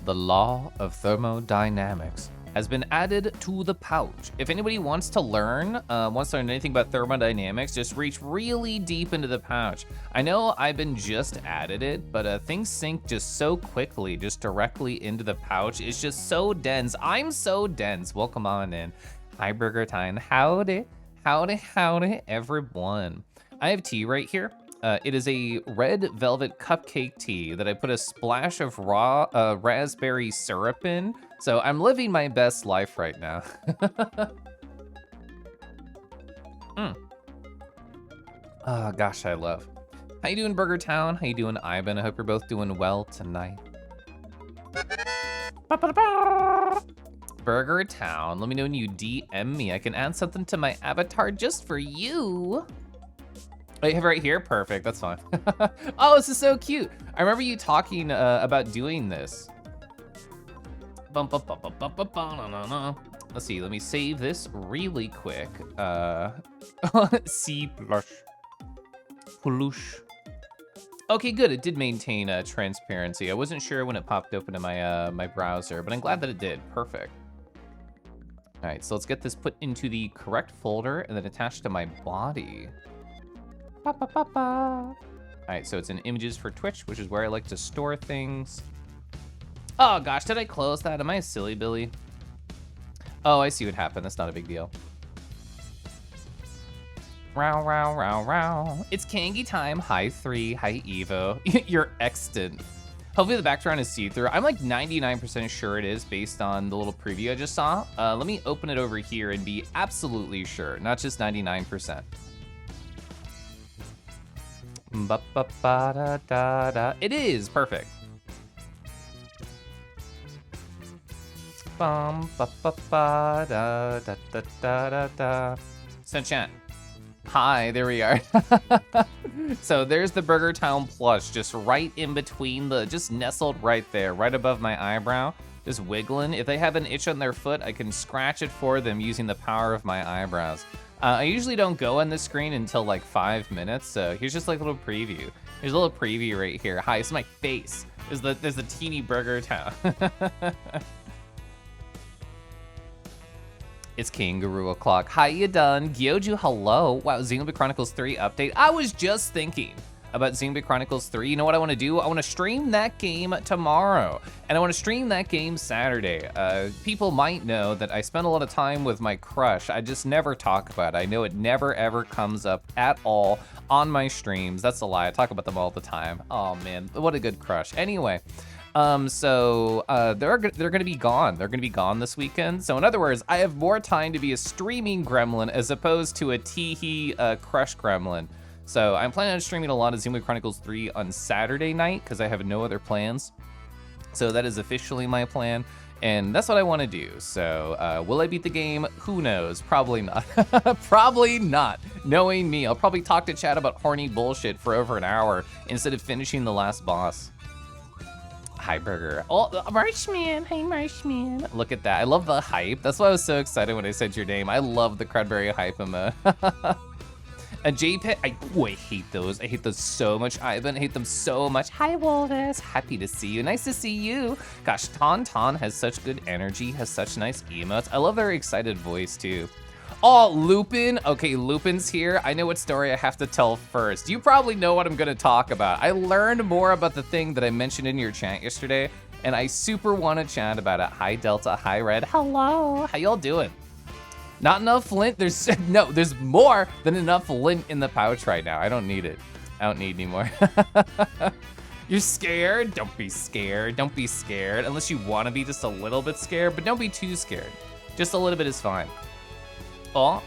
the law of thermodynamics has been added to the pouch. If anybody wants to learn anything about thermodynamics, just reach really deep into the pouch. I know I've been just added it, but things sink just so quickly, just directly into the pouch. It's just so dense. I'm so dense. Welcome on in. Hi, Burger Time. Howdy, howdy, howdy, everyone. I have tea right here. It is a red velvet cupcake tea that I put a splash of raw raspberry syrup in. So I'm living my best life right now. Oh gosh, I love. How you doing, Burger Town? How you doing, Ivan? I hope you're both doing well tonight. Burger Town, let me know when you DM me. I can add something to my avatar just for you. I have it right here, perfect, that's fine. Oh, this is so cute. I remember you talking about doing this. Let's see, let me save this really quick. C plush. Okay, good, it did maintain transparency. I wasn't sure when it popped open in my my browser, but I'm glad that it did, perfect. All right, so let's get this put into the correct folder and then attached to my body. All right, so it's in images for Twitch, which is where I like to store things. Oh gosh, did I close that? Am I a silly Billy? Oh, I see what happened. That's not a big deal. Row, row, row, row. It's Kangi time. Hi, 3. Hi, Evo. You're extant. Hopefully the background is see-through. I'm like 99% sure it is based on the little preview I just saw. Let me open it over here and be absolutely sure, not just 99%. It is perfect. So chat. Hi, there we are. So there's the Burger Town plush, just right in between just nestled right there, right above my eyebrow, just wiggling. If they have an itch on their foot, I can scratch it for them using the power of my eyebrows. I usually don't go on the screen until like 5 minutes, so here's just like a little preview. Here's a little preview right here. Hi, this is my face. There's the teeny Burger Town. It's Kangaroo O'Clock. How you done? Gyoju, hello. Wow, Xenoblade Chronicles 3 update. I was just thinking about Xenoblade Chronicles 3. You know what I want to do? I want to stream that game tomorrow, and I want to stream that game Saturday. People might know that I spend a lot of time with my crush. I just never talk about it. I know it never ever comes up at all on my streams. That's a lie. I talk about them all the time. Oh man, what a good crush. Anyway. They're gonna be gone. They're gonna be gone this weekend. So in other words, I have more time to be a streaming gremlin as opposed to a teehee crush gremlin. So I'm planning on streaming a lot of Xenoblade Chronicles 3 on Saturday night because I have no other plans. So that is officially my plan, and that's what I want to do. So will I beat the game? Who knows? Probably not. Probably not. Knowing me, I'll probably talk to chat about horny bullshit for over an hour instead of finishing the last boss. Hi, Burger. Oh, Marshman. Hey, Marshman. Look at that. I love the hype. That's why I was so excited when I said your name. I love the Cranberry hype emote. A JPEG. I hate those. I hate those so much, Ivan. I hate them so much. Hi, Walrus. Happy to see you. Nice to see you. Gosh, Tauntaun has such good energy, has such nice emotes. I love their excited voice, too. Oh, Lupin. Okay, Lupin's here. I know what story I have to tell first. You probably know what I'm gonna talk about. I learned more about the thing that I mentioned in your chat yesterday, and I super wanna chat about it. Hi, Delta. Hi, Red. Hello. How y'all doing? Not enough lint? There's more than enough lint in the pouch right now. I don't need it. I don't need any more. You're scared? Don't be scared. Don't be scared. Unless you wanna be just a little bit scared, but don't be too scared. Just a little bit is fine. Oh.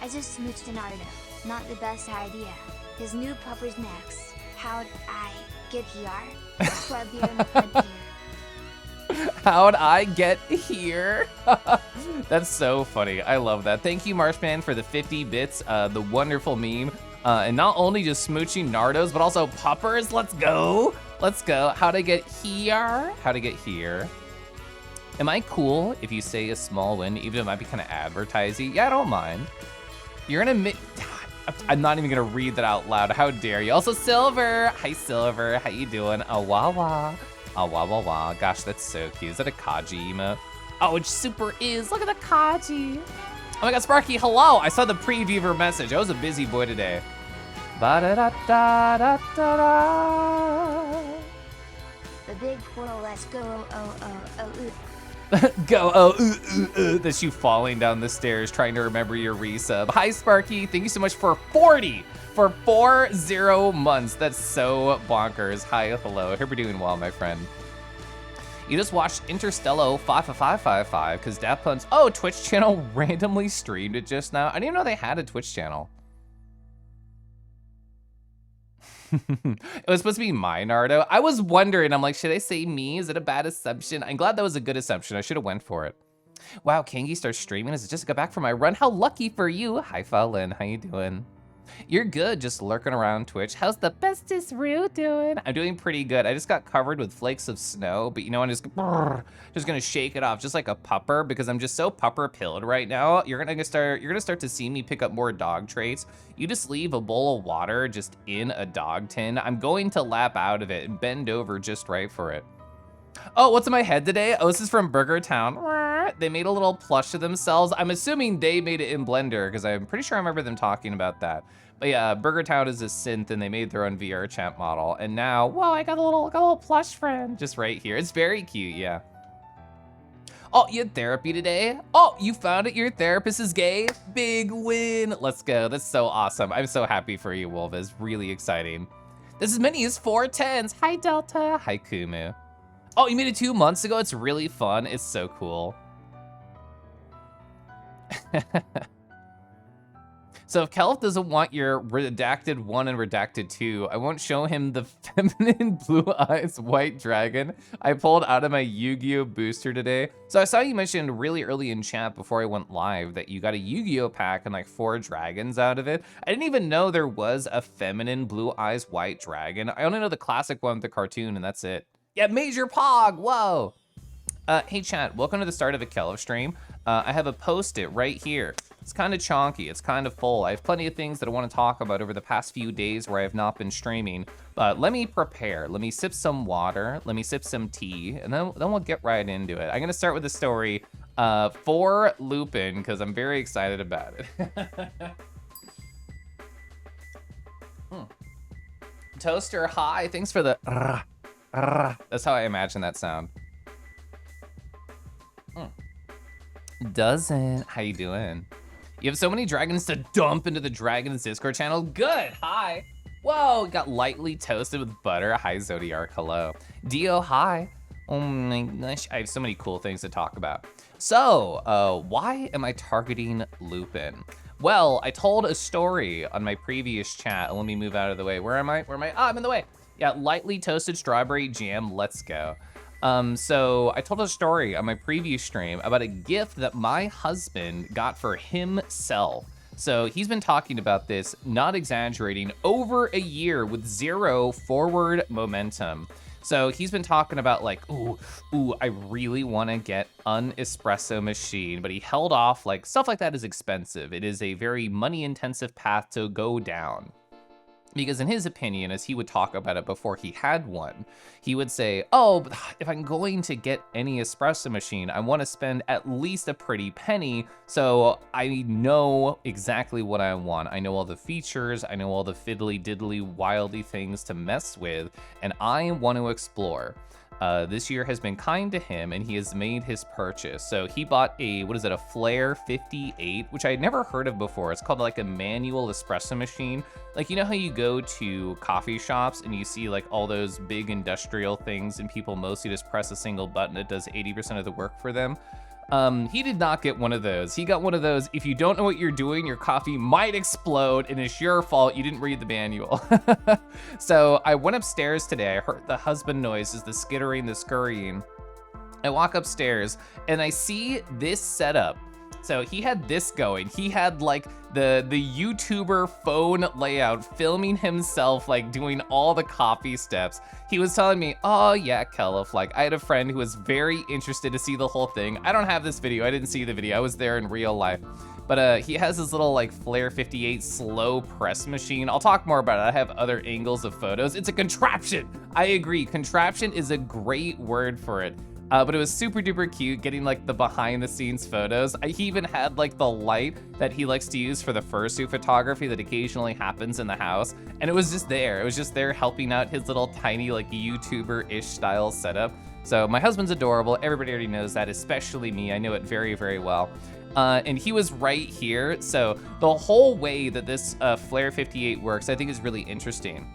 I just smooched Naruto. Not the best idea. His new pupper's next. How'd I get here? How'd I get here? That's so funny. I love that. Thank you, Marshman, for the 50 bits, the wonderful meme. And not only just smooching Nardos, but also puppers. Let's go. Let's go. How'd I get here? How'd I get here? Am I cool if you say a small win, even if it might be kind of advertising? Yeah, I don't mind. You're gonna I'm not even gonna read that out loud. How dare you? Also, Silver. Hi, Silver. How you doing? Awawa. Ah, wah, wah, wah. Gosh, that's so cute. Is that a Kaji emote? Oh, it super is. Look at the Kaji. Oh my God, Sparky, hello. I saw the preview of her message. I was a busy boy today. Ba-da-da-da-da-da-da. The big portal, let's go. Go, that's you falling down the stairs trying to remember your resub. Hi, Sparky. Thank you so much for 40 months. That's so bonkers. Hi, hello. I hope you're doing well, my friend. You just watched Interstellar 55555 because Daft Punk's Twitch channel randomly streamed it just now. I didn't even know they had a Twitch channel. It was supposed to be my Naruto. I was wondering, I'm like, should I say me? Is it a bad assumption? I'm glad that was a good assumption. I should have went for it. Wow, Kangi starts streaming as I just got back from my run. How lucky for you. Hi, Falin. How you doing? You're good, just lurking around Twitch. How's the bestest Rue doing? I'm doing pretty good. I just got covered with flakes of snow, but you know, I'm just gonna shake it off just like a pupper because I'm just so pupper pilled right now. You're gonna start to see me pick up more dog traits. You just leave a bowl of water just in a dog tin. I'm going to lap out of it and bend over just right for it. Oh, what's in my head today? Oh, this is from Burger Town. They made a little plush of themselves. I'm assuming they made it in Blender because I'm pretty sure I remember them talking about that. But yeah, Burger Town is a synth and they made their own VR chat model. And now, whoa, I got a little plush friend just right here. It's very cute, yeah. Oh, you had therapy today? Oh, you found it, your therapist is gay? Big win. Let's go, that's so awesome. I'm so happy for you, Wolf. It's really exciting. This is many as 4 10s. Hi, Delta. Hi, Kumu. Oh, you made it 2 months ago? It's really fun. It's so cool. So if Kelf doesn't want your redacted 1 and redacted 2, I won't show him the feminine blue eyes white dragon I pulled out of my Yu-Gi-Oh booster today. So I saw you mentioned really early in chat before I went live that you got a Yu-Gi-Oh pack and like 4 dragons out of it. I didn't even know there was a feminine blue eyes white dragon. I only know the classic one with the cartoon and that's it. Yeah, Major Pog, whoa. Hey chat, welcome to the start of a Kelf stream. I have a post-it right here. It's kind of chonky, it's kind of full. I have plenty of things that I want to talk about over the past few days where I have not been streaming, but let me prepare. Let me sip some water, let me sip some tea, and then we'll get right into it. I'm gonna start with the story for Lupin, because I'm very excited about it. Toaster, hi, thanks for the that's how I imagine that sound. Doesn't, how you doing? You have so many dragons to dump into the Dragons Discord channel. Good, hi. Whoa, got lightly toasted with butter. Hi, Zodiark, hello. Dio, hi. Oh my gosh, I have so many cool things to talk about. So, why am I targeting Lupin? Well, I told a story on my previous chat. Let me move out of the way. Where am I? Ah, I'm in the way. Yeah, lightly toasted strawberry jam, let's go. So I told a story on my previous stream about a gift that my husband got for himself. So he's been talking about this, not exaggerating, over a year with 0 forward momentum. So he's been talking about like, ooh, I really want to get an espresso machine, but he held off. Like, stuff like that is expensive. It is a very money intensive path to go down. Because in his opinion, as he would talk about it before he had one, he would say, oh, but if I'm going to get any espresso machine, I want to spend at least a pretty penny, so I know exactly what I want. I know all the features, I know all the fiddly diddly wildy things to mess with, and I want to explore. This year has been kind to him and he has made his purchase. So he bought a, a Flare 58, which I had never heard of before. It's called like a manual espresso machine. Like, you know how you go to coffee shops and you see like all those big industrial things and people mostly just press a single button that does 80% of the work for them? He did not get one of those. He got one of those, if you don't know what you're doing, your coffee might explode and it's your fault, you didn't read the manual. So I went upstairs today, I heard the husband noises, the skittering, the scurrying. I walk upstairs and I see this setup. So he had this going. He had like the YouTuber phone layout, filming himself, like doing all the coffee steps. He was telling me, oh yeah, Kelf, like I had a friend who was very interested to see the whole thing. I don't have this video, I didn't see the video, I was there in real life. But he has this little like Flare 58 slow press machine. I'll talk more about it. I have other angles of photos. It's a contraption. I agree. Contraption is a great word for it. But it was super duper cute getting like the behind the scenes photos. He even had like the light that he likes to use for the fursuit photography that occasionally happens in the house. And it was just there. It was just there helping out his little tiny like YouTuber-ish style setup. So my husband's adorable. Everybody already knows that, especially me. I know it very, very well. And he was right here. So the whole way that this Flare 58 works, I think is really interesting.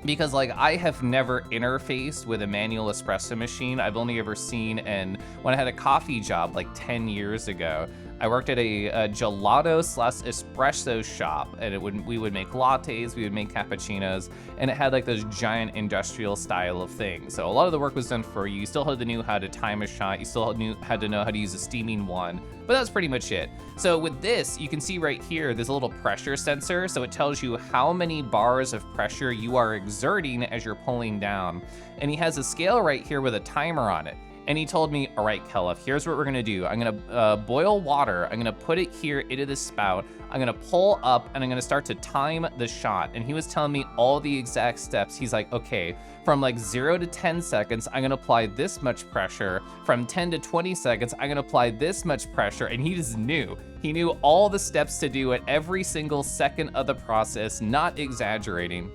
Because like I have never interfaced with a manual espresso machine. I've only ever seen, and when I had a coffee job like 10 years ago, I worked at a gelato/espresso shop, and we would make lattes, we would make cappuccinos, and it had like those giant industrial style of things. So a lot of the work was done for you. You still had to know how to time a shot. You still had to know how to use a steaming one, but that's pretty much it. So with this, you can see right here, there's a little pressure sensor. So it tells you how many bars of pressure you are exerting as you're pulling down. And he has a scale right here with a timer on it. And he told me, all right, Kelef, here's what we're gonna do. I'm gonna boil water. I'm gonna put it here into the spout. I'm gonna pull up and I'm gonna start to time the shot. And he was telling me all the exact steps. He's like, okay, from like 0 to 10 seconds, I'm gonna apply this much pressure. From 10 to 20 seconds, I'm gonna apply this much pressure. And he just knew. He knew all the steps to do at every single second of the process, not exaggerating.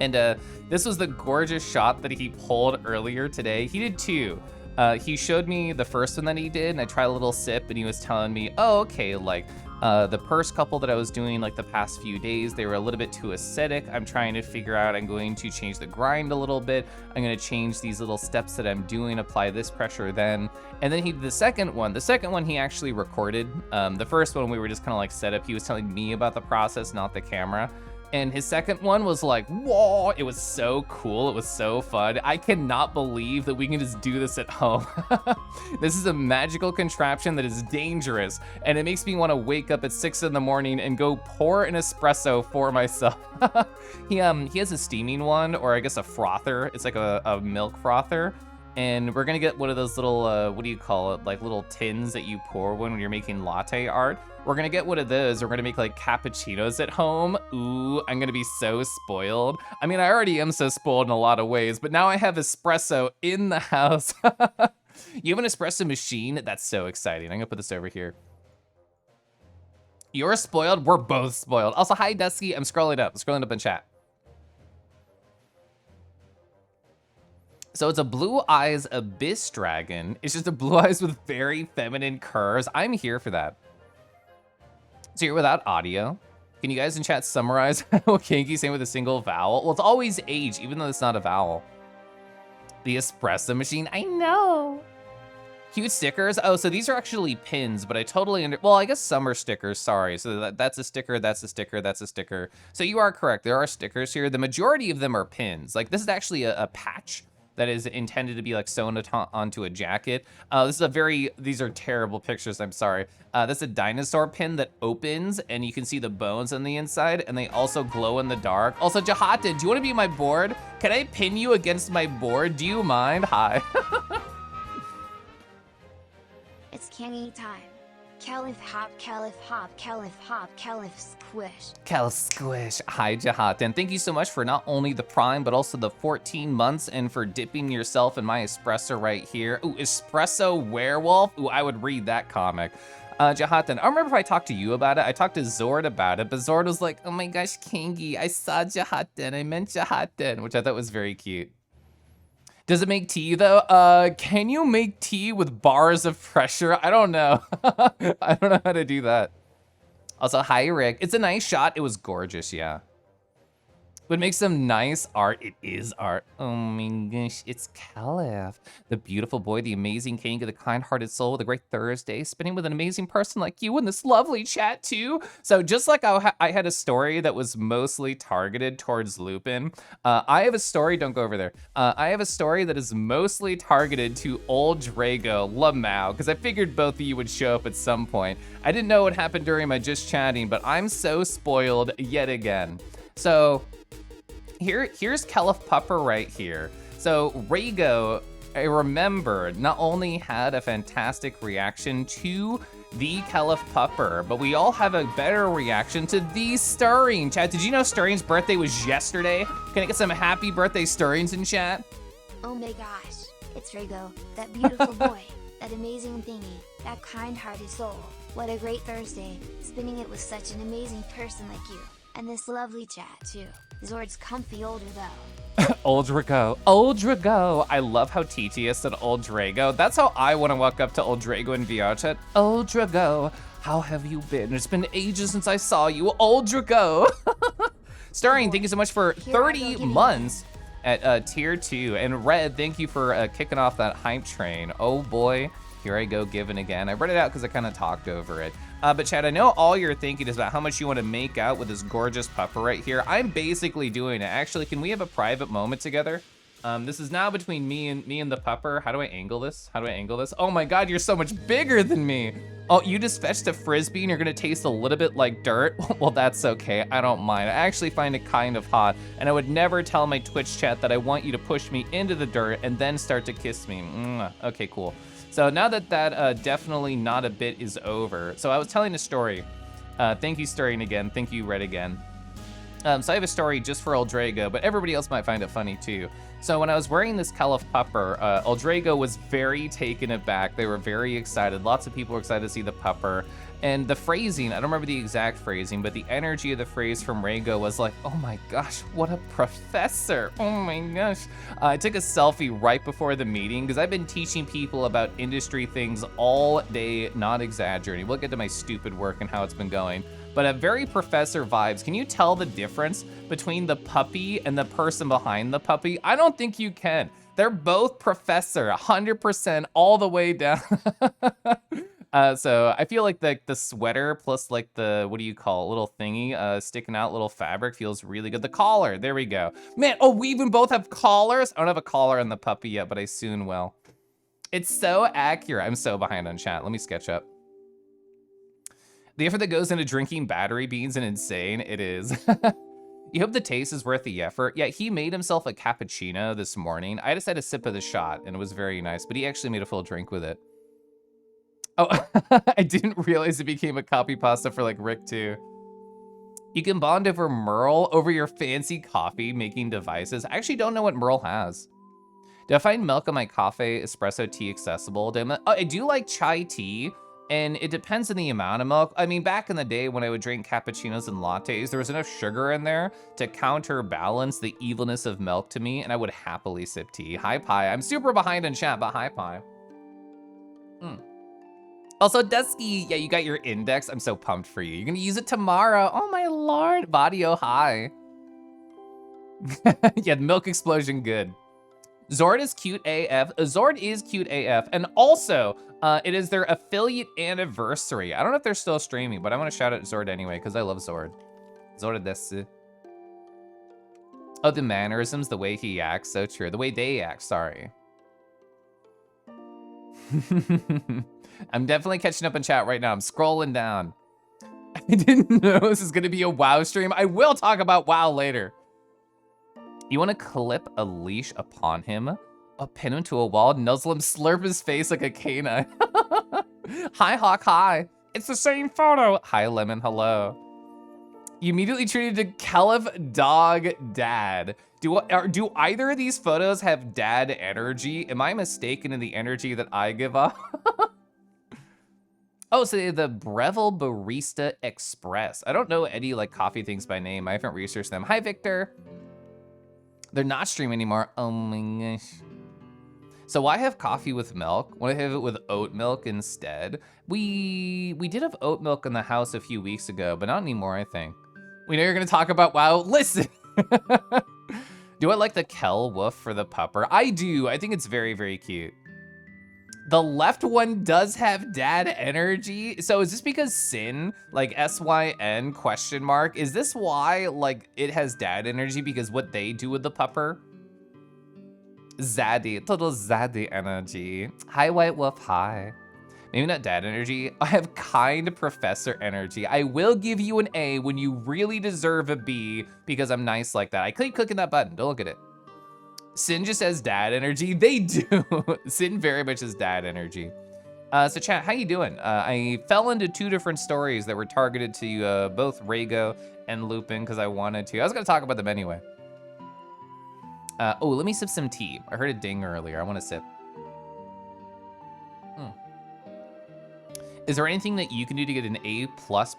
And this was the gorgeous shot that he pulled earlier today. He did two. He showed me the first one that he did, and I tried a little sip, and he was telling me, oh, okay, like the first couple that I was doing like the past few days, they were a little bit too acidic. I'm trying to figure out, I'm going to change the grind a little bit. I'm gonna change these little steps that I'm doing, apply this pressure then. And then he did the second one. The second one he actually recorded. The first one we were just kind of like set up. He was telling me about the process, not the camera. And his second one was like, whoa, it was so cool. It was so fun. I cannot believe that we can just do this at home. This is a magical contraption that is dangerous. And it makes me want to wake up at 6 in the morning and go pour an espresso for myself. He has a steaming one, or I guess a frother. It's like a milk frother. And we're gonna get one of those little, what do you call it? Like little tins that you pour when you're making latte art. We're gonna get one of those. We're gonna make like cappuccinos at home. Ooh, I'm gonna be so spoiled. I mean, I already am so spoiled in a lot of ways, but now I have espresso in the house. You have an espresso machine? That's so exciting. I'm gonna put this over here. You're spoiled, we're both spoiled. Also, hi Dusky, I'm scrolling up in chat. So it's a Blue Eyes Abyss Dragon. It's just a Blue Eyes with very feminine curves. I'm here for that. So you're without audio. Can you guys in chat summarize what Kinky's saying with a single vowel? Well, it's always H, even though it's not a vowel. The espresso machine, I know. Cute stickers. Oh, so these are actually pins, but I totally well, I guess some are stickers, sorry. So that's a sticker, that's a sticker, that's a sticker. So you are correct, there are stickers here. The majority of them are pins. Like this is actually a patch that is intended to be like sewn onto a jacket. These are terrible pictures, I'm sorry. That's a dinosaur pin that opens and you can see the bones on the inside and they also glow in the dark. Also, Jahata, do you wanna be my board? Can I pin you against my board? Do you mind? Hi. It's Kenny time. Caliph hop, Caliph hop, Caliph hop, Caliph squish. Caliph squish. Hi, Jahat. And thank you so much for not only the Prime, but also the 14 months and for dipping yourself in my espresso right here. Ooh, Espresso Werewolf. Ooh, I would read that comic. Jahatan, I don't remember if I talked to you about it. I talked to Zord about it, but Zord was like, oh my gosh, Kingy, I saw Jahatan. I meant Jahatan, which I thought was very cute. Does it make tea though? Can you make tea with bars of pressure? I don't know. I don't know how to do that. Also, hi Rick. It's a nice shot. It was gorgeous, yeah. Would make some nice art. It is art. Oh my gosh, it's Caliph. The beautiful boy, the amazing king of the kind-hearted soul with a great Thursday, spending with an amazing person like you in this lovely chat too. So just like I had a story that was mostly targeted towards Lupin, I have a story, don't go over there. I have a story that is mostly targeted to old Drago, Lamau, because I figured both of you would show up at some point. I didn't know what happened during my just chatting, but I'm so spoiled yet again. So, here's Caliph Pupper right here. So Rago, I remember, not only had a fantastic reaction to the Caliph Pupper, but we all have a better reaction to the Stirring. Chat, did you know Stirring's birthday was yesterday? Can I get some happy birthday Stirrings in chat? Oh my gosh, it's Rago, that beautiful boy, that amazing thingy, that kind-hearted soul. What a great Thursday, spending it with such an amazing person like you. And this lovely chat too. Zord's comfy older though. Old Drago. Old Drago. I love how TTS said Old Drago. That's how I want to walk up to Old Drago in VR chat. Old Drago, how have you been? It's been ages since I saw you. Old Drago. Starring, thank you so much for 30 months at tier 2. And Red, thank you for kicking off that hype train. Oh boy, here I go giving again. I read it out because I kind of talked over it. But Chad, I know all you're thinking is about how much you want to make out with this gorgeous pupper right here. I'm basically doing it. Actually, can we have a private moment together? This is now between me and the pupper. How do I angle this? How do I angle this? Oh my God, you're so much bigger than me. Oh, you just fetched a Frisbee and you're gonna taste a little bit like dirt? Well, that's okay, I don't mind. I actually find it kind of hot, and I would never tell my Twitch chat that I want you to push me into the dirt and then start to kiss me. Okay, cool. So now that definitely not a bit is over. So I was telling a story. Thank you, Stirring again. Thank you, Red again. So I have a story just for Eldrago, but everybody else might find it funny too. So when I was wearing this Caliph Pupper, Eldrago was very taken aback. They were very excited. Lots of people were excited to see the pupper. And the phrasing, I don't remember the exact phrasing, but the energy of the phrase from Rago was like, oh my gosh, what a professor. Oh my gosh. I took a selfie right before the meeting because I've been teaching people about industry things all day, not exaggerating. We'll get to my stupid work and how it's been going. But very professor vibes. Can you tell the difference between the puppy and the person behind the puppy? I don't think you can. They're both professor, 100% all the way down. So I feel like the sweater plus like the, what do you call it, little thingy, sticking out little fabric feels really good. The collar, there we go. Man, oh, we even both have collars? I don't have a collar on the puppy yet, but I soon will. It's so accurate. I'm so behind on chat. Let me sketch up. The effort that goes into drinking battery beans and insane, it is. You hope the taste is worth the effort. Yeah, he made himself a cappuccino this morning. I just had a sip of the shot and it was very nice, but he actually made a full drink with it. Oh, I didn't realize it became a copy pasta for like Rick too. You can bond over Merle over your fancy coffee making devices. I actually don't know what Merle has. Do I find milk in my coffe espresso tea accessible? I do like chai tea, and it depends on the amount of milk. I mean, back in the day when I would drink cappuccinos and lattes, there was enough sugar in there to counterbalance the evilness of milk to me, and I would happily sip tea. Hi, Pi. I'm super behind in chat, but hi, Pi. Also, Dusky, yeah, you got your index. I'm so pumped for you. You're gonna use it tomorrow. Oh my Lord. Vadio, hi. Yeah, milk explosion, good. Zord is cute AF. Zord is cute AF. And also, it is their affiliate anniversary. I don't know if they're still streaming, but I want to shout out Zord anyway, because I love Zord. Zord desu. Oh, the mannerisms, the way he acts, so true. The way they act, sorry. I'm definitely catching up in chat right now. I'm scrolling down. I didn't know this is gonna be a WoW stream. I will talk about WoW later. You wanna clip a leash upon him? Or pin him to a wall, nuzzle him, slurp his face like a canine. Hi, Hawk, hi. It's the same photo. Hi, Lemon, hello. You immediately treated a Caliph dog dad. Do either of these photos have dad energy? Am I mistaken in the energy that I give off? Oh, so the Breville Barista Express. I don't know any like coffee things by name. I haven't researched them. Hi, Victor. They're not streaming anymore. Oh my gosh. So why have coffee with milk? Why have it with oat milk instead? We did have oat milk in the house a few weeks ago, but not anymore, I think. We know you're gonna talk about WoW. Listen. Do I like the Kel woof for the pupper? I do. I think it's very, very cute. The left one does have dad energy. So is this because Sin, like SYN question mark, is this why like it has dad energy because what they do with the pupper? Zaddy, total Zaddy energy. Hi, White Wolf, hi. Maybe not dad energy. I have kind professor energy. I will give you an A when you really deserve a B because I'm nice like that. I keep clicking that button, don't look at it. Sin just has dad energy. They do. Sin very much has dad energy. So chat, how you doing? I fell into 2 different stories that were targeted to both Rego and Lupin because I wanted to. I was gonna talk about them anyway. Oh, let me sip some tea. I heard a ding earlier. I want to sip. Is there anything that you can do to get an A+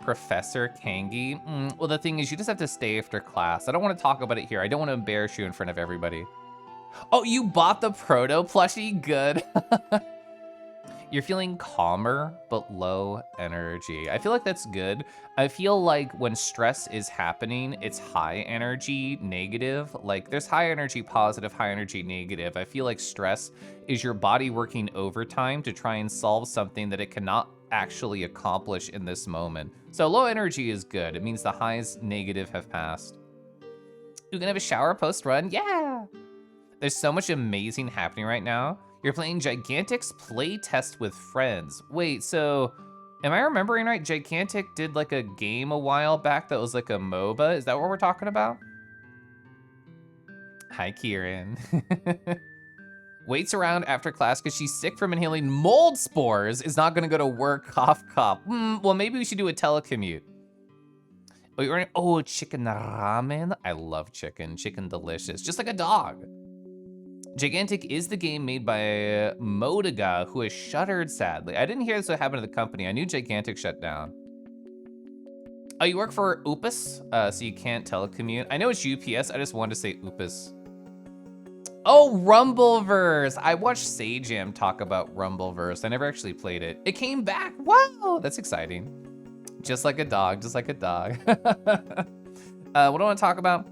Professor Kangi? Well, the thing is, you just have to stay after class. I don't want to talk about it here. I don't want to embarrass you in front of everybody. Oh, you bought the Proto plushie? Good. You're feeling calmer, but low energy. I feel like that's good. I feel like when stress is happening, it's high energy, negative. Like there's high energy, positive, high energy, negative. I feel like stress is your body working overtime to try and solve something that it cannot actually accomplish in this moment. So low energy is good. It means the highs, negative, have passed. You can have a shower post-run? Yeah! There's so much amazing happening right now. You're playing Gigantic's play test with friends. Wait, so am I remembering right? Gigantic did like a game a while back that was like a MOBA. Is that what we're talking about? Hi, Kieran. Waits around after class because she's sick from inhaling mold spores. Is not gonna go to work, cough, cough. Well, maybe we should do a telecommute. Oh, chicken ramen. I love chicken. Chicken delicious. Just like a dog. Gigantic is the game made by Modiga, who has shuttered, sadly. I didn't hear this would happen to the company. I knew Gigantic shut down. Oh, you work for Upus, so you can't telecommute. I know it's UPS, I just wanted to say Upus. Oh, Rumbleverse. I watched Sajam talk about Rumbleverse. I never actually played it. It came back, wow, that's exciting. Just like a dog, just like a dog. What do I want to talk about?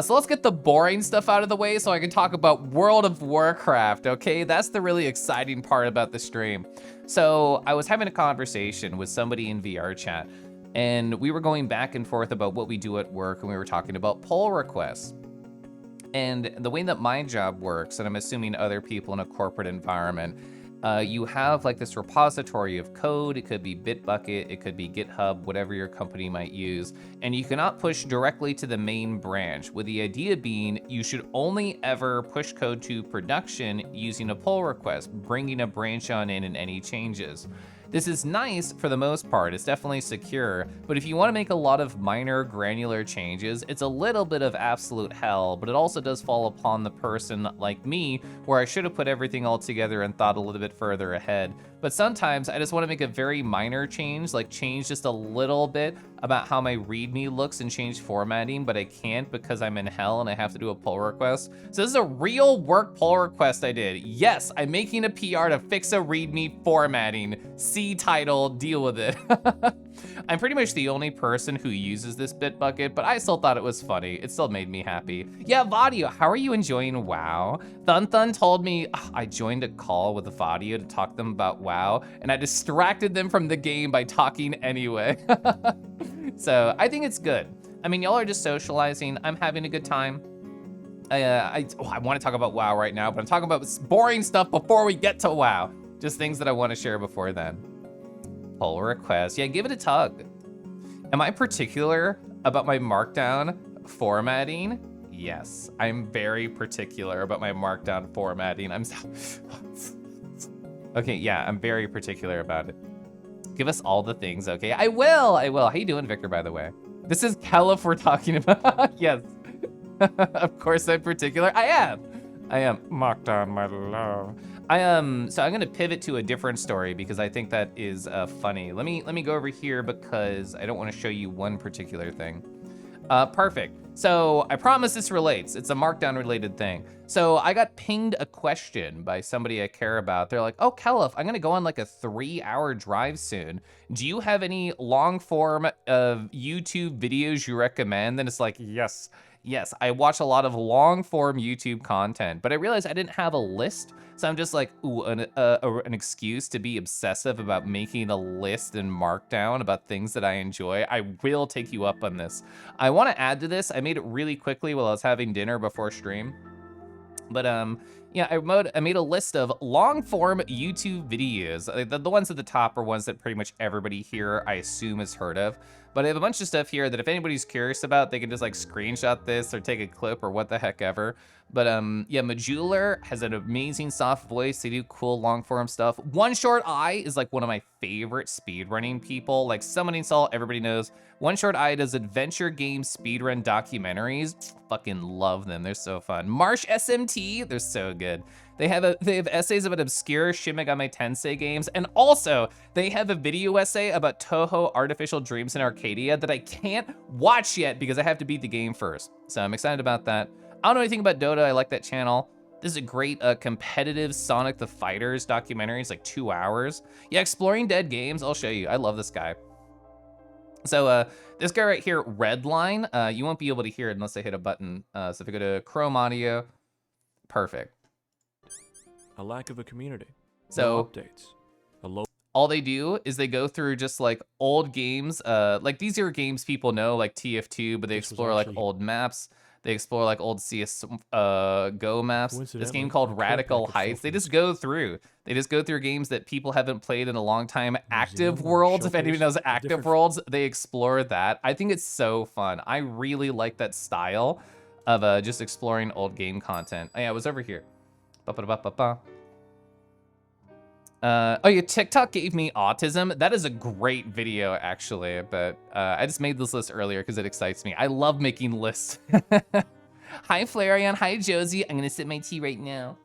So let's get the boring stuff out of the way so I can talk about World of Warcraft, okay? That's the really exciting part about the stream. So I was having a conversation with somebody in VR chat, and we were going back and forth about what we do at work, and we were talking about pull requests. And the way that my job works, and I'm assuming other people in a corporate environment, you have like this repository of code. It could be Bitbucket, it could be GitHub, whatever your company might use. And you cannot push directly to the main branch, with the idea being you should only ever push code to production using a pull request, bringing a branch on in and any changes. This is nice for the most part, it's definitely secure, but if you want to make a lot of minor granular changes, it's a little bit of absolute hell, but it also does fall upon the person like me, where I should have put everything all together and thought a little bit further ahead. But sometimes I just want to make a very minor change, like change just a little bit about how my README looks and change formatting, but I can't because I'm in hell and I have to do a pull request. So this is a real work pull request I did. Yes, I'm making a PR to fix a README formatting. See title, deal with it. I'm pretty much the only person who uses this Bitbucket, but I still thought it was funny. It still made me happy. Yeah, Vadio, how are you enjoying WoW? Thun Thun told me I joined a call with Vadio to talk to them about WoW, and I distracted them from the game by talking anyway. So I think it's good. I mean, y'all are just socializing. I'm having a good time. I want to talk about WoW right now, but I'm talking about boring stuff before we get to WoW. Just things that I want to share before then. Pull request. Yeah, give it a tug. Am I particular about my markdown formatting? Yes, I'm very particular about my markdown formatting. Okay, yeah, I'm very particular about it. Give us all the things, okay? I will. How you doing, Victor, by the way? This is Caliph we're talking about. Yes. Of course I'm particular. I am. Markdown, my love. So I'm gonna pivot to a different story because I think that is funny. Let me go over here because I don't want to show you one particular thing. Perfect. So I promise this relates. It's a markdown related thing. So I got pinged a question by somebody I care about. They're like, oh, Caliph, I'm gonna go on like a 3-hour drive soon. Do you have any long form of YouTube videos you recommend? And it's like, yes, I watch a lot of long form YouTube content, but I realized I didn't have a list. So I'm just like, ooh, an excuse to be obsessive about making a list and markdown about things that I enjoy. I will take you up on this. I want to add to this. I made it really quickly while I was having dinner before stream. But Yeah, I made a list of long-form YouTube videos. The ones at the top are ones that pretty much everybody here, I assume, has heard of. But I have a bunch of stuff here that if anybody's curious about, they can just like screenshot this or take a clip or what the heck ever. But yeah, Majuler has an amazing soft voice. They do cool long-form stuff. One Short Eye is like one of my favorite speedrunning people. Like Summoning Salt, everybody knows. One Short Eye does adventure game speedrun documentaries. Fucking love them. They're so fun. Marsh SMT, they're so good. They have essays about obscure Shin Megami Tensei games, and also they have a video essay about Touhou Artificial Dreams in Arcadia that I can't watch yet because I have to beat the game first. So I'm excited about that. I don't know anything about Dota. I like that channel. This is a great competitive Sonic the Fighters documentary. It's like 2 hours. Yeah, exploring dead games. I'll show you. I love this guy. So this guy right here, Redline, you won't be able to hear it unless I hit a button. So if I go to Chrome Audio, perfect. A lack of a community. So no updates. All they do is they go through just like old games. Like these are games people know, like TF2, but they explore like old maps. They explore like old CS GO maps. This game called Radical Heights. They just go through. They just go through games that people haven't played in a long time. Active Worlds, if anybody knows Active Worlds, they explore that. I think it's so fun. I really like that style of just exploring old game content. Oh yeah, it was over here. Oh yeah, TikTok gave me autism. That is a great video, actually, but I just made this list earlier because it excites me. I love making lists. Hi, Flareon. Hi, Josie. I'm gonna sip my tea right now.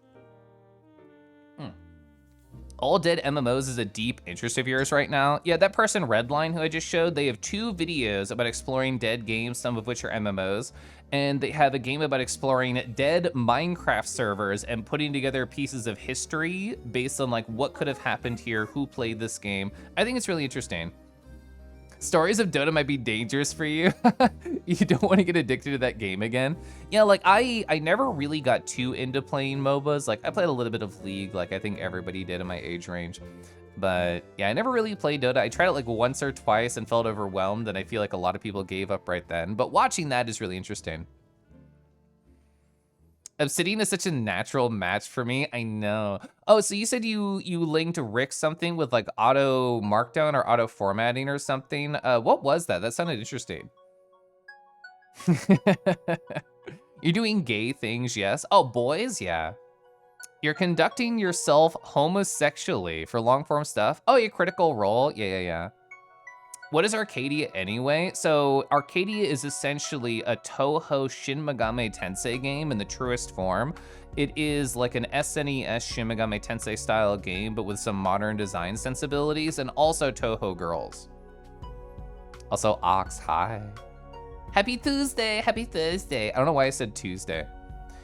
All Dead MMOs is a deep interest of yours right now. Yeah, that person Redline who I just showed, they have 2 videos about exploring dead games, some of which are MMOs, and they have a game about exploring dead Minecraft servers and putting together pieces of history based on like what could have happened here, who played this game. I think it's really interesting. Stories of Dota might be dangerous for you. You don't want to get addicted to that game again. Yeah, like I never really got too into playing MOBAs. Like I played a little bit of League, like I think everybody did in my age range. But yeah, I never really played Dota. I tried it like once or twice and felt overwhelmed, and I feel like a lot of people gave up right then. But watching that is really interesting. Obsidian is such a natural match for me. I know. Oh, so you said you linked Rick something with like auto markdown or auto formatting or something. What was that? That sounded interesting. You're doing gay things, yes. Oh, boys, yeah. You're conducting yourself homosexually for long form stuff. Oh, yeah, Critical Role. Yeah. What is Arcadia anyway? So Arcadia is essentially a Touhou Shin Megami Tensei game in the truest form. It is like an SNES Shin Megami Tensei style game, but with some modern design sensibilities, and also Touhou girls. Also Ox, hi. Happy Tuesday, happy Thursday. I don't know why I said Tuesday.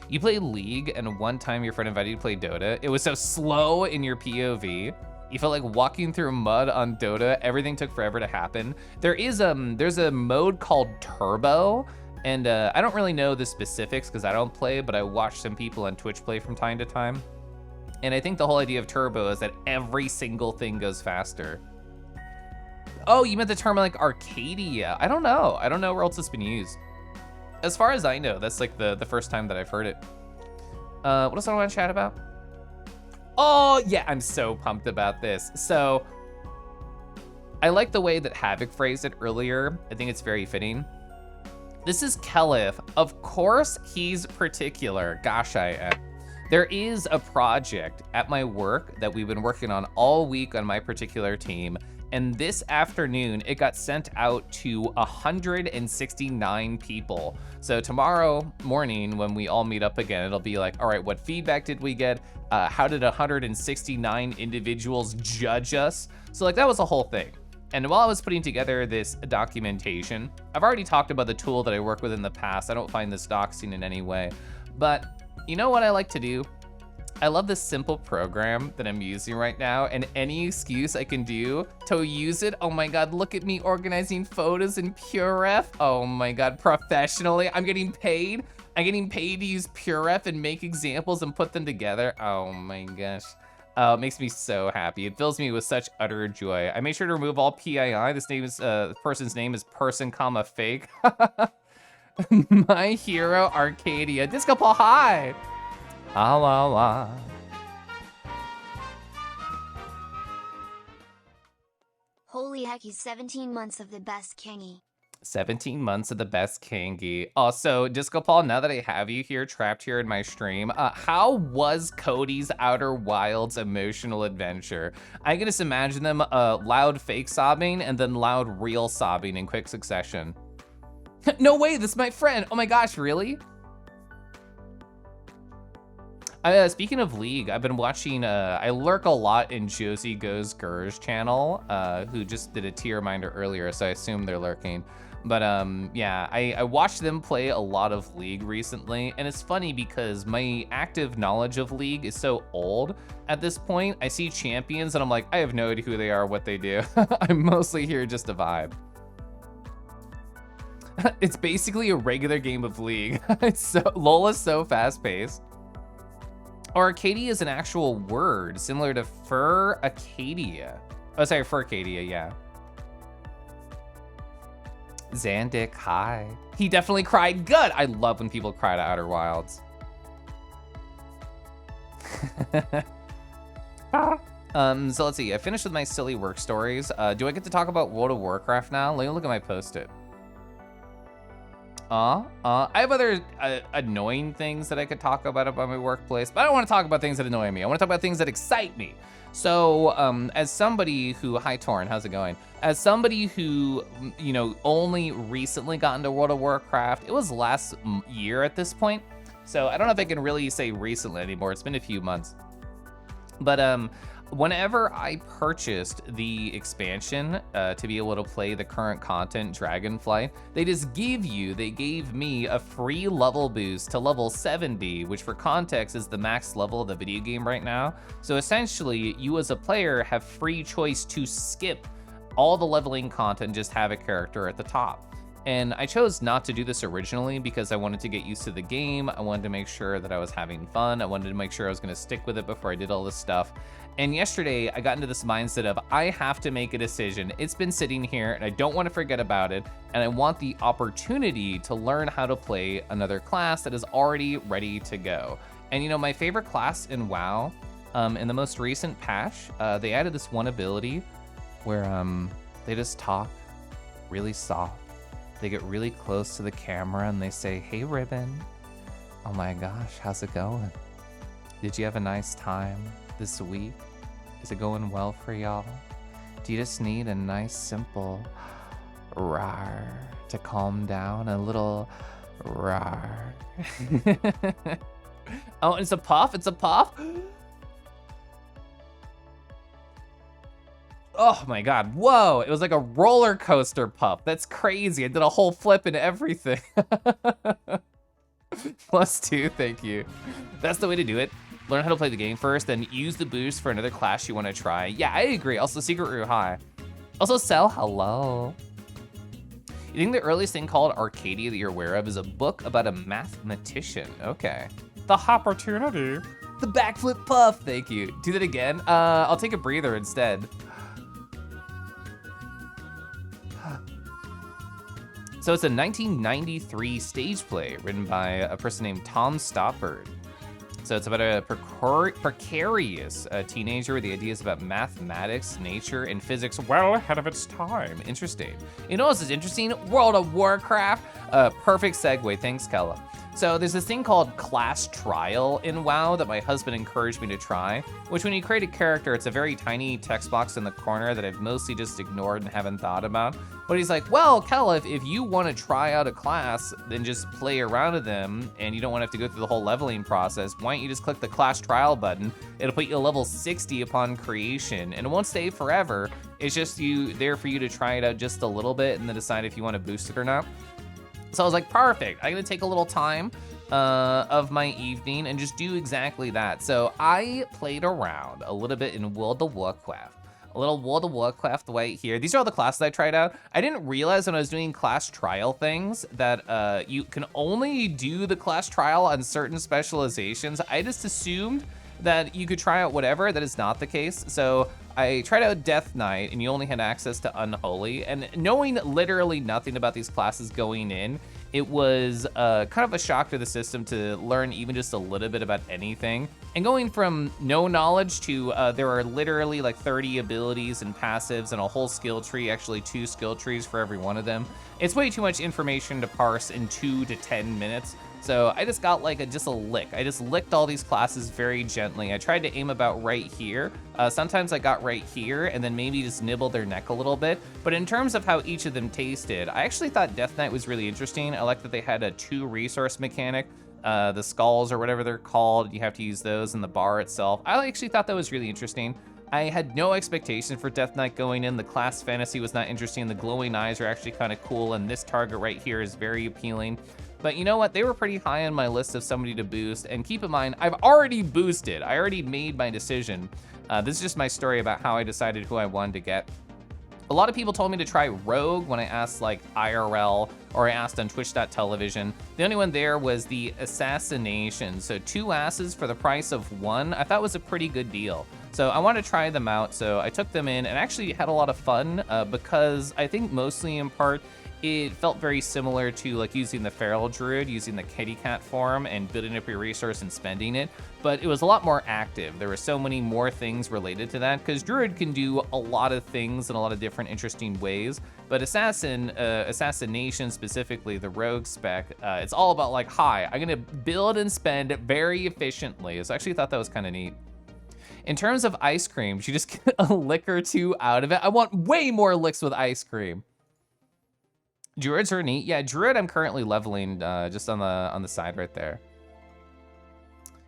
You play League, and one time your friend invited you to play Dota. It was so slow in your POV. You felt like walking through mud on Dota. Everything took forever to happen. There's a mode called Turbo, and I don't really know the specifics because I don't play, but I watch some people on Twitch play from time to time. And I think the whole idea of Turbo is that every single thing goes faster. Oh, you meant the term like Arcadia. I don't know. I don't know where else it's been used. As far as I know, that's like the first time that I've heard it. What else do I want to chat about? Oh, yeah, I'm so pumped about this. So, I like the way that Havoc phrased it earlier. I think it's very fitting. This is Kelif. Of course, he's particular. Gosh, I am. There is a project at my work that we've been working on all week on my particular team. And this afternoon, it got sent out to 169 people. So tomorrow morning, when we all meet up again, it'll be like, all right, what feedback did we get? How did 169 individuals judge us? So like that was a whole thing. And while I was putting together this documentation, I've already talked about the tool that I work with in the past. I don't find this doxing in any way. But you know what I like to do? I love this simple program that I'm using right now, and any excuse I can do to use it. Oh my God, look at me organizing photos in PureRef. Oh my God, professionally, I'm getting paid. I'm getting paid to use PureRef and make examples and put them together. Oh my gosh. It makes me so happy. It fills me with such utter joy. I made sure to remove all PII. This name is, person's name is person, comma, fake. My hero, Arcadia. Disco Paul, hi. Ah la la. Holy heck, he's 17 months of the best kingy. 17 months of the best Kangi. Also, Disco Paul, now that I have you here, trapped here in my stream, how was Cody's Outer Wilds emotional adventure? I can just imagine them loud fake sobbing and then loud real sobbing in quick succession. No way, this is my friend. Oh my gosh, really? Speaking of League, I've been watching, I lurk a lot in Josie Goes Gur's channel, who just did a tier reminder earlier, so I assume they're lurking. But yeah, I watched them play a lot of League recently, and it's funny because my active knowledge of League is so old at this point. I see champions and I'm like, I have no idea who they are, what they do. I'm mostly here just to vibe. It's basically a regular game of League. LOL's so fast-paced. Arcadia is an actual word, similar to Fur Arcadia. Oh, sorry, Fur Arcadia, yeah. Zandik, hi. He definitely cried. Good. I love when people cry to Outer Wilds. So let's see. I finished with my silly work stories. Do I get to talk about World of Warcraft now? Let me look at my post-it. I have other annoying things that I could talk about my workplace, but I don't want to talk about things that annoy me. I want to talk about things that excite me. So, as somebody who, hi Torrin, how's it going? As somebody who, you know, only recently got into World of Warcraft, it was last year at this point. So I don't know if I can really say recently anymore. It's been a few months. But whenever I purchased the expansion to be able to play the current content, Dragonflight, they gave me a free level boost to level 70, which for context is the max level of the video game right now. So essentially, you as a player have free choice to skip all the leveling content, just have a character at the top. And I chose not to do this originally because I wanted to get used to the game. I wanted to make sure that I was having fun. I wanted to make sure I was gonna stick with it before I did all this stuff. And yesterday I got into this mindset of I have to make a decision. It's been sitting here and I don't want to forget about it. And I want the opportunity to learn how to play another class that is already ready to go. And you know, my favorite class in WoW, in the most recent patch, they added this one ability where they just talk really soft. They get really close to the camera and they say, hey Ribbon, oh my gosh, how's it going? Did you have a nice time this week? Is it going well for y'all? Do you just need a nice simple rar to calm down? A little rar. Oh, it's a puff, it's a puff? Oh my God, whoa, it was like a roller coaster puff. That's crazy, I did a whole flip and everything. +2, thank you. That's the way to do it. Learn how to play the game first, then use the boost for another class you wanna try. Yeah, I agree, also Secret Roo, hi. Also Cell, hello. You think the earliest thing called Arcadia that you're aware of is a book about a mathematician? Okay. The opportunity. The backflip puff, thank you. Do that again? I'll take a breather instead. So it's a 1993 stage play written by a person named Tom Stoppard. So it's about a precarious teenager with the ideas about mathematics, nature, and physics well ahead of its time. Interesting. You know what else is interesting? World of Warcraft. Perfect segue, thanks Kella. So there's this thing called class trial in WoW that my husband encouraged me to try, which when you create a character, it's a very tiny text box in the corner that I've mostly just ignored and haven't thought about. But he's like, well, Kella, if you want to try out a class, then just play around with them and you don't want to have to go through the whole leveling process, why don't you just click the class trial button? It'll put you to level 60 upon creation and it won't stay forever. It's just there for you to try it out just a little bit and then decide if you want to boost it or not. So I was like, perfect, I'm gonna take a little time of my evening and just do exactly that. So I played around a little bit in World of Warcraft. A little World of Warcraft right here. These are all the classes I tried out. I didn't realize when I was doing class trial things that you can only do the class trial on certain specializations. I just assumed that you could try out whatever. That is not the case. So I tried out Death Knight and you only had access to Unholy, and knowing literally nothing about these classes going in, It was kind of a shock to the system to learn even just a little bit about anything. And going from no knowledge to there are literally like 30 abilities and passives and a whole skill tree, actually 2 skill trees for every one of them. It's way too much information to parse in 2 to 10 minutes. So I just got like just a lick. I just licked all these classes very gently. I tried to aim about right here. Sometimes I got right here and then maybe just nibble their neck a little bit. But in terms of how each of them tasted, I actually thought Death Knight was really interesting. I like that they had a 2 resource mechanic. The skulls or whatever they're called, you have to use those in the bar itself. I actually thought that was really interesting. I had no expectation for Death Knight going in. The class fantasy was not interesting. The glowing eyes are actually kind of cool, and this target right here is very appealing. But you know what? They were pretty high on my list of somebody to boost. And keep in mind, I've already boosted. I already made my decision. This is just my story about how I decided who I wanted to get. A lot of people told me to try Rogue when I asked like IRL or I asked on twitch.tv. The only one there was the Assassination. So 2 asses for the price of 1, I thought was a pretty good deal. So I wanted to try them out. So I took them in and actually had a lot of fun because I think mostly in part, it felt very similar to like using the Feral Druid, using the kitty cat form and building up your resource and spending it, but it was a lot more active. There were so many more things related to that because Druid can do a lot of things in a lot of different interesting ways, but Assassination specifically, the Rogue spec, it's all about like, hi, I'm gonna build and spend very efficiently. So I actually thought that was kind of neat. In terms of ice cream, you just get a lick or 2 out of it. I want way more licks with ice cream. Druids are neat. Yeah, Druid I'm currently leveling just on the side right there.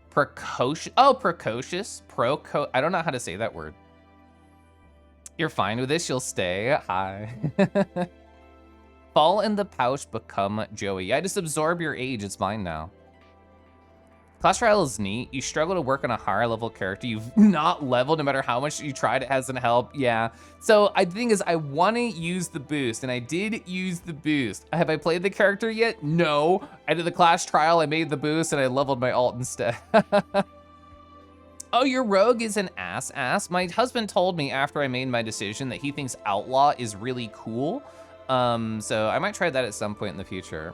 Precocious. Oh, precocious. I don't know how to say that word. You're fine with this. You'll stay. Hi. Fall in the pouch, become Joey. Yeah, just absorb your age. It's mine now. Class Trial is neat. You struggle to work on a higher level character. You've not leveled no matter how much you tried. It hasn't helped. Yeah. So the thing is, I want to use the boost, and I did use the boost. Have I played the character yet? No. I did the Class Trial, I made the boost, and I leveled my alt instead. Oh, your rogue is an ass. My husband told me after I made my decision that he thinks Outlaw is really cool. So I might try that at some point in the future.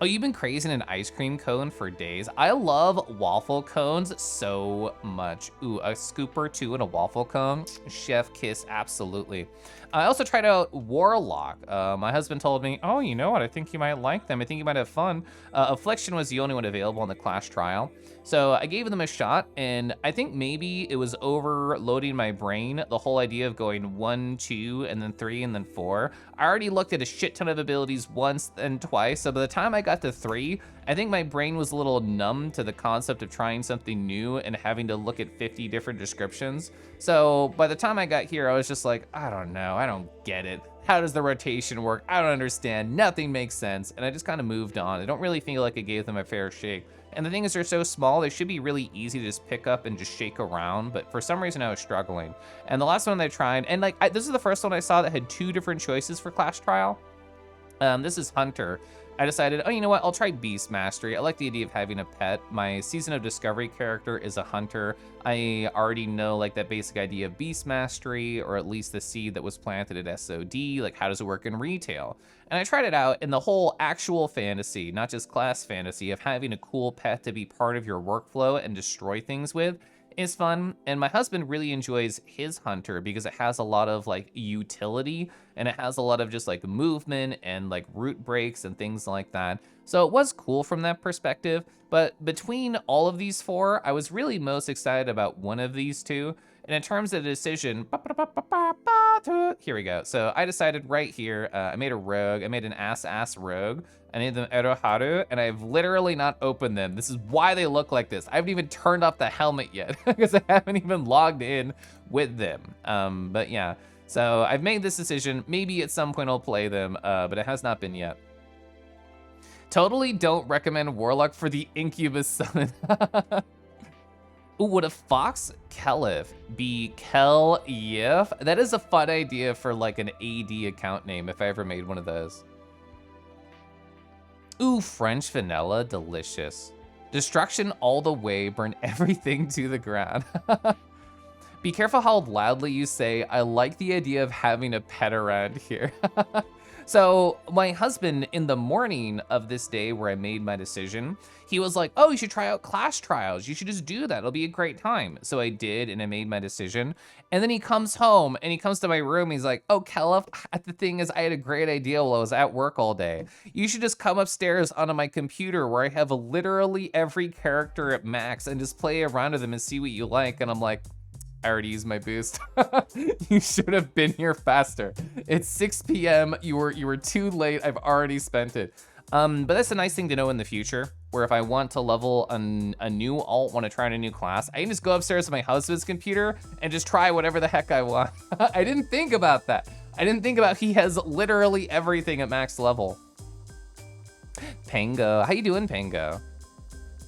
Oh, you've been crazing an ice cream cone for days. I love waffle cones so much. Ooh, a scooper too and a waffle cone. Chef kiss, absolutely. I also tried out Warlock. My husband told me, oh, you know what? I think you might like them. I think you might have fun. Affliction was the only one available on the Clash Trial. So I gave them a shot, and I think maybe it was overloading my brain, the whole idea of going 1, 2, and then 3, and then 4. I already looked at a shit ton of abilities once and twice, so by the time I got to 3, I think my brain was a little numb to the concept of trying something new and having to look at 50 different descriptions. So by the time I got here, I was just like, I don't know, I don't get it. How does the rotation work? I don't understand, nothing makes sense, and I just kind of moved on. I don't really feel like I gave them a fair shake. And the thing is, they're so small, they should be really easy to just pick up and just shake around, but for some reason I was struggling. And the last one I tried, and like, this is the first one I saw that had 2 different choices for Clash Trial. This is Hunter. I decided, oh, you know what, I'll try Beast Mastery. I like the idea of having a pet. My Season of Discovery character is a hunter. I already know like that basic idea of Beast Mastery, or at least the seed that was planted at SOD, like how does it work in retail? And I tried it out, and the whole actual fantasy, not just class fantasy, of having a cool pet to be part of your workflow and destroy things with is fun. And my husband really enjoys his hunter because it has a lot of like utility, and it has a lot of just like movement and like root breaks and things like that. So it was cool from that perspective. But between all of these 4, I was really most excited about one of these 2. And in terms of the decision, here we go. So I decided right here, I made a rogue. I made an ass rogue. I named them Eroharu, and I've literally not opened them. This is why they look like this. I haven't even turned off the helmet yet because I haven't even logged in with them. But yeah, so I've made this decision. Maybe at some point I'll play them, but it has not been yet. Totally don't recommend Warlock for the Incubus summon. Ooh, would a Fox Kelif be Kel-Yif? That is a fun idea for like an AD account name if I ever made one of those. Ooh, French vanilla, delicious. Destruction all the way, burn everything to the ground. Be careful how loudly you say, I like the idea of having a pet around here. So my husband, in the morning of this day where I made my decision, he was like, oh, you should try out Clash Trials. You should just do that. It'll be a great time. So I did, and I made my decision. And then he comes home, and he comes to my room. He's like, oh, Kelef, the thing is, I had a great idea while I was at work all day. You should just come upstairs onto my computer where I have literally every character at max and just play around with them and see what you like. And I'm like, I already used my boost. You should have been here faster. It's 6 p.m. You were too late. I've already spent it. But that's a nice thing to know in the future, where if I want to level a new alt, want to try out a new class, I can just go upstairs to my husband's computer and just try whatever the heck I want. I didn't think about that. I didn't think about he has literally everything at max level. Pango, how you doing, Pango?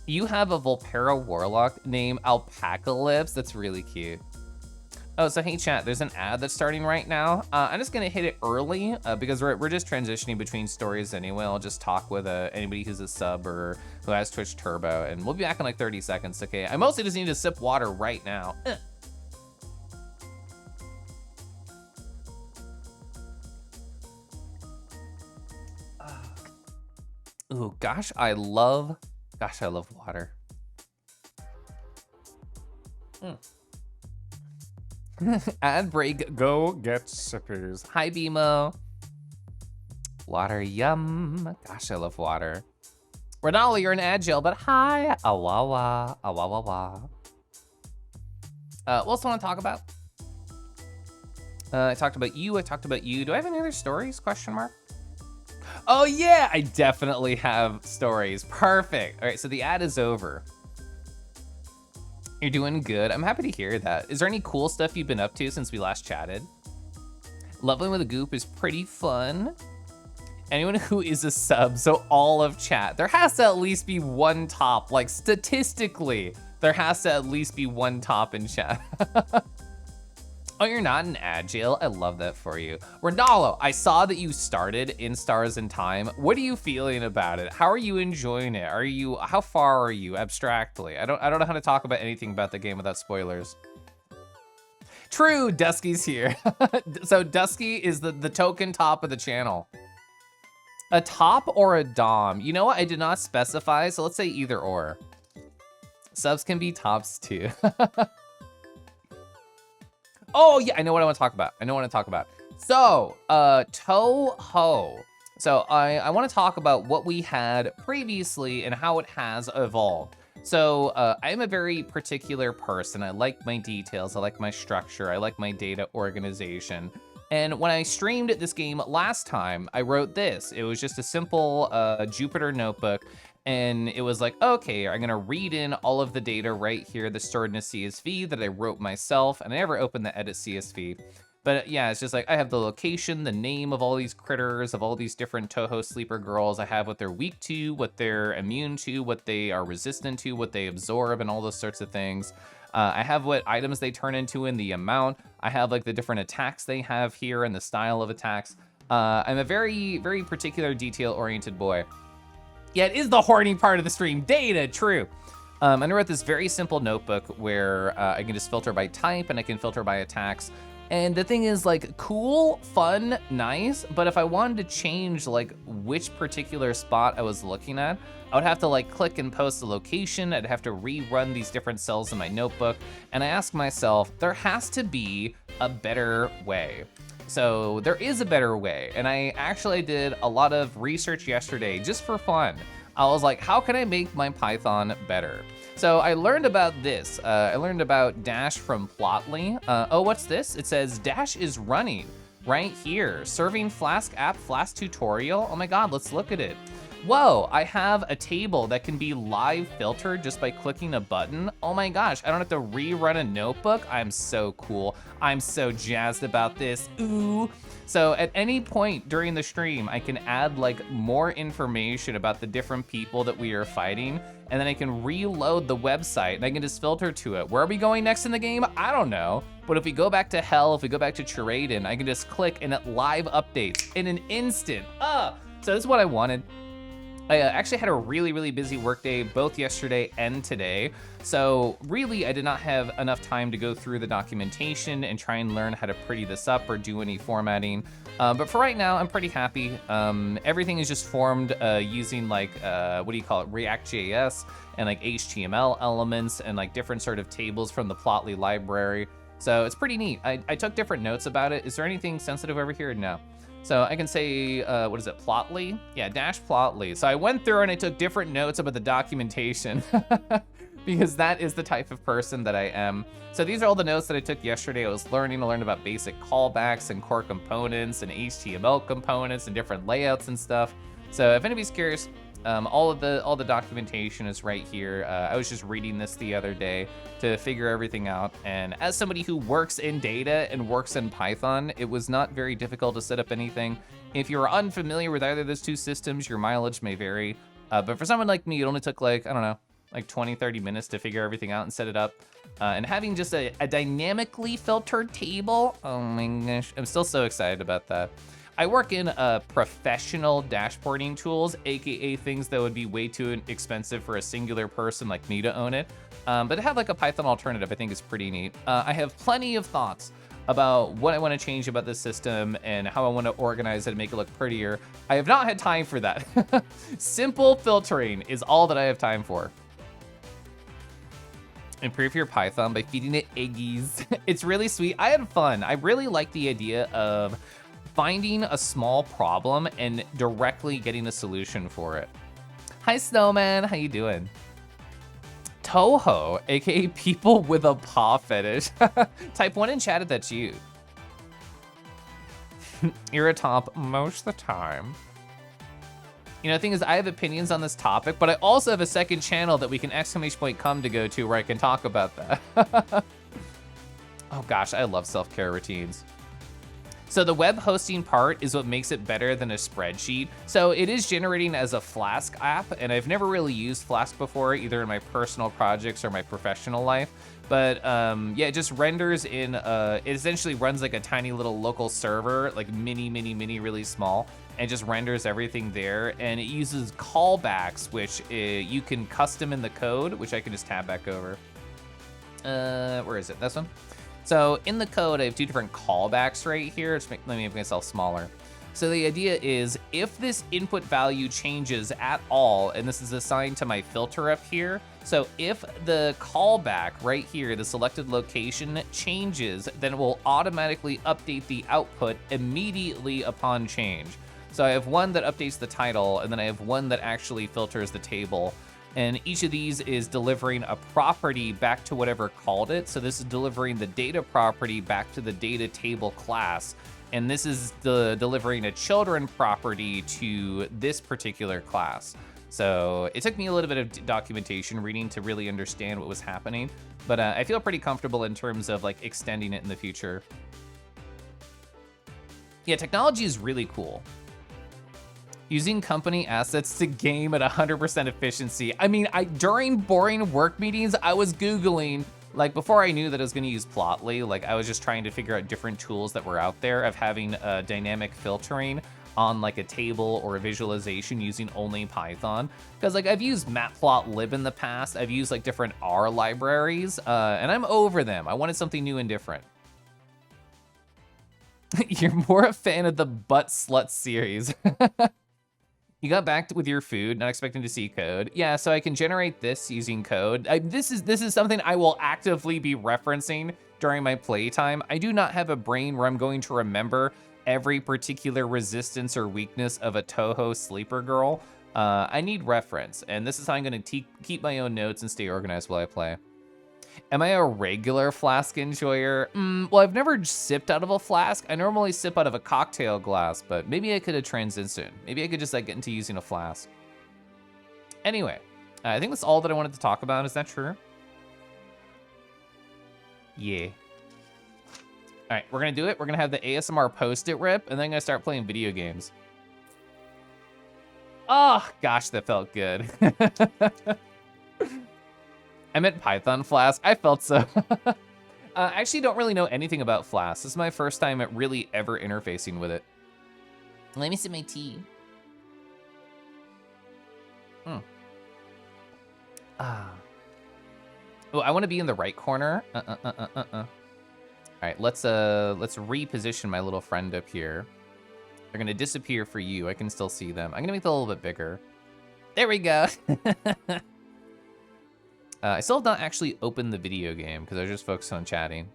You have a Volpera Warlock named Alpacalypse. That's really cute. Oh, so hey chat, there's an ad that's starting right now. I'm just gonna hit it early because we're just transitioning between stories anyway. I'll just talk with anybody who's a sub or who has Twitch Turbo, and we'll be back in like 30 seconds, okay? I mostly just need to sip water right now. Ooh, gosh, I love water. Ad break, go get sippers. Hi, Bimo. Water, yum. Gosh, I love water. Ronaldo, you're an agile, but hi. Awawa, awawawa. What else do I want to talk about? I talked about you. Do I have any other stories? Question mark. Oh yeah, I definitely have stories. Perfect. All right, so the ad is over. You're doing good. I'm happy to hear that. Is there any cool stuff you've been up to since we last chatted? Leveling with a goop is pretty fun. Anyone who is a sub, so all of chat, there has to at least be one top. Like statistically, there has to at least be one top in chat. Oh, you're not an agile? I love that for you. Ronaldo, I saw that you started in Stars in Time. What are you feeling about it? How are you enjoying it? How far are you abstractly? I don't know how to talk about anything about the game without spoilers. True, Dusky's here. So Dusky is the token top of the channel. A top or a dom? You know what, I did not specify, so let's say either or. Subs can be tops too. Oh yeah, I know what I want to talk about. So, Touhou. So I want to talk about what we had previously and how it has evolved. So I'm a very particular person. I like my details, I like my structure, I like my data organization. And when I streamed this game last time, I wrote this. It was just a simple Jupyter notebook. And it was like, okay, I'm gonna read in all of the data right here that's stored in a CSV that I wrote myself, and I never opened the edit CSV. But yeah, it's just like, I have the location, the name of all these critters, of all these different Touhou sleeper girls. I have what they're weak to, what they're immune to, what they are resistant to, what they absorb, and all those sorts of things. I have what items they turn into and the amount. I have like the different attacks they have here and the style of attacks. I'm a very, very particular detail-oriented boy. Yeah, it is the horny part of the stream. Data, true. And I wrote this very simple notebook where I can just filter by type and I can filter by attacks. And the thing is, like, cool, fun, nice, but if I wanted to change like which particular spot I was looking at, I would have to like click and post the location. I'd have to rerun these different cells in my notebook. And I asked myself, there has to be a better way. So there is a better way, and I actually did a lot of research yesterday just for fun. I was like, how can I make my Python better? So I learned about this. I learned about Dash from Plotly. Oh, what's this? It says Dash is running right here. Serving Flask app, Flask tutorial. Oh my God, let's look at it. Whoa, I have a table that can be live filtered just by clicking a button. Oh my gosh, I don't have to rerun a notebook. I'm so cool. I'm so jazzed about this. Ooh. So at any point during the stream, I can add like more information about the different people that we are fighting, and then I can reload the website and I can just filter to it. Where are we going next in the game? I don't know. But if we go back to Hell, if we go back to Chiraden, I can just click and it live updates in an instant. So this is what I wanted. I actually had a really busy workday both yesterday and today. So really, I did not have enough time to go through the documentation and try and learn how to pretty this up or do any formatting. But for right now, I'm pretty happy. Everything is just formed using like, what do you call it, React.js and like HTML elements and like different sort of tables from the Plotly library. So it's pretty neat. I took different notes about it. Is there anything sensitive over here? No. So I can say, what is it, Plotly? Yeah, dash Plotly. So I went through and I took different notes about the documentation because that is the type of person that I am. So these are all the notes that I took yesterday. I was learning to learn about basic callbacks and core components and HTML components and different layouts and stuff. So if anybody's curious, all the documentation is right here. I was just reading this the other day to figure everything out. And as somebody who works in data and works in Python, it was not very difficult to set up anything. If you're unfamiliar with either of those two systems, your mileage may vary. But for someone like me, it only took like, I don't know, like 20, 30 minutes to figure everything out and set it up. And having just a dynamically filtered table, oh my gosh, I'm still so excited about that. I work in professional dashboarding tools, aka things that would be way too expensive for a singular person like me to own it. But to have like a Python alternative, I think is pretty neat. I have plenty of thoughts about what I want to change about this system and how I want to organize it and make it look prettier. I have not had time for that. Simple filtering is all that I have time for. Improve your Python by feeding it eggies. It's really sweet. I had fun. I really like the idea of finding a small problem and directly getting a solution for it. Hi, Snowman, how you doing? Touhou, aka people with a paw fetish. Type 1 in chat if that's you. You're a top most of the time. You know, the thing is, I have opinions on this topic, but I also have a second channel that we can !com to go to where I can talk about that. Oh gosh, I love self-care routines. So the web hosting part is what makes it better than a spreadsheet. So it is generating as a Flask app, and I've never really used Flask before, either in my personal projects or my professional life. But yeah, it just renders in, it essentially runs like a tiny little local server, like mini, really small, and just renders everything there. And it uses callbacks, which you can custom in the code, which I can just tab back over. Where is it? This one? So in the code, I have two different callbacks right here. Let me make myself smaller. So the idea is if this input value changes at all, and this is assigned to my filter up here. So if the callback right here, the selected location changes, then it will automatically update the output immediately upon change. So I have one that updates the title, and then I have one that actually filters the table. And each of these is delivering a property back to whatever called it. So this is delivering the data property back to the data table class. And this is delivering a children property to this particular class. So it took me a little bit of documentation reading to really understand what was happening. But I feel pretty comfortable in terms of like extending it in the future. Yeah, technology is really cool. Using company assets to game at 100% efficiency. I mean, during boring work meetings, I was Googling, like before I knew that I was gonna use Plotly, like I was just trying to figure out different tools that were out there of having dynamic filtering on like a table or a visualization using only Python. Because like I've used matplotlib in the past, I've used like different R libraries, and I'm over them. I wanted something new and different. You're more a fan of the butt slut series. You got back with your food, not expecting to see code. Yeah, so I can generate this using code. This is something I will actively be referencing during my playtime. I do not have a brain where I'm going to remember every particular resistance or weakness of a Touhou sleeper girl. I need reference, and this is how I'm gonna keep my own notes and stay organized while I play. Am I a regular Flask enjoyer? Well, I've never sipped out of a flask. I normally sip out of a cocktail glass, but maybe I could have transitioned. Maybe I could just like get into using a flask. Anyway, I think that's all that I wanted to talk about. Is that true? Yeah. All right, we're gonna do it. We're gonna have the ASMR post-it rip, and then I'm gonna start playing video games. Oh, gosh, that felt good. I meant Python Flask. I felt so. I actually don't really know anything about Flask. This is my first time at really ever interfacing with it. Let me sip my tea. Oh, I want to be in the right corner. All right, let's reposition my little friend up here. They're gonna disappear for you. I can still see them. I'm gonna make them a little bit bigger. There we go. I still have not actually opened the video game because I was just focused on chatting.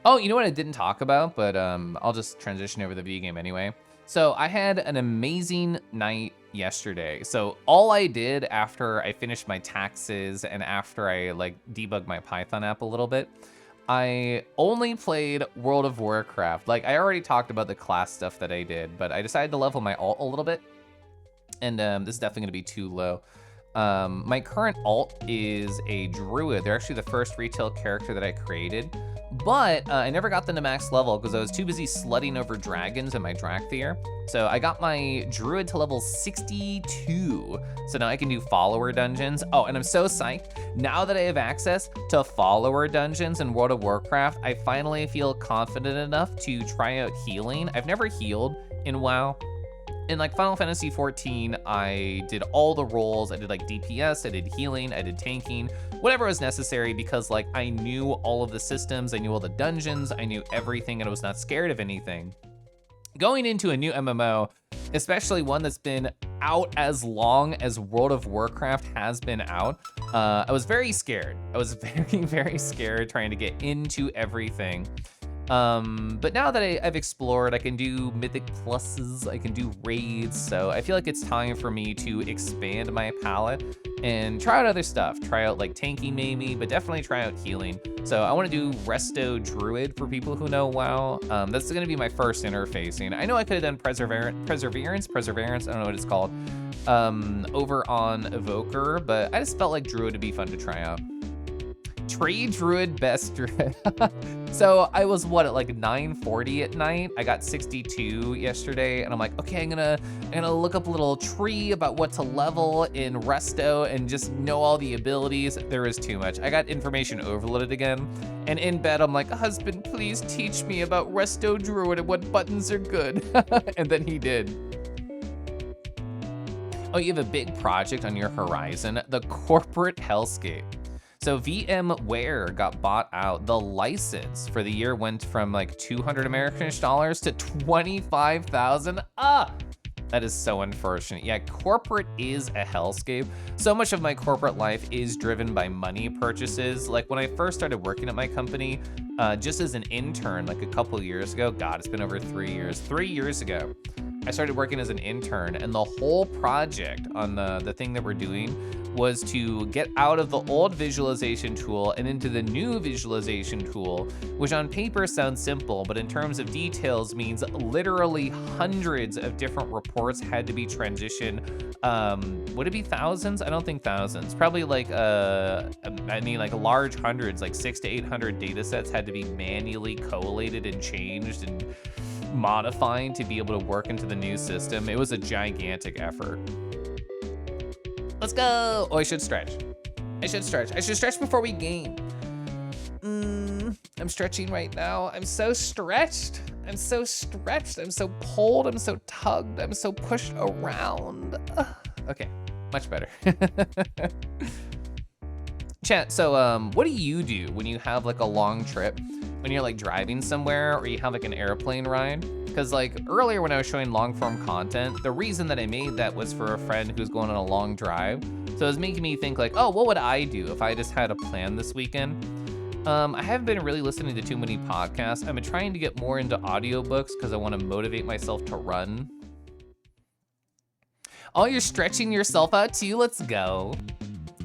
Oh, you know what I didn't talk about, but I'll just transition over the video game anyway. So I had an amazing night yesterday. So all I did after I finished my taxes and after I like debugged my Python app a little bit, I only played World of Warcraft. Like I already talked about the class stuff that I did, but I decided to level my alt a little bit. And this is definitely gonna be too low. My current alt is a druid. They're actually the first retail character that I created. But I never got them to max level because I was too busy slutting over dragons in my Drakthir. So I got my druid to level 62. So now I can do follower dungeons. Oh, and I'm so psyched. Now that I have access to follower dungeons in World of Warcraft, I finally feel confident enough to try out healing. I've never healed in WoW. In like Final Fantasy XIV, I did all the roles. I did like DPS, I did healing, I did tanking, whatever was necessary because like I knew all of the systems, I knew all the dungeons, I knew everything, and I was not scared of anything. Going into a new MMO, especially one that's been out as long as World of Warcraft has been out, I was very scared. I was very, very scared trying to get into everything. But now that I've explored, I can do mythic pluses, I can do raids, so I feel like it's time for me to expand my palette and try out other stuff. Try out like tanking maybe, but definitely try out healing. So I want to do Resto Druid for people who know WoW. That's gonna be my first interfacing. I know I could have done Perseverance, I don't know what it's called, over on Evoker, but I just felt like Druid would be fun to try out. Tree Druid Best Druid. So I was at like 9:40 at night. I got 62 yesterday, and I'm like, okay, I'm gonna look up a little tree about what to level in Resto and just know all the abilities. There was too much. I got information overloaded again, and in bed I'm like, husband, please teach me about Resto Druid and what buttons are good. And then he did. Oh, you have a big project on your horizon, the corporate hellscape. So VMware got bought out. The license for the year went from like 200 American dollars to 25,000. That is so unfortunate. Yeah, corporate is a hellscape. So much of my corporate life is driven by money purchases. Like when I first started working at my company, just as an intern, like a couple years ago, God, it's been over 3 years. 3 years ago, I started working as an intern, and the whole project on the thing that we're doing was to get out of the old visualization tool and into the new visualization tool, which on paper sounds simple, but in terms of details means literally hundreds of different reports had to be transitioned. Would it be thousands? I don't think thousands. Probably like, like large hundreds, like 600 to 800 data sets had to be manually collated and changed and modified to be able to work into the new system. It was a gigantic effort. Let's go. Oh, I should stretch. I should stretch before we game. I'm stretching right now. I'm so stretched. I'm so pulled. I'm so tugged. I'm so pushed around. Okay, much better. Chat, so what do you do when you have like a long trip? When you're like driving somewhere or you have like an airplane ride? Because like earlier when I was showing long form content, the reason that I made that was for a friend who's going on a long drive. So it was making me think like, oh, what would I do if I just had a plan this weekend? I haven't been really listening to too many podcasts. I've been trying to get more into audiobooks because I want to motivate myself to run. Oh, you're stretching yourself out too? Let's go.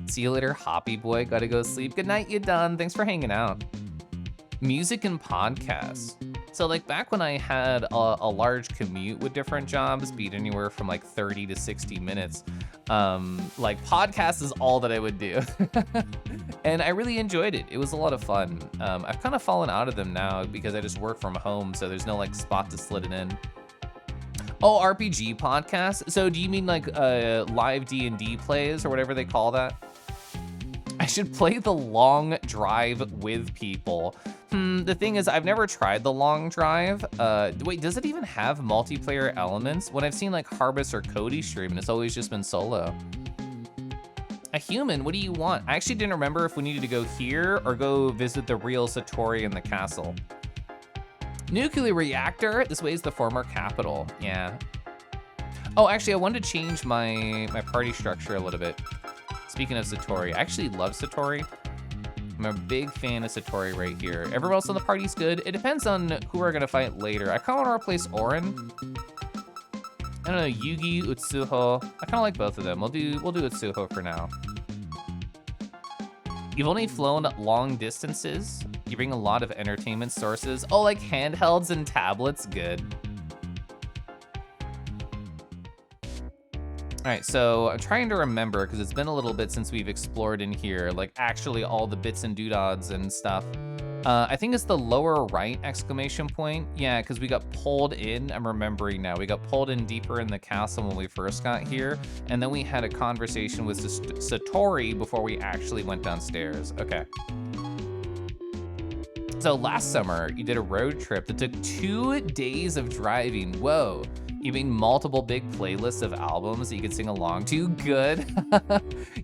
See you later, Hoppy Boy. Gotta go sleep. Good night, you done. Thanks for hanging out. Music and podcasts. So like back when I had a large commute with different jobs, be it anywhere from like 30 to 60 minutes, like podcasts is all that I would do. And I really enjoyed it. It was a lot of fun. I've kind of fallen out of them now because I just work from home, so there's no like spot to slid it in. Oh, RPG podcasts. So do you mean like live D&D plays or whatever they call that? I should play the long drive with people. The thing is, I've never tried the long drive. Wait, does it even have multiplayer elements? When I've seen like Harbus or Cody stream, and it's always just been solo. A human, what do you want? I actually didn't remember if we needed to go here or go visit the real Satori in the castle. Nuclear reactor, this way is the former capital, yeah. Oh, actually, I wanted to change my party structure a little bit. Speaking of Satori, I actually love Satori. I'm a big fan of Satori right here. Everyone else on the party's good. It depends on who we're gonna fight later. I kinda wanna replace Orin. I don't know, Yugi, Utsuho. I kinda like both of them. We'll do Utsuho for now. You've only flown long distances. You bring a lot of entertainment sources. Oh, like handhelds and tablets, good. All right, so I'm trying to remember, because it's been a little bit since we've explored in here, like actually all the bits and doodads and stuff. I think it's the lower right exclamation point. Yeah, because we got pulled in, I'm remembering now. We got pulled in deeper in the castle when we first got here, and then we had a conversation with Satori before we actually went downstairs. Okay. So last summer, you did a road trip that took 2 days of driving. Whoa. You made multiple big playlists of albums that you could sing along to. Good.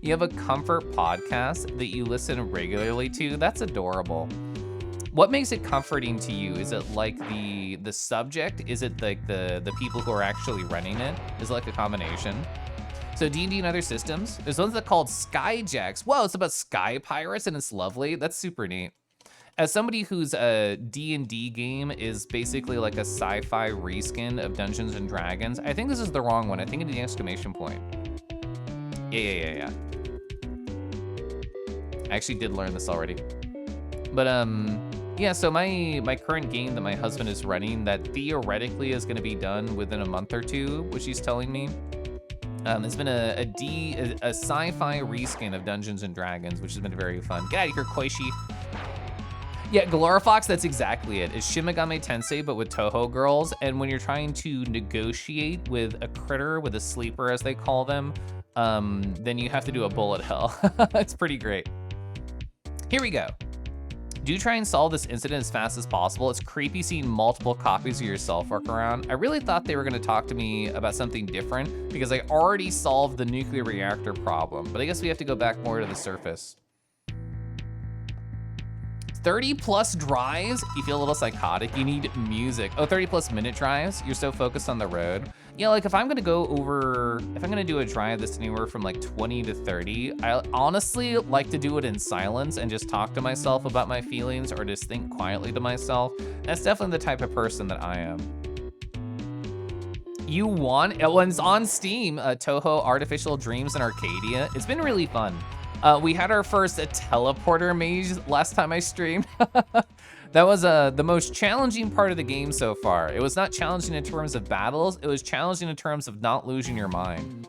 You have a comfort podcast that you listen regularly to. That's adorable. What makes it comforting to you? Is it like the subject? Is it like the people who are actually running it? Is it like a combination? So D&D and other systems. There's ones that are called Skyjacks. Whoa, it's about sky pirates and it's lovely. That's super neat. As somebody whose D&D game is basically like a sci-fi reskin of Dungeons and Dragons, I think this is the wrong one. I think it's the exclamation point. Yeah. I actually did learn this already. But yeah, so my current game that my husband is running that theoretically is gonna be done within a month or two, which he's telling me. It's been a sci-fi reskin of Dungeons and Dragons, which has been very fun. Get out of here, Koishi. Yeah, Glorifox, that's exactly it. It's Shin Megami Tensei, but with Touhou girls. And when you're trying to negotiate with a critter, with a sleeper, as they call them, then you have to do a bullet hell. It's pretty great. Here we go. Do try and solve this incident as fast as possible. It's creepy seeing multiple copies of yourself work around. I really thought they were gonna talk to me about something different because I already solved the nuclear reactor problem, but I guess we have to go back more to the surface. 30 plus drives, you feel a little psychotic, you need music. Oh, 30 plus minute drives, you're so focused on the road. Yeah, like if I'm gonna do a drive that's anywhere from like 20 to 30, I honestly like to do it in silence and just talk to myself about my feelings or just think quietly to myself. That's definitely the type of person that I am. You won, it's on Steam, Touhou Artificial Dreams in Arcadia. It's been really fun. We had our first teleporter maze last time I streamed. That was the most challenging part of the game so far. It was not challenging in terms of battles, it was challenging in terms of not losing your mind.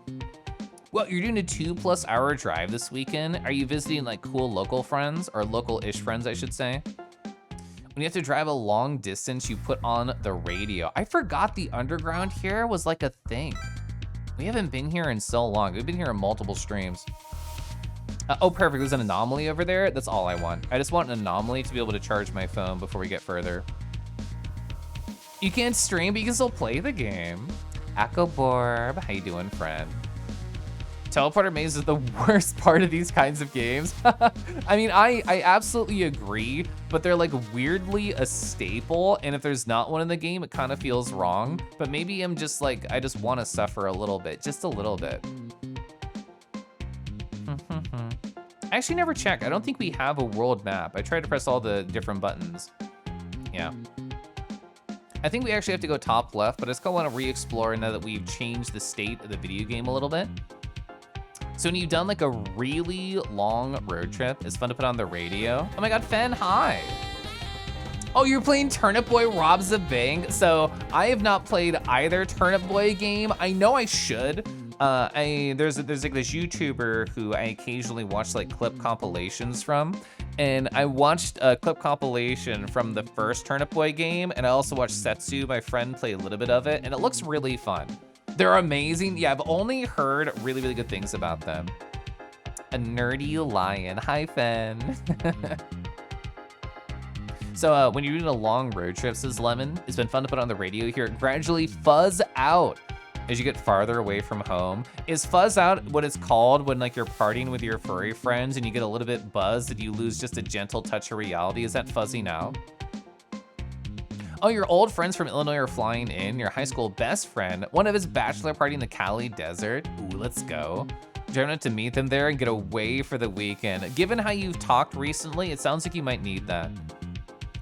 Well, you're doing a 2+ hour drive this weekend. Are you visiting like cool local friends, or local-ish friends, I should say? When you have to drive a long distance, you put on the radio. I forgot the underground here was like a thing. We haven't been here in so long. We've been here in multiple streams. Oh, perfect, there's an anomaly over there. That's all I want. I just want an anomaly to be able to charge my phone before we get further. You can't stream, but you can still play the game. Akoborb, how you doing, friend? Teleporter maze is the worst part of these kinds of games. I mean, I absolutely agree, but they're like weirdly a staple, and if there's not one in the game, it kind of feels wrong. But maybe I'm just like, I just want to suffer a little bit, just a little bit. I actually never checked. I don't think we have a world map. I tried to press all the different buttons. Yeah. I think we actually have to go top left, but I just want to re-explore now that we've changed the state of the video game a little bit. So when you've done like a really long road trip, it's fun to put on the radio. Oh my God, Fen, hi. Oh, you're playing Turnip Boy Robs the Bank. So I have not played either Turnip Boy game. I know I should. There's like this YouTuber who I occasionally watch like clip compilations from, and I watched a clip compilation from the first Turnip Boy game, and I also watched Setsu, my friend, play a little bit of it, and it looks really fun. They're amazing. Yeah, I've only heard really, really good things about them. A nerdy lion. Hi, Fen. So when you're doing a long road trip, says Lemon, it's been fun to put on the radio here. Gradually fuzz out as you get farther away from home. Is fuzz out what it's called when like you're partying with your furry friends and you get a little bit buzzed and you lose just a gentle touch of reality? Is that fuzzing out? Oh, your old friends from Illinois are flying in. Your high school best friend, one of his bachelor party in the Cali desert. Ooh, let's go. Driving out to meet them there and get away for the weekend. Given how you've talked recently, it sounds like you might need that.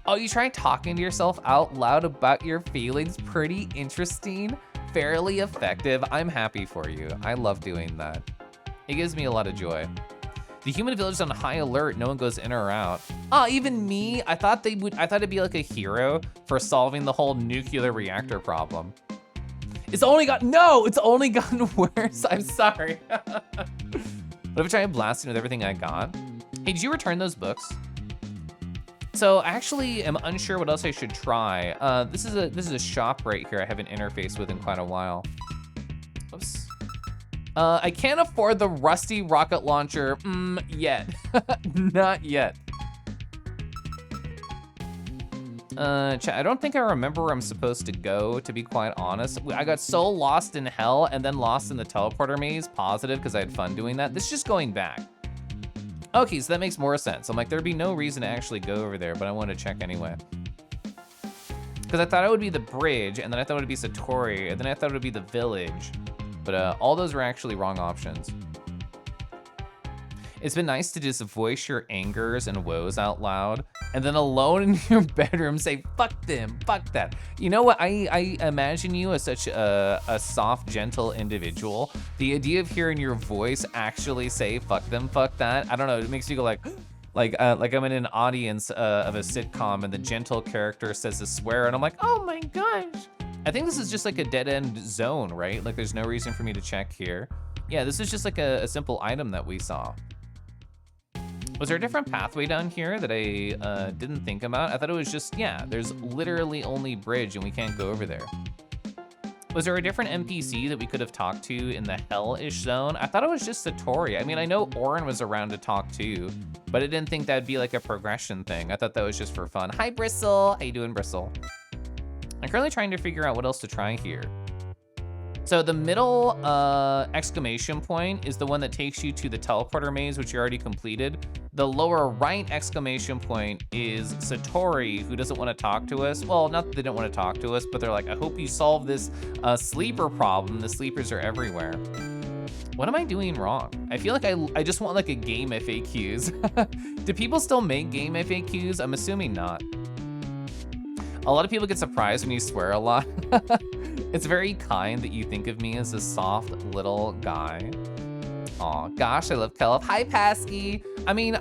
Oh, you tried talking to yourself out loud about your feelings. Pretty interesting, fairly effective. I'm happy for you. I love doing that. It gives me a lot of joy. The human village is on high alert. No one goes in or out. Oh, even me? I thought it'd be like a hero for solving the whole nuclear reactor problem. It's only gotten worse. I'm sorry. What if I try blasting with everything I got? Hey, did you return those books? So I actually am unsure what else I should try. This is a shop right here I haven't interfaced with in quite a while. Oops. I can't afford the rusty rocket launcher yet. Not yet. Chat, I don't think I remember where I'm supposed to go, to be quite honest. I got so lost in hell and then lost in the teleporter maze, positive, because I had fun doing that. This is just going back. Okay, so that makes more sense. I'm like, there'd be no reason to actually go over there, but I want to check anyway. Because I thought it would be the bridge, and then I thought it would be Satori, and then I thought it would be the village. But all those were actually wrong options. It's been nice to just voice your angers and woes out loud, and then alone in your bedroom say, fuck them, fuck that. You know what, I imagine you as such a soft, gentle individual. The idea of hearing your voice actually say, fuck them, fuck that, I don't know, it makes you go like I'm in an audience of a sitcom and the gentle character says a swear and I'm like, oh my gosh. I think this is just like a dead end zone, right? Like there's no reason for me to check here. Yeah, this is just like a simple item that we saw. Was there a different pathway down here that I didn't think about? I thought it was just, yeah, there's literally only bridge and we can't go over there. Was there a different NPC that we could have talked to in the hellish zone? I thought it was just Satori. I mean, I know Orin was around to talk to, but I didn't think that'd be like a progression thing. I thought that was just for fun. Hi, Bristle. How you doing, Bristle? I'm currently trying to figure out what else to try here. So the middle exclamation point is the one that takes you to the teleporter maze, which you already completed. The lower right exclamation point is Satori, who doesn't want to talk to us. Well, not that they don't want to talk to us, but they're like, I hope you solve this sleeper problem. The sleepers are everywhere. What am I doing wrong? I feel like I just want like a game FAQs. Do people still make game FAQs? I'm assuming not. A lot of people get surprised when you swear a lot. It's very kind that you think of me as a soft little guy. Aw, gosh, I love Kelp. Hi, Pasky. I mean,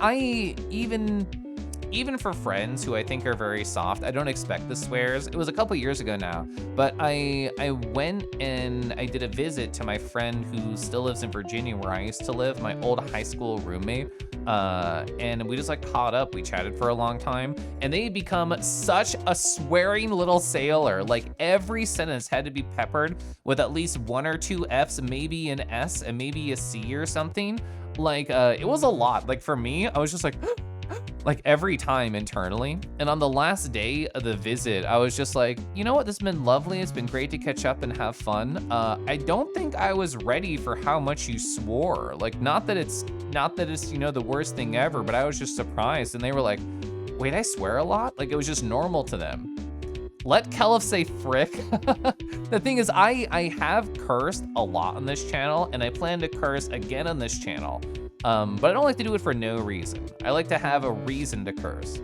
even for friends who I think are very soft, I don't expect the swears. It was a couple years ago now, but I went and I did a visit to my friend who still lives in Virginia where I used to live, my old high school roommate. And we just like caught up, we chatted for a long time, and they had become such a swearing little sailor. Like every sentence had to be peppered with at least 1 or 2 Fs, maybe an S and maybe a C or something. Like it was a lot. Like for me, I was just like every time internally. And on the last day of the visit, I was just like, you know what, this has been lovely. It's been great to catch up and have fun. I don't think I was ready for how much you swore. Like, not that it's, you know, the worst thing ever, but I was just surprised. And they were like, wait, I swear a lot? Like, it was just normal to them. Let Kelf say frick. The thing is, I have cursed a lot on this channel, and I plan to curse again on this channel. But I don't like to do it for no reason. I like to have a reason to curse.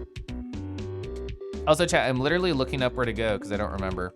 Also, chat, I'm literally looking up where to go because I don't remember.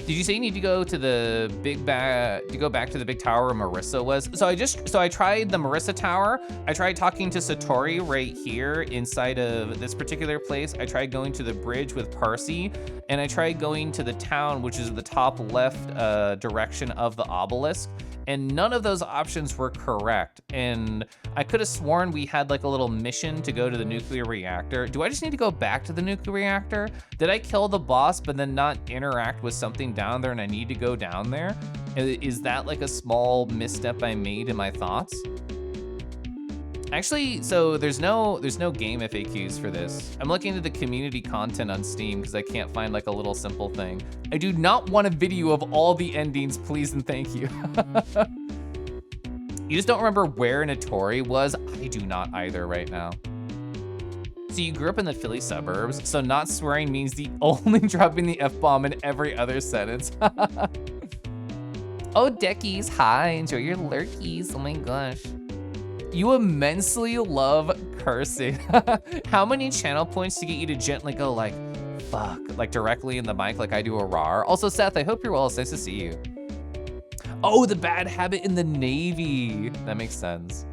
Did you say you need to go to the go back to the big tower where Marissa was? So I tried the Marissa tower. I tried talking to Satori right here inside of this particular place. I tried going to the bridge with Parsi, and I tried going to the town, which is the top left direction of the obelisk. and none of those options were correct. And I could have sworn we had like a little mission to go to the nuclear reactor. Do I just need to go back to the nuclear reactor? Did I kill the boss but then not interact with something down there and I need to go down there? Is that like a small misstep I made in my thoughts? Actually, so there's no game FAQs for this. I'm looking at the community content on Steam because I can't find like a little simple thing. I do not want a video of all the endings, please and thank you. You just don't remember where Notori was? I do not either right now. So you grew up in the Philly suburbs, so not swearing means the only dropping the F-bomb in every other sentence. Oh, Deckies, hi, enjoy your lurkies, oh my gosh. You immensely love cursing. How many channel points to get you to gently go like, fuck, like directly in the mic like I do a rar? Also, Seth, I hope you're well, it's nice to see you. Oh, the bad habit in the Navy. That makes sense.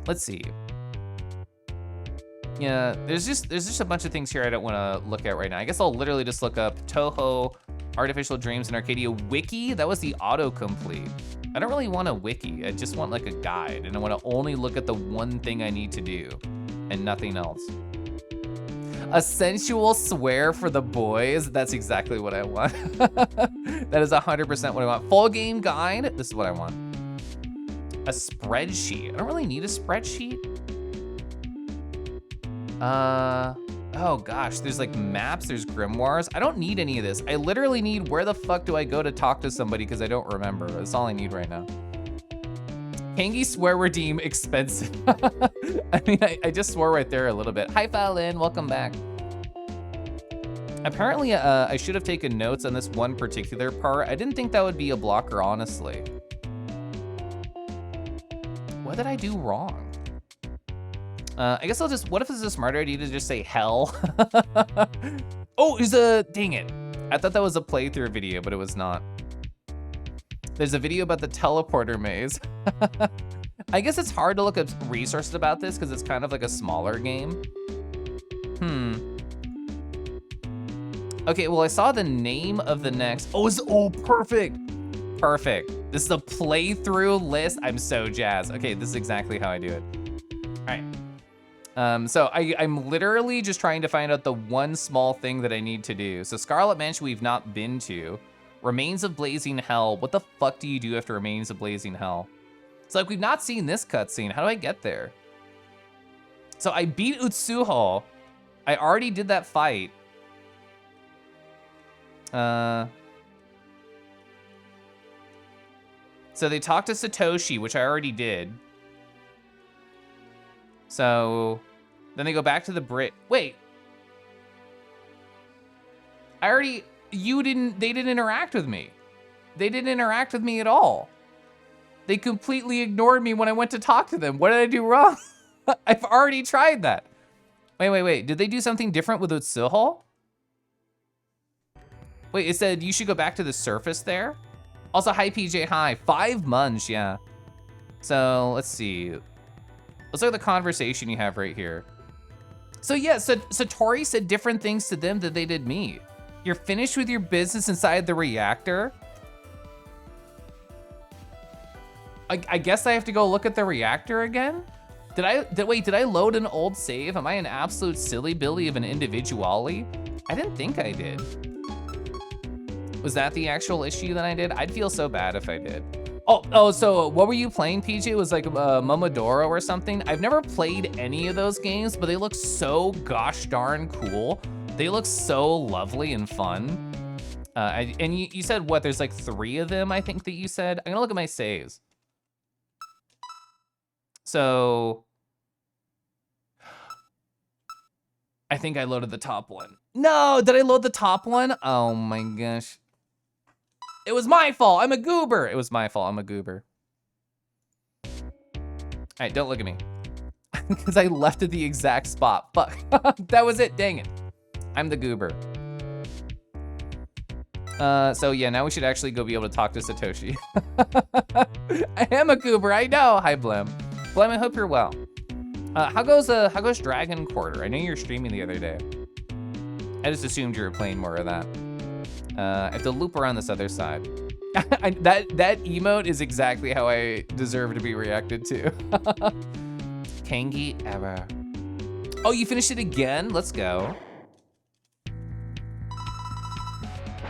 Let's see. Yeah, there's just a bunch of things here I don't wanna look at right now. I guess I'll literally just look up Touhou Artificial Dreams and Arcadia wiki. That was the autocomplete. I don't really want a wiki. I just want like a guide, and I want to only look at the one thing I need to do and nothing else. A sensual swear for the boys. That's exactly what I want. That is 100% what I want. Full game guide. This is what I want. A spreadsheet. I don't really need a spreadsheet. Oh gosh, there's like maps, there's grimoires. I don't need any of this. I literally need where the fuck do I go to talk to somebody because I don't remember. That's all I need right now. Kangi swear redeem expensive. I mean, I just swore right there a little bit. Hi Fallon, welcome back. Apparently, I should have taken notes on this one particular part. I didn't think that would be a blocker, honestly. What did I do wrong? I guess I'll just, what if it's a smarter idea to just say hell? Oh, there's a, dang it. I thought that was a playthrough video, but it was not. There's a video about the teleporter maze. I guess it's hard to look up resources about this because it's kind of like a smaller game. Okay, well, I saw the name of the next, oh, perfect. Perfect. This is a playthrough list. I'm so jazzed. Okay, this is exactly how I do it. All right. So I'm literally just trying to find out the one small thing that I need to do. So Scarlet Mansion we've not been to. Remains of Blazing Hell. What the fuck do you do after Remains of Blazing Hell? It's like we've not seen this cutscene. How do I get there? So I beat Utsuho. I already did that fight. So they talked to Satoshi, which I already did. So then they go back to the Brit. Wait. They didn't interact with me. They didn't interact with me at all. They completely ignored me when I went to talk to them. What did I do wrong? I've already tried that. Wait. Did they do something different with Utsuho? Wait, it said you should go back to the surface there? Also, hi PJ, hi. 5 months, yeah. So let's see. Let's look at the conversation you have right here. So yeah, Satori said different things to them than they did me. You're finished with your business inside the reactor? I guess I have to go look at the reactor again? Did I load an old save? Am I an absolute silly Billy of an individuality? I didn't think I did. Was that the actual issue that I did? I'd feel so bad if I did. Oh, so what were you playing, PJ? It was like Momodoro or something? I've never played any of those games, but they look so gosh darn cool. They look so lovely and fun. And you said what, there's like 3 of them, I think that you said? I'm gonna look at my saves. So, I think I loaded the top one. No, did I load the top one? Oh my gosh. It was my fault, I'm a goober. It was my fault, I'm a goober. All right, don't look at me. Because I left at the exact spot, fuck. That was it, dang it. I'm the goober. So yeah, now we should actually go be able to talk to Satoshi. I am a goober, I know. Hi, Blem. Blem, I hope you're well. How goes Dragon Quarter? I know you were streaming the other day. I just assumed you were playing more of that. I have to loop around this other side. That emote is exactly how I deserve to be reacted to. Kangi error. Oh, you finished it again? Let's go.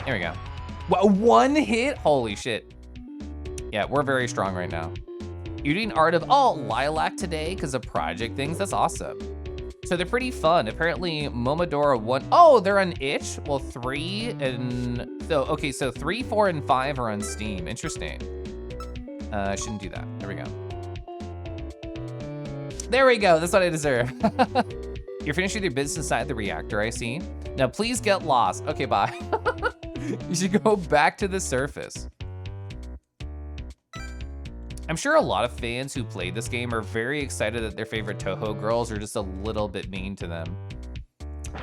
There we go. Wow, 1 hit? Holy shit. Yeah, we're very strong right now. You're doing art of, lilac today because of project things. That's awesome. So they're pretty fun. Apparently, Momodora 1, they're on itch? Well, 3 and, so 3, 4, and 5 are on Steam. Interesting. I shouldn't do that. There we go. There we go, that's what I deserve. You're finished with your business inside the reactor, I see. Now please get lost. Okay, bye. You should go back to the surface. I'm sure a lot of fans who played this game are very excited that their favorite Touhou girls are just a little bit mean to them.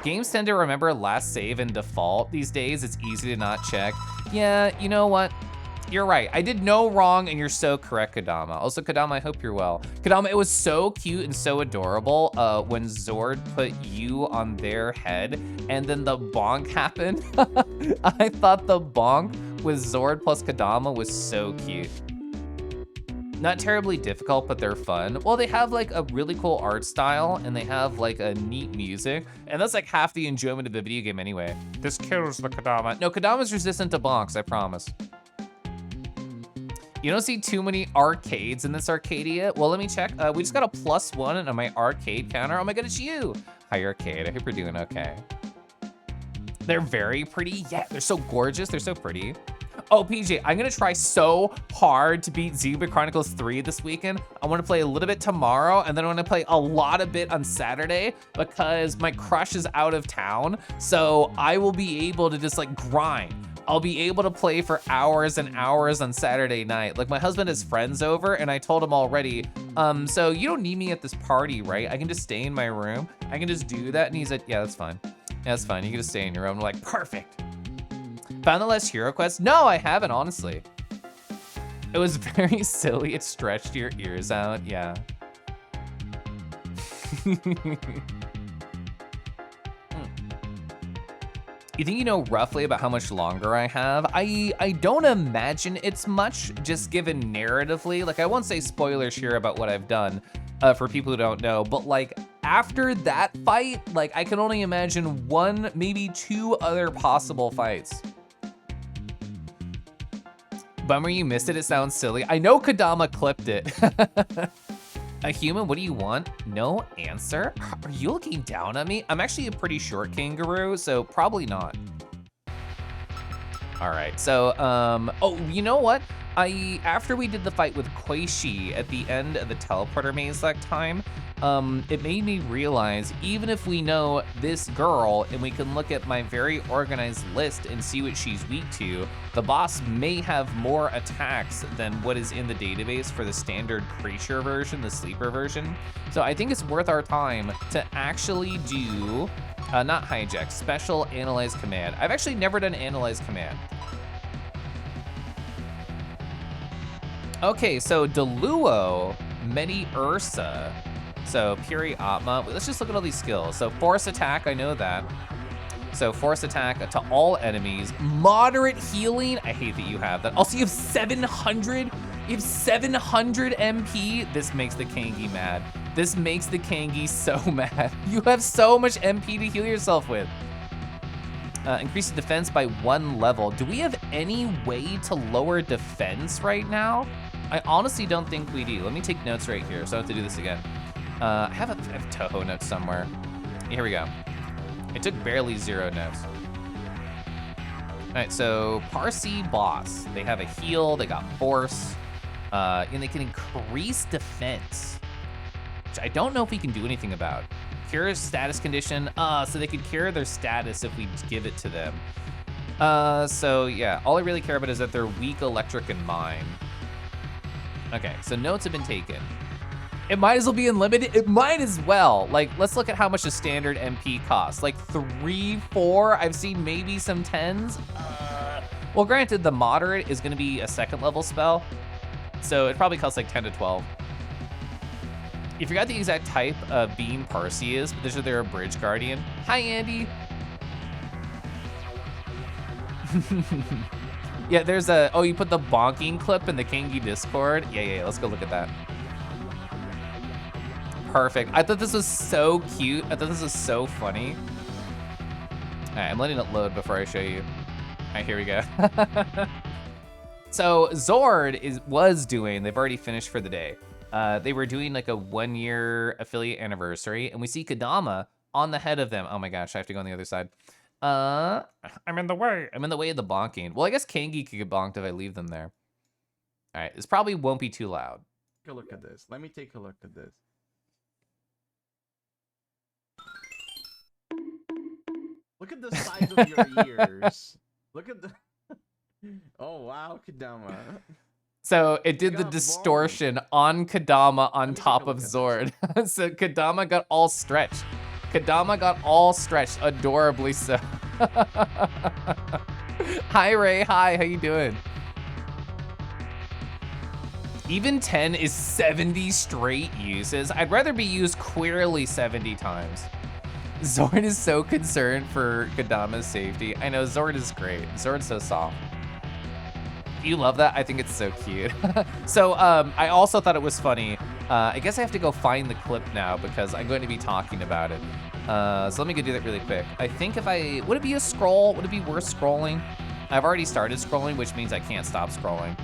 Games tend to remember last save and default these days. It's easy to not check. Yeah, you know what? You're right. I did no wrong, and you're so correct, Kadama. Also, Kadama, I hope you're well. Kadama, it was so cute and so adorable when Zord put you on their head, and then the bonk happened. I thought the bonk with Zord plus Kadama was so cute. Not terribly difficult, but they're fun. Well, they have like a really cool art style, and they have like a neat music, and that's like half the enjoyment of the video game anyway. This kills the Kadama. No, Kadama's resistant to bonks, I promise. You don't see too many arcades in this Arcadia. Well, let me check. We just got a +1 on my arcade counter. Oh my God, it's you. Hi, Arcade. I hope you're doing okay. They're very pretty. Yeah, they're so gorgeous. They're so pretty. Oh, PJ, I'm gonna try so hard to beat Xenoblade Chronicles 3 this weekend. I wanna play a little bit tomorrow, and then I wanna play a lot of bit on Saturday because my crush is out of town. So I will be able to just like grind. I'll be able to play for hours and hours on Saturday night. Like my husband has friends over and I told him already, so you don't need me at this party, right? I can just stay in my room. I can just do that. And he's like, yeah, that's fine. Yeah, that's fine. You can just stay in your room. I'm like, perfect. Found the last hero quest? No, I haven't, honestly. It was very silly. It stretched your ears out, yeah. You think you know roughly about how much longer I have? I don't imagine it's much, just given narratively. Like, I won't say spoilers here about what I've done for people who don't know, but like, after that fight, like, I can only imagine 1, maybe 2 other possible fights. Bummer you missed it, it sounds silly. I know Kadama clipped it. A human, what do you want? No answer? Are you looking down at me? I'm actually a pretty short kangaroo, so probably not. All right, so, oh, you know what? After we did the fight with Koishi at the end of the teleporter maze that time, it made me realize, even if we know this girl and we can look at my very organized list and see what she's weak to, the boss may have more attacks than what is in the database for the standard creature version, the sleeper version. So I think it's worth our time to actually do, not hijack, special analyze command. I've actually never done analyze command. Okay, so Deluo, Medi Ursa, so Puri Atma. Let's just look at all these skills. So force attack, I know that. So force attack to all enemies. Moderate healing, I hate that you have that. Also, you have 700, you have 700 MP. This makes the Kangi mad. This makes the Kangi so mad. You have so much MP to heal yourself with. Increase the defense by 1 level. Do we have any way to lower defense right now? I honestly don't think we do. Let me take notes right here, so I have to do this again. I have Touhou notes somewhere. Here we go. I took barely 0 notes. All right, so Parsi boss. They have a heal, they got force, and they can increase defense, which I don't know if we can do anything about. Cure status condition, so they could cure their status if we give it to them. So yeah, all I really care about is that they're weak electric and mine. Okay, so notes have been taken. It might as well be unlimited. It might as well. Like, let's look at how much a standard MP costs. Like 3, 4, I've seen maybe some 10s. Well, granted, the moderate is gonna be a 2nd level spell, so it probably costs like 10 to 12. You forgot the exact type of beam Parsi is, but they're a bridge guardian. Hi, Andy. Yeah, there's a, oh, you put the bonking clip in the Kangi Discord? Yeah, let's go look at that. Perfect. I thought this was so cute. I thought this was so funny. All right, I'm letting it load before I show you. All right, here we go. So Zord was doing, they've already finished for the day. They were doing like a 1-year affiliate anniversary, and we see Kadama on the head of them. Oh my gosh, I have to go on the other side. I'm in the way. I'm in the way of the bonking. Well, I guess Kangi could get bonked if I leave them there. All right, this probably won't be too loud. Take a look at this. Let me take a look at this. Look at the size of your ears. Look at the... Oh, wow, Kadama. So it did the distortion on Kadama on top of Zord. So Kadama got all stretched. Kadama got all stretched, adorably so. Hi, Ray. Hi, how you doing? Even 10 is 70 straight uses. I'd rather be used queerly 70 times. Zord is so concerned for Kadama's safety. I know, Zord is great. Zord's so soft. You love that? I think it's so cute. So I also thought it was funny. I guess I have to go find the clip now because I'm going to be talking about it. So let me go do that really quick. I think if I, would it be a scroll? Would it be worth scrolling? I've already started scrolling, which means I can't stop scrolling.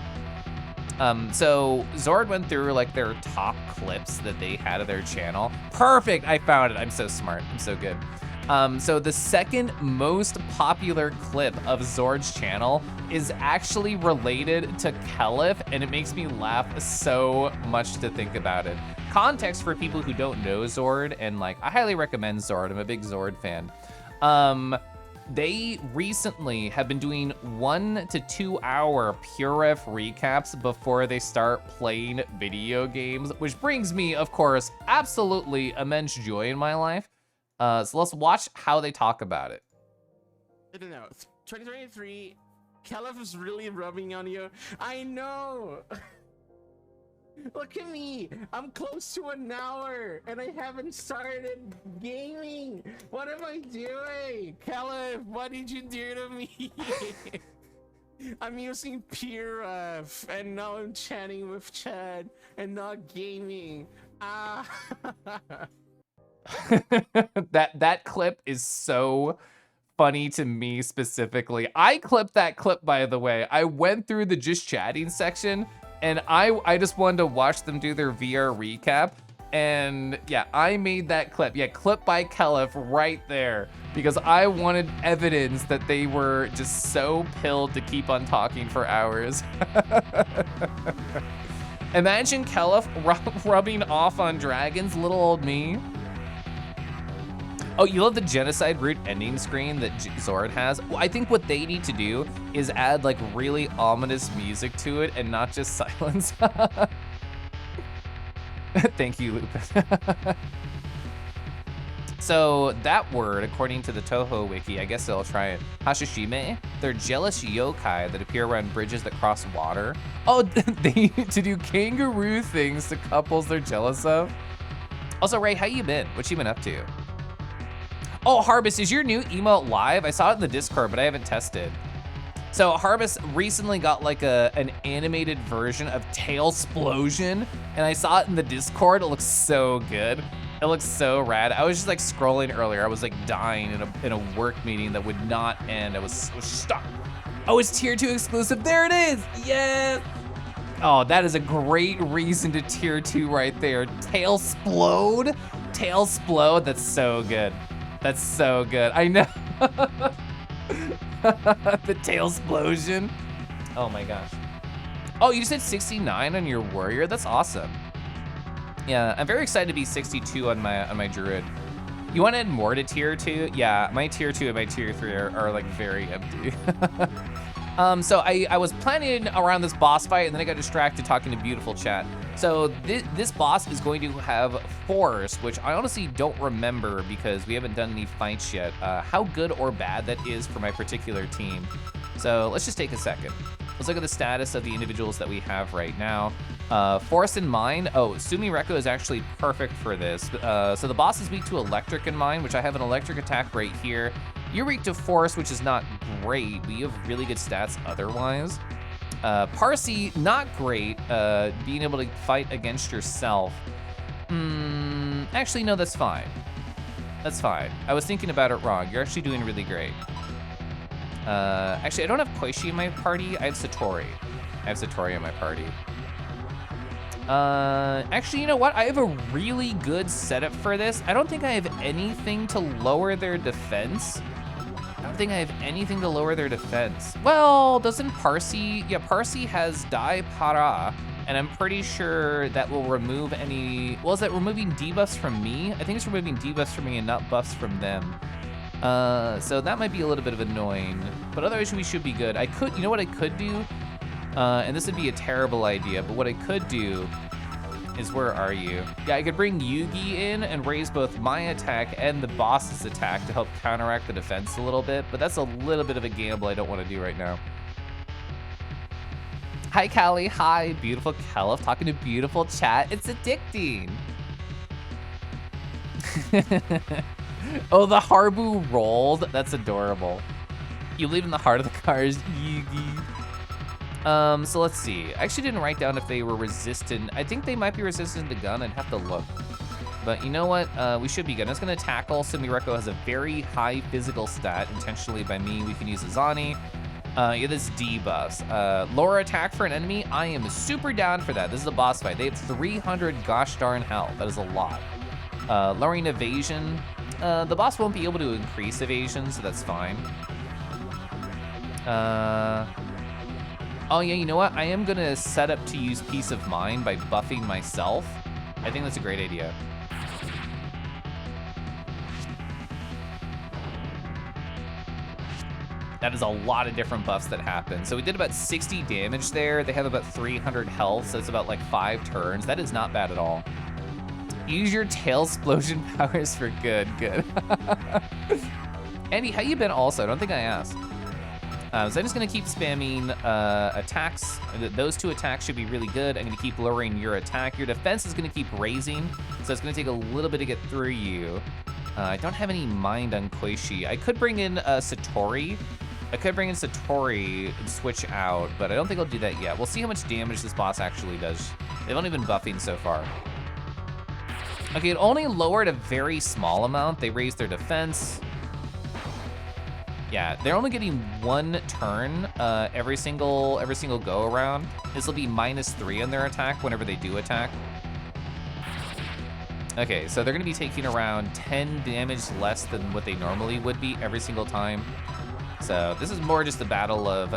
So Zord went through like their top clips that they had of their channel. Perfect, I found it. I'm so smart, I'm so good. So the second most popular clip of Zord's channel is actually related to Kelif, and it makes me laugh so much to think about it. Context for people who don't know Zord, and like, I highly recommend Zord, I'm a big Zord fan. They recently have been doing 1 to 2 hour Pure Ref recaps before they start playing video games, which brings me, of course, absolutely immense joy in my life. So let's watch how they talk about it. I don't know. 2023, Caliph is really rubbing on you. I know. Look at me. I'm close to an hour and I haven't started gaming. What am I doing? Caliph, what did you do to me? I'm using PRF and now I'm chatting with Chad and not gaming. Ah. That clip is so funny to me specifically. I clipped that clip, by the way. I went through the just chatting section and I just wanted to watch them do their VR recap. And yeah, I made that clip. Yeah, clip by Kelif right there because I wanted evidence that they were just so pilled to keep on talking for hours. Imagine Kelif rubbing off on dragons, little old me. Oh, you love the genocide route ending screen that Zord has? Well, I think what they need to do is add like really ominous music to it and not just silence. Thank you, Lupin. So that word, according to the Touhou wiki, I guess I'll try it. Hashishime, they're jealous yokai that appear around bridges that cross water. Oh, they to do kangaroo things to couples they're jealous of. Also, Ray, how you been? What you been up to? Oh, Harbus, is your new emote live? I saw it in the Discord, but I haven't tested. So Harbus recently got like an animated version of Tailsplosion, and I saw it in the Discord. It looks so good. It looks so rad. I was just like scrolling earlier. I was like dying in a work meeting that would not end. I was stuck. Oh, it's tier 2 exclusive. There it is. Yes. Oh, that is a great reason to tier 2 right there. Tailsplode. Tailsplode. That's so good. That's so good. I know. The Tailsplosion. Oh my gosh. Oh, you said 69 on your warrior? That's awesome. Yeah, I'm very excited to be 62 on my druid. You want to add more to tier 2? Yeah, my tier 2 and my tier 3 are like very empty. So I was planning around this boss fight and then I got distracted talking to beautiful chat. So this boss is going to have force, which I honestly don't remember because we haven't done any fights yet, how good or bad that is for my particular team. So let's just take a second. Let's look at the status of the individuals that we have right now. Force in mine, oh, Sumireko is actually perfect for this. So the boss is weak to electric in mine, which I have an electric attack right here. You're weak to Force, which is not great, but you have really good stats otherwise. Parsi, not great, being able to fight against yourself. Actually, no, that's fine. That's fine. I was thinking about it wrong. You're actually doing really great. Actually, I don't have Koishi in my party. I have Satori. I have Satori in my party. Actually, you know what? I have a really good setup for this. I don't think I have anything to lower their defense. I don't think I have anything to lower their defense. Well, doesn't Parsi? Yeah, Parsi has Dai Para, and I'm pretty sure that will remove any. Well, is that removing debuffs from me? I think it's removing debuffs from me and not buffs from them. So that might be a little bit of annoying, but otherwise we should be good. I could, you know what I could do? And this would be a terrible idea, but what I could do is, where are you? Yeah, I could bring Yugi in and raise both my attack and the boss's attack to help counteract the defense a little bit, but that's a little bit of a gamble I don't want to do right now. Hi, Callie. Hi, beautiful Kelif, talking to beautiful chat. It's addicting. Oh, the Harbu rolled. That's adorable. You live in the heart of the cars, Yugi. So let's see. I actually didn't write down if they were resistant. I think they might be resistant to gun. I'd have to look. But you know what? We should be good. I'm just gonna tackle. Sumireko has a very high physical stat, intentionally by me. We can use Azani. Yeah, this debuffs. Lower attack for an enemy. I am super down for that. This is a boss fight. They have 300 gosh darn health. That is a lot. Lowering evasion. The boss won't be able to increase evasion, so that's fine. Oh yeah, you know what? I am gonna set up to use Peace of Mind by buffing myself. I think that's a great idea. That is a lot of different buffs that happen. So we did about 60 damage there. They have about 300 health, so it's about like 5 turns. That is not bad at all. Use your tail explosion powers for good. Andy, how you been also? I don't think I asked. So I'm just gonna keep spamming attacks. Those 2 attacks should be really good. I'm gonna keep lowering your attack. Your defense is gonna keep raising, so it's gonna take a little bit to get through you. I don't have any mind on Koishi. I could bring in Satori. And switch out, but I don't think I'll do that yet. We'll see how much damage this boss actually does. They've only been buffing so far. Okay, it only lowered a very small amount. They raised their defense. Yeah, they're only getting 1 turn every single go around. This will be -3 on their attack whenever they do attack. Okay, so they're gonna be taking around 10 damage less than what they normally would be every single time. So this is more just a battle of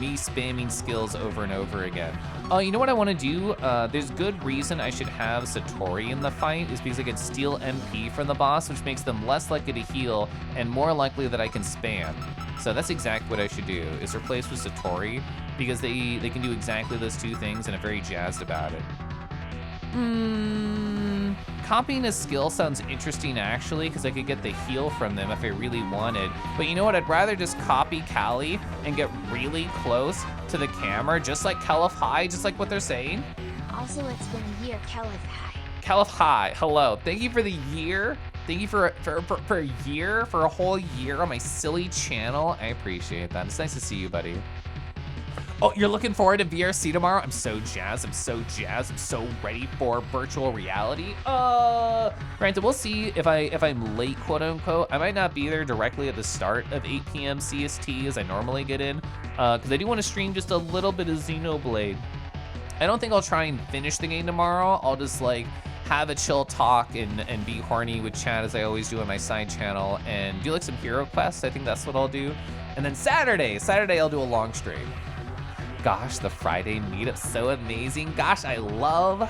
me spamming skills over and over again. Oh, you know what I want to do? There's good reason I should have Satori in the fight, is because I can steal MP from the boss, which makes them less likely to heal and more likely that I can spam. So that's exactly what I should do, is replace with Satori, because they can do exactly those 2 things, and I'm very jazzed about it. Copying a skill sounds interesting actually, because I could get the heal from them if I really wanted. But you know what? I'd rather just copy Callie and get really close to the camera, just like Caliph High, just like what they're saying. Also, it's been a year, Caliph High. Caliph High, hello. Thank you for the year. Thank you for a year, for a whole year on my silly channel. I appreciate that. It's nice to see you, buddy. Oh, you're looking forward to VRC tomorrow? I'm so jazzed. I'm so ready for virtual reality. Granted, we'll see if I'm late, quote unquote. I might not be there directly at the start of 8 p.m. CST as I normally get in, because I do want to stream just a little bit of Xenoblade. I don't think I'll try and finish the game tomorrow. I'll just like have a chill talk and be horny with chat as I always do on my side channel, and do like some hero quests. I think that's what I'll do. And then Saturday I'll do a long stream. Gosh, the Friday meetup's so amazing. Gosh, I love.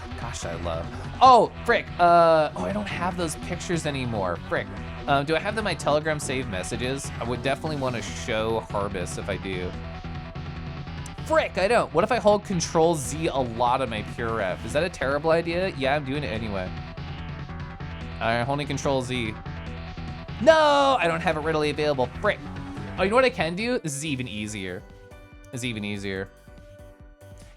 Oh, frick. Oh, I don't have those pictures anymore. Frick. Do I have them in my Telegram saved messages? I would definitely want to show Harbus if I do. Frick, I don't. What if I hold Control Z a lot on my Pure F? Is that a terrible idea? Yeah, I'm doing it anyway. Alright, holding Control Z. No, I don't have it readily available. Frick. Oh, you know what I can do? This is even easier.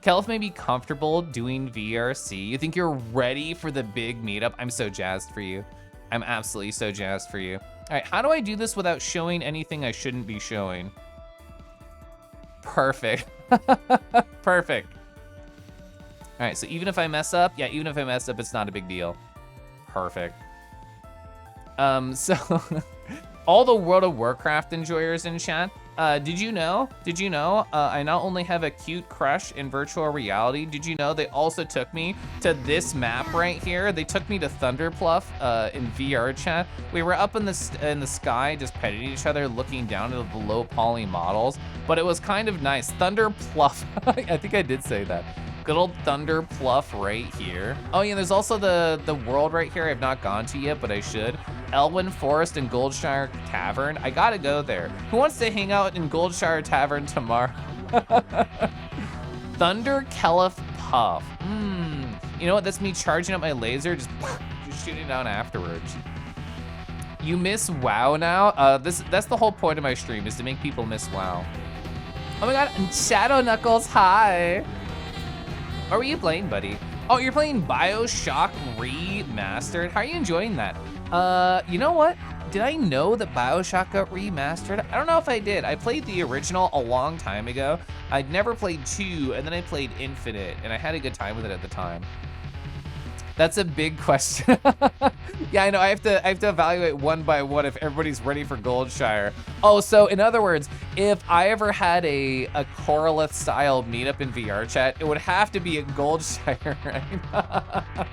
Kelf may be comfortable doing VRC. You think you're ready for the big meetup? I'm so jazzed for you. I'm absolutely so jazzed for you. All right, how do I do this without showing anything I shouldn't be showing? Perfect. Perfect. All right, so even if I mess up, yeah, even if I mess up, it's not a big deal. Perfect. So all the World of Warcraft enjoyers in chat, did you know, I not only have a cute crush in virtual reality, did you know they also took me to this map right here? They took me to Thunderpluff in VR chat. We were up in the sky just petting each other, looking down at the low poly models, but it was kind of nice. Thunderpluff, I think I did say that. Good old Thunderpluff right here. Oh yeah, there's also the world right here I've not gone to yet, but I should. Elwyn Forest and Goldshire Tavern. I gotta go there. Who wants to hang out in Goldshire Tavern tomorrow? Thunder Kelef Puff. You know what? That's me charging up my laser, just shooting down afterwards. You miss WoW now? That's the whole point of my stream, is to make people miss WoW. Oh my god, Shadow Knuckles, hi. What were you playing, buddy? Oh, you're playing BioShock Remastered. How are you enjoying that? You know what? Did I know that BioShock got remastered? I don't know if I did. I played the original a long time ago. I'd never played 2, and then I played Infinite, and I had a good time with it at the time. That's a big question. Yeah, I know. I have to evaluate one by one if everybody's ready for Goldshire. Oh, so in other words, if I ever had a Corolith style meetup in VR chat, it would have to be at Goldshire, right?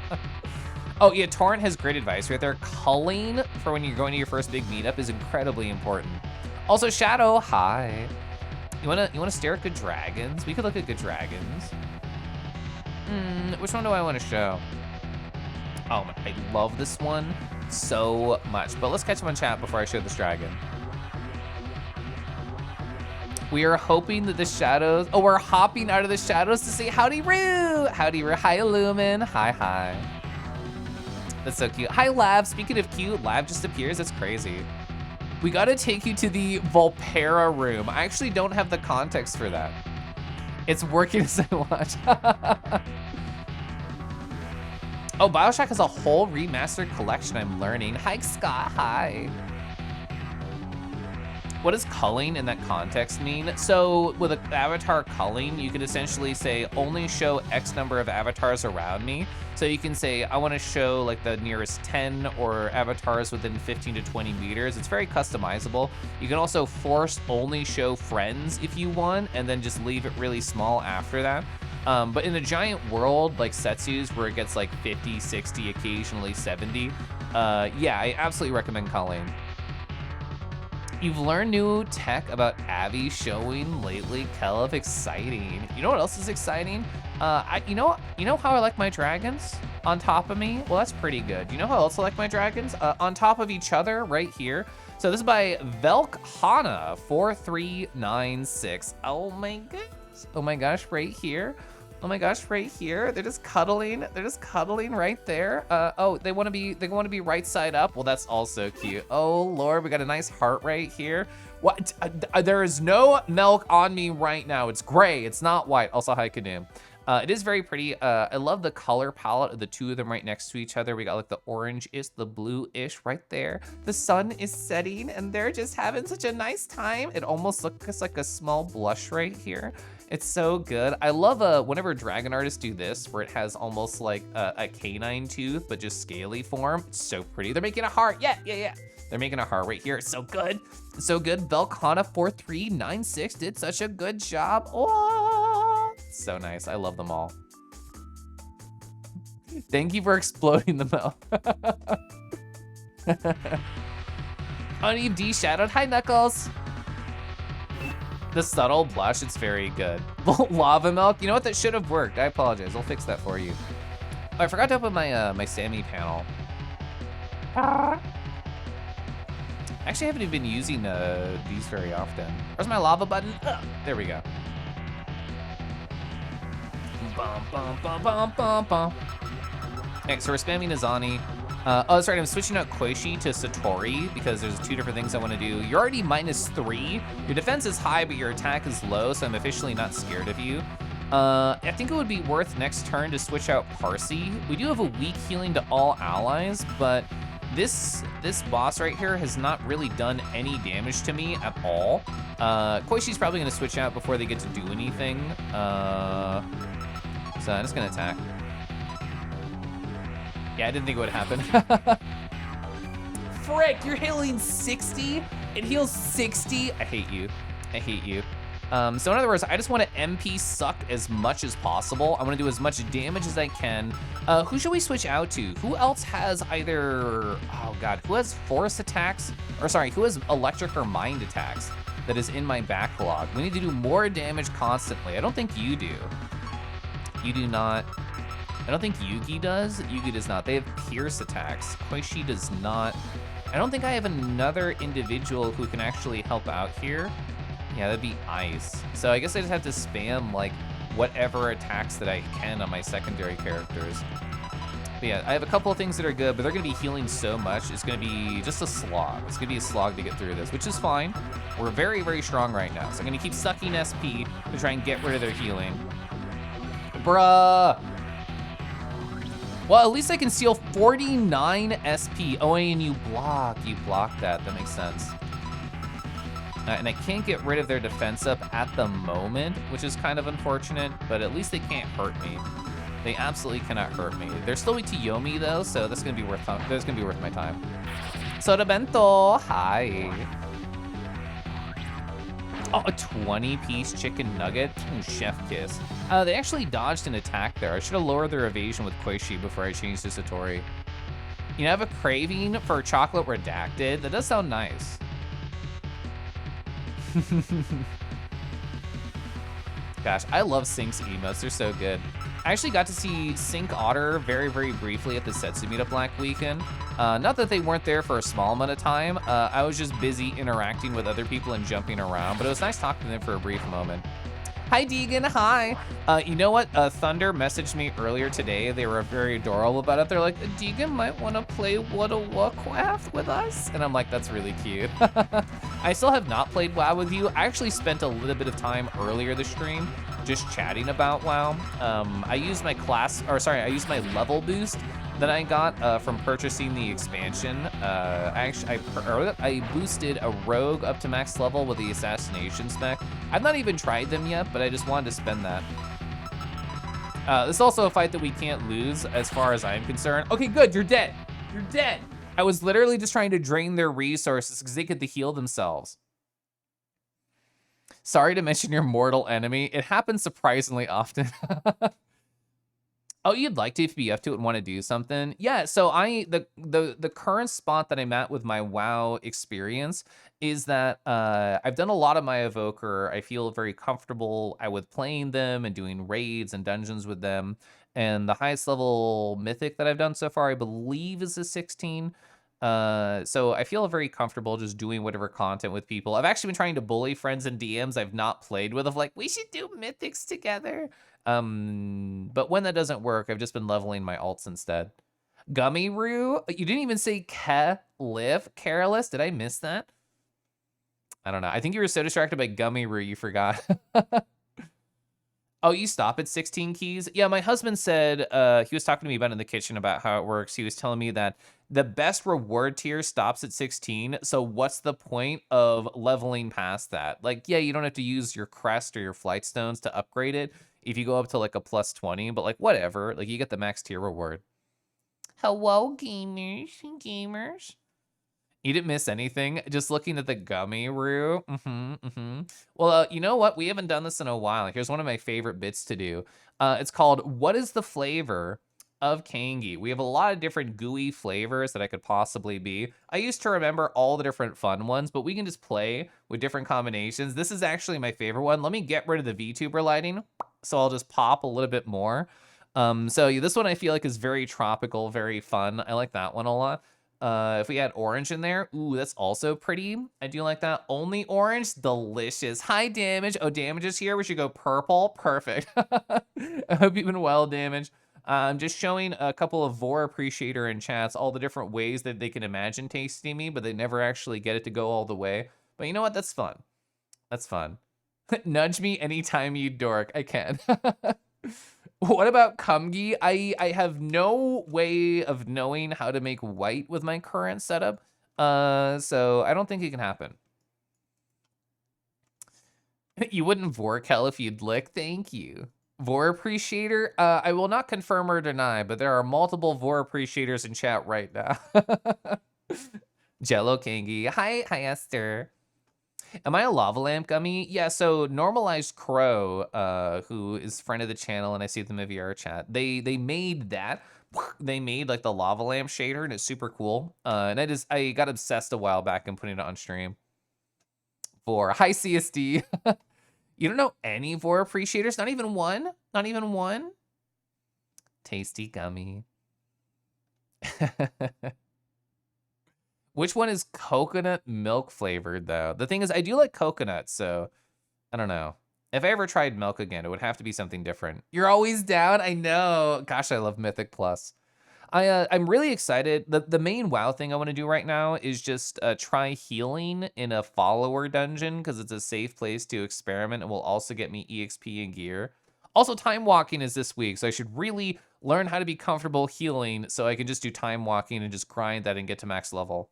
Oh yeah, Torrent has great advice right there. Culling for when you're going to your first big meetup is incredibly important. Also, Shadow, hi. You wanna stare at good dragons? We could look at good dragons. Which one do I want to show? Oh, I love this one so much. But let's catch up on chat before I show this dragon. We are hoping that the shadows, oh, we're hopping out of the shadows to say howdy Roo. Howdy Roo, hi Lumen, hi. That's so cute. Hi Lav, speaking of cute, Lav just appears, that's crazy. We gotta take you to the Volpera room. I actually don't have the context for that. It's working as I watch. Oh, BioShock has a whole remastered collection, I'm learning. Hi, Scott, hi. What does culling in that context mean? So with avatar culling, you could essentially say only show X number of avatars around me. So you can say, I wanna show like the nearest 10 or avatars within 15 to 20 meters. It's very customizable. You can also force only show friends if you want, and then just leave it really small after that. But in a giant world like Setsu's where it gets like 50, 60, occasionally 70, yeah, I absolutely recommend culling. You've learned new tech about Abby showing lately, Kelef, exciting. You know what else is exciting? You know how I like my dragons? On top of me? Well, that's pretty good. You know how else I like my dragons? On top of each other, right here. So this is by Velk Hana 4396. Oh my goodness. Oh my gosh, right here. Oh my gosh, right here. They're just cuddling. They're just cuddling right there. Oh, they want to be right side up. Well, that's also cute. Oh Lord, we got a nice heart right here. What? There is no milk on me right now. It's gray. It's not white. Also, hi Kadum. It is very pretty. I love the color palette of the two of them right next to each other. We got like the orange-ish, the blue-ish right there. The sun is setting and they're just having such a nice time. It almost looks like a small blush right here. It's so good. I love whenever dragon artists do this, where it has almost like a canine tooth, but just scaly form. It's so pretty. They're making a heart. Yeah. They're making a heart right here. It's so good. It's so good. Velkhana 4396 did such a good job. Oh, so nice. I love them all. Thank you for exploding the mouth. Uneve D shadowed. Hi, Knuckles. The subtle blush, it's very good. Lava milk, you know what? That should have worked. I apologize. I'll fix that for you. Oh, I forgot to open my my Sammy panel. Actually, I haven't even been using these very often. Where's my lava button? There we go. Bum, bum, bum, bum, bum, bum. Okay, so we're spamming Nizani. Oh, that's right, I'm switching out Koishi to Satori because there's two different things I want to do. You're already -3. Your defense is high, but your attack is low, so I'm officially not scared of you. I think it would be worth next turn to switch out Parsi. We do have a weak healing to all allies, but This boss right here has not really done any damage to me at all. Koishi's probably gonna switch out before they get to do anything. So I'm just gonna attack. Yeah, I didn't think it would happen. Frick, you're healing 60? It heals 60? I hate you. I hate you. So in other words, I just want to MP suck as much as possible. I want to do as much damage as I can. Who should we switch out to? Who else has either, oh God, who has force attacks? Or sorry, who has electric or mind attacks that is in my backlog? We need to do more damage constantly. I don't think you do. You do not. I don't think Yugi does. Yugi does not. They have pierce attacks. Koishi does not. I don't think I have another individual who can actually help out here. Yeah, that'd be Ice. So I guess I just have to spam like whatever attacks that I can on my secondary characters. But yeah, I have a couple of things that are good, but they're gonna be healing so much, it's gonna be just a slog. It's gonna be a slog to get through this, which is fine. We're very, very strong right now. So I'm gonna keep sucking SP to try and get rid of their healing. Bruh. Well, at least I can steal 49 SP. Oh, and you block that, that makes sense. And I can't get rid of their defense up at the moment, which is kind of unfortunate, but at least they can't hurt me. They absolutely cannot hurt me. They're still weak to Yomi though, so that's gonna be worth my time. Soda Bento, hi. Oh, a 20-piece chicken nugget? Ooh, chef kiss. They actually dodged an attack there. I should have lowered their evasion with Koishi before I changed to Satori. You know, I have a craving for chocolate redacted. That does sound nice. Gosh, I love Sync's emotes. They're so good. I actually got to see Sync Otter very, very briefly at the Setsu Meetup Black Weekend. Not that they weren't there for a small amount of time. I was just busy interacting with other people and jumping around, but it was nice talking to them for a brief moment. Hi, Deegan, hi. You know what? Thunder messaged me earlier today. They were very adorable about it. They're like, Deegan might want to play What a Warcraft with us. And I'm like, that's really cute. I still have not played WoW with you. I actually spent a little bit of time earlier this stream just chatting about WoW. I used my I used my level boost that I got from purchasing the expansion. I boosted a rogue up to max level with the assassination spec. I've not even tried them yet, but I just wanted to spend that. This is also a fight that we can't lose as far as I'm concerned. Okay, good, you're dead. You're dead. I was literally just trying to drain their resources because they get to heal themselves. Sorry to mention your mortal enemy. It happens surprisingly often. Oh, you'd like to be up to it and want to do something? Yeah, so the current spot that I'm at with my WoW experience is that I've done a lot of my Evoker. I feel very comfortable with playing them and doing raids and dungeons with them. And the highest level mythic that I've done so far, I believe, is a 16. So I feel very comfortable just doing whatever content with people. I've actually been trying to bully friends and DMs I've not played with of like, we should do mythics together. But when that doesn't work, I've just been leveling my alts instead. Gummy Roo, you didn't even say Careless. Did I miss that? I don't know. I think you were so distracted by Gummy Roo, you forgot. Oh, you stop at 16 keys? Yeah, my husband said, he was talking to me about it in the kitchen about how it works. He was telling me that the best reward tier stops at 16. So what's the point of leveling past that? Like, yeah, you don't have to use your crest or your flight stones to upgrade it if you go up to like a plus 20, but like whatever, like you get the max tier reward. Hello, gamers. You didn't miss anything. Just looking at the Gummy Roo. Well, you know what? We haven't done this in a while. Here's one of my favorite bits to do. It's called What is the Flavor of Kangi? We have a lot of different gooey flavors that I could possibly be. I used to remember all the different fun ones, but we can just play with different combinations. This is actually my favorite one. Let me get rid of the VTuber lighting, so I'll just pop a little bit more. So this one I feel like is very tropical, very fun. I like that one a lot. If we add orange in there, ooh, that's also pretty. I do like that. Only orange, delicious. Hi, Damage. Oh, Damage is here. We should go purple. Perfect. I hope you've been well, Damage. I'm just showing a couple of Vor Appreciator in chats all the different ways that they can imagine tasting me, but they never actually get it to go all the way. But you know what? That's fun. That's fun. Nudge me anytime you dork. I can. What about Kumgi? I have no way of knowing how to make white with my current setup. So I don't think it can happen. You wouldn't Vorkel if you'd lick. Thank you. Vor Appreciator? I will not confirm or deny, but there are multiple Vor Appreciators in chat right now. Jello Kangi. Hi, Esther. Am I a lava lamp gummy? Yeah, so Normalized Crow, who is friend of the channel, and I see them in the VR chat, they made that. They made like the lava lamp shader, and it's super cool. And I got obsessed a while back and putting it on stream. For hi CSD. You don't know any Vor Appreciators? Not even one? Not even one? Tasty gummy. Which one is coconut milk flavored, though? The thing is, I do like coconut, so I don't know. If I ever tried milk again, it would have to be something different. You're always down? I know. Gosh, I love Mythic Plus. I'm really excited. The main WoW thing I want to do right now is just try healing in a follower dungeon, because it's a safe place to experiment and will also get me EXP and gear. Also, time walking is this week, so I should really learn how to be comfortable healing so I can just do time walking and just grind that and get to max level.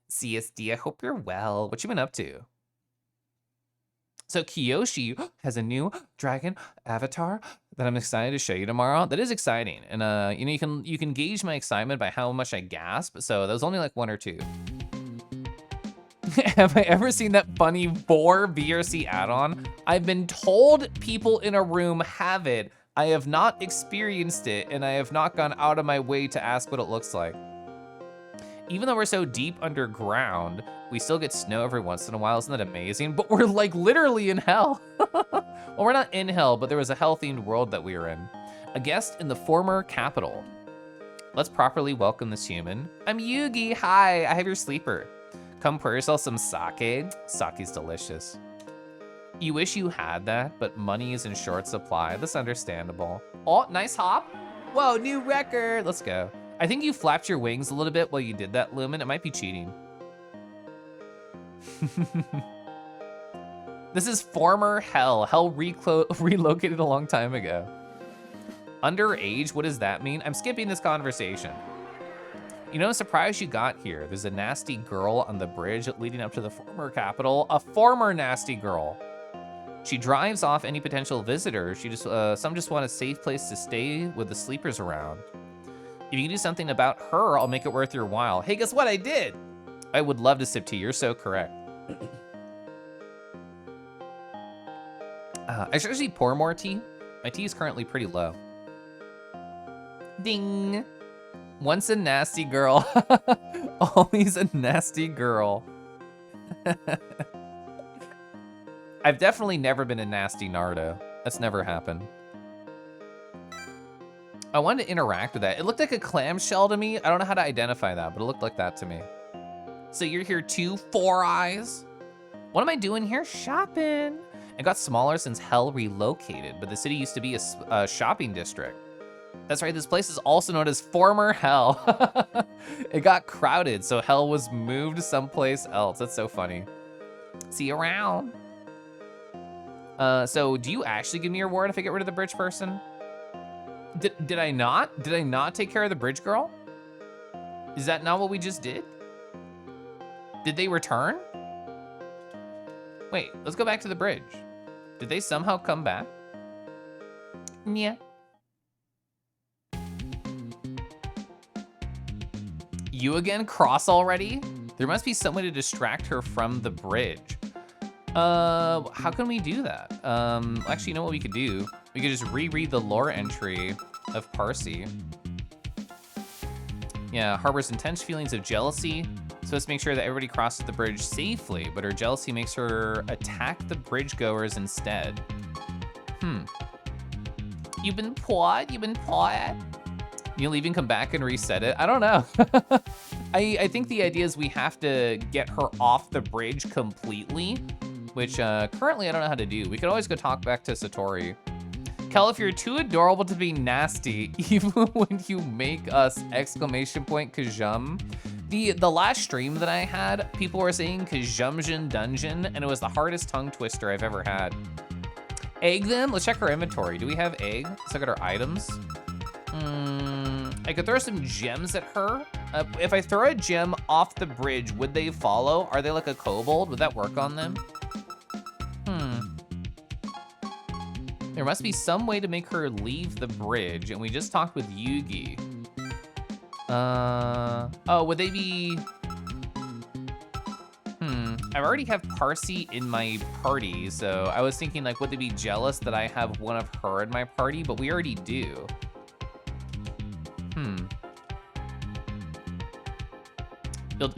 CSD, I hope you're well. What you been up to? So Kiyoshi has a new dragon avatar that I'm excited to show you tomorrow. That is exciting, and you know, you can gauge my excitement by how much I gasp. So that was only like 1 or 2. Have I ever seen that funny Vor VRC add-on? I've been told people in a room have it. I have not experienced it, and I have not gone out of my way to ask what it looks like. Even though we're so deep underground, we still get snow every once in a while. Isn't that amazing? But we're like literally in hell. Well, we're not in hell, but there was a hell-themed world that we were in. A guest in the former capital. Let's properly welcome this human. I'm Yugi. Hi, I have your sleeper. Come pour yourself some sake. Sake's delicious. You wish you had that, but money is in short supply. That's understandable. Oh, nice hop. Whoa, new record. Let's go. I think you flapped your wings a little bit while you did that, Lumen. It might be cheating. This is former hell. Hell relocated a long time ago. Underage, what does that mean? I'm skipping this conversation. You know, surprised you got here. There's a nasty girl on the bridge leading up to the former capital. A former nasty girl. She drives off any potential visitors. Some just want a safe place to stay with the sleepers around. If you can do something about her, I'll make it worth your while. Hey, guess what? I did. I would love to sip tea. You're so correct. I should actually pour more tea. My tea is currently pretty low. Ding. Once a nasty girl. Always a nasty girl. I've definitely never been a nasty Nardo. That's never happened. I wanted to interact with that. It looked like a clamshell to me. I don't know how to identify that, but it looked like that to me. So you're here too, Four Eyes? What am I doing here? Shopping. It got smaller since Hell relocated, but the city used to be a shopping district. That's right, this place is also known as former Hell. It got crowded, so Hell was moved someplace else. That's so funny. See you around. So do you actually give me your reward if I get rid of the bridge person? Did I not? Did I not take care of the bridge girl? Is that not what we just did? Did they return? Wait, let's go back to the bridge. Did they somehow come back? Yeah. You again? Cross already? There must be some way to distract her from the bridge. How can we do that? Actually, you know what we could do? We could just reread the lore entry of Parsi. Yeah, harbors intense feelings of jealousy. Supposed to make sure that everybody crosses the bridge safely, but her jealousy makes her attack the bridgegoers instead. You've been pawed? You've been pawed? You'll even come back and reset it? I don't know. I think the idea is we have to get her off the bridge completely, which currently I don't know how to do. We could always go talk back to Satori. Kel, if you're too adorable to be nasty, even when you make us exclamation point kajum, The last stream that I had, people were saying Kazumjin Dungeon, and it was the hardest tongue twister I've ever had. Egg them? Let's check our inventory. Do we have egg? Let's look at our items. I could throw some gems at her. If I throw a gem off the bridge, would they follow? Are they like a kobold? Would that work on them? There must be some way to make her leave the bridge, and we just talked with Yugi. Oh, would they be... I already have Parsi in my party, so I was thinking, like, would they be jealous that I have one of her in my party? But we already do.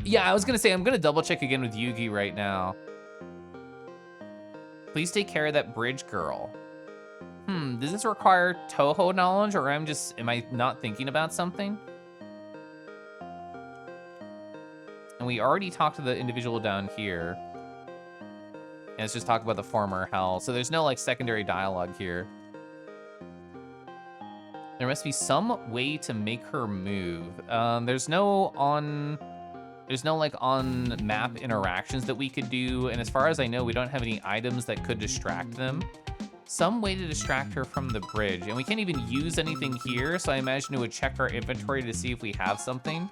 Yeah, I was gonna say, I'm gonna double check again with Yugi right now. Please take care of that bridge girl. Does this require Touhou knowledge, or am I not thinking about something? And we already talked to the individual down here. And let's just talk about the former hell. So there's no like secondary dialogue here. There must be some way to make her move. There's no like on map interactions that we could do. And as far as I know, we don't have any items that could distract them. Some way to distract her from the bridge. And we can't even use anything here. So I imagine it would check our inventory to see if we have something.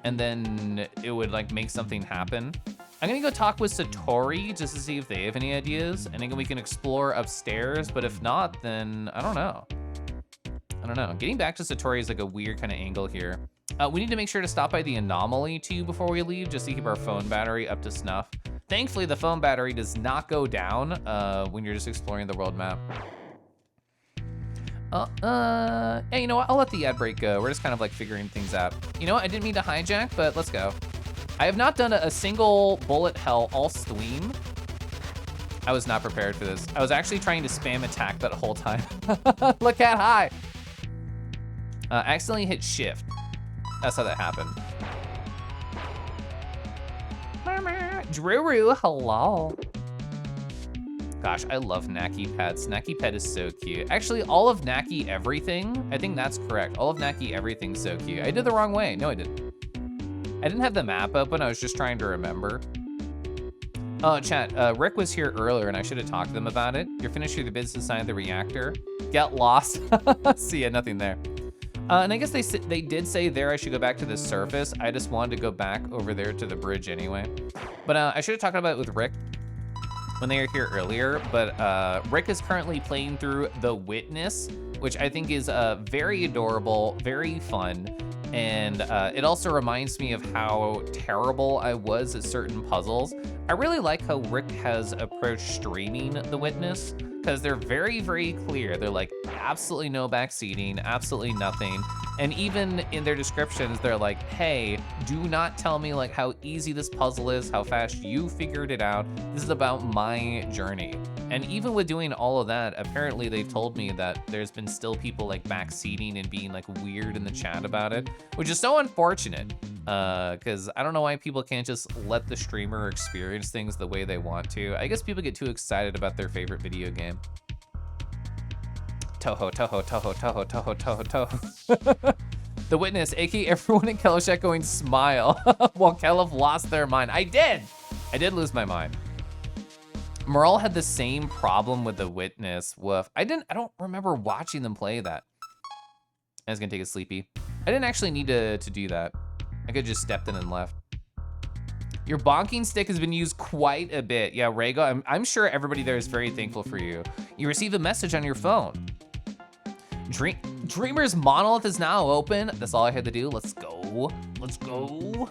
And then it would like make something happen. I'm gonna go talk with Satori just to see if they have any ideas. And then we can explore upstairs, but if not, then I don't know. Getting back to Satori is like a weird kind of angle here. We need to make sure to stop by the anomaly too before we leave, just to keep our phone battery up to snuff. Thankfully, the phone battery does not go down when you're just exploring the world map. Yeah, you know what? I'll let the ad break go. We're just kind of like figuring things out. You know what? I didn't mean to hijack, but let's go. I have not done a single bullet hell all stream. I was not prepared for this. I was actually trying to spam attack that whole time. Look at hi. I accidentally hit shift. That's how that happened. Drew, hello. Gosh, I love Naki Pets. Naki Pet is so cute. Actually, all of Naki Everything, I think that's correct. All of Naki Everything's so cute. I did the wrong way. No, I didn't. I didn't have the map open. I was just trying to remember. Oh, chat, Rick was here earlier and I should have talked to them about it. You're finished with the business side of the reactor. Get lost. See ya, nothing there. And I guess they did say there I should go back to the surface. I just wanted to go back over there to the bridge anyway. But I should have talked about it with Rick when they were here earlier. But Rick is currently playing through The Witness, which I think is very adorable, very fun. And it also reminds me of how terrible I was at certain puzzles. I really like how Rick has approached streaming The Witness, because they're very, very clear. They're like, absolutely no backseating, absolutely nothing. And even in their descriptions, they're like, hey, do not tell me like how easy this puzzle is, how fast you figured it out. This is about my journey. And even with doing all of that, apparently they've told me that there's been still people like backseating and being like weird in the chat about it, which is so unfortunate. Because I don't know why people can't just let the streamer experience things the way they want to. I guess people get too excited about their favorite video game. Touhou. The Witness, aka everyone in Kelowchat going smile while Kelov lost their mind. I did lose my mind. Merle had the same problem with The Witness. Woof. I don't remember watching them play that. I was gonna take a sleepy. I didn't actually need to do that. I could just stepped in and left. Your bonking stick has been used quite a bit. Yeah, Rego, I'm sure everybody there is very thankful for you. You received a message on your phone. Dreamer's Monolith is now open. That's all I had to do. Let's go. Let's go.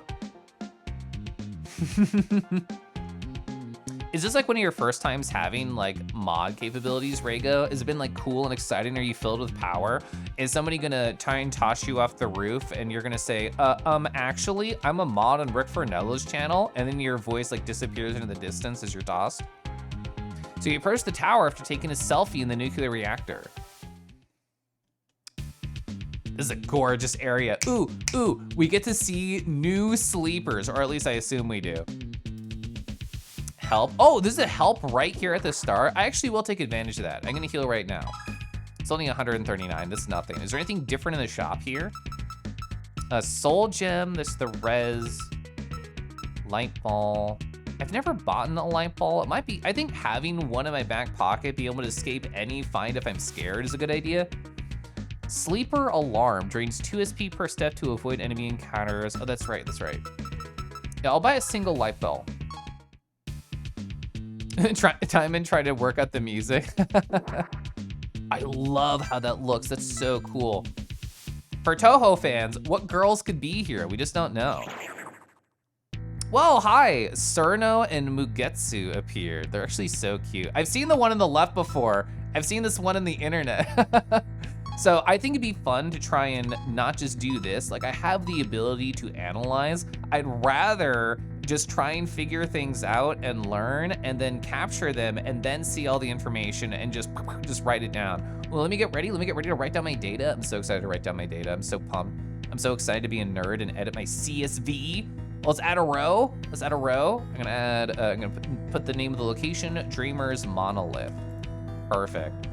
Is this like one of your first times having like mod capabilities, Rego? Has it been like cool and exciting? Are you filled with power? Is somebody gonna try and toss you off the roof and you're gonna say, actually, I'm a mod on Rick Fernello's channel, and then your voice like disappears into the distance as you're tossed? So you approach the tower after taking a selfie in the nuclear reactor. This is a gorgeous area. Ooh, we get to see new sleepers, or at least I assume we do. Help. Oh, this is a help right here at the start. I actually will take advantage of that. I'm gonna heal right now. It's only 139, that's nothing. Is there anything different in the shop here? Soul Gem, there's the Res, Light Ball. I've never bought a Light Ball. It might be, I think having one in my back pocket, be able to escape any find if I'm scared is a good idea. Sleeper Alarm, drains 2 SP per step to avoid enemy encounters. Oh, that's right, that's right. Yeah, I'll buy a single Light Ball. Try to work out the music. I love how that looks, that's so cool. For Touhou fans, what girls could be here? We just don't know. Whoa, hi, Cerno and Mugetsu appeared. They're actually so cute. I've seen the one on the left before. I've seen this one on the internet. So I think it'd be fun to try and not just do this. Like, I have the ability to analyze. I'd rather just try and figure things out and learn and then capture them and then see all the information and just write it down. Well, let me get ready to write down my data. I'm so excited to write down my data. I'm so pumped. I'm so excited to be a nerd and edit my CSV. Let's add a row. I'm gonna put the name of the location, Dreamer's Monolith. Perfect.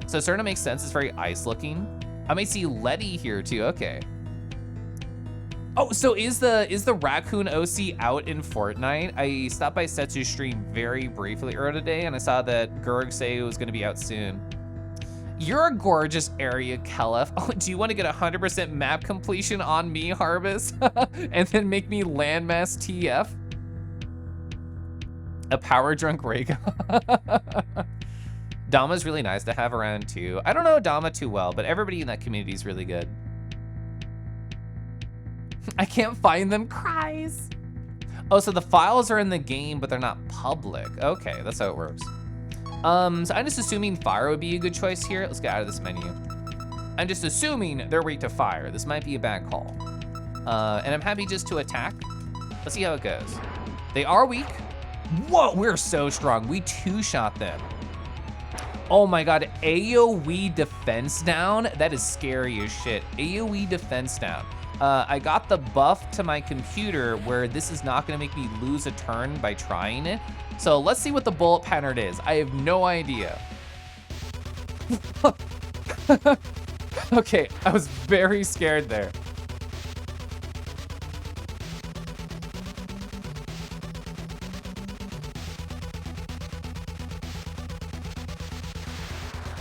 So Cerna makes sense, it's very ice looking. I may see Letty here too, okay. Oh, so is the Raccoon OC out in Fortnite? I stopped by Setsu's stream very briefly earlier today and I saw that Gerg say it was gonna be out soon. You're a gorgeous area, Kelef. Oh, do you want to get 100% map completion on me, Harbus? And then make me landmass TF? A power drunk Rego. Dama's really nice to have around too. I don't know Dama too well, but everybody in that community is really good. I can't find them, cries. Oh, so the files are in the game, but they're not public. Okay, that's how it works. So I'm just assuming fire would be a good choice here. Let's get out of this menu. I'm just assuming they're weak to fire. This might be a bad call. And I'm happy just to attack. Let's see how it goes. They are weak. Whoa, we're so strong. We two-shot them. Oh my God, AoE defense down? That is scary as shit. AoE defense down. I got the buff to my computer where this is not gonna make me lose a turn by trying it. So let's see what the bullet pattern is. I have no idea. Okay, I was very scared there.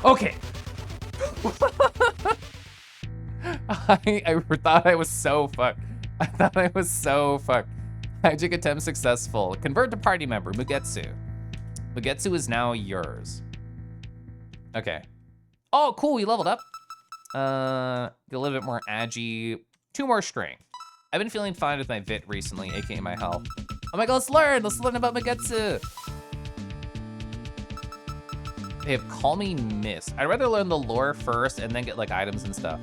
Okay. I thought I was so fucked. I thought I was so fucked. Hijack attempt successful. Convert to party member, Mugetsu. Mugetsu is now yours. Okay. Oh, cool, we leveled up. Get a little bit more agi. 2 more strength. I've been feeling fine with my vit recently, aka my health. Oh my God, let's learn about Mugetsu. They have Calming Mist. I'd rather learn the lore first and then get like items and stuff.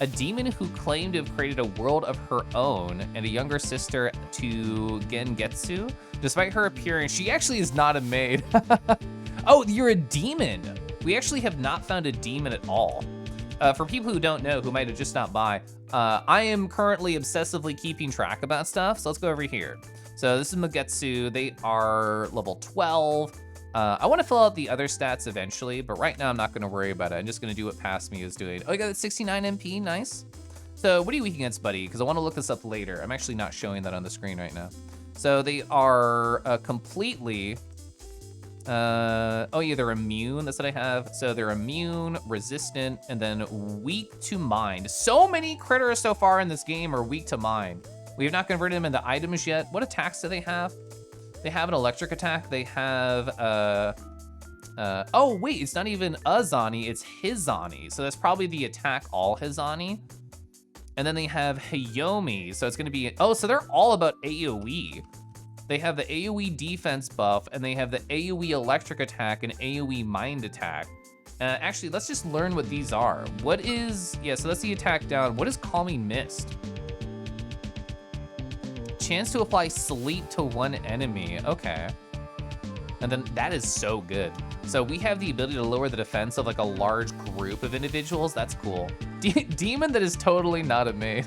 A demon who claimed to have created a world of her own and a younger sister to Gengetsu. Despite her appearance, she actually is not a maid. Oh, you're a demon. We actually have not found a demon at all. For people who don't know, who might have just stopped by, I am currently obsessively keeping track about stuff, so let's go over here. So this is Mugetsu. They are level 12. I want to fill out the other stats eventually, but right now I'm not going to worry about it. I'm just going to do what past me is doing. Oh, I got that 69 MP, nice. So what are you weak against, buddy? Because I want to look this up later. I'm actually not showing that on the screen right now. So they are completely, oh yeah, they're immune, that's what I have. So they're immune, resistant, and then weak to mind. So many critters so far in this game are weak to mind. We have not converted them into items yet. What attacks do they have? They have an electric attack. They have, oh wait, it's not even a Zani, it's his Zani. So that's probably the attack all his Zani. And then they have Hayomi, so it's gonna be, oh, so they're all about AoE. They have the AoE defense buff, and they have the AoE electric attack and AoE mind attack. Actually, let's just learn what these are. What is, yeah, so that's the attack down. What is Calming Mist? Chance to apply sleep to one enemy, okay. And then that is so good. So we have the ability to lower the defense of like a large group of individuals, that's cool. Demon that is totally not a maid.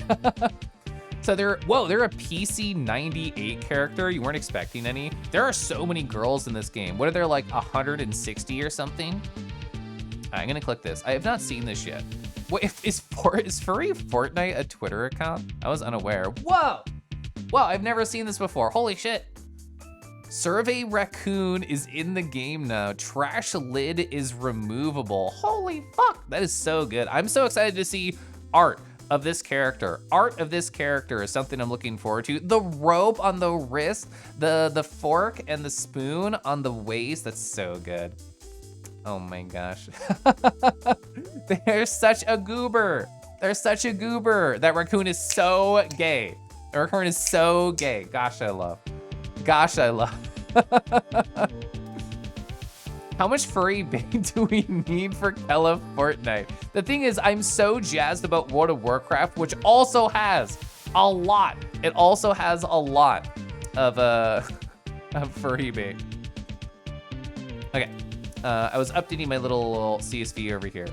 So they're, whoa, they're a PC 98 character, you weren't expecting any. There are so many girls in this game. What are there, like 160 or something? I'm gonna click this. I have not seen this yet. Wait, is Furry Fortnite a Twitter account? I was unaware. Whoa! Whoa, I've never seen this before. Holy shit. Survey Raccoon is in the game now. Trash lid is removable. Holy fuck, that is so good. I'm so excited to see art of this character. Art of this character is something I'm looking forward to. The rope on the wrist, the fork and the spoon on the waist, that's so good. Oh my gosh. They're such a goober. They're such a goober. That raccoon is so gay. The raccoon is so gay. Gosh, I love. Gosh, I love. How much furry bait do we need for Kella Fortnite? The thing is, I'm so jazzed about World of Warcraft, which also has a lot. It also has a lot of furry bait. Okay, I was updating my little CSV over here.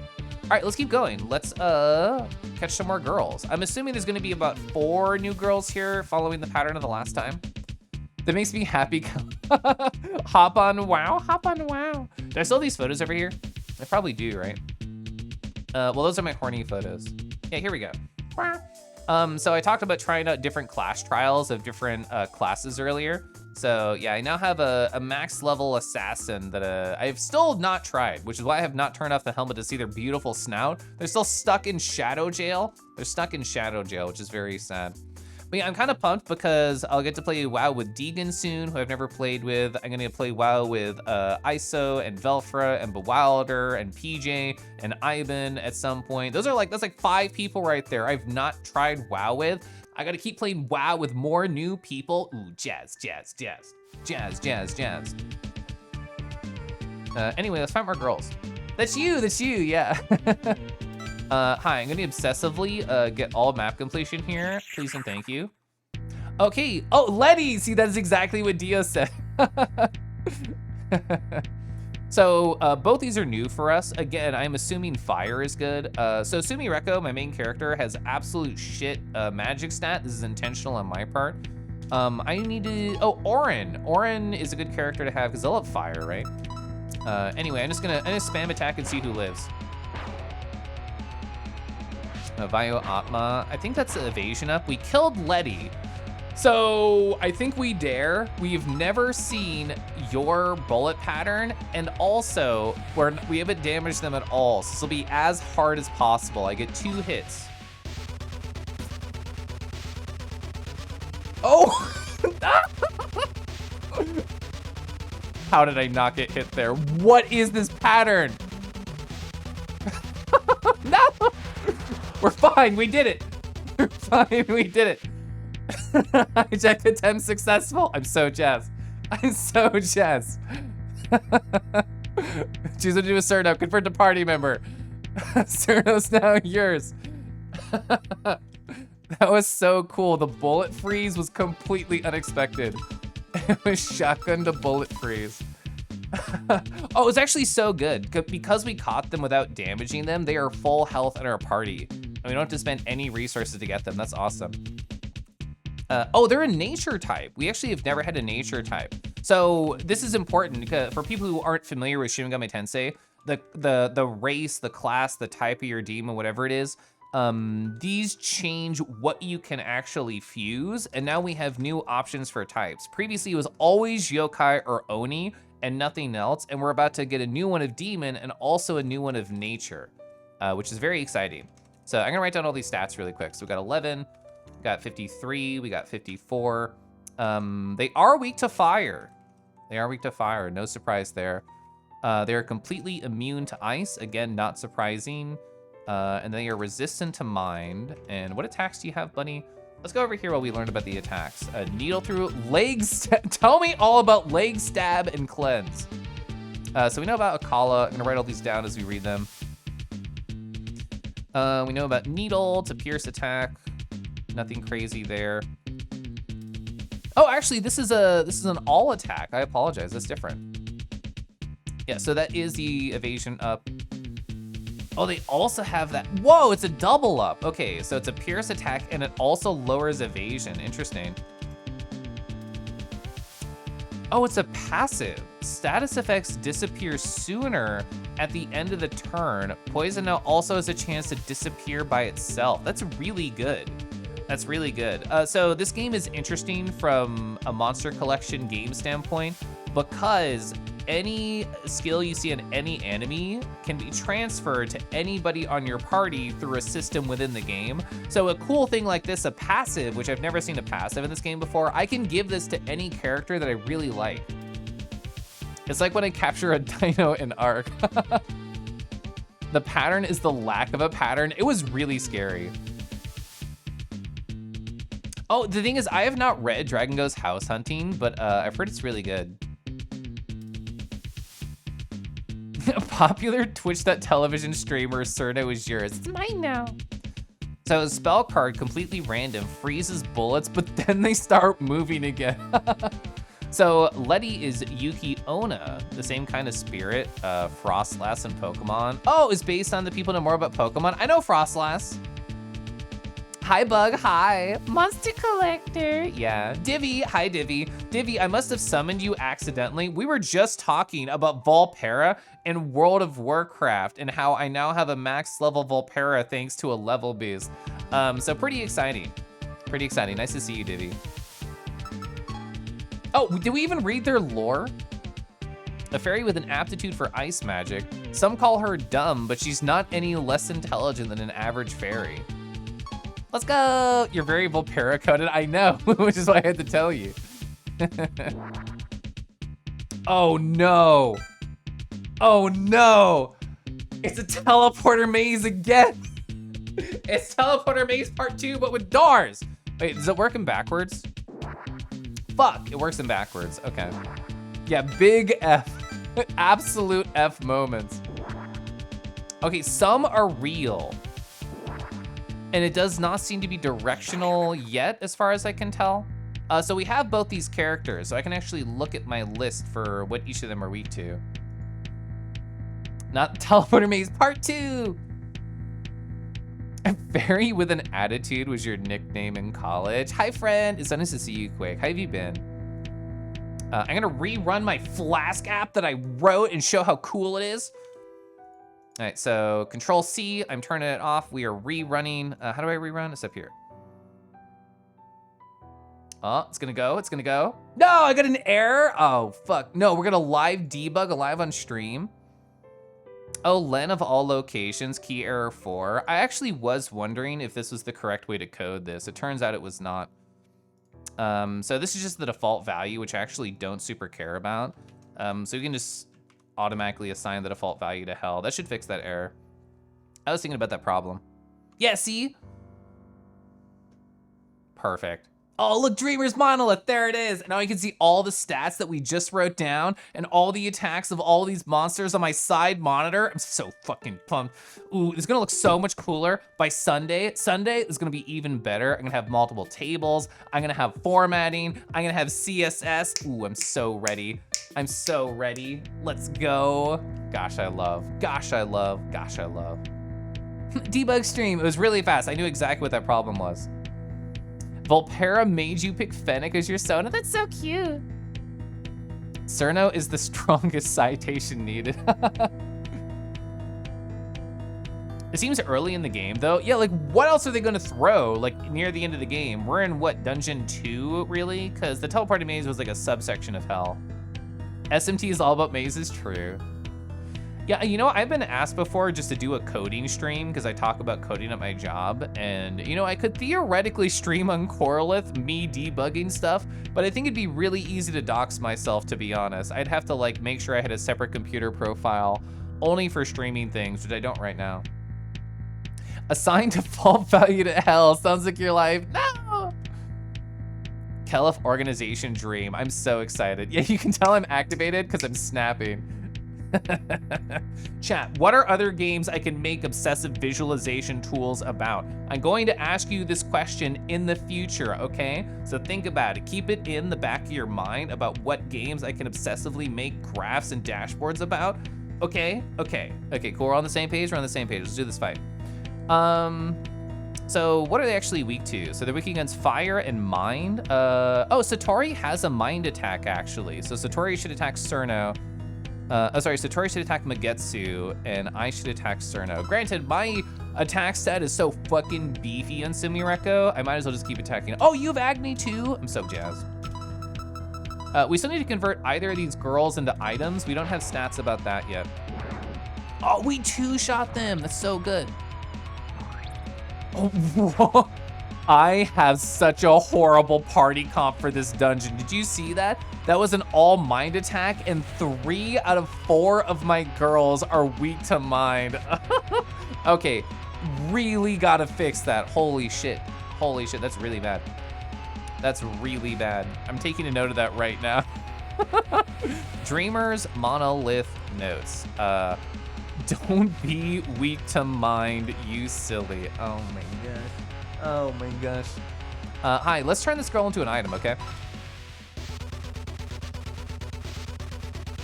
All right, let's keep going. Let's catch some more girls. I'm assuming there's gonna be about 4 new girls here following the pattern of the last time. That makes me happy. Hop on WoW, hop on WoW. Do I still have these photos over here? I probably do, right? Well, those are my horny photos. Yeah, here we go. So I talked about trying out different class trials of different classes earlier. So yeah, I now have a max level assassin that I've still not tried, which is why I have not turned off the helmet to see their beautiful snout. They're still stuck in shadow jail. They're stuck in shadow jail, which is very sad. But yeah, I'm kind of pumped because I'll get to play WoW with Deegan soon, who I've never played with. I'm gonna play WoW with ISO and Velfra and Bewilder and PJ and Ivan at some point. That's like 5 people right there I've not tried WoW with. I gotta keep playing WoW with more new people. Ooh, jazz, jazz, jazz, jazz, jazz, jazz. Anyway, let's find more girls. That's you, yeah. Hi, I'm gonna obsessively get all map completion here. Please and thank you. Okay, oh, Letty! See, that's exactly what Dio said. So both these are new for us. Again, I'm assuming fire is good. So Sumireko, my main character, has absolute shit magic stat. This is intentional on my part. I need to, oh, Orin. Orin is a good character to have because they'll have fire, right? Anyway, I'm gonna spam attack and see who lives. Vayo Atma, I think that's the evasion up. We killed Letty. So I think we dare. We've never seen your bullet pattern, and also we haven't damaged them at all. So this will be as hard as possible. I get 2 hits. Oh! How did I not get hit there? What is this pattern? No! We're fine, we did it. We're fine, we did it. Hijack attempt successful. I'm so jazzed. I'm so jazzed. Choose to do a Cerno, convert to party member. Cerno's now yours. That was so cool. The bullet freeze was completely unexpected. It was shotgun to bullet freeze. Oh, it was actually so good. Because we caught them without damaging them, they are full health in our party. And we don't have to spend any resources to get them. That's awesome. Oh, they're a nature type. We actually have never had a nature type. So this is important because for people who aren't familiar with Shin Megami Tensei, the race, the class, the type of your demon, whatever it is, these change what you can actually fuse. And now we have new options for types. Previously it was always yokai or oni and nothing else. And we're about to get a new one of demon and also a new one of nature, which is very exciting. So I'm gonna write down all these stats really quick. So we got 11, we got 53, we got 54. They are weak to fire. They are weak to fire, no surprise there. They are completely immune to ice, again, not surprising. And they are resistant to mind. And what attacks do you have, Bunny? Let's go over here while we learn about the attacks. Needle through, tell me all about leg stab and cleanse. So we know about Akala. I'm gonna write all these down as we read them. We know about needle to pierce attack. Nothing crazy there. Oh, actually, this is an all attack. I apologize, that's different. Yeah, so that is the evasion up. Oh, they also have that. Whoa, it's a double up. Okay, so it's a pierce attack and it also lowers evasion. Interesting. Oh, it's a passive. Status effects disappear sooner at the end of the turn. Poison now also has a chance to disappear by itself. That's really good. That's really good. So this game is interesting from a monster collection game standpoint because any skill you see in any enemy can be transferred to anybody on your party through a system within the game. So a cool thing like this, a passive, which I've never seen a passive in this game before, I can give this to any character that I really like. It's like when I capture a dino in Ark. The pattern is the lack of a pattern. It was really scary. Oh, the thing is, I have not read Dragon Goes House Hunting, but I've heard it's really good. A popular Twitch.television streamer, Cerno, is yours. It's mine now. So a spell card, completely random, freezes bullets, but then they start moving again. So Letty is Yuki Onna, the same kind of spirit, Frostlass in Pokemon. Oh, is based on the people know more about Pokemon. I know Frostlass. Hi, Bug, hi. Monster Collector, yeah. Divvy, hi, Divvy. Divvy, I must have summoned you accidentally. We were just talking about Volpera in World of Warcraft and how I now have a max level Volpera thanks to a level boost. So pretty exciting. Pretty exciting. Nice to see you, Divvy. Oh, did we even read their lore? A fairy with an aptitude for ice magic. Some call her dumb, but she's not any less intelligent than an average fairy. Let's go. You're very Volpera coded. I know, which is why I had to tell you. Oh no. Oh no. It's a teleporter maze again. It's teleporter maze part 2, but with doors. Wait, does it work in backwards? Fuck, it works in backwards. Okay. Yeah, big F. Absolute F moments. Okay, some are real. And it does not seem to be directional yet, as far as I can tell. So we have both these characters, so I can actually look at my list for what each of them are weak to. Not Teleporter Maze Part 2! A fairy with an attitude was your nickname in college. Hi, friend. It's nice to see you, Quake. How have you been? I'm gonna rerun my Flask app that I wrote and show how cool it is. All right, so Control C, I'm turning it off. We are rerunning. How do I rerun? It's up here. Oh, it's gonna go, it's gonna go. No, I got an error. Oh, fuck. No, we're gonna live debug live on stream. Oh, Len of all locations, key error 4. I actually was wondering if this was the correct way to code this. It turns out it was not. So this is just the default value, which I actually don't super care about. So you can just automatically assign the default value to hell. That should fix that error. I was thinking about that problem. Yeah, see? Perfect. Oh, look, Dreamer's Monolith, there it is. Now you can see all the stats that we just wrote down and all the attacks of all these monsters on my side monitor. I'm so fucking pumped. Ooh, it's gonna look so much cooler by Sunday. Sunday is gonna be even better. I'm gonna have multiple tables. I'm gonna have formatting. I'm gonna have CSS. Ooh, I'm so ready. I'm so ready. Let's go. Gosh, I love. Gosh, I love. Gosh, I love. Debug stream, it was really fast. I knew exactly what that problem was. Volpera made you pick Fennec as your Sona. That's so cute. Cerno is the strongest citation needed. It seems early in the game though. Yeah, like what else are they gonna throw like near the end of the game? We're in what, Dungeon 2 really? Because the teleporting maze was like a subsection of hell. SMT is all about mazes, true. Yeah, you know, I've been asked before just to do a coding stream because I talk about coding at my job, and you know, I could theoretically stream on Corolith, me debugging stuff, but I think it'd be really easy to dox myself, to be honest. I'd have to like make sure I had a separate computer profile only for streaming things, which I don't right now. Assign default value to hell, sounds like your life. No! Kelef organization dream, I'm so excited. Yeah, you can tell I'm activated because I'm snapping. Chat, what are other games I can make obsessive visualization tools about? I'm going to ask you this question in the future, okay? So think about it. Keep it in the back of your mind about what games I can obsessively make graphs and dashboards about. Okay, cool, we're on the same page, Let's do this fight. So what are they actually weak to? So they're weak against fire and mind. Oh, Satori has a mind attack actually. So Satori should attack Cerno. Satori should attack Magetsu, and I should attack Cerno. Granted, my attack stat is so fucking beefy on Sumireko, I might as well just keep attacking. Oh, you have Agni too? I'm so jazzed. We still need to convert either of these girls into items. We don't have stats about that yet. Oh, we two-shot them. That's so good. Oh, I have such a horrible party comp for this dungeon. Did you see that? That was an all mind attack, and 3 out of 4 of my girls are weak to mind. Okay, really gotta fix that. Holy shit. Holy shit, that's really bad. That's really bad. I'm taking a note of that right now. Dreamers Monolith notes. Don't be weak to mind, you silly. Oh my gosh. Oh my gosh. Hi, let's turn this girl into an item, okay?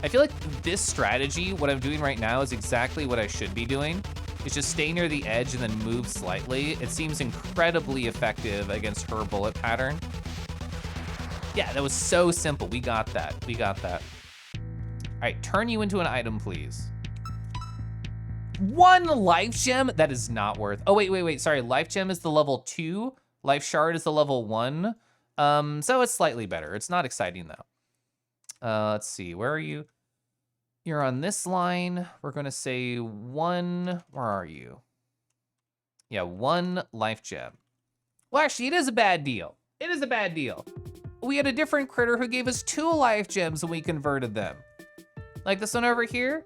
I feel like this strategy, what I'm doing right now, is exactly what I should be doing. It's just stay near the edge and then move slightly. It seems incredibly effective against her bullet pattern. Yeah, that was so simple. We got that. We got that. All right, turn you into an item, please. 1 life gem? That is not worth. Oh, wait. Sorry, life gem is the level 2. Life shard is the level 1. So it's slightly better. It's not exciting though. Let's see, where are you? You're on this line. We're gonna say 1, where are you? Yeah, 1 life gem. Well, actually, it is a bad deal. It is a bad deal. We had a different critter who gave us 2 life gems and we converted them. Like this one over here.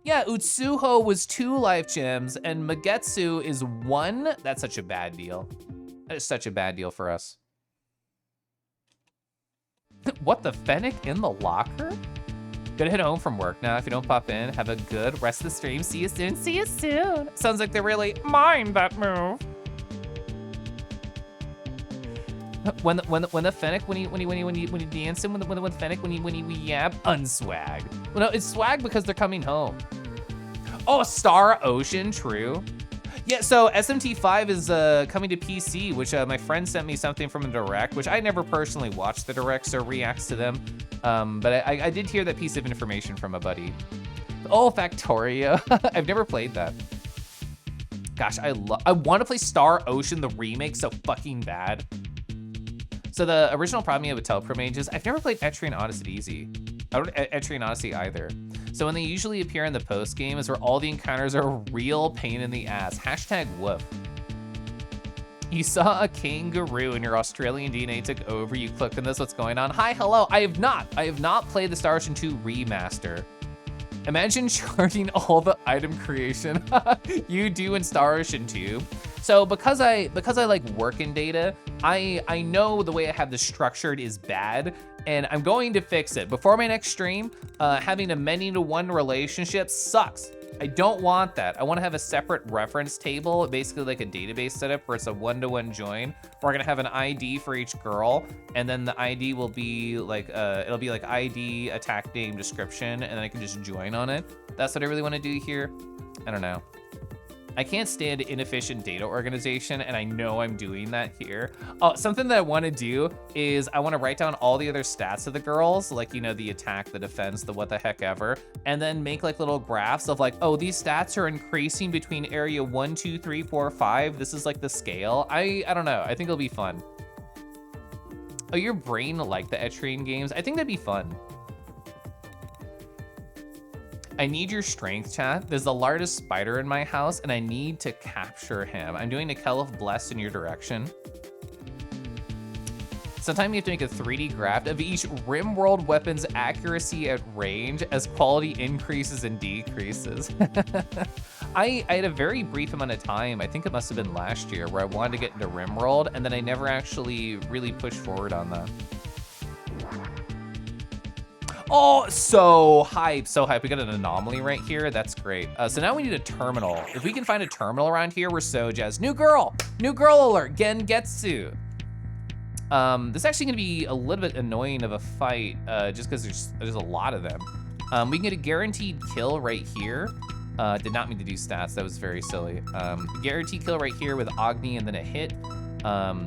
Yeah, Utsuho was 2 life gems and Magetsu is 1. That's such a bad deal. That is such a bad deal for us. What, the Fennec in the locker? Gonna head home from work now. If you don't pop in, have a good rest of the stream. See you soon, see you soon. Sounds like they really mind that move. When the Fennec, when you dancing, when the Fennec, when you yab, unswag. Well, no, it's swag because they're coming home. Oh, Star Ocean, true. Yeah, so SMT5 is coming to PC, which my friend sent me something from a direct, which I never personally watched the directs or reacts to them, but I did hear that piece of information from a buddy. Oh, Factorio. I've never played that. Gosh, I want to play Star Ocean, the remake, so fucking bad. So the original problem you have with Telepro is I've never played Etrian Odyssey Etrian Odyssey either. So when they usually appear in the post game is where all the encounters are a real pain in the ass. Hashtag woof. You saw a kangaroo and your Australian DNA took over. You clicked on this, what's going on? Hi, hello, I have not played the Star Ocean 2 remaster. Imagine charting all the item creation you do in Star Ocean 2. So because I like working data, I know the way I have this structured is bad, and I'm going to fix it. Before my next stream, having a many-to-one relationship sucks. I don't want that. I want to have a separate reference table, basically like a database setup where it's a one-to-one join. We're gonna have an ID for each girl, and then the ID will be like, it'll be like ID, attack name, description, and then I can just join on it. That's what I really want to do here. I don't know. I can't stand inefficient data organization, and I know I'm doing that here. Oh, something that I want to do is I want to write down all the other stats of the girls, like, you know, the attack, the defense, the what the heck ever, and then make like little graphs of like, oh, these stats are increasing between area 1, 2, 3, 4, 5. This is like the scale. I don't know. I think it'll be fun. Oh, your brain like the Etrian games? I think that'd be fun. I need your strength, chat. There's the largest spider in my house, and I need to capture him. I'm doing a Kelef Bless in your direction. Sometimes you have to make a 3D graph of each RimWorld weapon's accuracy at range as quality increases and decreases. I had a very brief amount of time, I think it must have been last year, where I wanted to get into RimWorld, and then I never actually really pushed forward on that. Oh, so hype, so hype. We got an anomaly right here. That's great. So now we need a terminal. If we can find a terminal around here, we're so jazzed. New girl alert, Gengetsu. This is actually gonna be a little bit annoying of a fight, just because there's a lot of them. We can get a guaranteed kill right here. Did not mean to do stats. That was very silly. Guarantee kill right here with Agni and then a hit.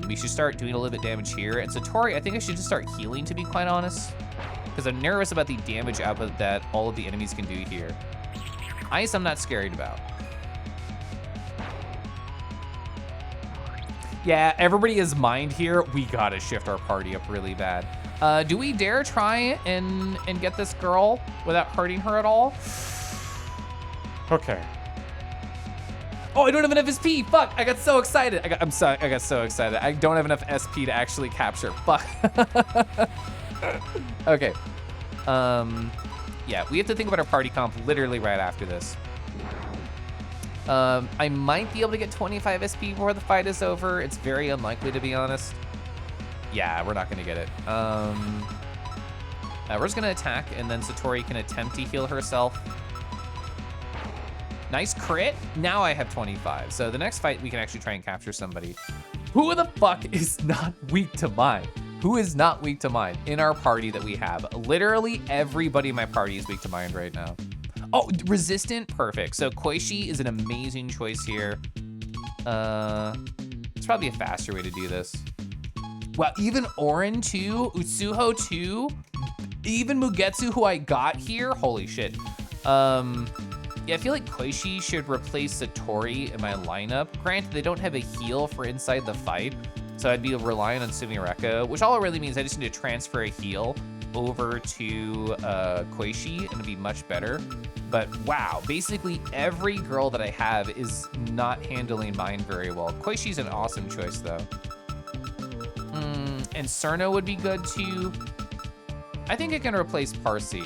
We should start doing a little bit damage here. And Satori, I think I should just start healing, to be quite honest, because I'm nervous about the damage output that all of the enemies can do here. Ice, I'm not scared about. Yeah, everybody is mined here. We gotta shift our party up really bad. Do we dare try and get this girl without hurting her at all? Okay. Oh, I don't have enough SP. Fuck! I got so excited. I got so excited. I don't have enough SP to actually capture. Fuck. Okay. Yeah, we have to think about our party comp literally right after this. I might be able to get 25 SP before the fight is over. It's very unlikely, to be honest. Yeah, we're not gonna get it. We're just gonna attack, and then Satori can attempt to heal herself. Nice crit. Now I have 25. So the next fight, we can actually try and capture somebody. Who the fuck is not weak to mine? Who is not weak to mine in our party that we have? Literally everybody in my party is weak to mine right now. Oh, resistant, perfect. So Koishi is an amazing choice here. It's probably a faster way to do this. Wow, even Orin too, Utsuho too, even Mugetsu, who I got here, holy shit. Yeah, I feel like Koishi should replace Satori in my lineup. Granted, they don't have a heal for inside the fight, so I'd be relying on Sumireka, which all it really means I just need to transfer a heal over to Koishi, and it'd be much better. But wow, basically every girl that I have is not handling mine very well. Koishi's an awesome choice though. And Cerno would be good too. I think I can replace Parsi.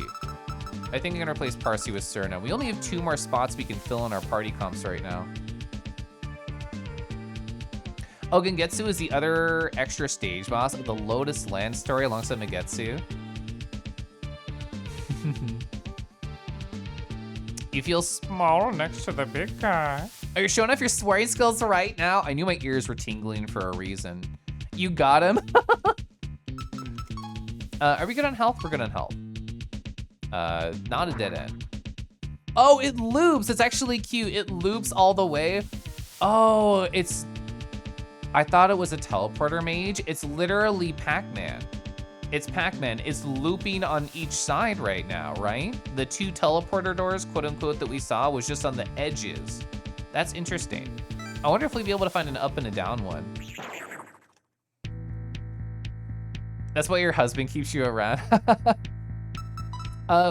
I think I'm gonna replace Parsi with Cerno. We only have 2 more spots we can fill in our party comps right now. Oh, Gengetsu is the other extra stage boss of the Lotus Land story alongside Megetsu. You feel small next to the big guy. Are you showing off your swearing skills right now? I knew my ears were tingling for a reason. You got him. Are we good on health? We're good on health. Not a dead end. Oh, it loops. It's actually cute. It loops all the way. Oh, I thought it was a teleporter mage. It's literally Pac-Man. It's Pac-Man. It's looping on each side right now, right? The 2 teleporter doors, quote unquote, that we saw was just on the edges. That's interesting. I wonder if we'd be able to find an up and a down one. That's why your husband keeps you around.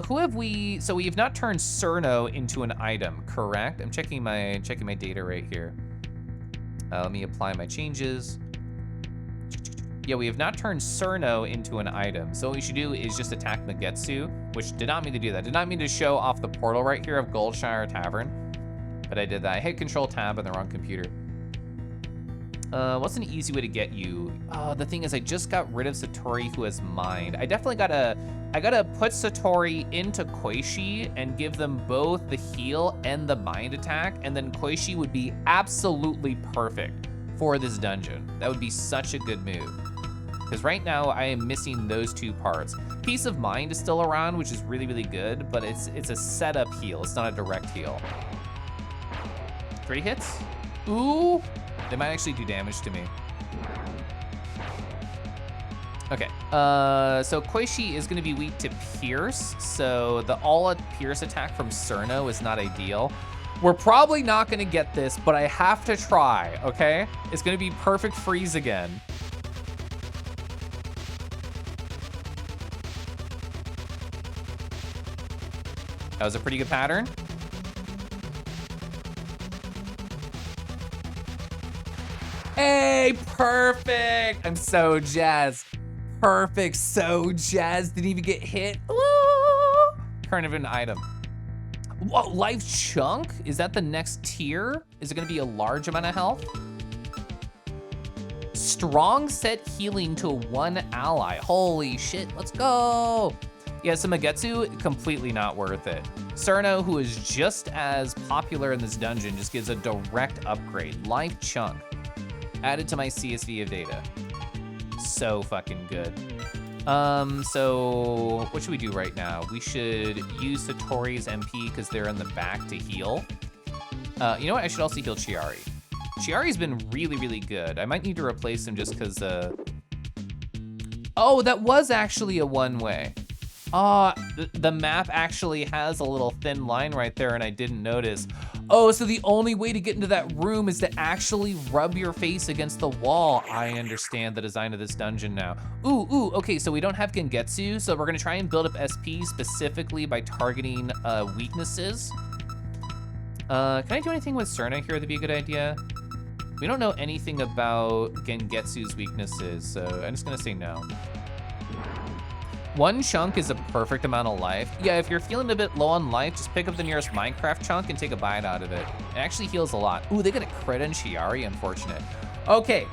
Who have we? So we have not turned Cerno into an item, correct? I'm checking my data right here. Let me apply my changes. Yeah, we have not turned Cerno into an item. So what we should do is just attack Megetsu, which did not mean to do that. Did not mean to show off the portal right here of Goldshire Tavern, but I did that. I hit Control Tab on the wrong computer. What's an easy way to get you? The thing is, I just got rid of Satori, who has mind. I definitely gotta put Satori into Koishi and give them both the heal and the mind attack, and then Koishi would be absolutely perfect for this dungeon. That would be such a good move. Because right now, I am missing those 2 parts. Peace of Mind is still around, which is really, really good, but it's a setup heal. It's not a direct heal. 3 hits? Ooh. They might actually do damage to me. Okay, so Koishi is gonna be weak to Pierce, so the all Pierce attack from Cerno is not ideal. We're probably not gonna get this, but I have to try, okay? It's gonna be perfect freeze again. That was a pretty good pattern. Hey, perfect. I'm so jazzed. Perfect, so jazzed. Didn't even get hit. Ooh. Turn of an item. Whoa, life chunk? Is that the next tier? Is it gonna be a large amount of health? Strong set healing to 1 ally. Holy shit, let's go. Yeah, so Megetsu, completely not worth it. Cerno, who is just as popular in this dungeon, just gives a direct upgrade. Life chunk. Added to my CSV of data. So fucking good. So what should we do right now? We should use Satori's MP because they're in the back to heal. You know what? I should also heal Chiari. Chiari's been really, really good. I might need to replace him just because, oh, that was actually a one-way. The map actually has a little thin line right there and I didn't notice. Oh, so the only way to get into that room is to actually rub your face against the wall. I understand the design of this dungeon now. Ooh, okay, so we don't have Gengetsu, so we're gonna try and build up SP specifically by targeting weaknesses. Can I do anything with Cerna here that'd be a good idea? We don't know anything about Gengetsu's weaknesses, so I'm just gonna say no. One chunk is a perfect amount of life. Yeah, if you're feeling a bit low on life, just pick up the nearest Minecraft chunk and take a bite out of it. It actually heals a lot. Ooh, they got a crit on Chiari, unfortunate. Okay,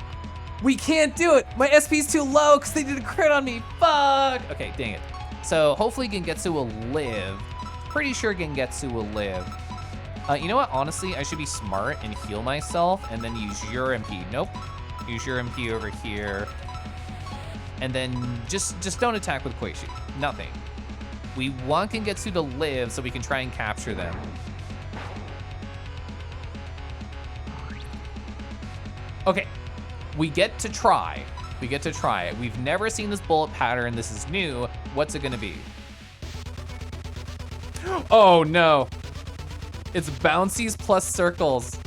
we can't do it. My SP's too low because they did a crit on me, fuck. Okay, dang it. So hopefully Gengetsu will live. Pretty sure Gengetsu will live. You know what, honestly, I should be smart and heal myself and then use your MP. Nope, use your MP over here. And then just don't attack with Koishi, nothing. We want Gengetsu to live so we can try and capture them. Okay, we get to try. We get to try it. We've never seen this bullet pattern. This is new. What's it gonna be? Oh no. It's bouncies plus circles.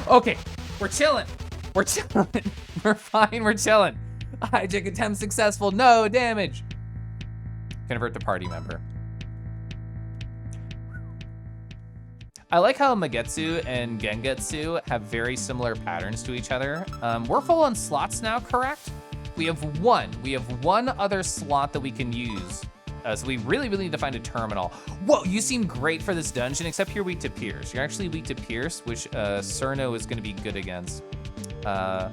Okay, we're chilling. We're chilling. We're fine, we're chilling. Hijack attempt successful, no damage. Convert to party member. I like how Magetsu and Gengetsu have very similar patterns to each other. We're full on slots now, correct? We have one other slot that we can use. So we really need to find a terminal. Whoa, you seem great for this dungeon, except you're weak to Pierce. You're actually weak to Pierce, which Cerno is gonna be good against. So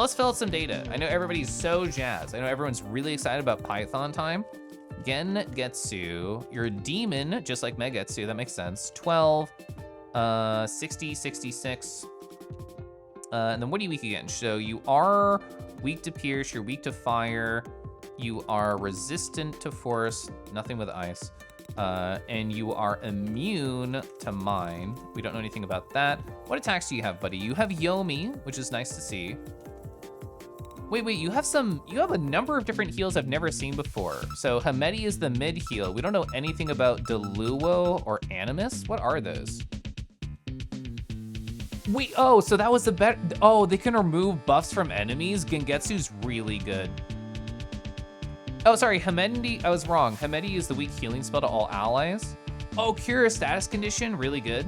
let's fill out some data. I know everybody's so jazzed. I know everyone's really excited about Python time. Gengetsu, you're a demon, just like Megetsu, that makes sense. 12, 60, 66. And then what are you weak against? So you are weak to Pierce, you're weak to fire, you are resistant to force, nothing with ice, and you are immune to mine. We don't know anything about that. What attacks do you have, buddy? You have Yomi, which is nice to see. Wait, you have a number of different heals I've never seen before. So Hamedi is the mid heal. We don't know anything about Deluo or Animus. What are those? Wait, oh, so that was the better, oh, they can remove buffs from enemies? Gengetsu's really good. Oh, sorry, Hamedi, I was wrong. Hamedi is the weak healing spell to all allies. Oh, cure a status condition, really good.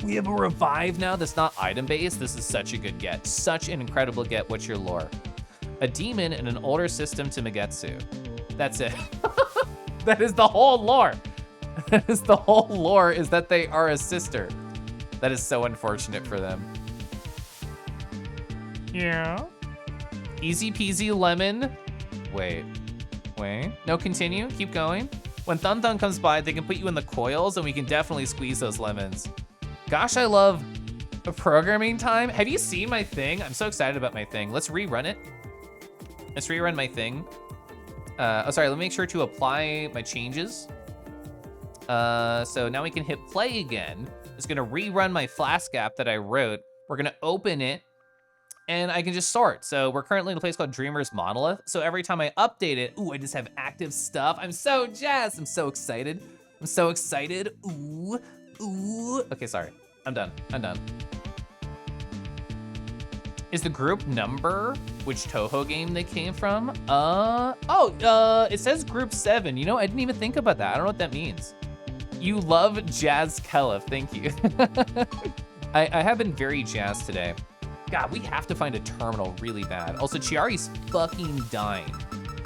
We have a revive now that's not item based. This is such a good get, such an incredible get. What's your lore? A demon and an older system to Megetsu. That's it. That is the whole lore. That is the whole lore, is that they are a sister. That is so unfortunate for them. Yeah. Easy peasy lemon. Wait. No, continue, keep going. When Thun Thun comes by, they can put you in the coils and we can definitely squeeze those lemons. Gosh, I love programming time. Have you seen my thing? I'm so excited about my thing. Let's rerun it. Let's rerun my thing. Oh, sorry, let me make sure to apply my changes. So now we can hit play again. It's gonna rerun my Flask app that I wrote. We're gonna open it and I can just sort. So we're currently in a place called Dreamer's Monolith. So every time I update it, ooh, I just have active stuff. I'm so jazzed, I'm so excited. I'm so excited, ooh. Okay, sorry, I'm done. Is the group number which Touhou game they came from? It says group 7. You know, I didn't even think about that. I don't know what that means. You love Jazz Kelef, thank you. I have been very jazzed today. God, we have to find a terminal really bad. Also, Chiari's fucking dying.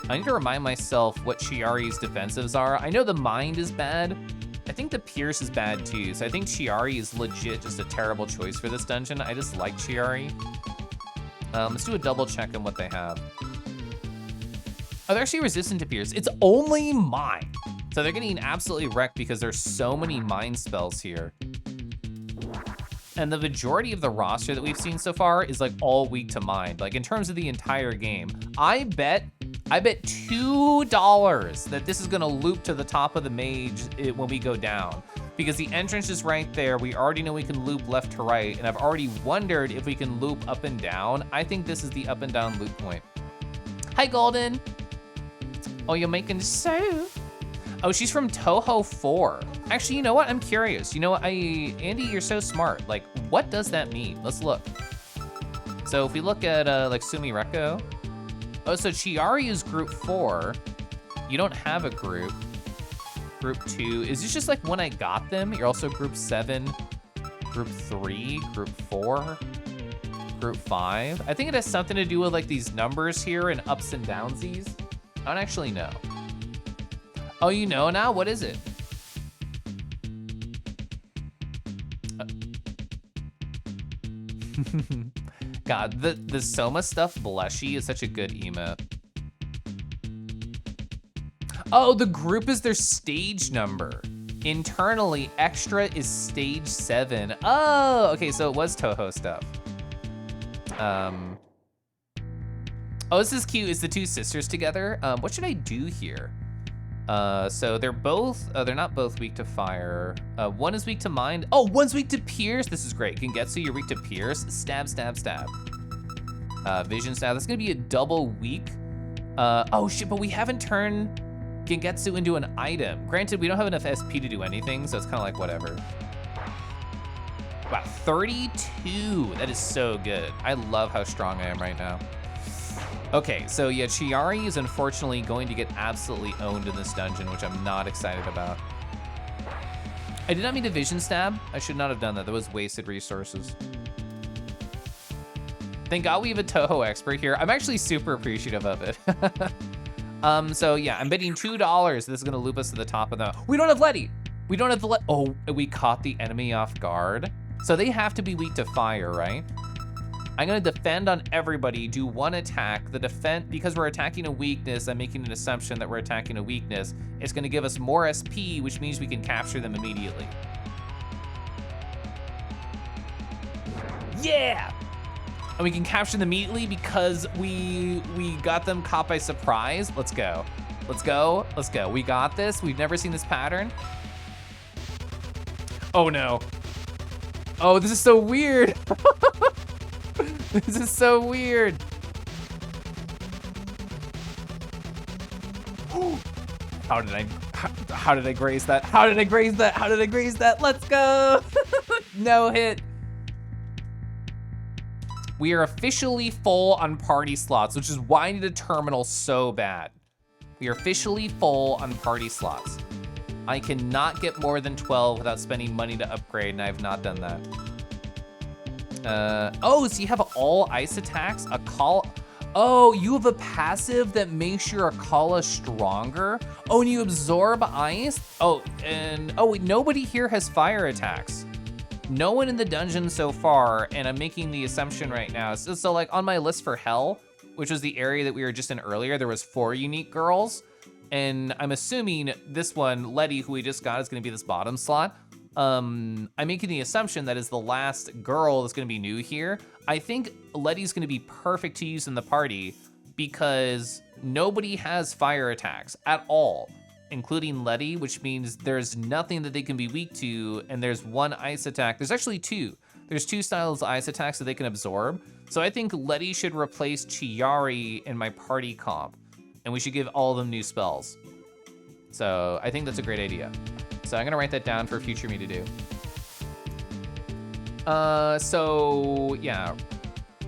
I need to remind myself what Chiari's defensives are. I know the mind is bad. I think the Pierce is bad too. So I think Chiari is legit just a terrible choice for this dungeon. I just like Chiari. Let's do a double check on what they have. Oh, they're actually resistant to Pierce. It's only mine. So they're getting absolutely wrecked because there's so many mind spells here. And the majority of the roster that we've seen so far is like all weak to mind. Like in terms of the entire game, I bet $2 that this is gonna loop to the top of the mage when we go down. Because the entrance is right there. We already know we can loop left to right, and I've already wondered if we can loop up and down. I think this is the up and down loop point. Hi, Golden. Oh, you're making soup. Oh, she's from Touhou 4. Actually, you know what? I'm curious. You know what? Andy, you're so smart. Like, what does that mean? Let's look. So if we look at like Sumireko. Oh, so Chiari is group 4. You don't have a group. Group 2. Is this just like when I got them? You're also group 7, group 3, group 4, group 5. I think it has something to do with like these numbers here and ups and downsies. I don't actually know. Oh, you know now? What is it? God, the Soma stuff blushy is such a good emote. Oh, the group is their stage number. Internally, extra is stage 7. Oh, okay, so it was Touhou stuff. Oh, this is cute. It's the two sisters together. What should I do here? So they're both, they're not both weak to fire. One is weak to mind. Oh, one's weak to pierce. This is great. Gengetsu, you're weak to pierce. Stab, stab, stab. Vision stab. That's gonna be a double weak. Oh shit, but we haven't turned Gengetsu into an item. Granted, we don't have enough SP to do anything, so it's kind of like whatever. Wow, 32. That is so good. I love how strong I am right now. Okay, so yeah, Chiari is unfortunately going to get absolutely owned in this dungeon, which I'm not excited about. I did not mean to vision stab. I should not have done that. That was wasted resources. Thank God we have a Touhou expert here. I'm actually super appreciative of it. So yeah, I'm betting $2 this is gonna loop us to the top of the, we don't have Letty. We don't have the, oh, we caught the enemy off guard. So they have to be weak to fire, right? I'm gonna defend on everybody, do one attack. The defense, because we're attacking a weakness, I'm making an assumption that we're attacking a weakness. It's gonna give us more SP, which means we can capture them immediately. Yeah! And we can capture them immediately because we got them caught by surprise. Let's go. Let's go. Let's go. We got this. We've never seen this pattern. Oh no. Oh, this is so weird. This is so weird. How did I graze that? How did I graze that? How did I graze that? Let's go. No hit. We are officially full on party slots, which is why I need a terminal so bad. We are officially full on party slots. I cannot get more than 12 without spending money to upgrade, and I have not done that. Oh, so you have all ice attacks? Oh, you have a passive that makes your Akala stronger? Oh, and you absorb ice? Oh, and oh wait, nobody here has fire attacks. No one in the dungeon so far, and I'm making the assumption right now. So like on my list for Hell, which was the area that we were just in earlier, there was 4 unique girls. And I'm assuming this one, Letty, who we just got, is gonna be this bottom slot. I'm making the assumption that is the last girl that's gonna be new here. I think Letty's gonna be perfect to use in the party because nobody has fire attacks at all, including Letty, which means there's nothing that they can be weak to, and there's one ice attack. There's actually 2. There's 2 styles of ice attacks that they can absorb. So I think Letty should replace Chiari in my party comp, and we should give all of them new spells. So I think that's a great idea. So I'm gonna write that down for future me to do. So yeah,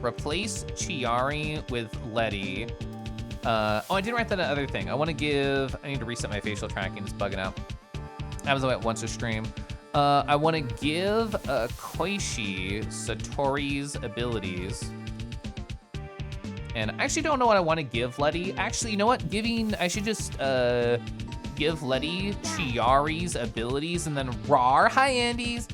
replace Chiari with Letty. Oh, I didn't write that other thing. I need to reset my facial tracking, it's bugging out. Happens like once a stream. I wanna give Koishi Satori's abilities. And I actually don't know what I wanna give Letty. Actually, you know what? I should just give Letty Chiari's abilities and then Rar. Hi, Andes.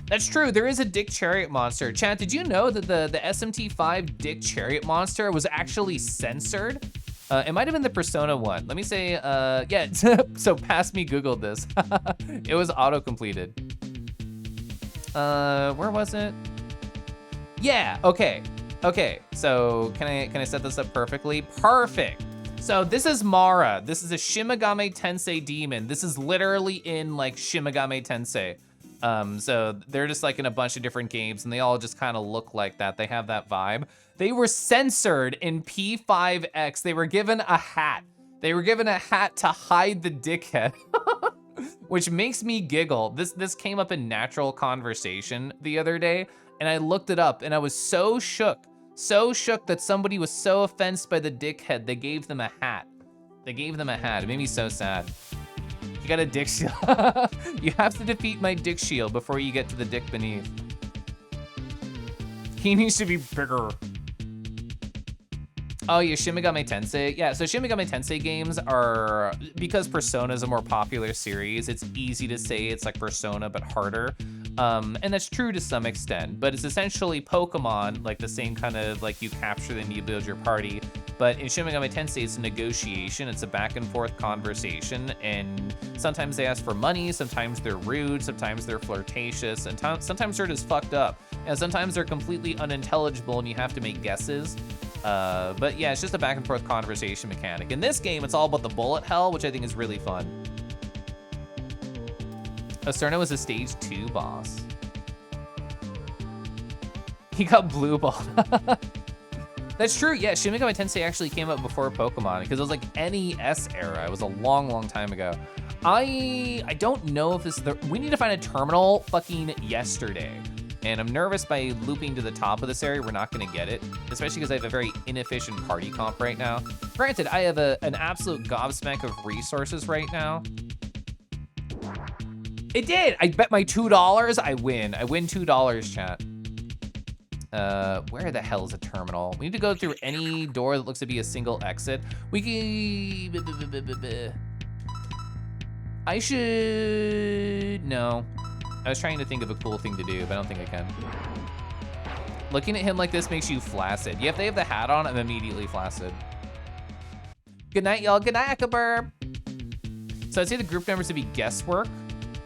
That's true, there is a Dick Chariot monster. Chat, did you know that the SMT5 Dick Chariot monster was actually censored? It might have been the Persona one. Let me say, yeah, so Pass Me Googled this. It was auto-completed. Where was it? Yeah, okay. Okay, so can I set this up perfectly? Perfect. So this is Mara. This is a Shin Megami Tensei demon. This is literally in like Shin Megami Tensei. So they're just like in a bunch of different games and they all just kind of look like that. They have that vibe. They were censored in P5X. They were given a hat. They were given a hat to hide the dickhead, which makes me giggle. This came up in natural conversation the other day and I looked it up and I was so shook that somebody was so offended by the dickhead, they gave them a hat. They gave them a hat. It made me so sad. You got a dick shield. You have to defeat my dick shield before you get to the dick beneath. He needs to be bigger. Oh, yeah, Shin Megami Tensei. Yeah, so Shin Megami Tensei games are, because Persona is a more popular series, it's easy to say it's like Persona, but harder. And that's true to some extent, but it's essentially Pokemon, like the same kind of, like you capture them, you build your party. But in Shin Megami Tensei, it's a negotiation, it's a back and forth conversation, and sometimes they ask for money, sometimes they're rude, sometimes they're flirtatious, and sometimes they're just fucked up. And sometimes they're completely unintelligible and you have to make guesses. But yeah, it's just a back and forth conversation mechanic. In this game, it's all about the bullet hell, which I think is really fun. Ocerno was a stage 2 boss. He got blue ball. That's true, yeah, Shin Megami Tensei actually came out before Pokemon because it was like NES era. It was a long, long time ago. I don't know if this is we need to find a terminal fucking yesterday. And I'm nervous by looping to the top of this area, we're not gonna get it, especially because I have a very inefficient party comp right now. Granted, I have an absolute gobsmack of resources right now. It did, I bet my $2, I win. I win $2, chat. Where the hell is a terminal? We need to go through any door that looks to be a single exit. We can, I should, no. I was trying to think of a cool thing to do, but I don't think I can. Looking at him like this makes you flaccid. Yeah, if they have the hat on, I'm immediately flaccid. Good night, y'all. Good night, Akabur. So I'd say the group numbers would be guesswork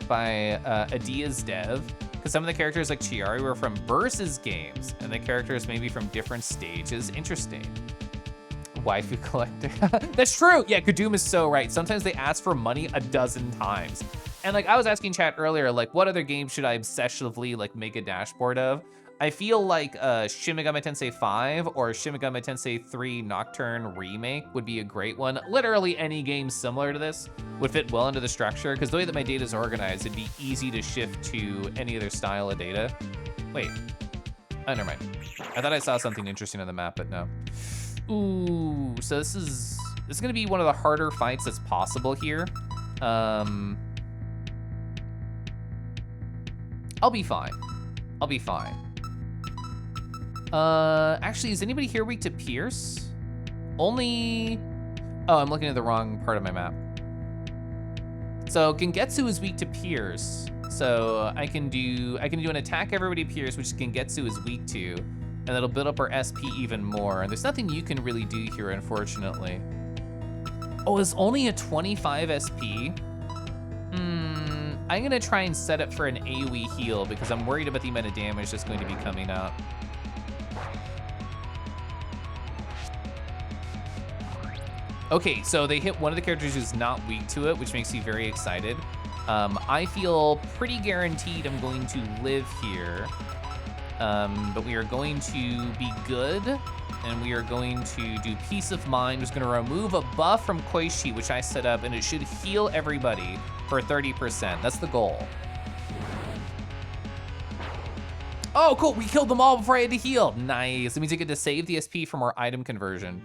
by Adia's dev, because some of the characters like Chiari were from Versus games, and the characters maybe from different stages. Interesting. Waifu collector. That's true. Yeah, Kadum is so right. Sometimes they ask for money a dozen times. And like I was asking chat earlier, like what other games should I obsessively like make a dashboard of? I feel like Shin Megami Tensei 5 or Shin Megami Tensei 3 Nocturne Remake would be a great one. Literally any game similar to this would fit well into the structure because the way that my data is organized, it'd be easy to shift to any other style of data. Wait, oh, never mind. I thought I saw something interesting on the map, but no. Ooh, so this is gonna be one of the harder fights that's possible here. I'll be fine. I'll be fine. Actually, is anybody here weak to Pierce? Only, oh, I'm looking at the wrong part of my map. So Gengetsu is weak to Pierce. So I can do an attack everybody Pierce, which Gengetsu is weak to, and that'll build up our SP even more. And there's nothing you can really do here, unfortunately. Oh, it's only a 25 SP? I'm gonna try and set up for an AoE heal because I'm worried about the amount of damage that's going to be coming out. Okay, so they hit one of the characters who's not weak to it, which makes me very excited. I feel pretty guaranteed I'm going to live here, but we are going to be good, and we are going to do Peace of Mind. We're just gonna remove a buff from Koishi, which I set up, and it should heal everybody for 30%. That's the goal. Oh, cool, we killed them all before I had to heal. Nice, it means I get to save the SP from our item conversion.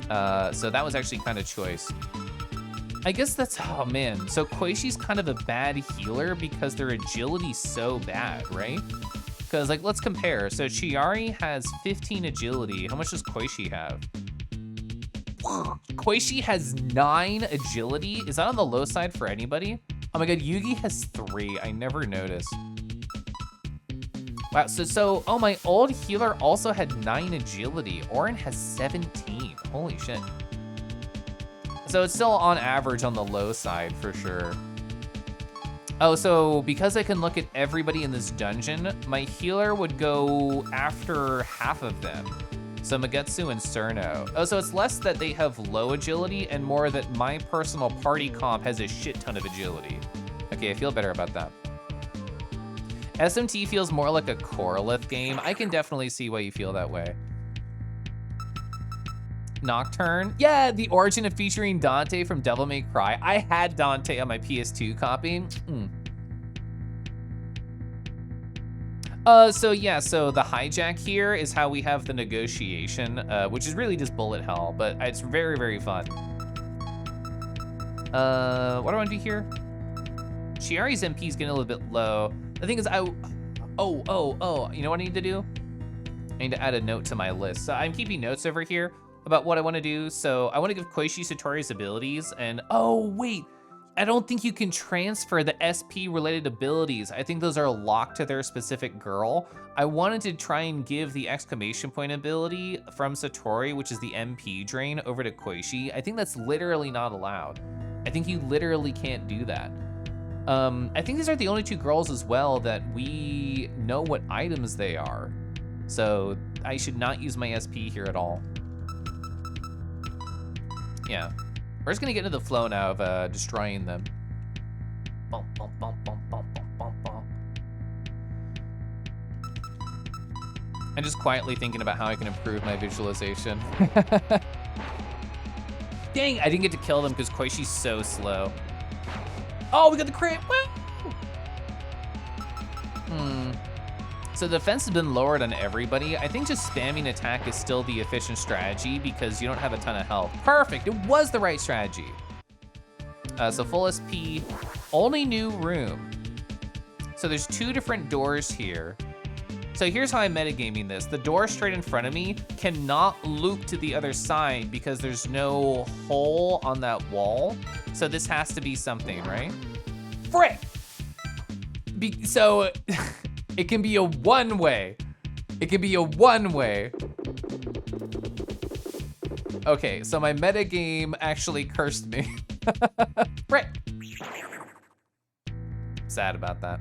So that was actually kind of choice. I guess that's, oh man. So Koishi's kind of a bad healer because their agility's so bad, right? Because like, let's compare. So Chiari has 15 agility. How much does Koishi have? Koishi has 9 agility. Is that on the low side for anybody? Oh my God, Yugi has 3. I never noticed. Wow, so oh, my old healer also had 9 agility. Orin has 17. Holy shit. So it's still on average on the low side for sure. Oh, so because I can look at everybody in this dungeon, my healer would go after half of them. So Magetsu and Cerno. Oh, so it's less that they have low agility and more that my personal party comp has a shit ton of agility. Okay, I feel better about that. SMT feels more like a Corolith game. I can definitely see why you feel that way. Nocturne. Yeah, the origin of featuring Dante from Devil May Cry. I had Dante on my PS2 copy. So the hijack here is how we have the negotiation, which is really just bullet hell, but it's very, very fun. What do I want to do here? Chiari's MP is getting a little bit low. The thing is, you know what I need to do? I need to add a note to my list. So I'm keeping notes over here about what I want to do. So I want to give Koichi Satori's abilities, and oh wait, I don't think you can transfer the SP related abilities. I think those are locked to their specific girl. I wanted to try and give the exclamation point ability from Satori, which is the MP drain, over to Koichi. I think that's literally not allowed. I think you literally can't do that. I think these are the only two girls as well that we know what items they are. So I should not use my SP here at all. Yeah. We're just gonna get into the flow now of destroying them. Bum, bum, bum, bum, bum, bum, bum, bum. I'm just quietly thinking about how I can improve my visualization. Dang, I didn't get to kill them because Koishi's so slow. Oh, we got the crit, woo! So the defense has been lowered on everybody. I think just spamming attack is still the efficient strategy because you don't have a ton of health. Perfect, it was the right strategy. So full SP, only new room. So there's two different doors here. So here's how I'm metagaming this. The door straight in front of me cannot loop to the other side because there's no hole on that wall. So this has to be something, right? Frick! So it can be a one-way. It can be a one-way. Okay, so my metagame actually cursed me. Frick! Sad about that.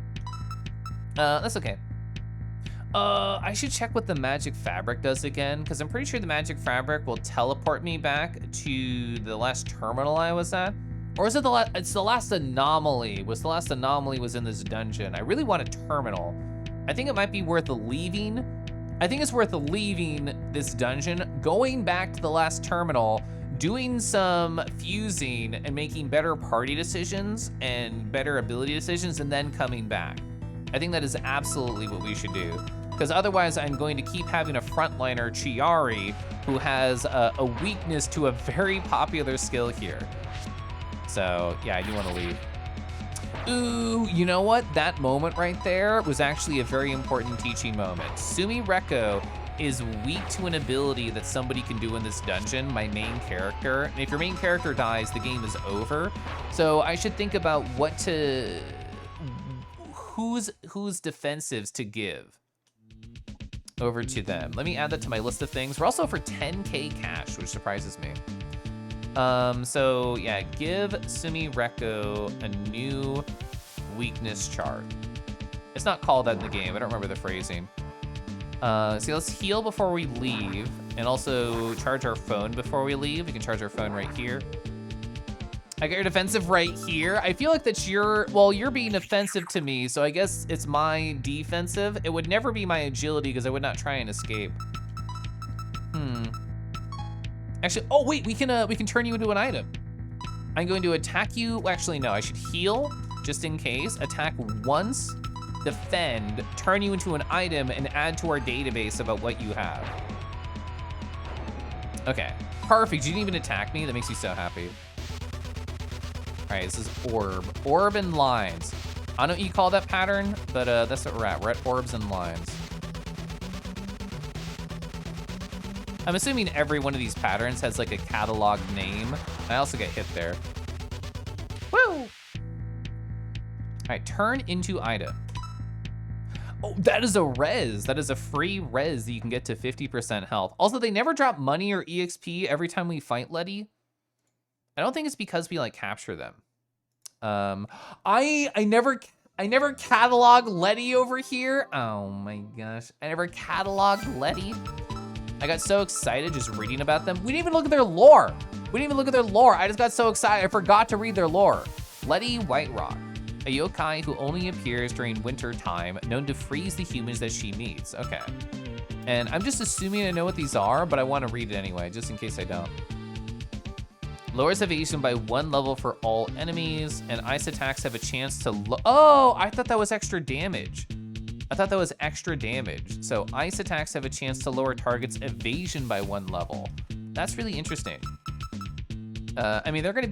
That's okay. I should check what the magic fabric does again, because I'm pretty sure the magic fabric will teleport me back to the last terminal I was at. Or is it it's the last anomaly. The last anomaly was in this dungeon. I really want a terminal. I think it might be worth leaving. I think it's worth leaving this dungeon, going back to the last terminal, doing some fusing and making better party decisions and better ability decisions, and then coming back. I think that is absolutely what we should do. Because otherwise I'm going to keep having a frontliner, Chiari, who has a weakness to a very popular skill here. So yeah, I do want to leave. Ooh, you know what? That moment right there was actually a very important teaching moment. Sumi Reko is weak to an ability that somebody can do in this dungeon, my main character. And if your main character dies, the game is over. So I should think about whose defensives to give over to them. Let me add that to my list of things. We're also for 10K cash, which surprises me. So yeah, give Sumi Reko a new weakness chart. It's not called that in the game. I don't remember the phrasing. So let's heal before we leave, and also charge our phone before we leave. We can charge our phone right here. I got your defensive right here. I feel like that's you're being offensive to me, so I guess it's my defensive. It would never be my agility because I would not try and escape. Actually, oh wait, we can turn you into an item. I'm going to attack you. Well, actually, no, I should heal just in case. Attack once, defend, turn you into an item, and add to our database about what you have. Okay, perfect. You didn't even attack me. That makes me so happy. All right, this is orb. Orb and lines. I don't know what you call that pattern, but that's what we're at. We're at orbs and lines. I'm assuming every one of these patterns has like a catalog name. I also get hit there. Woo! All right, turn into item. Oh, that is a res. That is a free res that you can get to 50% health. Also, they never drop money or EXP every time we fight Letty. I don't think it's because we like capture them. I never cataloged Letty over here. Oh my gosh, I never cataloged Letty. I got so excited just reading about them. We didn't even look at their lore. I just got so excited, I forgot to read their lore. Letty Whiterock, a yokai who only appears during winter time, known to freeze the humans that she meets. Okay. And I'm just assuming I know what these are, but I want to read it anyway, just in case I don't. Lowers evasion by 1 level for all enemies, and ice attacks have a chance to oh, I thought that was extra damage. So ice attacks have a chance to lower targets' evasion by 1 level. That's really interesting. I mean, they're gonna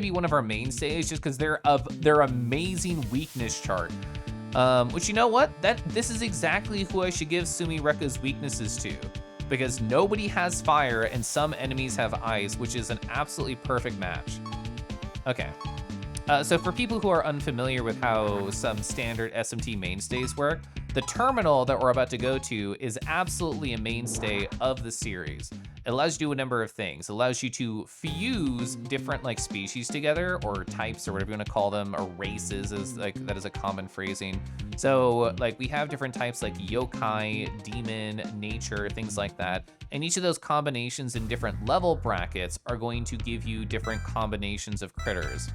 be one of our mainstays just because they're of their amazing weakness chart. Which, you know what? This is exactly who I should give Sumi Rekka's weaknesses to, because nobody has fire and some enemies have ice, which is an absolutely perfect match. Okay. So for people who are unfamiliar with how some standard SMT mainstays work, the terminal that we're about to go to is absolutely a mainstay of the series. It allows you to do a number of things. It allows you to fuse different like species together, or types, or whatever you want to call them, or races, that is a common phrasing. So like we have different types like yokai, demon, nature, things like that. And each of those combinations in different level brackets are going to give you different combinations of critters.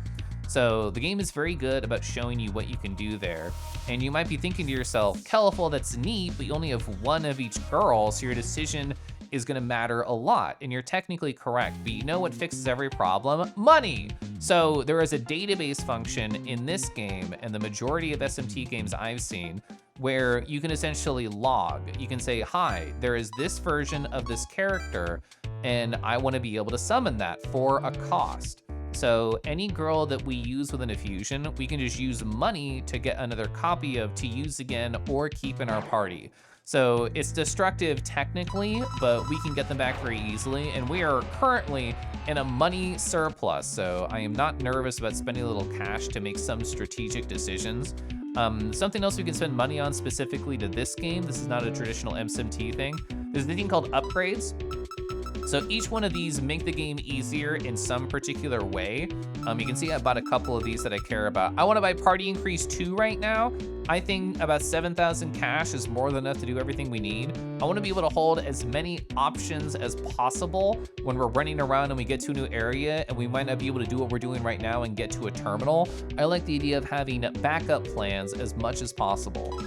So the game is very good about showing you what you can do there. And you might be thinking to yourself, Keliful, that's neat, but you only have 1 of each girl, so your decision is gonna matter a lot. And you're technically correct, but you know what fixes every problem? Money! So there is a database function in this game, and the majority of SMT games I've seen, where you can essentially log. You can say, hi, there is this version of this character, and I wanna be able to summon that for a cost. So any girl that we use with an infusion, we can just use money to get another copy of to use again or keep in our party. So it's destructive technically, but we can get them back very easily. And we are currently in a money surplus. So I am not nervous about spending a little cash to make some strategic decisions. Something else we can spend money on specifically to this game, this is not a traditional MSMT thing, there's a thing called upgrades. So each one of these make the game easier in some particular way. You can see I bought a couple of these that I care about. I want to buy Party Increase 2 right now. I think about 7,000 cash is more than enough to do everything we need. I want to be able to hold as many options as possible when we're running around and we get to a new area and we might not be able to do what we're doing right now and get to a terminal. I like the idea of having backup plans as much as possible.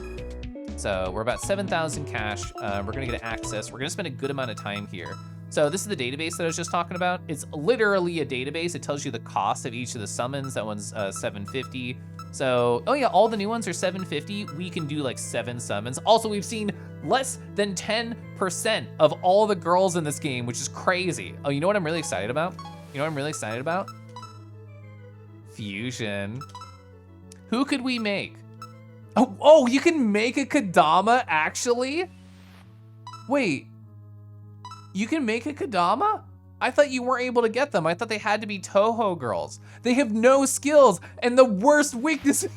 So we're about 7,000 cash. We're gonna get access. We're gonna spend a good amount of time here. So this is the database that I was just talking about. It's literally a database. It tells you the cost of each of the summons. That one's 750. So, oh yeah, all the new ones are 750. We can do like 7 summons. Also, we've seen less than 10% of all the girls in this game, which is crazy. Oh, you know what I'm really excited about? Fusion. Who could we make? Oh, you can make a Kadama, actually? Wait. You can make a Kadama? I thought you weren't able to get them. I thought they had to be Touhou girls. They have no skills and the worst weaknesses.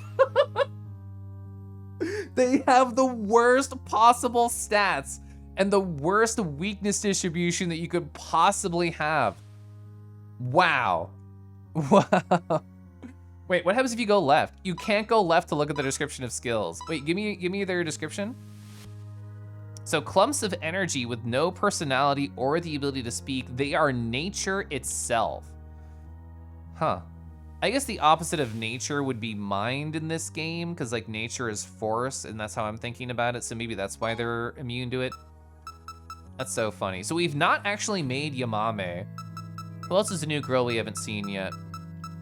They have the worst possible stats and the worst weakness distribution that you could possibly have. Wow. Wow. Wait, what happens if you go left? You can't go left to look at the description of skills. Wait, give me their description. So clumps of energy with no personality or the ability to speak, they are nature itself. Huh. I guess the opposite of nature would be mind in this game, because like nature is force, and that's how I'm thinking about it, so maybe that's why they're immune to it. That's so funny. So we've not actually made Yamame. Who else is a new girl we haven't seen yet?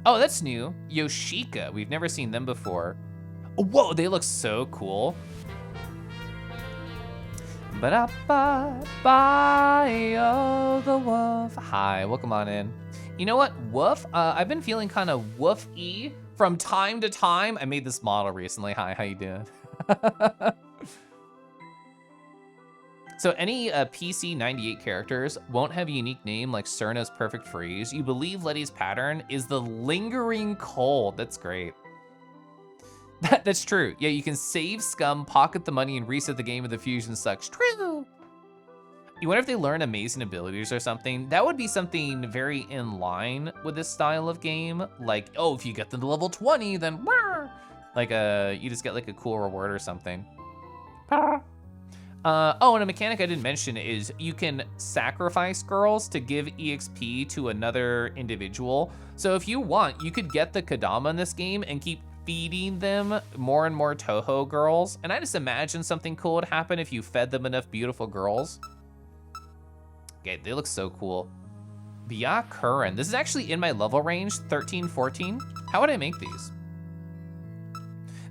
Oh, that's new. Yoshika, we've never seen them before. Whoa, they look so cool. Ba-da-ba-ba, the woof. Hi, welcome on in. You know what, woof? I've been feeling kind of woof-y from time to time. I made this model recently. Hi, how you doing? So any PC 98 characters won't have a unique name like Cerna's Perfect Freeze. You believe Letty's pattern is the lingering cold. That's great. That's true. Yeah, you can save scum, pocket the money, and reset the game if the fusion sucks. True. You wonder if they learn amazing abilities or something. That would be something very in line with this style of game. Like, oh, if you get them to level 20, then like you just get like a cool reward or something. Oh, and a mechanic I didn't mention is you can sacrifice girls to give EXP to another individual. So if you want, you could get the Kadama in this game and keep feeding them more and more Touhou girls. And I just imagine something cool would happen if you fed them enough beautiful girls. Okay, they look so cool. Byakuren, this is actually in my level range, 13, 14. How would I make these?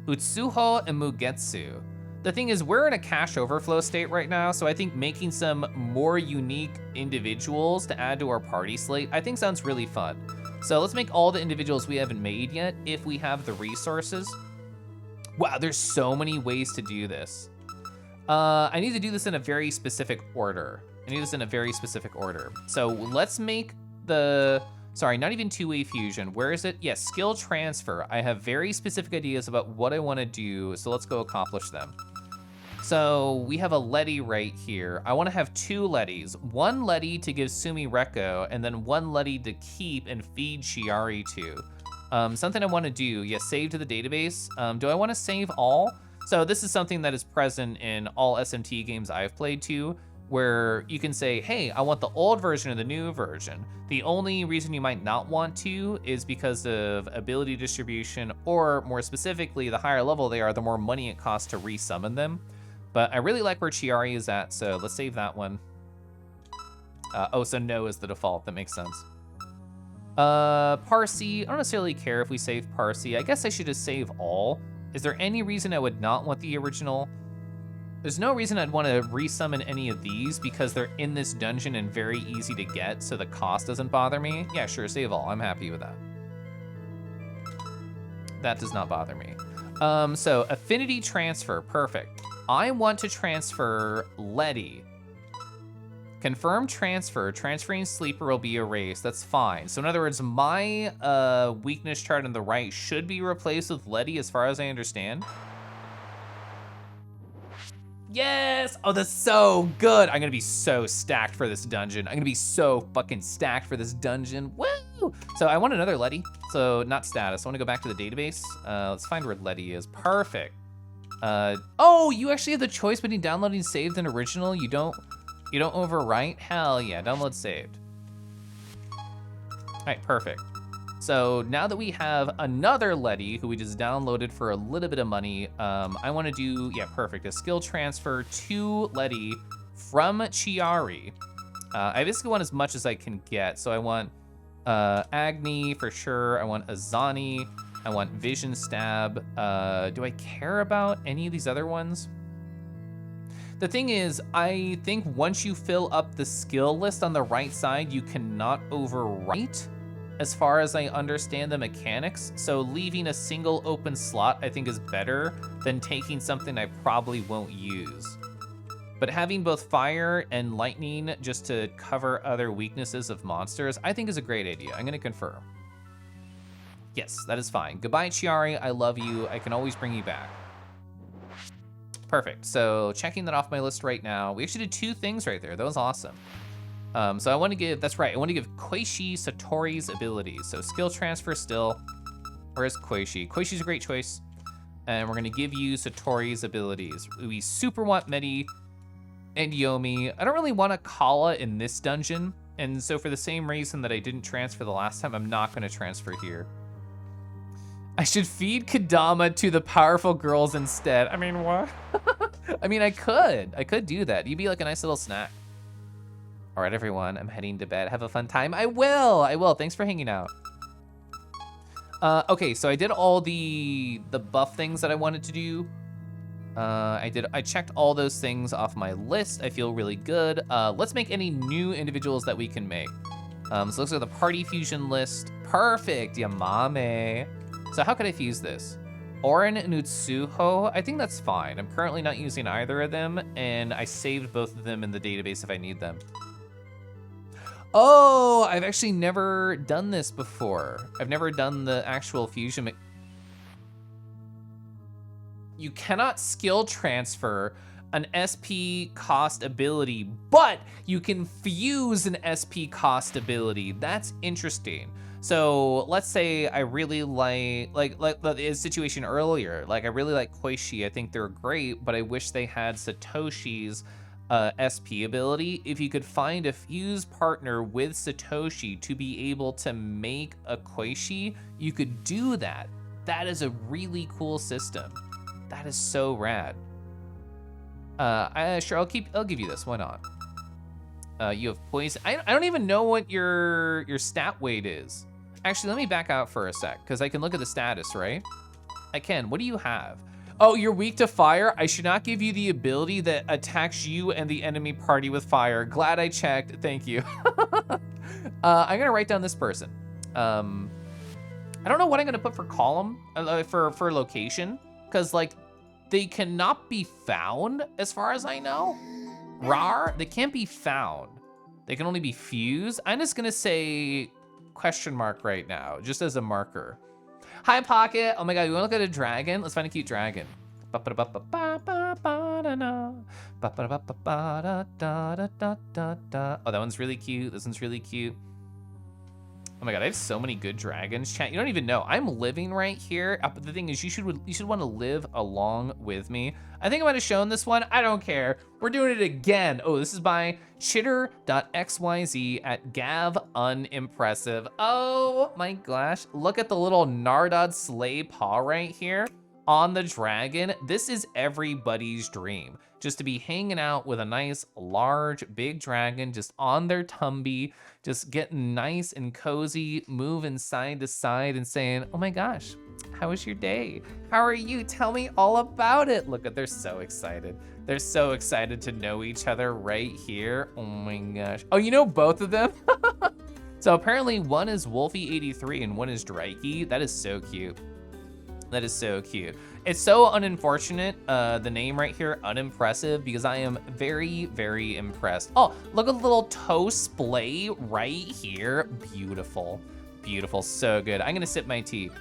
Utsuho and Mugetsu. The thing is, we're in a cash overflow state right now, so I think making some more unique individuals to add to our party slate, I think sounds really fun. So let's make all the individuals we haven't made yet if we have the resources. Wow, there's so many ways to do this. I need to do this in a very specific order. So let's make the, sorry, not even two-way fusion. Where is it? Yes, skill transfer. I have very specific ideas about what I want to do, so let's go accomplish them. So we have a Letty right here. I want to have two Lettys. One Letty to give Sumi Reko, and then one Letty to keep and feed Chiari to. Something I want to do, yes, save to the database. Do I want to save all? So this is something that is present in all SMT games I've played too, where you can say, hey, I want the old version or the new version. The only reason you might not want to is because of ability distribution, or more specifically, the higher level they are, the more money it costs to resummon them. But I really like where Chiari is at, so let's save that one. Oh, so no is the default, that makes sense. Parsi, I don't necessarily care if we save Parsi. I guess I should just save all. Is there any reason I would not want the original? There's no reason I'd want to resummon any of these because they're in this dungeon and very easy to get, so the cost doesn't bother me. Yeah, sure, save all, I'm happy with that. That does not bother me. So affinity transfer, perfect. I want to transfer Letty. Confirm transfer, transferring sleeper will be erased, that's fine. So in other words, my weakness chart on the right should be replaced with Letty as far as I understand. Yes! Oh, that's so good. I'm gonna be so stacked for this dungeon. I'm gonna be so fucking stacked for this dungeon. Woo! So I want another Letty. So not status, I wanna go back to the database. Let's find where Letty is, perfect. Oh, you actually have the choice between downloading saved and original. You don't overwrite? Hell yeah, download saved. All right, perfect. So now that we have another Letty who we just downloaded for a little bit of money, I want to do, yeah, perfect, a skill transfer to Letty from Chiari. I basically want as much as I can get. So I want Agni for sure. I want Azani. I want Vision Stab. Do I care about any of these other ones? The thing is, I think once you fill up the skill list on the right side, you cannot overwrite, as far as I understand the mechanics. So leaving a single open slot, I think, is better than taking something I probably won't use. But having both fire and lightning just to cover other weaknesses of monsters, I think is a great idea. I'm gonna confirm. Yes, that is fine. Goodbye, Chiari, I love you. I can always bring you back. Perfect, so checking that off my list right now. We actually did two things right there, that was awesome. So I want to give, that's right, I want to give Koishi Satori's abilities. So skill transfer still. Where's Koishi? Koishi's a great choice. And we're going to give you Satori's abilities. We super want Medi and Yomi. I don't really want a Kala in this dungeon. And so for the same reason that I didn't transfer the last time, I'm not going to transfer here. I should feed Kadama to the powerful girls instead. I mean, what? I mean, I could do that. You'd be like a nice little snack. All right, everyone, I'm heading to bed. Have a fun time. I will. Thanks for hanging out. Okay, so I did all the buff things that I wanted to do. I checked all those things off my list. I feel really good. Let's make any new individuals that we can make. So let's go to the party fusion list. Perfect, Yamame. So how could I fuse this? Orin and Utsuho, I think that's fine. I'm currently not using either of them, and I saved both of them in the database if I need them. Oh, I've actually never done this before. I've never done the actual fusion. You cannot skill transfer an SP cost ability, but you can fuse an SP cost ability. That's interesting. So let's say I really like the situation earlier. Like I really like Koishi. I think they're great, but I wish they had Satoshi's SP ability. If you could find a fuse partner with Satoshi to be able to make a Koishi, you could do that. That is a really cool system. That is so rad. Sure, I'll give you this. Why not? You have poison. I don't even know what your stat weight is. Actually, let me back out for a sec, because I can look at the status, right? I can. What do you have? Oh, you're weak to fire? I should not give you the ability that attacks you and the enemy party with fire. Glad I checked. Thank you. I'm gonna write down this person. I don't know what I'm gonna put for column, for location, because like they cannot be found as far as I know. Rar, they can't be found. They can only be fused. I'm just gonna say question mark right now, just as a marker. Hi, Pocket. Oh my God, you wanna look at a dragon? Let's find a cute dragon. Oh, that one's really cute. This one's really cute. Oh my God, I have so many good dragons. Chat, you don't even know. I'm living right here. But the thing is, you should want to live along with me. I think I might have shown this one. I don't care. We're doing it again. Oh, this is by chitter.xyz at Gav Unimpressive. Oh my gosh. Look at the little Nardod sleigh paw right here on the dragon. This is everybody's dream. Just to be hanging out with a nice, large, big dragon just on their tumby, just getting nice and cozy, moving side to side and saying, oh my gosh, how was your day? How are you? Tell me all about it. Look, they're so excited. They're so excited to know each other right here. Oh my gosh. Oh, you know both of them? So apparently one is Wolfie83 and one is Drikey. That is so cute. That is so cute. It's so unfortunate, the name right here, Unimpressive, because I am very, very impressed. Oh, look at the little toe splay right here. Beautiful, beautiful, so good. I'm gonna sip my tea.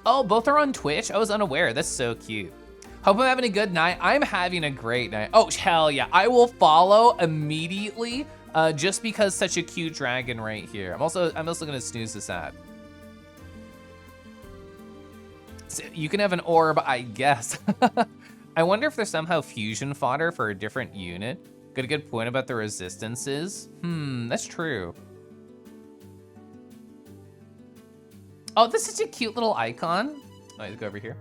Oh, both are on Twitch? I was unaware, that's so cute. Hope I'm having a good night. I'm having a great night. Oh, hell yeah, I will follow immediately, just because such a cute dragon right here. I'm also gonna snooze this ad. So you can have an orb, I guess. I wonder if there's somehow fusion fodder for a different unit. Got a good point about the resistances. That's true. Oh, this is a cute little icon. Oh, let's go over here.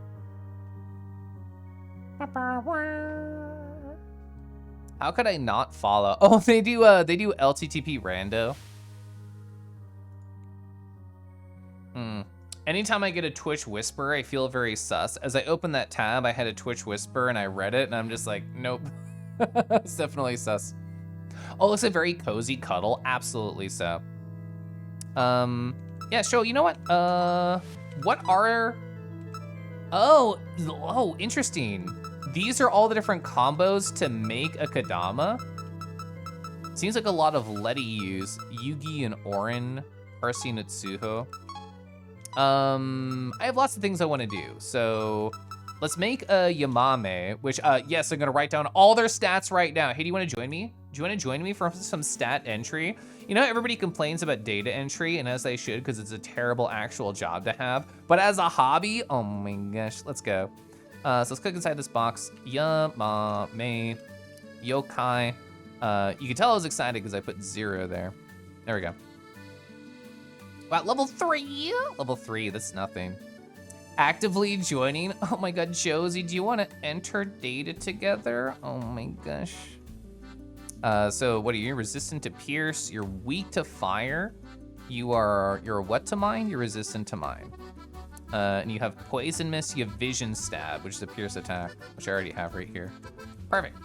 How could I not follow? Oh, they do LTTP rando. Anytime I get a Twitch whisper, I feel very sus. As I opened that tab, I had a Twitch whisper and I read it and I'm just like, nope. It's definitely sus. Oh, it's a very cozy cuddle. Absolutely so. Yeah, so you know what? What are, oh, interesting. These are all the different combos to make a Kadama. Seems like a lot of Letty use. Yugi and Orin, Percy and Tsuho. I have lots of things I want to do. So let's make a Yamame, which, yes, I'm going to write down all their stats right now. Hey, do you want to join me? Do you want to join me for some stat entry? You know, everybody complains about data entry, and as they should, because it's a terrible actual job to have. But as a hobby, oh my gosh, let's go. So let's click inside this box. Yamame, yokai. You can tell I was excited because I put 0 there. There we go. Wow, level 3? Level 3, that's nothing. Actively joining? Oh my God, Josie, do you want to enter data together? Oh my gosh. So what are you? You're resistant to pierce, you're weak to fire, you're what to mine? You're resistant to mine. And you have poison mist, you have vision stab, which is a pierce attack, which I already have right here. Perfect.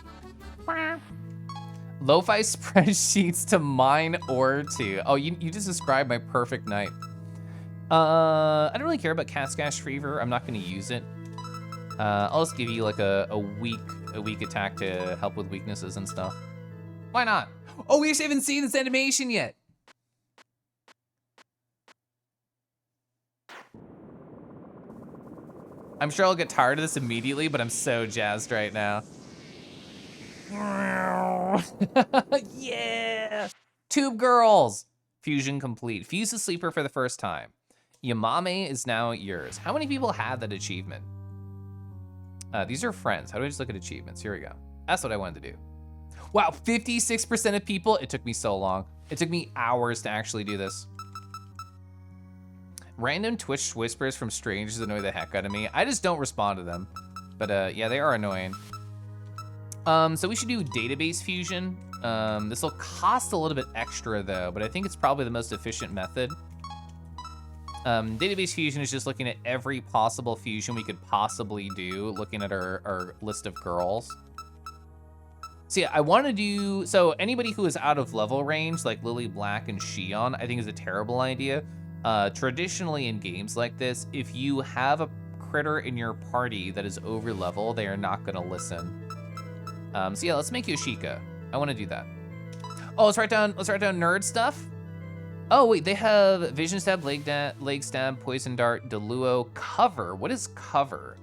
Lo-fi spreadsheets to mine or to. Oh, you just described my perfect night. I don't really care about Cascash Fever. I'm not gonna use it. I'll just give you like a weak attack to help with weaknesses and stuff. Why not? Oh, we just haven't seen this animation yet. I'm sure I'll get tired of this immediately, but I'm so jazzed right now. Yeah! Tube Girls! Fusion complete. Fuse the sleeper for the first time. Yamame is now yours. How many people have that achievement? These are friends. How do I just look at achievements? Here we go. That's what I wanted to do. Wow, 56% of people. It took me so long. It took me hours to actually do this. Random Twitch whispers from strangers annoy the heck out of me. I just don't respond to them. But yeah, they are annoying. So we should do database fusion. This will cost a little bit extra though, but I think it's probably the most efficient method. Database fusion is just looking at every possible fusion we could possibly do, looking at our list of girls. So yeah, I want to do, so anybody who is out of level range, like Lily Black and Shion, I think is a terrible idea. Traditionally in games like this, if you have a critter in your party that is over level, they are not gonna listen. So yeah, let's make Yoshika. I want to do that. Oh, let's write down nerd stuff. Oh wait, they have vision stab, leg stab, poison dart, deluo, cover. What is cover?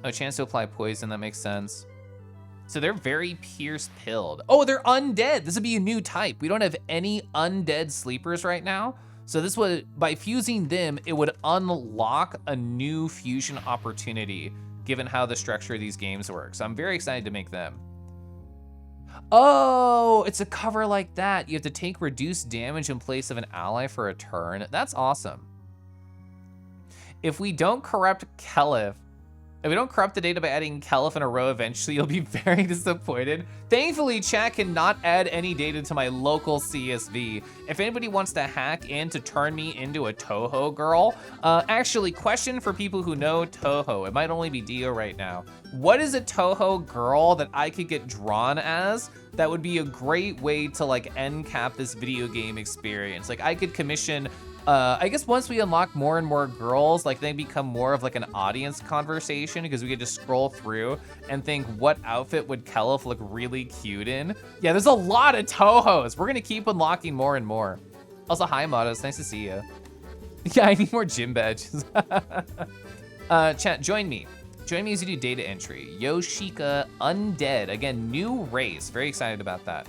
A chance to apply poison, that makes sense. So they're very pierce pilled. Oh, they're undead. This would be a new type. We don't have any undead sleepers right now. So this would, by fusing them, it would unlock a new fusion opportunity given how the structure of these games work. So I'm very excited to make them. Oh, it's a cover like that. You have to take reduced damage in place of an ally for a turn. That's awesome. If we don't corrupt Kelif, if we don't corrupt the data by adding Kelif in a row, eventually you'll be very disappointed. Thankfully, chat cannot add any data to my local CSV. If anybody wants to hack in to turn me into a Touhou girl, actually, question for people who know Touhou. It might only be Dio right now. What is a Touhou girl that I could get drawn as that would be a great way to like end cap this video game experience? Like I could commission, I guess once we unlock more and more girls, like they become more of like an audience conversation because we could just scroll through and think what outfit would Kelif look really cute in. Yeah, there's a lot of Touhous. We're gonna keep unlocking more and more. Also, hi Modus, nice to see you. Yeah, I need more gym badges. Chat, join me. Join me as you do data entry. Yoshika Undead. Again, new race. Very excited about that.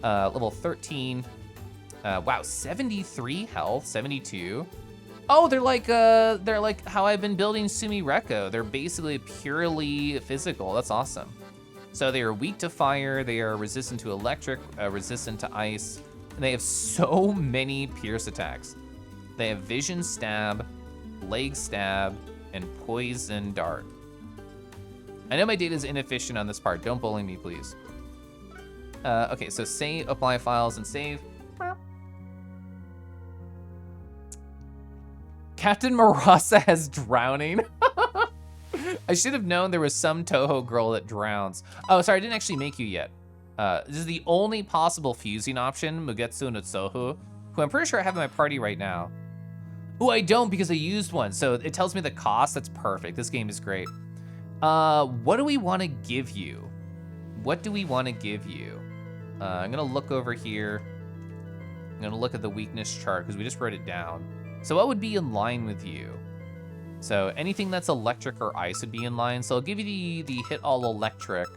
Level 13. Wow, 73 health, 72. Oh, they're like how I've been building Sumireko. They're basically purely physical. That's awesome. So they are weak to fire. They are resistant to electric, resistant to ice. And they have so many pierce attacks. They have vision stab, leg stab, and poison dart. I know my data is inefficient on this part. Don't bully me, please. Okay, so save, apply files, and save. Captain Marasa has drowning. I should have known there was some Touhou girl that drowns. Oh, sorry, I didn't actually make you yet. This is the only possible fusing option, Mugetsu no Tsohu, who I'm pretty sure I have in my party right now. Oh, I don't because I used one, so it tells me the cost. That's perfect. This game is great. What do we want to give you? What do we want to give you? I'm gonna look over here. I'm gonna look at the weakness chart because we just wrote it down. So what would be in line with you? So anything that's electric or ice would be in line. So I'll give you the hit all electric.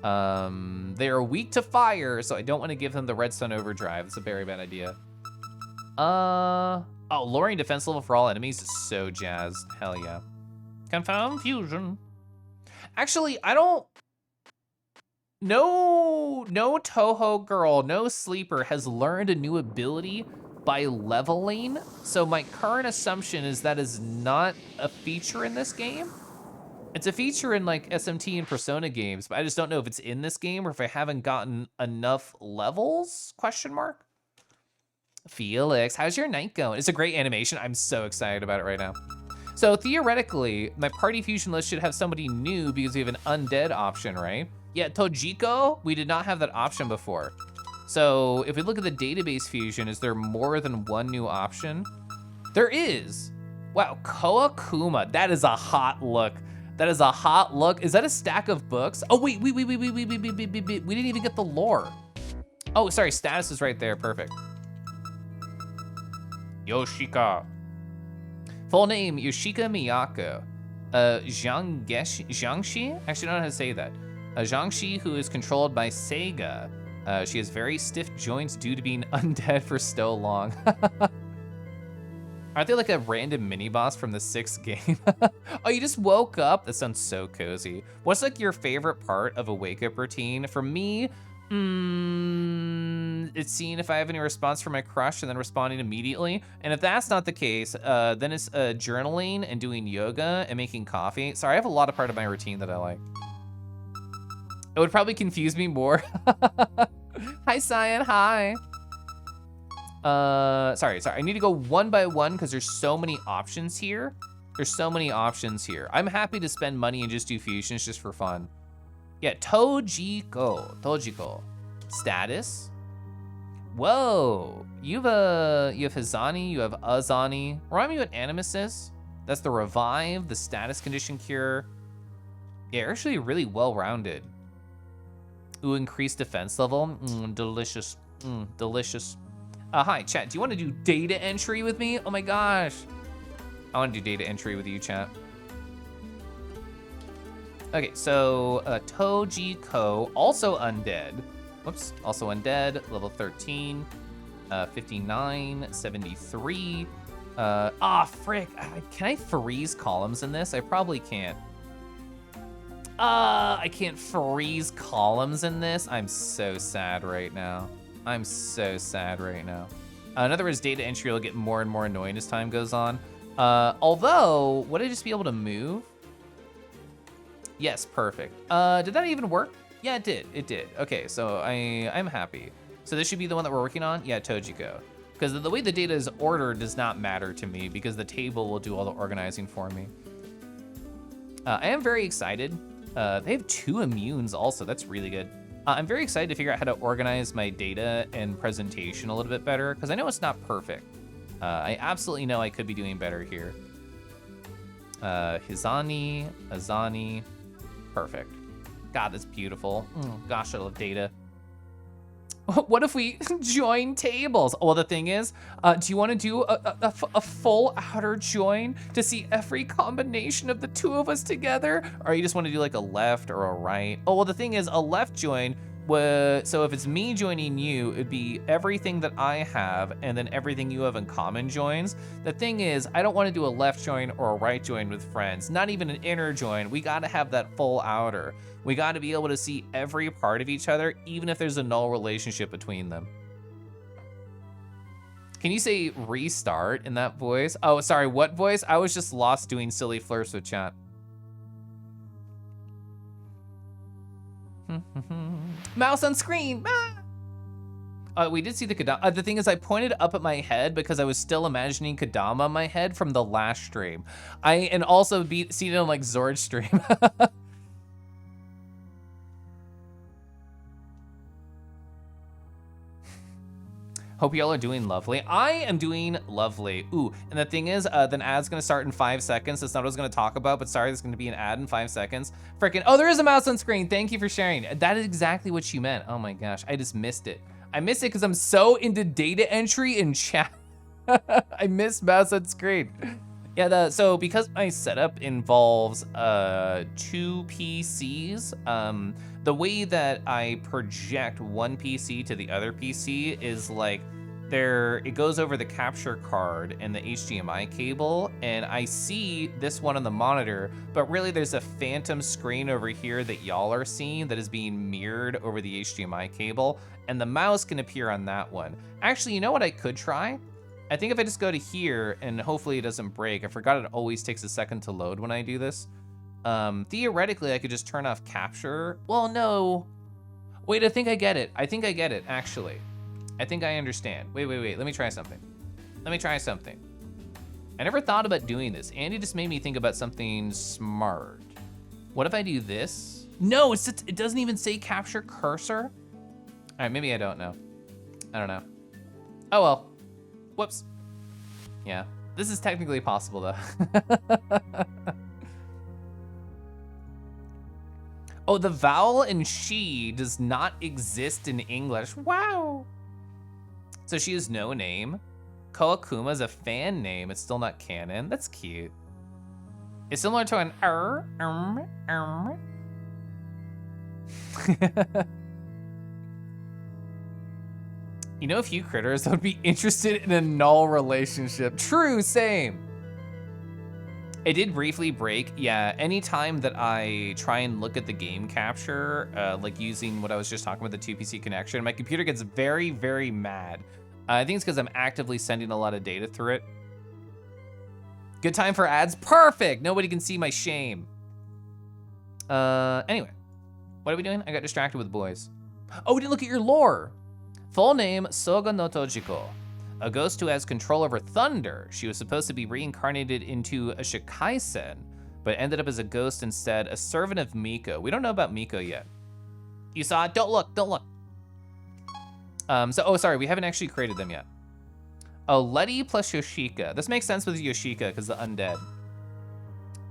They are weak to fire, so I don't want to give them the redstone overdrive. It's a very bad idea. Oh, lowering defense level for all enemies is so jazzed. Hell yeah. Confirm fusion. Actually, I don't. No Touhou girl, no sleeper has learned a new ability by leveling. So my current assumption is that is not a feature in this game. It's a feature in like SMT and Persona games, but I just don't know if it's in this game or if I haven't gotten enough levels, question mark. Felix, how's your night going? It's a great animation. I'm so excited about it right now. So theoretically, my party fusion list should have somebody new because we have an undead option, right? Yeah, Tojiko, we did not have that option before. So if we look at the database fusion, is there more than one new option? There is. Wow, Koa Kuma, that is a hot look. That is a hot look. Is that a stack of books? Oh, wait. We didn't even get the lore. Oh, sorry, status is right there, perfect. Yoshika. Full name, Yoshika Miyako. Jiangxi? Actually, I don't know how to say that. Jiangxi, who is controlled by Sega. She has very stiff joints due to being undead for so long. Aren't they like a random mini-boss from the 6th game? Oh, you just woke up? That sounds so cozy. What's like your favorite part of a wake-up routine? For me, it's seeing if I have any response from my crush and then responding immediately. And if that's not the case, then it's journaling and doing yoga and making coffee. Sorry, I have a lot of part of my routine that I like. It would probably confuse me more. Hi, Cyan, hi. Sorry, I need to go one by one because there's so many options here. I'm happy to spend money and just do fusions just for fun. Yeah, Tojiko. Status. Whoa, you have Hizani, you have Azani. Remind me what Animus is? That's the revive, the status condition cure. Yeah, you're actually really well-rounded. Ooh, increased defense level. Delicious. Delicious. Hi, chat. Do you want to do data entry with me? Oh my gosh. I want to do data entry with you, chat. Okay, so Tojiko, also undead. Whoops, also undead, level 13, 59, 73. Frick. Can I freeze columns in this? I probably can't. I can't freeze columns in this. I'm so sad right now. In other words, data entry will get more and more annoying as time goes on. Although, would I just be able to move? Yes, perfect. Did that even work? Yeah, it did. Okay, so I'm happy. So this should be the one that we're working on? Yeah, Tojiko. Because the way the data is ordered does not matter to me because the table will do all the organizing for me. I am very excited. They have 2 immunes also, that's really good. I'm very excited to figure out how to organize my data and presentation a little bit better because I know it's not perfect. I absolutely know I could be doing better here. Hizani, Azani, perfect. God, that's beautiful. Gosh, I love data. What if we join tables? Well, the thing is, do you want to do a full outer join to see every combination of the 2 of us together? Or you just want to do like a left or a right? Oh, well, the thing is, a left join, so if it's me joining you, it'd be everything that I have and then everything you have in common joins. The thing is, I don't want to do a left join or a right join with friends, not even an inner join. We got to have that full outer. We got to be able to see every part of each other, even if there's a null relationship between them. Can you say restart in that voice? Oh, sorry, what voice? I was just lost doing silly flirts with chat. Mouse on screen. We did see the Kadama. The thing is, I pointed up at my head because I was still imagining Kadama in my head from the last stream. And also seen it on like Zord's stream. Hope y'all are doing lovely. I am doing lovely. Ooh, and the thing is, the ad's gonna start in 5 seconds. That's not what I was gonna talk about, but sorry, there's gonna be an ad in 5 seconds. Frickin', oh, there is a mouse on screen. Thank you for sharing. That is exactly what you meant. Oh my gosh, I just missed it. I missed it because I'm so into data entry and chat. I missed mouse on screen. Yeah, so because my setup involves 2 PCs, the way that I project one PC to the other PC is like it goes over the capture card and the HDMI cable, and I see this one on the monitor, but really there's a phantom screen over here that y'all are seeing that is being mirrored over the HDMI cable, and the mouse can appear on that one. Actually, you know what I could try? I think if I just go to here and hopefully it doesn't break. I forgot it always takes a second to load when I do this. Theoretically, I could just turn off capture. Well, no. Wait, I think I get it. Actually. I think I understand. Wait. Let me try something. I never thought about doing this. Andy just made me think about something smart. What if I do this? No, it doesn't even say capture cursor. All right, maybe I don't know. I don't know. Oh, well. Whoops. Yeah, this is technically possible though. Oh, the vowel in she does not exist in English. Wow. So she has no name. Koakuma is a fan name. It's still not canon. That's cute. It's similar to an You know a few critters that would be interested in a null relationship. True, same. It did briefly break. Yeah, anytime that I try and look at the game capture, like using what I was just talking about, the 2PC connection, my computer gets very, very mad. I think it's because I'm actively sending a lot of data through it. Good time for ads? Perfect! Nobody can see my shame. Anyway, what are we doing? I got distracted with boys. Oh, we didn't look at your lore. Full name, Soga no Tojiko. A ghost who has control over thunder. She was supposed to be reincarnated into a Shikaisen, but ended up as a ghost instead, a servant of Miko. We don't know about Miko yet. You saw it? Don't look, don't look. Oh, sorry, we haven't actually created them yet. Oh, Letty plus Yoshika. This makes sense with Yoshika, because the undead.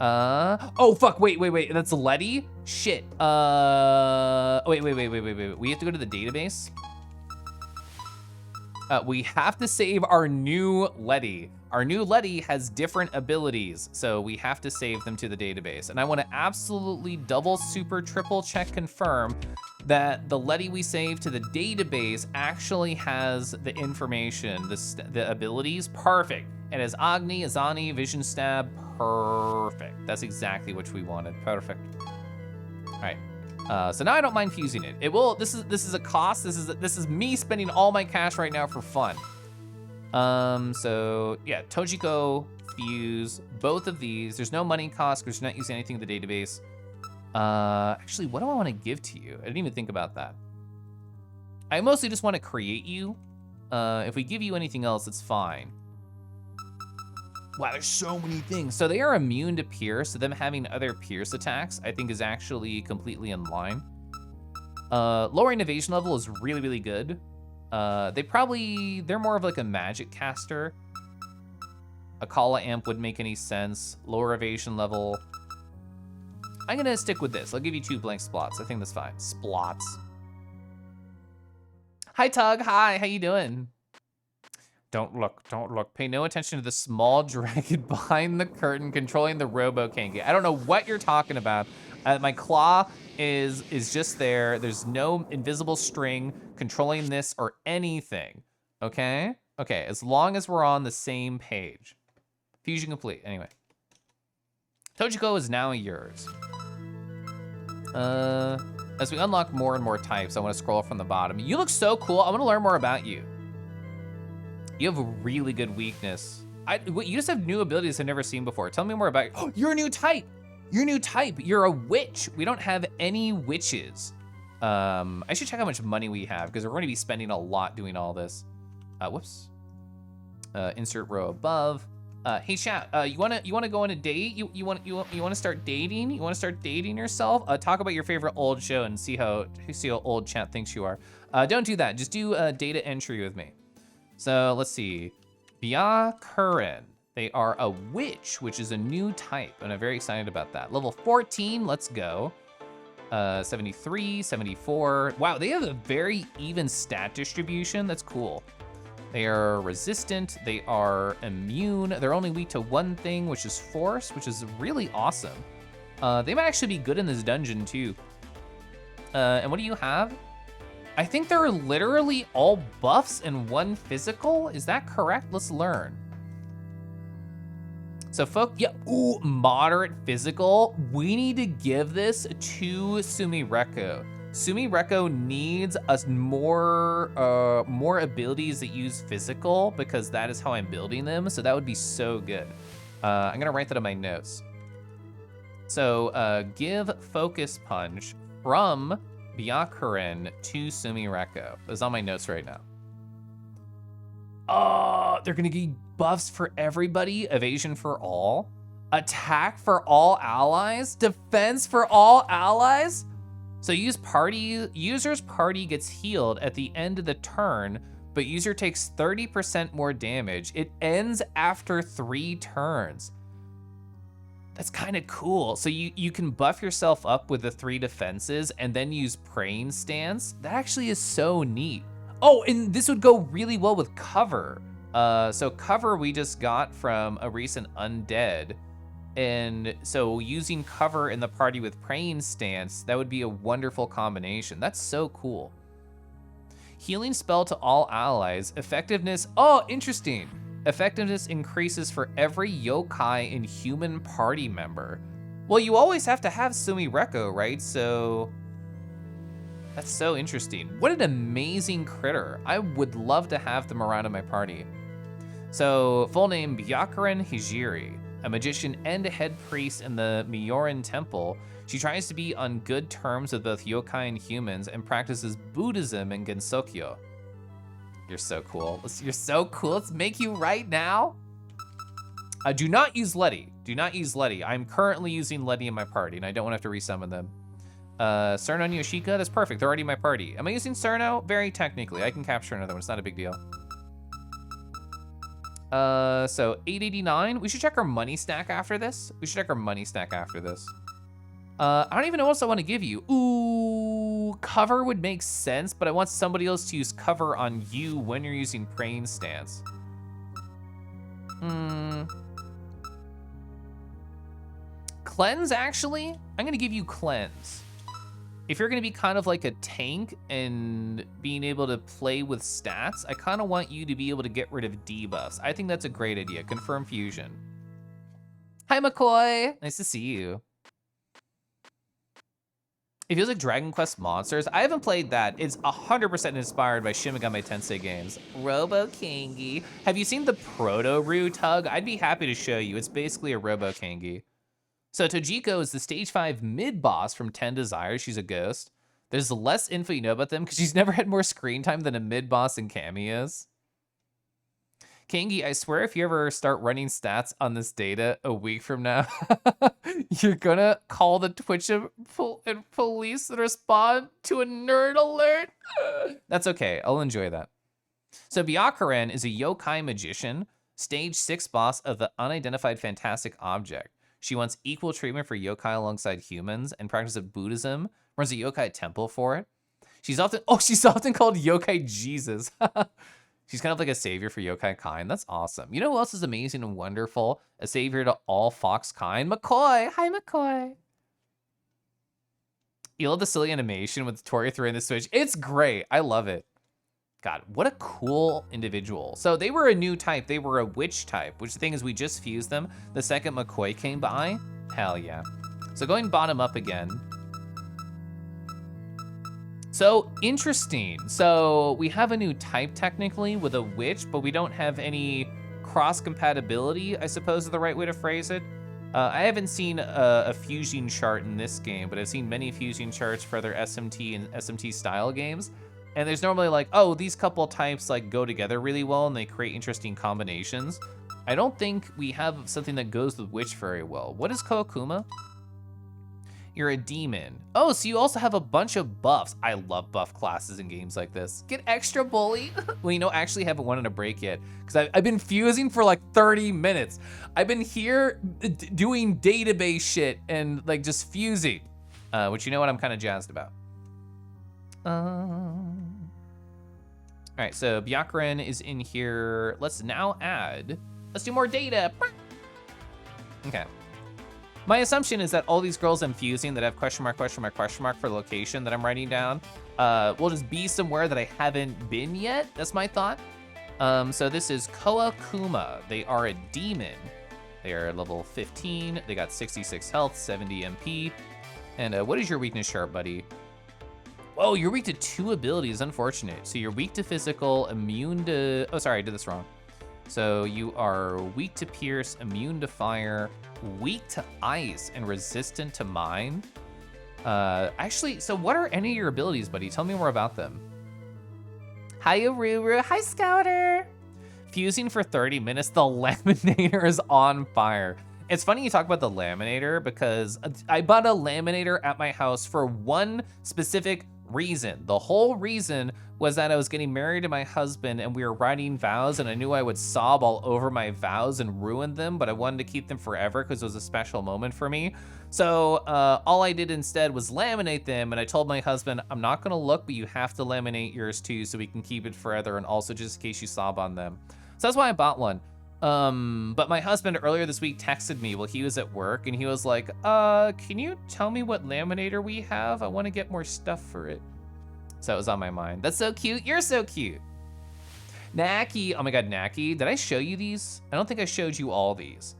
Oh, fuck, wait, that's Letty? Shit, wait. We have to go to the database. We have to save our new Letty. Our new Letty has different abilities, so we have to save them to the database. And I want to absolutely double, super, triple check confirm that the Letty we saved to the database actually has the information, the abilities. Perfect. It has Agni, Azani, Vision Stab. Perfect. That's exactly what we wanted. Perfect. All right. So now I don't mind fusing it. It will. This is a cost. This is me spending all my cash right now for fun. So yeah, Tojiko, fuse, both of these. There's no money cost because you're not using anything in the database. Actually, what do I want to give to you? I didn't even think about that. I mostly just want to create you. If we give you anything else, it's fine. Wow, there's so many things. So they are immune to pierce, so them having other pierce attacks, I think is actually completely in line. Lowering evasion level is really, really good. They're more of like a magic caster. A Kala amp would make any sense. Lower evasion level. I'm gonna stick with this. I'll give you 2 blank spots. I think that's fine. Splots. Hi, Tug. Hi, how you doing? Don't look, don't look. Pay no attention to the small dragon behind the curtain controlling the Robo-Kangi. I don't know what you're talking about. My claw is just there. There's no invisible string controlling this or anything, okay? Okay, as long as we're on the same page. Fusion complete, anyway. Tojiko is now yours. As we unlock more and more types, I wanna scroll from the bottom. You look so cool, I wanna learn more about you. You have a really good weakness. You just have new abilities I've never seen before. Tell me more about you. Oh, you're a new type. You're a new type. You're a witch. We don't have any witches. I should check how much money we have because we're going to be spending a lot doing all this. Whoops. Insert row above. Hey chat. You wanna go on a date? You wanna start dating? You wanna start dating yourself? Talk about your favorite old show and see how old chat thinks you are. Don't do that. Just do data entry with me. So let's see, Byakuren. They are a witch, which is a new type, and I'm very excited about that. Level 14, let's go. 73, 74. Wow, they have a very even stat distribution. That's cool. They are resistant, they are immune. They're only weak to one thing, which is force, which is really awesome. They might actually be good in this dungeon too. And what do you have? I think they're literally all buffs and one physical. Is that correct? Let's learn. So ooh, moderate physical. We need to give this to Sumireko. Sumireko needs us more abilities that use physical because that is how I'm building them. So that would be so good. I'm gonna write that in my notes. So give focus punch from Byakuren to Sumireko. It's on my notes right now. Oh, they're gonna get buffs for everybody. Evasion for all. Attack for all allies. Defense for all allies. So user's party gets healed at the end of the turn, but user takes 30% more damage. It ends after 3 turns. That's kind of cool. So you can buff yourself up with the 3 defenses and then use praying stance. That actually is so neat. Oh, and this would go really well with cover. So cover we just got from a recent undead. And so using cover in the party with praying stance, that would be a wonderful combination. That's so cool. Healing spell to all allies. Effectiveness, oh, interesting. Effectiveness increases for every yokai and human party member. Well, you always have to have Sumi Reko, right? So that's so interesting. What an amazing critter. I would love to have them around in my party. So full name, Byakuren Hijiri, a magician and a head priest in the Myorin Temple. She tries to be on good terms with both yokai and humans and practices Buddhism and Gensokyo. You're so cool. You're so cool. Let's make you right now. Do not use Letty. Do not use Letty. I'm currently using Letty in my party, and I don't want to have to resummon them. Cerno and Yoshika, that's perfect. They're already in my party. Am I using Cerno? Very technically. I can capture another one. It's not a big deal. So 889. We should check our money stack after this. I don't even know what else I want to give you. Ooh, cover would make sense, but I want somebody else to use cover on you when you're using praying stance. Cleanse, actually? I'm gonna give you cleanse. If you're gonna be kind of like a tank and being able to play with stats, I kind of want you to be able to get rid of debuffs. I think that's a great idea. Confirm fusion. Hi, McCoy. Nice to see you. It feels like Dragon Quest Monsters. I haven't played that. It's 100% inspired by Shin Megami Tensei games. Robo Kangi. Have you seen the Proto-Roo Tug? I'd be happy to show you. It's basically a Robo Kangi. So Tojiko is the stage 5 mid-boss from 10 Desires. She's a ghost. There's less info you know about them because she's never had more screen time than a mid-boss in Cammy is. Kangi, I swear if you ever start running stats on this data a week from now, you're gonna call the Twitch and police and respond to a nerd alert. That's okay, I'll enjoy that. So Byakuren is a yokai magician, stage 6 boss of the unidentified fantastic object. She wants equal treatment for yokai alongside humans and practices Buddhism, runs a yokai temple for it. She's often called Yokai Jesus. She's kind of like a savior for yokai kind. That's awesome. You know who else is amazing and wonderful? A savior to all fox kind? McCoy. Hi, McCoy. You love the silly animation with Tori throwing the switch. It's great. I love it. God, what a cool individual. So they were a new type. They were a witch type, which the thing is we just fused them the second McCoy came by. Hell yeah. So going bottom up again. So interesting. So we have a new type technically with a witch, but we don't have any cross compatibility, I suppose is the right way to phrase it. I haven't seen a fusion chart in this game, but I've seen many fusion charts for other SMT and SMT style games. And there's normally like, oh, these couple types like go together really well and they create interesting combinations. I don't think we have something that goes with witch very well. What is Koakuma? You're a demon. Oh, so you also have a bunch of buffs. I love buff classes in games like this. Get extra bully. Well, you know, actually haven't went on a break yet because I've been fusing for like 30 minutes. I've been here doing database shit and like just fusing, which you know what I'm kind of jazzed about. All right, so Byakuren is in here. Let's now add, let's do more data. Okay. My assumption is that all these girls I'm fusing that have question mark for the location that I'm writing down will just be somewhere that I haven't been yet. That's my thought. So this is Koakuma. They are a demon. They are level 15. They got 66 health, 70 MP. And what is your weakness chart, buddy? Oh, you're weak to 2 abilities, unfortunate. So you're weak to physical, immune to, oh, sorry, I did this wrong. So you are weak to pierce, immune to fire, weak to ice, and resistant to mine. Actually, so what are any of your abilities, buddy? Tell me more about them. Hi, Aruru. Hi, Scouter. Fusing for 30 minutes, the Laminator is on fire. It's funny you talk about the Laminator because I bought a Laminator at my house for one specific reason. The whole reason was that I was getting married to my husband and we were writing vows and I knew I would sob all over my vows and ruin them, but I wanted to keep them forever because it was a special moment for me. So all I did instead was laminate them, and I told my husband, I'm not gonna look, but you have to laminate yours too so we can keep it forever, and also just in case you sob on them. So that's why I bought one. But my husband earlier this week texted me while he was at work, and he was like, can you tell me what laminator we have? I want to get more stuff for it. So it was on my mind. That's so cute. You're so cute. Naki, oh my God, Naki, did I show you these? I don't think I showed you all these.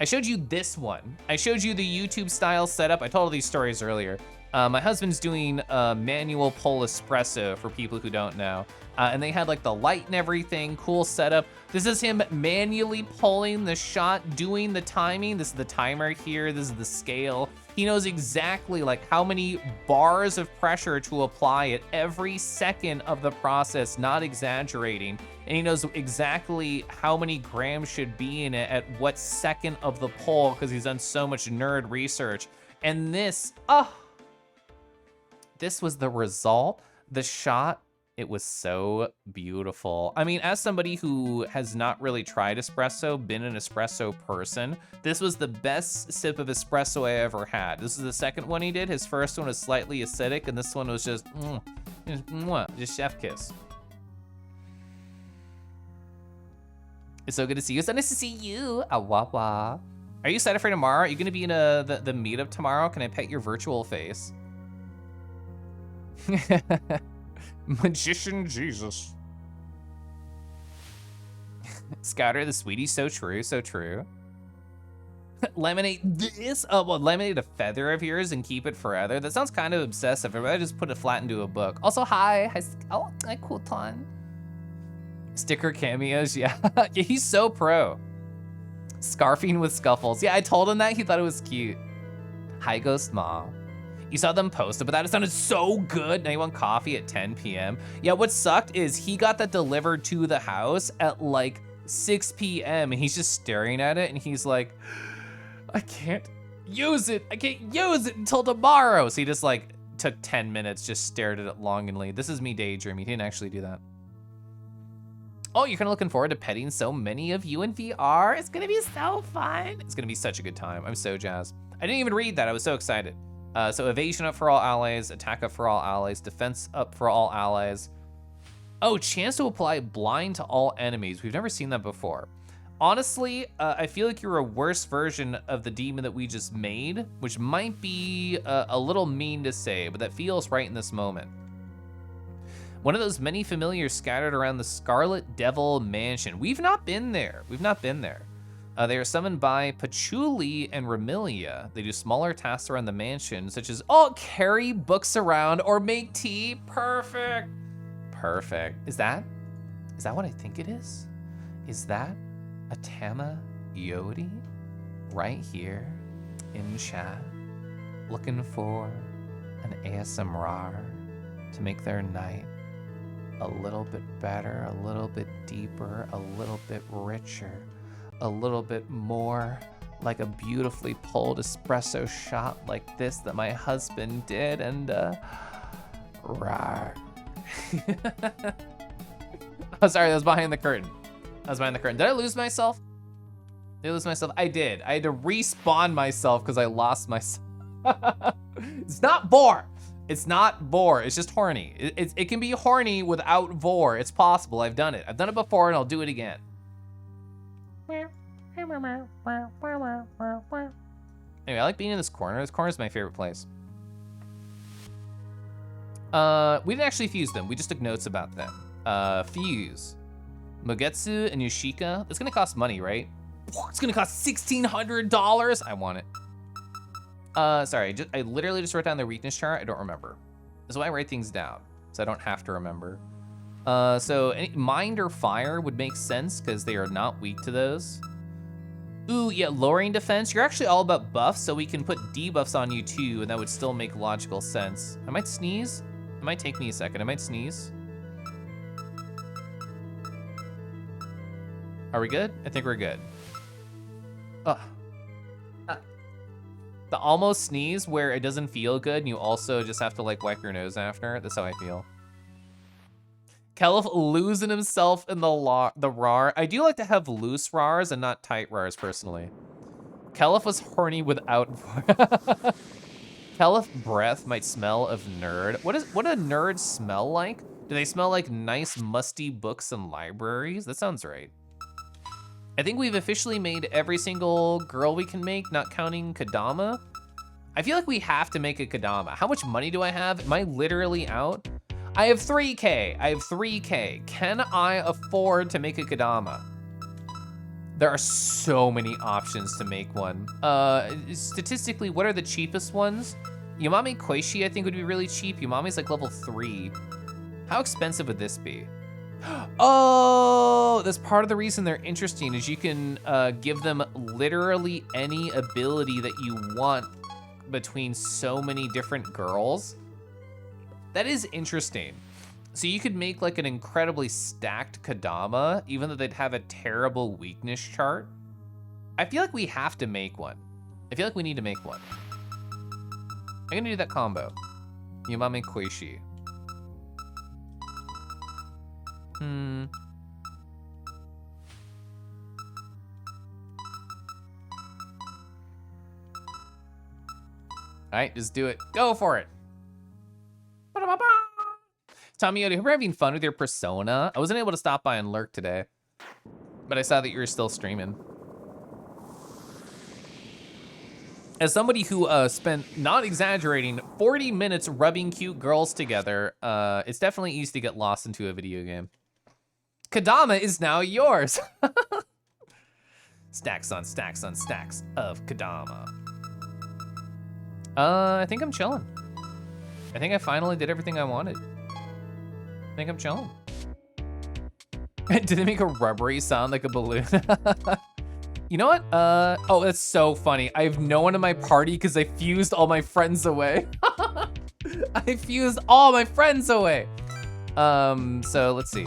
I showed you this one. I showed you the YouTube style setup. I told all these stories earlier. My husband's doing manual pull espresso for people who don't know. And they had like the light and everything, cool setup. This is him manually pulling the shot, doing the timing. This is the timer here, this is the scale. He knows exactly like how many bars of pressure to apply at every second of the process, not exaggerating. And he knows exactly how many grams should be in it at what second of the pull, because he's done so much nerd research. And this was the result, the shot. It was so beautiful. I mean, as somebody who has not really tried espresso, been an espresso person, this was the best sip of espresso I ever had. This is the second one he did. His first one was slightly acidic, and this one was just chef kiss. It's so good to see you. So nice to see you. Awawa. Are you excited for tomorrow? Are you gonna be in the meetup tomorrow? Can I pet your virtual face? Magician Jesus. Scouter the sweetie, so true, so true. Laminate this? Oh, well, laminate a feather of yours and keep it forever. That sounds kind of obsessive. I'd rather just put it flat into a book. Also, hi, oh, hi, cool ton. Sticker cameos, yeah. Yeah, he's so pro. Scarfing with scuffles. Yeah, I told him that, he thought it was cute. Hi, Ghost Mom. You saw them post about that. It sounded so good. Now you want coffee at 10 p.m. Yeah, what sucked is he got that delivered to the house at like 6 p.m. and he's just staring at it and he's like, I can't use it. I can't use it until tomorrow. So he just like took 10 minutes, just stared at it longingly. This is me daydreaming. He didn't actually do that. Oh, you're kind of looking forward to petting so many of you in VR. It's gonna be so fun. It's gonna be such a good time. I'm so jazzed. I didn't even read that. I was so excited. So evasion up for all allies, attack up for all allies, defense up for all allies. Oh, chance to apply blind to all enemies. We've never seen that before. Honestly, I feel like you're a worse version of the demon that we just made, which might be a little mean to say, but that feels right in this moment. One of those many familiars scattered around the Scarlet Devil Mansion. We've not been there. We've not been there. They are summoned by Patchouli and Remilia. They do smaller tasks around the mansion, such as, carry books around or make tea. Perfect. Perfect. Is that what I think it is? Is that a Tama Yodi right here in chat, looking for an ASMR to make their night a little bit better, a little bit deeper, a little bit richer, a little bit more like a beautifully pulled espresso shot like this that my husband did, and rawr. Oh, sorry, that was behind the curtain. Did I lose myself? I did. I had to respawn myself because I lost myself. It's not vor. It's just horny. It can be horny without vor. It's possible. I've done it. I've done it before and I'll do it again. Anyway, I like being in this corner. This corner is my favorite place. We didn't actually fuse them. We just took notes about them. Fuse. Mogetsu and Yoshika. It's gonna cost money, right? It's gonna cost $1,600. I want it. Sorry, I literally just wrote down the weakness chart. I don't remember. That's why I write things down, so I don't have to remember. So mind or fire would make sense because they are not weak to those. Ooh, yeah, lowering defense. You're actually all about buffs, so we can put debuffs on you too, and that would still make logical sense. I might sneeze. It might take me a second. I might sneeze. Are we good? I think we're good. The almost sneeze where it doesn't feel good and you also just have to like wipe your nose after. That's how I feel. Kelif losing himself in the RAR. I do like to have loose RARs and not tight RARs personally. Kelif was horny without. Kelif breath might smell of nerd. What do nerds smell like? Do they smell like nice musty books and libraries? That sounds right. I think we've officially made every single girl we can make, not counting Kadama. I feel like we have to make a Kadama. How much money do I have? Am I literally out? I have 3K. I have 3K. Can I afford to make a Kadama? There are so many options to make one. Statistically, what are the cheapest ones? Yamame Koishi, I think, would be really cheap. Yamame's like level 3. How expensive would this be? Oh, that's part of the reason they're interesting is you can give them literally any ability that you want between so many different girls. That is interesting. So you could make like an incredibly stacked Kadama, even though they'd have a terrible weakness chart. I feel like we have to make one. I feel like we need to make one. I'm gonna do that combo. Yamame Koishi. All right, just do it. Go for it. Tommy, hope you're having fun with your persona. I wasn't able to stop by and lurk today, but I saw that you were still streaming. As somebody who spent, not exaggerating, 40 minutes rubbing cute girls together, it's definitely easy to get lost into a video game. Kadama is now yours. Stacks on stacks on stacks of Kadama. I think I'm chilling. I think I finally did everything I wanted. I think I'm chilling. Did they make a rubbery sound like a balloon? You know what? Oh, that's so funny. I have no one in my party because I fused all my friends away. I fused all my friends away. So let's see.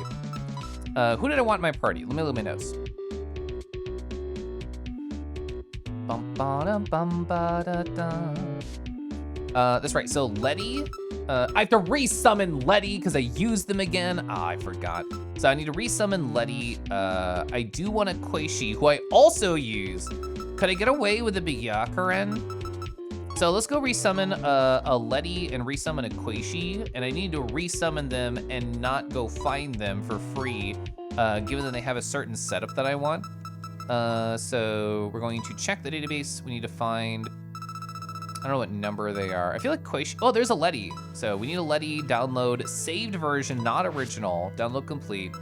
Who did I want in my party? Let me look at my notes. That's right, so Letty. I have to resummon Letty because I used them again. Ah, I forgot. So I need to resummon Letty. I do want a Koishi, who I also use. Could I get away with a Byakuren? So let's go resummon a Letty and resummon a Koishi, and I need to resummon them and not go find them for free, given that they have a certain setup that I want. So we're going to check the database. We need to find, I don't know what number they are. I feel like Koishi, oh, there's a Letty. So we need a Letty, download saved version, not original, download complete.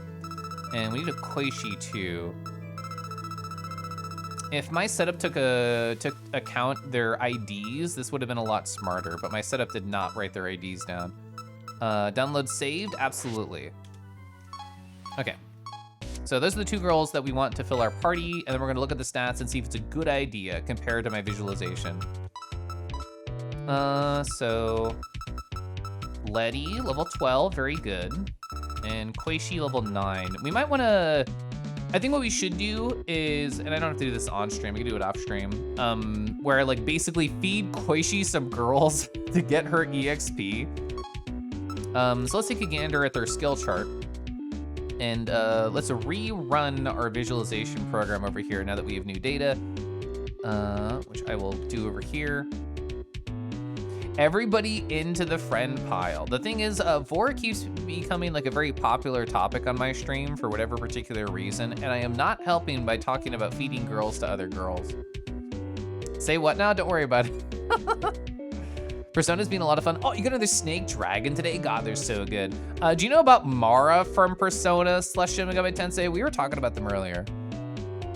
And we need a Koishi too. If my setup took account their IDs, this would have been a lot smarter, but my setup did not write their IDs down. Download saved, absolutely. Okay. So those are the two girls that we want to fill our party, and then we're gonna look at the stats and see if it's a good idea compared to my visualization. So Letty, level 12, very good. And Koishi, level 9. We might wanna, I think what we should do is, and I don't have to do this on stream, we can do it off stream, where like basically feed Koishi some girls to get her EXP. So let's take a gander at their skill chart. And let's rerun our visualization program over here now that we have new data, which I will do over here. Everybody into the friend pile. The thing is, Vora keeps becoming like a very popular topic on my stream for whatever particular reason, and I am not helping by talking about feeding girls to other girls. Say what now? Don't worry about it. Persona's been a lot of fun. Oh, you got another snake dragon today? God, they're so good. Do you know about Mara from Persona / Shin Megami Tensei? We were talking about them earlier.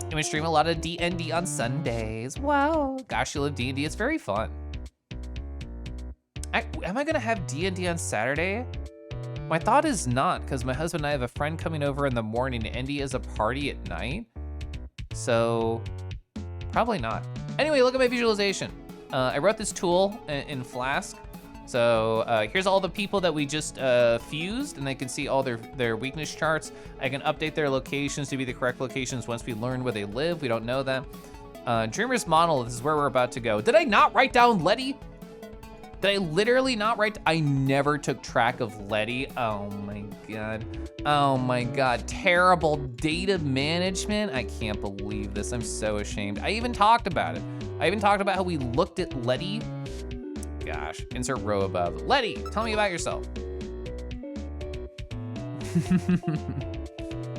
And we stream a lot of D&D on Sundays. Wow. Gosh, you love D&D. It's very fun. Am I gonna have D&D on Saturday? My thought is not, because my husband and I have a friend coming over in the morning and he has a party at night. So, probably not. Anyway, look at my visualization. I wrote this tool in Flask. So here's all the people that we just fused, and they can see all their weakness charts. I can update their locations to be the correct locations once we learn where they live. We don't know that. Dreamer's Monolith is where we're about to go. Did I not write down Letty? Did I literally not write? I never took track of Letty. Oh my God. Oh my God. Terrible data management. I can't believe this. I'm so ashamed. I even talked about it. I even talked about how we looked at Letty. Gosh, insert row above. Letty, tell me about yourself.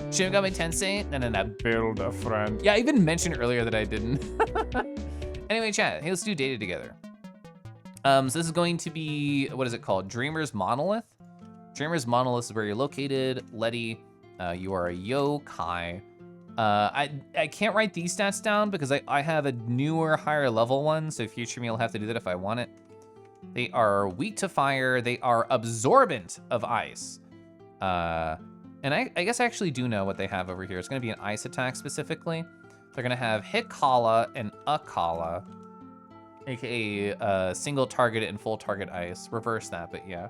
Shinigami Tensei? No, build a friend. Yeah, I even mentioned earlier that I didn't. Anyway, chat, hey, let's do data together. So this is going to be, what is it called? Dreamer's Monolith? Dreamer's Monolith is where you're located. Letty, you are a yokai. I can't write these stats down because I have a newer, higher level one, so future me will have to do that if I want it. They are weak to fire. They are absorbent of ice. And I guess I actually do know what they have over here. It's gonna be an ice attack specifically. They're gonna have Hit Kala and Akala, aka single target and full target ice. Reverse that, but yeah.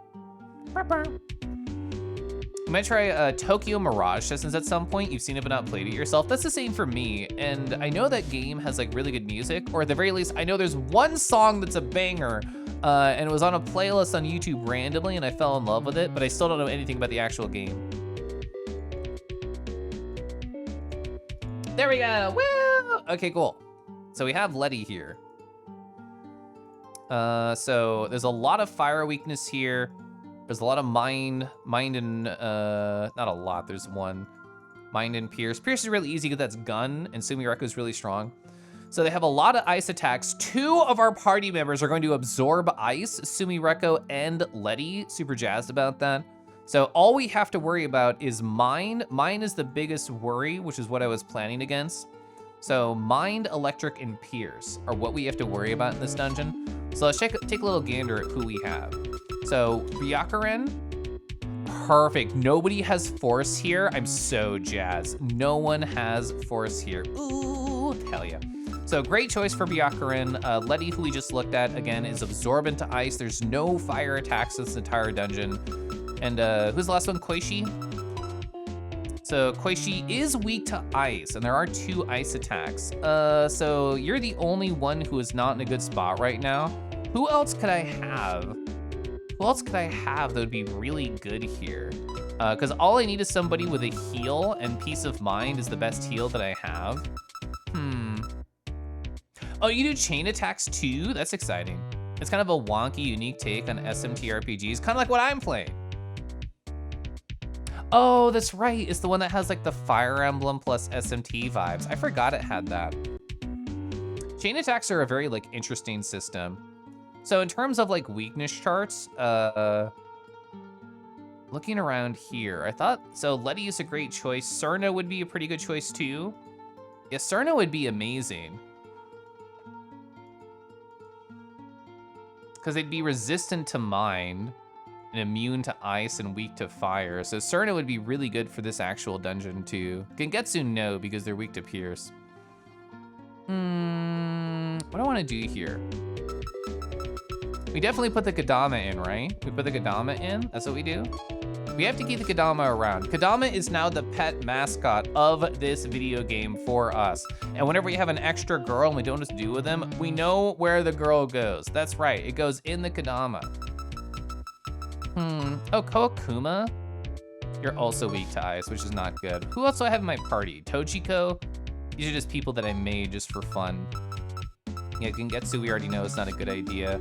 You might try Tokyo Mirage Sessions at some point. You've seen it but not played it yourself. That's the same for me. And I know that game has like really good music, or at the very least, I know there's one song that's a banger, and it was on a playlist on YouTube randomly, and I fell in love with it, but I still don't know anything about the actual game. There we go, woo! Okay, cool. So we have Letty here. So there's a lot of fire weakness here. There's a lot of mind and, not a lot, there's one. Mind and Pierce. Pierce is really easy because that's gun, and Sumireko is really strong. So they have a lot of ice attacks. 2 of our party members are going to absorb ice, Sumireko and Letty. Super jazzed about that. So all we have to worry about is Mind. Mind is the biggest worry, which is what I was planning against. So Mind, Electric, and Pierce are what we have to worry about in this dungeon. So let's take a little gander at who we have. So Byakuren, perfect. Nobody has force here. I'm so jazzed. No one has force here. Ooh, hell yeah. So great choice for Byakuren. Letty, who we just looked at, again, is absorbent to ice. There's no fire attacks in this entire dungeon. And who's the last one? Koishi? So Koishi is weak to ice, and there are 2 ice attacks. So you're the only one who is not in a good spot right now. Who else could I have? Who else could I have that would be really good here? Because all I need is somebody with a heal, and Peace of Mind is the best heal that I have. Oh, you do chain attacks too? That's exciting. It's kind of a wonky, unique take on SMT RPGs, kind of like what I'm playing. Oh, that's right. It's the one that has like the Fire Emblem plus SMT vibes. I forgot it had that. Chain attacks are a very like interesting system. So in terms of like weakness charts, looking around here, I thought, so Letty is a great choice. Cerna would be a pretty good choice too. Yeah, Cerna would be amazing. Because they'd be resistant to Mind and immune to ice and weak to fire. So Cerna would be really good for this actual dungeon too. Gengetsu no, because they're weak to Pierce. What do I want to do here? We definitely put the Kadama in, right? We put the Kadama in, that's what we do? We have to keep the Kadama around. Kadama is now the pet mascot of this video game for us. And whenever we have an extra girl and we don't know what to do with them, we know where the girl goes. That's right, it goes in the Kadama. Oh, Koakuma? You're also weak to ice, which is not good. Who else do I have in my party? Tochiko? These are just people that I made just for fun. Yeah, Gengetsu we already know is not a good idea.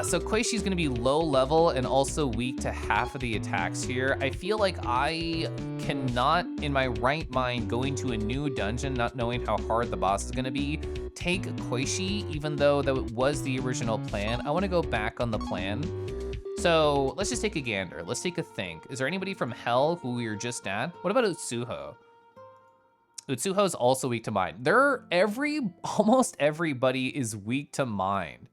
So Koishi's gonna be low level and also weak to half of the attacks here. I feel like I cannot, in my right mind, go into a new dungeon not knowing how hard the boss is gonna be, take Koishi, even though that was the original plan. I wanna go back on the plan. So let's just take a gander. Let's take a think. Is there anybody from Hell who we were just at? What about Utsuho? Utsuho is also weak to Mind. Almost everybody is weak to Mind.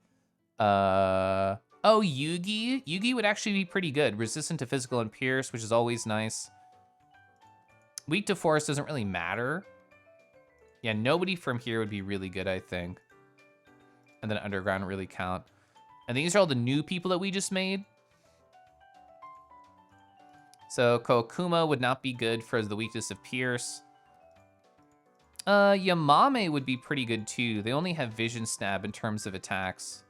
Oh, Yugi. Yugi would actually be pretty good. Resistant to physical and pierce, which is always nice. Weak to force doesn't really matter. Yeah, nobody from here would be really good, I think. And then underground would really count. And these are all the new people that we just made. So Kokuma would not be good for the weakness of pierce. Yamame would be pretty good too. They only have vision stab in terms of attacks.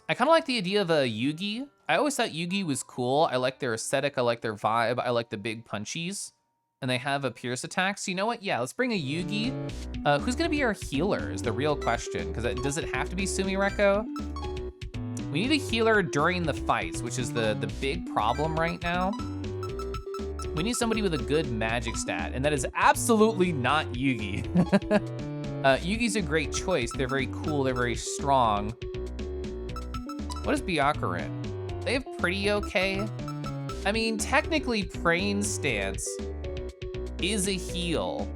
I kind of like the idea of a Yugi. I always thought Yugi was cool. I like their aesthetic, I like their vibe, I like the big punchies. And they have a pierce attack. So you know what? Yeah, let's bring a Yugi. Who's gonna be our healer is the real question. Because does it have to be Sumireko? We need a healer during the fights, which is the big problem right now. We need somebody with a good magic stat, and that is absolutely not Yugi. Yugi's a great choice. They're very cool, they're very strong. What is Byakuran? They have pretty okay. I mean, technically Praying Stance is a heal.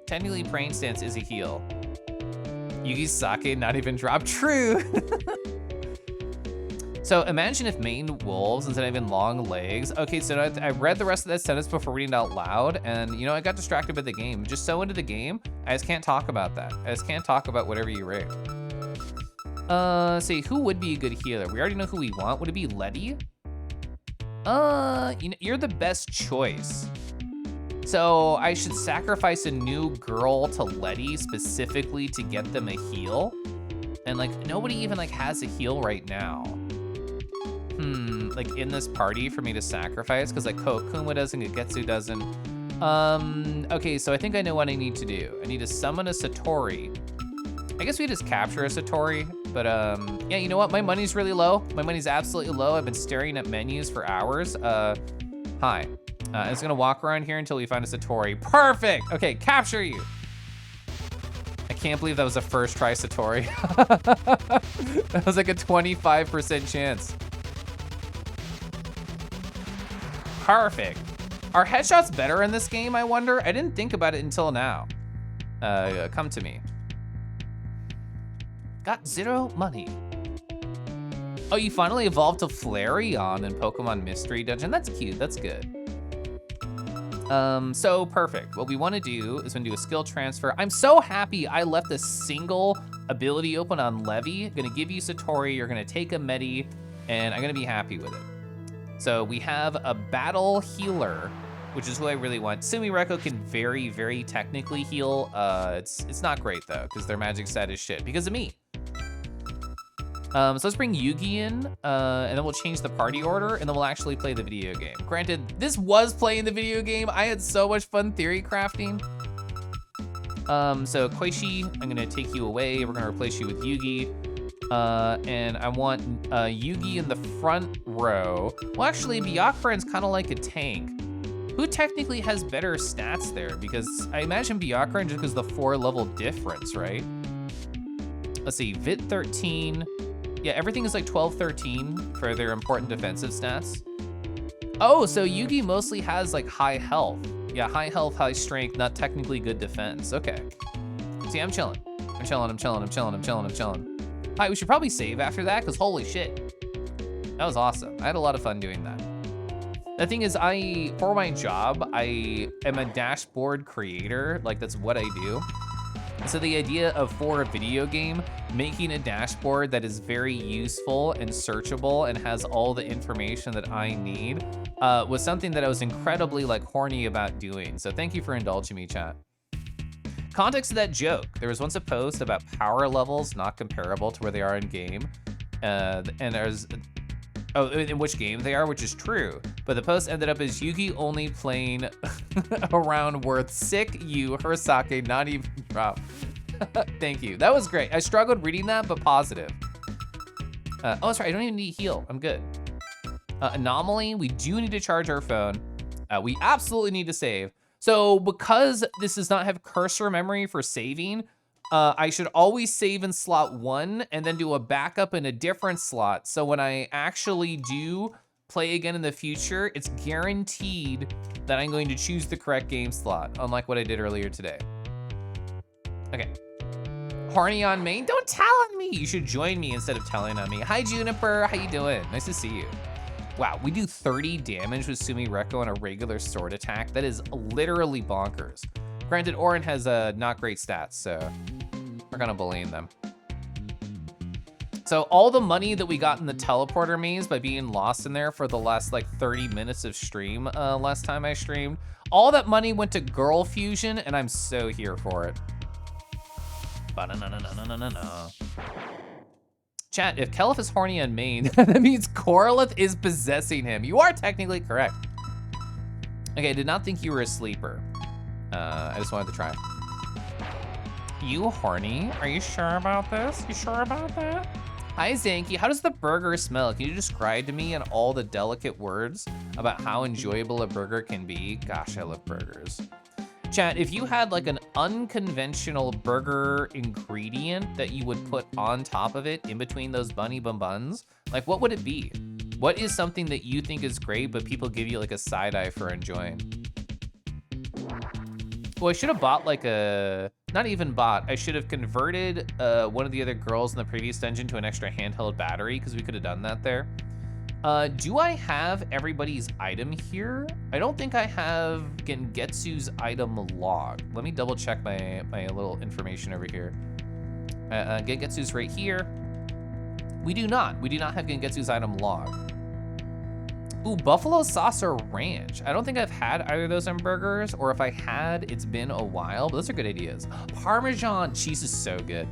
Technically Praying Stance is a heal. Yugi's sake not even dropped. True. So imagine if maned wolves instead of having long legs. Okay, so I read the rest of that sentence before reading it out loud, and you know, I got distracted by the game. Just so into the game, I just can't talk about that. I just can't talk about whatever you rate. See, who would be a good healer? We already know who we want. Would it be Letty? You know, you're the best choice. So I should sacrifice a new girl to Letty specifically to get them a heal? And like, nobody even like has a heal right now. Like in this party for me to sacrifice, because like Kokuma doesn't, Getsu doesn't. Okay, so I think I know what I need to do. I need to summon a Satori. I guess we just capture a Satori, but yeah, you know what? My money's really low. My money's absolutely low. I've been staring at menus for hours. Hi. I'm just gonna walk around here until we find a Satori. Perfect! Okay, capture you. I can't believe that was a first try Satori. That was like a 25% chance. Perfect. Are headshots better in this game, I wonder? I didn't think about it until now. Come to me. Got 0 money. Oh, you finally evolved to Flareon in Pokemon Mystery Dungeon. That's cute, that's good. So perfect. What we wanna do is we're gonna do a skill transfer. I'm so happy I left a single ability open on Levi. I'm gonna give you Satori, you're gonna take a Medi, and I'm gonna be happy with it. So we have a battle healer, which is who I really want. Sumireko can very, very technically heal. It's not great though, because their magic stat is shit because of me. So let's bring Yugi in, and then we'll change the party order, and then we'll actually play the video game. Granted, this was playing the video game. I had so much fun theory crafting. So Koichi, I'm gonna take you away. We're gonna replace you with Yugi. And I want Yugi in the front row. Well, actually, Byakuran's kind of like a tank. Who technically has better stats there? Because I imagine Byakuran just because the 4-level difference, right? Let's see, Vit 13. Yeah, everything is like 12, 13 for their important defensive stats. Oh, so Yugi mostly has like high health. Yeah, high health, high strength, not technically good defense. Okay. See, I'm chilling. I'm chilling. Hi, we should probably save after that, because holy shit. That was awesome. I had a lot of fun doing that. The thing is, for my job, I am a dashboard creator. Like, that's what I do. So the idea of, for a video game, making a dashboard that is very useful and searchable and has all the information that I need was something that I was incredibly like horny about doing. So thank you for indulging me, chat. Context of that joke. There was once a post about power levels not comparable to where they are in game. And there's, oh, in which game they are, which is true. But the post ended up as Yugi only playing around worth sick you, her sake, not even drop. Thank you, that was great. I struggled reading that, but positive. Oh, that's right, I don't even need heal, I'm good. Anomaly, we do need to charge our phone. We absolutely need to save. So because this does not have cursor memory for saving, I should always save in slot 1 and then do a backup in a different slot. So when I actually do play again in the future, it's guaranteed that I'm going to choose the correct game slot, unlike what I did earlier today. Okay. Horny on main, don't tell on me. You should join me instead of telling on me. Hi Juniper, how you doing? Nice to see you. Wow, we do 30 damage with Sumireko on a regular sword attack. That is literally bonkers. Granted, Orin has not great stats, so we're gonna blame them. So all the money that we got in the teleporter maze by being lost in there for the last like 30 minutes of stream last time I streamed, all that money went to Girl Fusion, and I'm so here for it. Ba-na-na-na-na-na-na. Chat, if Kelif is horny on main, that means Corlith is possessing him. You are technically correct. Okay, I did not think you were a sleeper. I just wanted to try. You horny? Are you sure about this? You sure about that? Hi, Zanky. How does the burger smell? Can you describe to me in all the delicate words about how enjoyable a burger can be? Gosh, I love burgers. Chat, if you had like an unconventional burger ingredient that you would put on top of it in between those bunny bun buns, like what would it be? What is something that you think is great, but people give you like a side eye for enjoying? Well, I should have bought like not even bought, I should have converted one of the other girls in the previous dungeon to an extra handheld battery because we could have done that there. Do I have everybody's item here? I don't think I have Gengetsu's item log. Let me double check my little information over here. Gengetsu's right here. We do not have Gengetsu's item log. Ooh, buffalo sauce or ranch. I don't think I've had either of those on burgers, or if I had, it's been a while, but those are good ideas. Parmesan cheese is so good.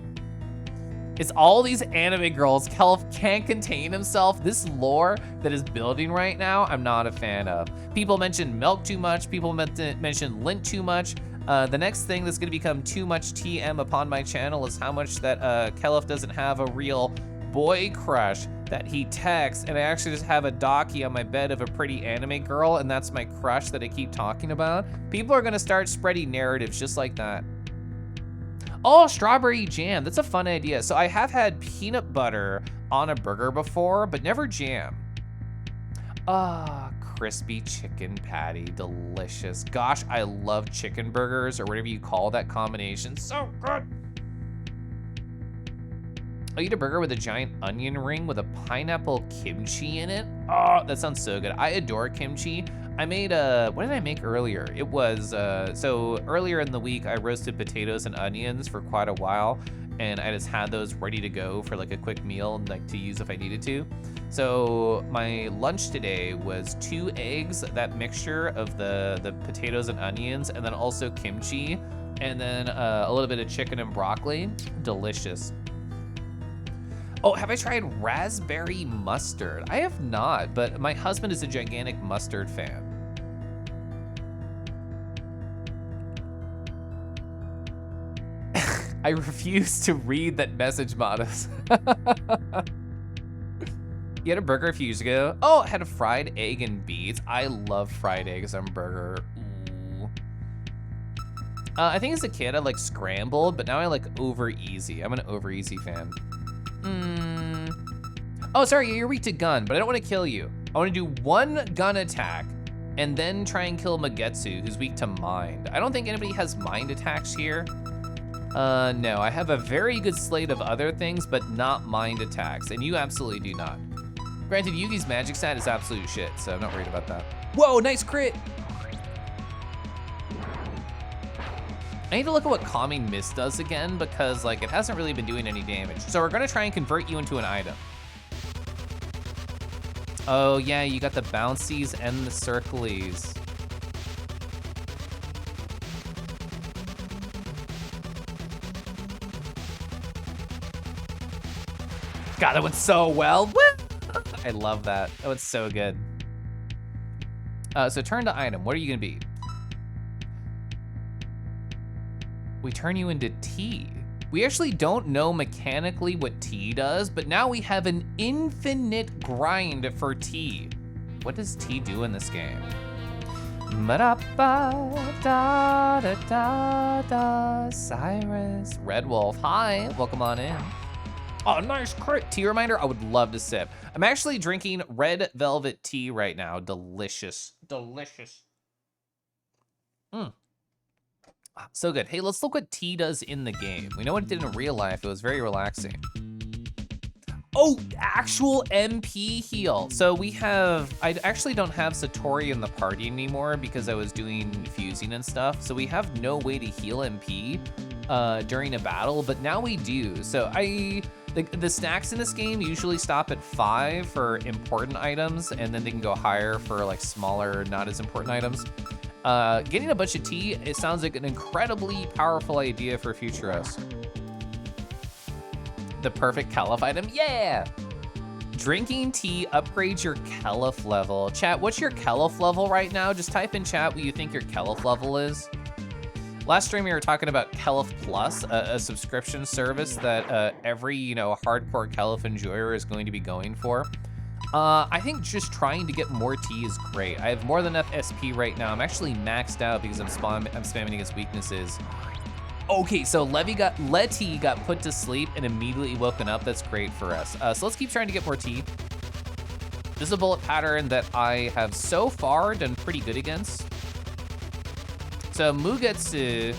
It's all these anime girls. Kelf can't contain himself. This lore that is building right now, I'm not a fan of. People mention milk too much. People mention lint too much. The next thing that's gonna become too much TM upon my channel is how much that Kelf doesn't have a real boy crush that he texts, and I actually just have a docky on my bed of a pretty anime girl, and that's my crush that I keep talking about. People are gonna start spreading narratives just like that. Oh, strawberry jam, that's a fun idea. So I have had peanut butter on a burger before, but never jam. Ah, crispy chicken patty, delicious. Gosh, I love chicken burgers, or whatever you call that combination, so good. I'll eat a burger with a giant onion ring with a pineapple kimchi in it. Oh, that sounds so good. I adore kimchi. I made what did I make earlier? It was, so earlier in the week, I roasted potatoes and onions for quite a while, and I just had those ready to go for like a quick meal, like to use if I needed to. So my lunch today was 2 eggs, that mixture of the potatoes and onions, and then also kimchi, and then a little bit of chicken and broccoli. Delicious. Oh, have I tried raspberry mustard? I have not, but my husband is a gigantic mustard fan. I refuse to read that message, Modest. You had a burger a few years ago. Oh, I had a fried egg and beets. I love fried eggs on burger. Ooh. I think as a kid, I like scrambled, but now I like over easy. I'm an over easy fan. Oh, sorry, you're weak to gun, but I don't want to kill you. I want to do 1 gun attack and then try and kill Magetsu, who's weak to mind. I don't think anybody has mind attacks here. No, I have a very good slate of other things, but not mind attacks, and you absolutely do not. Granted, Yugi's magic stat is absolute shit, so I'm not worried about that. Whoa, nice crit! I need to look at what Calming Mist does again, because like it hasn't really been doing any damage. So we're gonna try and convert you into an item. Oh yeah, you got the bouncies and the circlies. God, that went so well. Woo! I love that. That went so good. So turn to item. What are you gonna be? We turn you into tea. We actually don't know mechanically what tea does, but now we have an infinite grind for tea. What does tea do in this game? Cyrus. Red Wolf, hi, welcome on in. Oh, nice crit. Tea reminder, I would love to sip. I'm actually drinking red velvet tea right now. Delicious, delicious. So good. Hey, let's look what tea does in the game. We know what it did in real life. It was very relaxing. Oh, actual MP heal. So we have, I actually don't have Satori in the party anymore because I was doing fusing and stuff. So we have no way to heal MP during a battle, but now we do. So the stacks in this game usually stop at 5 for important items, and then they can go higher for like smaller, not as important items. Getting a bunch of tea, it sounds like an incredibly powerful idea for future us. The perfect Caliph item, yeah! Drinking tea upgrades your Caliph level. Chat, what's your Caliph level right now? Just type in chat what you think your Caliph level is. Last stream we were talking about Kelif Plus, a subscription service that every, hardcore Kelif enjoyer is going to be going for. I think just trying to get more tea is great. I have more than enough SP right now. I'm actually maxed out because I'm spamming against weaknesses. Okay, so Letty got put to sleep and immediately woken up. That's great for us. So let's keep trying to get more tea. This is a bullet pattern that I have so far done pretty good against. So Mugetsu,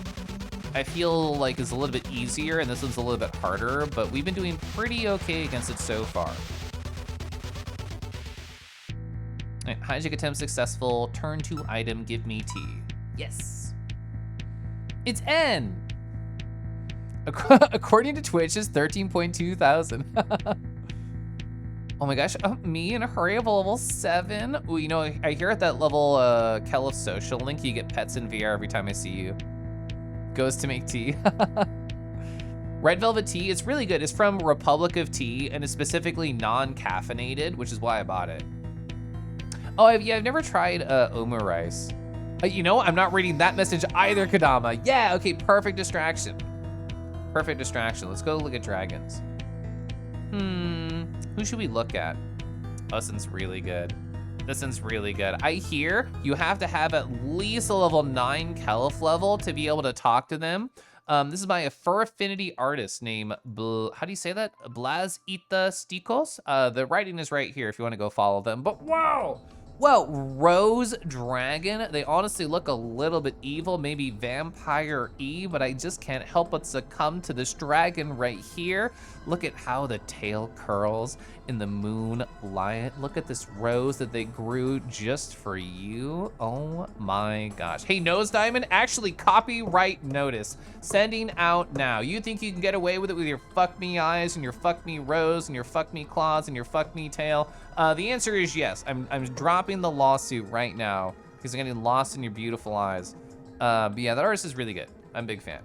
I feel like is a little bit easier, and this one's a little bit harder, but we've been doing pretty okay against it so far. All right, hijack attempt successful. Turn to item, give me tea. Yes. It's N. According to Twitch, it's 13.2 thousand. Oh my gosh, me in a hurry of a level 7. Ooh, I hear at that level, Kelif social link, you get pets in VR every time I see you. Goes to make tea. Red Velvet Tea, it's really good. It's from Republic of Tea, and it's specifically non-caffeinated, which is why I bought it. Oh, I've never tried Omu Rice. I'm not reading that message either, Kadama. Yeah, okay, perfect distraction. Perfect distraction. Let's go look at dragons. Who should we look at? Oh, this one's really good. This one's really good. I hear you have to have at least a level 9 Kelif level to be able to talk to them. This is by a fur affinity artist named, how do you say that? Blaz Ita Stikos? The writing is right here if you want to go follow them. But wow! Whoa, Rose Dragon. They honestly look a little bit evil, maybe vampire-y, but I just can't help but succumb to this dragon right here. Look at how the tail curls in the moonlight. Look at this rose that they grew just for you. Oh my gosh. Hey, Nose Diamond, actually copyright notice. Sending out now. You think you can get away with it with your fuck me eyes and your fuck me rose and your fuck me claws and your fuck me tail? The answer is yes. I'm dropping the lawsuit right now because I'm getting lost in your beautiful eyes. But yeah, that artist is really good. I'm a big fan.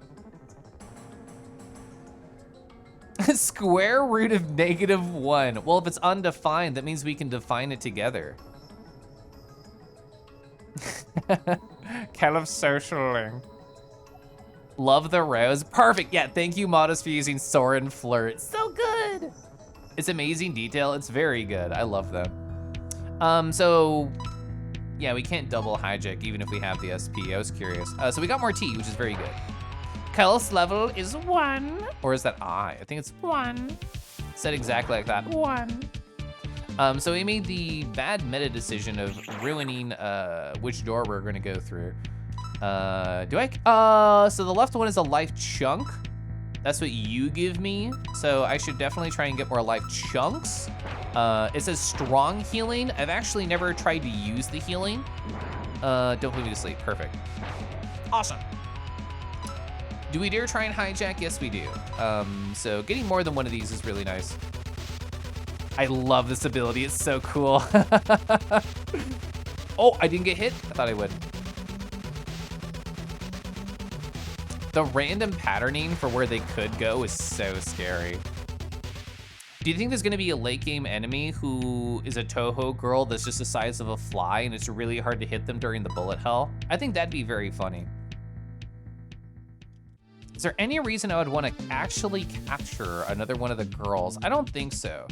Square root of -1. Well, if it's undefined, that means we can define it together. Kelif socialing. Love the rose. Perfect. Yeah, thank you, Modest, for using Soren Flirt. So good. It's amazing detail. It's very good. I love them. So yeah, we can't double hijack even if we have the SP. I was curious. So we got more tea, which is very good. Kelif's level is 1. Or is that I? I think it's 1. Said exactly like that. 1. So we made the bad meta decision of ruining which door we're gonna go through. So the left one is a life chunk. That's what you give me. So I should definitely try and get more life chunks. It says strong healing. I've actually never tried to use the healing. Don't put me to sleep. Perfect. Awesome. Do we dare try and hijack? Yes, we do. So getting more than one of these is really nice. I love this ability. It's so cool. Oh, I didn't get hit. I thought I would. The random patterning for where they could go is so scary. Do you think there's gonna be a late game enemy who is a Touhou girl that's just the size of a fly and it's really hard to hit them during the bullet hell? I think that'd be very funny. Is there any reason I would want to actually capture another one of the girls? I don't think so.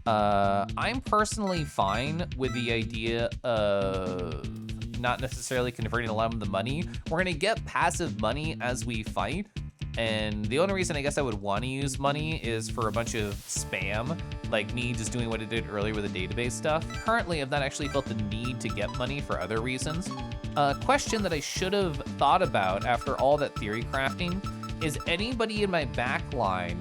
I'm personally fine with the idea of not necessarily converting a lot of the money. We're gonna get passive money as we fight. And the only reason I guess I would want to use money is for a bunch of spam, like me just doing what I did earlier with the database stuff. Currently, I've not actually felt the need to get money for other reasons. A question that I should have thought about after all that theory crafting is anybody in my back line,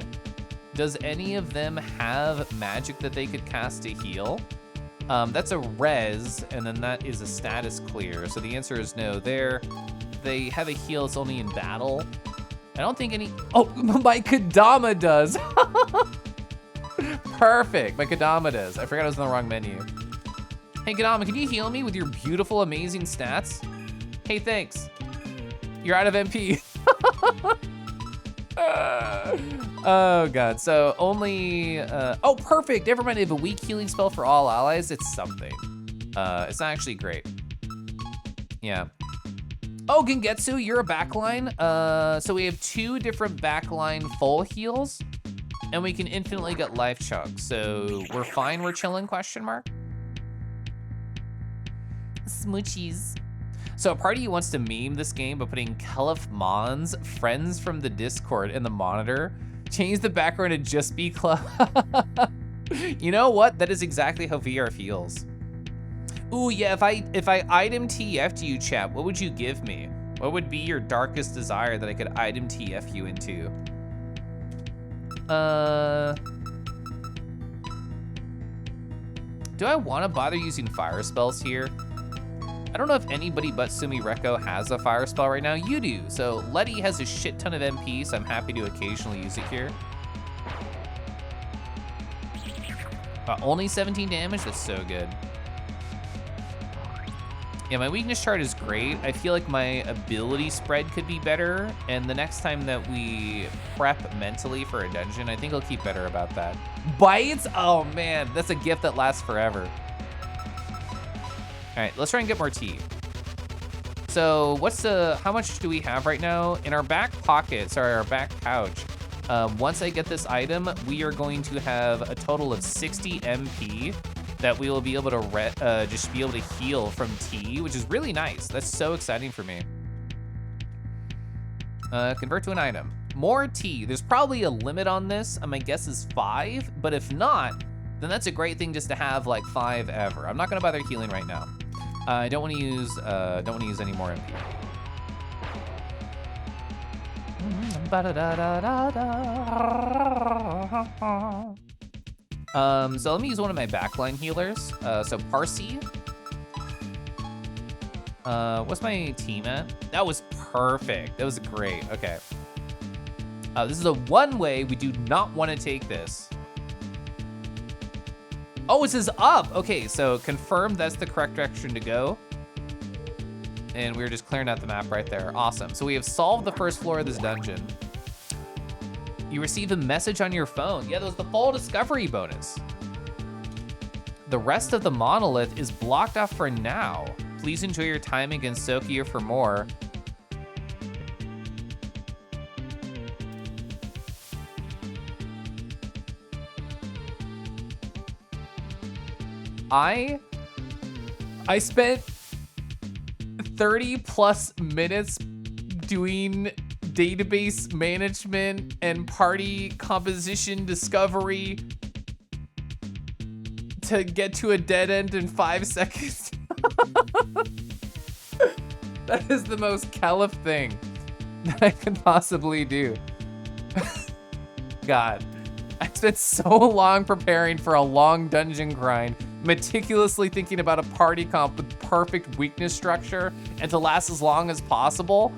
does any of them have magic that they could cast to heal? That's a res, and then that is a status clear. So the answer is no. They have a heal, it's only in battle. I don't think any, oh, my Kadama does. Perfect, my Kadama does. I forgot I was in the wrong menu. Hey Kadama, can you heal me with your beautiful, amazing stats? Hey, thanks. You're out of MP. Oh God, so only, oh perfect, never mind, they have a weak healing spell for all allies. It's something. It's not actually great. Yeah. Oh, Gengetsu, you're a backline. So we have 2 different backline full heals, and we can infinitely get life chunks. So we're fine, we're chilling, question mark? Smoochies. So a party wants to meme this game by putting Kelif Mon's friends from the Discord in the monitor. Change the background to just be club. You know what? That is exactly how VR feels. Ooh, yeah, if I item TF'd you, chat, what would you give me? What would be your darkest desire that I could item TF you into? Do I want to bother using fire spells here? I don't know if anybody but Sumireko has a fire spell right now. You do. So Letty has a shit ton of MP, so I'm happy to occasionally use it here. Only 17 damage? That's so good. Yeah, my weakness chart is great. I feel like my ability spread could be better, and the next time that we prep mentally for a dungeon, I think I'll keep better about that. Bites? Oh man, that's a gift that lasts forever. All right, let's try and get more tea. So how much do we have right now? In our back pocket, sorry, our back pouch, once I get this item, we are going to have a total of 60 MP that we will be able to just be able to heal from tea, which is really nice. That's so exciting for me. Convert to an item. More tea. There's probably a limit on this. My guess is 5, but if not, then that's a great thing just to have like 5 ever. I'm not gonna bother healing right now. I don't want to use any more MP. So let me use one of my backline healers. So Parsi. What's my team at? That was perfect. That was great. Okay. This is a one-way. We do not want to take this. Oh, it says up. Okay, so confirm that's the correct direction to go. And we're just clearing out the map right there. Awesome. So we have solved the first floor of this dungeon. You receive a message on your phone. Yeah, that was the fall discovery bonus. The rest of the monolith is blocked off for now. Please enjoy your time against Sokia for more. I spent 30 plus minutes doing database management and party composition discovery to get to a dead end in 5 seconds. That is the most Kelif thing that I could possibly do. God, I spent so long preparing for a long dungeon grind, meticulously thinking about a party comp with perfect weakness structure and to last as long as possible.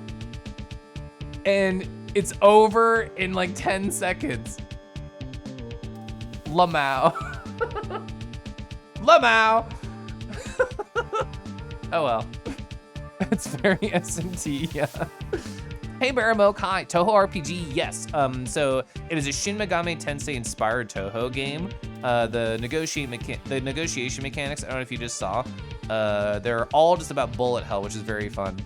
And it's over in like 10 seconds. Lamau. Lamau. Oh well. It's very SMT, yeah. Hey Baramoke, hi. Touhou RPG, yes. So it is a Shin Megami Tensei inspired Touhou game. The negotiation mechanics, I don't know if you just saw, they're all just about bullet hell, which is very fun.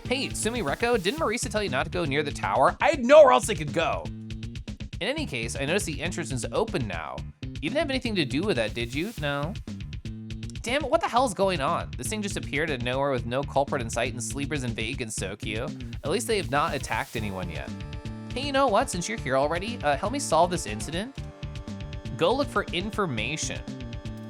Hey, Sumireko, didn't Marisa tell you not to go near the tower? I had nowhere else I could go. In any case, I noticed the entrance is open now. You didn't have anything to do with that, did you? No. Damn it, what the hell's going on? This thing just appeared out of nowhere with no culprit in sight and sleepers in vague in Sokyo. At least they have not attacked anyone yet. Hey, you know what? Since you're here already, help me solve this incident. Go look for information.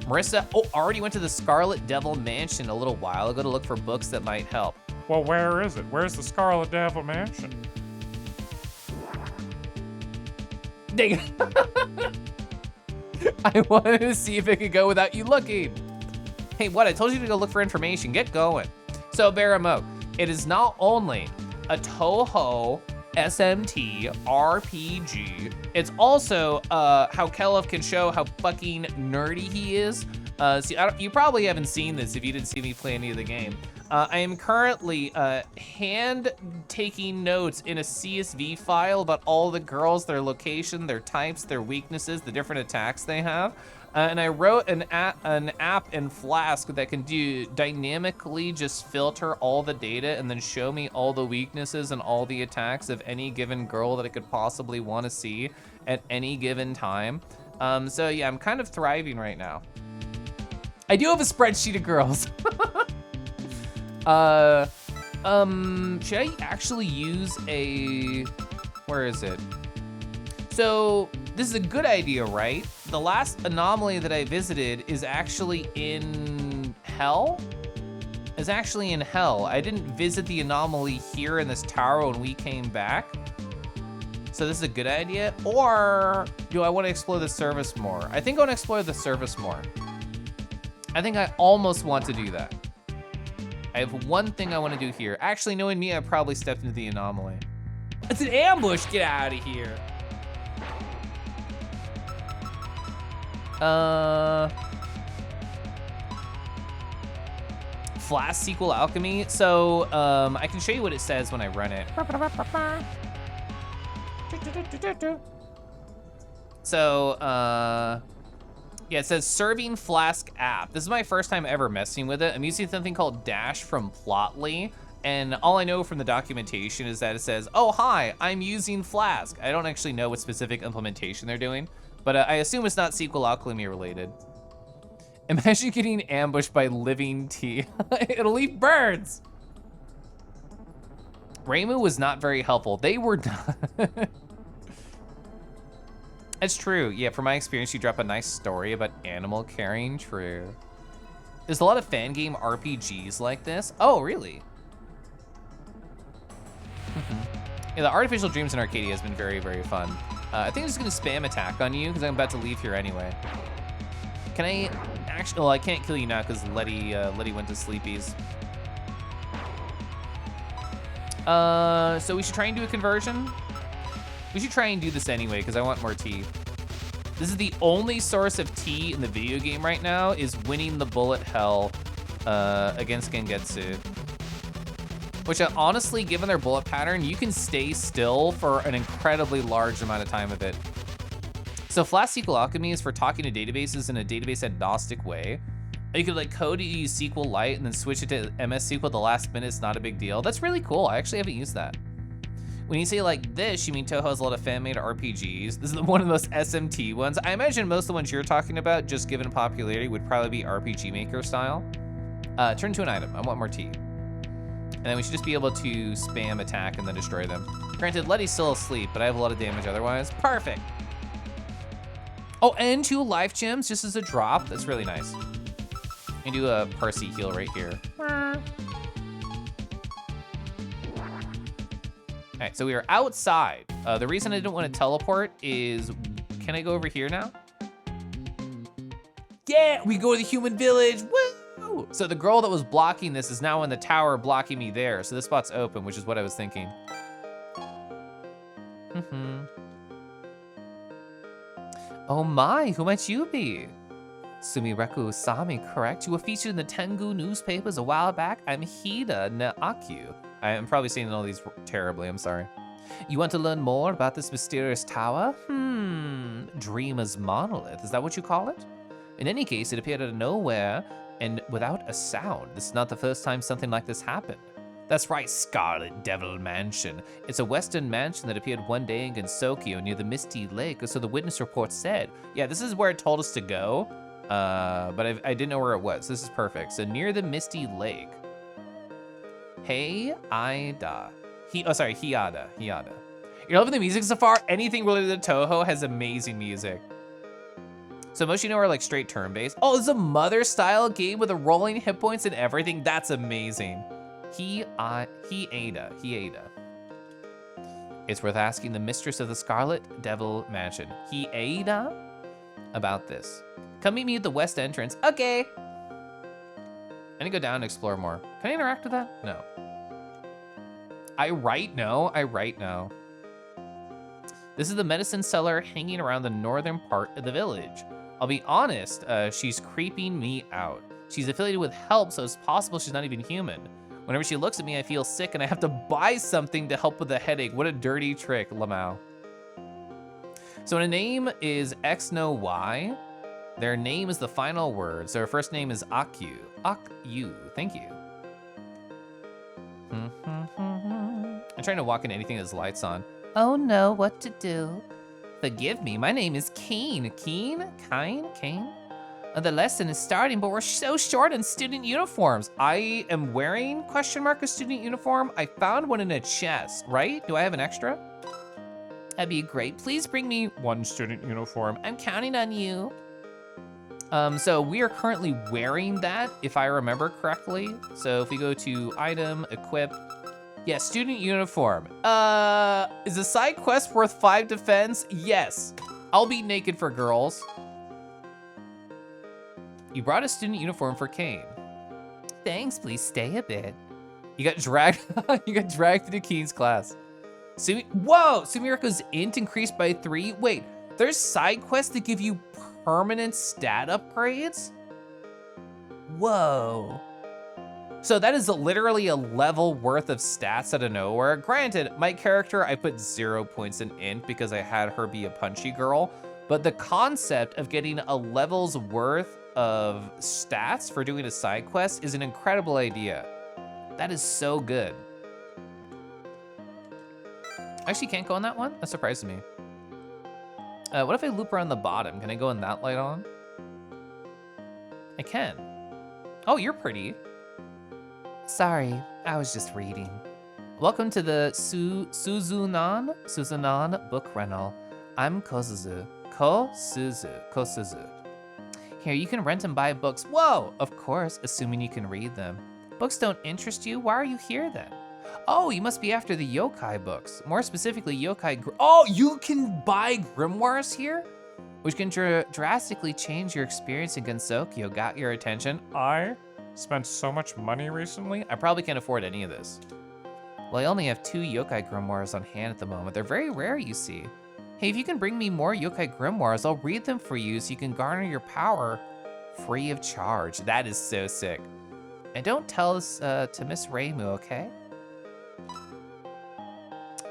Marissa, already went to the Scarlet Devil Mansion a little while ago to look for books that might help. Well, where is it? Where's the Scarlet Devil Mansion? Dang it. I wanted to see if it could go without you looking. Hey, what? I told you to go look for information. Get going. So, Baramoke, it is not only a Touhou SMT RPG, it's also how Kelif can show how fucking nerdy he is. See, you probably haven't seen this if you didn't see me play any of the game. I am currently hand taking notes in a CSV file about all the girls, their location, their types, their weaknesses, the different attacks they have. And I wrote an app in Flask that can do dynamically just filter all the data and then show me all the weaknesses and all the attacks of any given girl that I could possibly want to see at any given time. So yeah, I'm kind of thriving right now. I do have a spreadsheet of girls. Should I actually use where is it? So this is a good idea, right? The last anomaly that I visited is actually in hell. It's actually in hell. I didn't visit the anomaly here in this tower when we came back. So this is a good idea. Or do I want to explore the service more? I think I want to explore the service more. I think I almost want to do that. I have one thing I want to do here. Actually, knowing me, I probably stepped into the anomaly. It's an ambush, get out of here. Flask SQL Alchemy. So I can show you what it says when I run it. So yeah, it says serving Flask app. This is my first time ever messing with it. I'm using something called Dash from Plotly. And all I know from the documentation is that it says, oh, hi, I'm using Flask. I don't actually know what specific implementation they're doing, but I assume it's not SQL Alchemy related. Imagine getting ambushed by living tea. It'll leave birds. Reimu was not very helpful. They were not. That's true. Yeah, from my experience, you drop a nice story about animal caring. True. There's a lot of fan game RPGs like this. Oh, really? Yeah, the Artificial Dreams in Arcadia has been very, very fun. I think I'm just gonna spam attack on you because I'm about to leave here anyway. Can I actually? Well, I can't kill you now because Letty went to sleepies. So we should try and do a conversion. We should try and do this anyway because I want more tea. This is the only source of tea in the video game right now is winning the bullet hell against Gengetsu. Which honestly, given their bullet pattern, you can stay still for an incredibly large amount of time of it. So Flask SQL Alchemy is for talking to databases in a database agnostic way. You could like code it, use SQLite, and then switch it to MS SQL at the last minute. It's not a big deal. That's really cool. I actually haven't used that. When you say like this, you mean Touhou has a lot of fan-made RPGs. This is one of the most SMT ones. I imagine most of the ones you're talking about, just given popularity, would probably be RPG Maker style. Turn to an item. I want more tea. And then we should just be able to spam attack and then destroy them. Granted, Letty's still asleep, but I have a lot of damage otherwise. Perfect. Oh, and 2 life gems just as a drop. That's really nice. I can do a Parsi heal right here. All right, so we are outside. The reason I didn't want to teleport is, can I go over here now? Yeah, we go to the human village. Woo! So the girl that was blocking this is now in the tower blocking me there. So this spot's open, which is what I was thinking. Oh my, who might you be? Sumireku Sami, correct? You were featured in the Tengu newspapers a while back. I'm Hida Naaku. I am probably saying all these terribly, I'm sorry. You want to learn more about this mysterious tower? Dreamer's Monolith, is that what you call it? In any case, it appeared out of nowhere and without a sound. This is not the first time something like this happened. That's right, Scarlet Devil Mansion. It's a western mansion that appeared one day in Gensokyo near the Misty Lake, or so the witness report said. Yeah, this is where it told us to go, but I didn't know where it was. This is perfect. So near the Misty Lake. Hey, Ida. Hiada. You're loving the music so far? Anything related to Touhou has amazing music. So most you know are like straight turn-based. Oh, this is a mother-style game with a rolling hit points and everything. That's amazing. Hiada. It's worth asking the mistress of the Scarlet Devil Mansion, Hiada, about this. Come meet me at the west entrance. Okay. I need to go down and explore more. Can I interact with that? No. I write no. This is the medicine seller hanging around the northern part of the village. I'll be honest, she's creeping me out. She's affiliated with help, so it's possible she's not even human. Whenever she looks at me, I feel sick and I have to buy something to help with the headache. What a dirty trick, Lamau. So when a name is X no Y, Their name is the final word. So her first name is Akyu. Akyu, thank you. I'm trying to walk into anything that has lights on. Oh no, what to do? Forgive me, my name is Kane. Kane? The lesson is starting, but we're so short on student uniforms. I am wearing, question mark, a student uniform. I found one in a chest, right? Do I have an extra? That'd be great. Please bring me one student uniform. I'm counting on you. So we are currently wearing that, if I remember correctly. So if we go to item, equip, yeah, student uniform. Is a side quest worth 5 defense? Yes. I'll be naked for girls. You brought a student uniform for Kane. Thanks, please stay a bit. You got dragged, you got dragged into Kane's class. Whoa, Sumiriko's int increased by 3. Wait, there's side quests that give you permanent stat upgrades? Whoa. So that is literally a level worth of stats out of nowhere. Granted, my character, I put 0 points in int because I had her be a punchy girl, but the concept of getting a level's worth of stats for doing a side quest is an incredible idea. That is so good. I actually can't go on that one? That surprises me. What if I loop around the bottom? Can I go in that light on? I can. Oh, you're pretty. Sorry, I was just reading. Welcome to the Suzunan book rental. I'm Kosuzu. Kosuzu. Here, you can rent and buy books. Whoa, of course, assuming you can read them. Books don't interest you? Why are you here then? Oh, you must be after the yokai books. More specifically, oh, you can buy grimoires here? Which can drastically change your experience in Gensokyo. Got your attention? I spent so much money recently. I probably can't afford any of this. Well, I only have 2 yokai grimoires on hand at the moment. They're very rare, you see. Hey, if you can bring me more yokai grimoires, I'll read them for you so you can garner your power free of charge. That is so sick. And don't tell us to Miss Reimu, okay?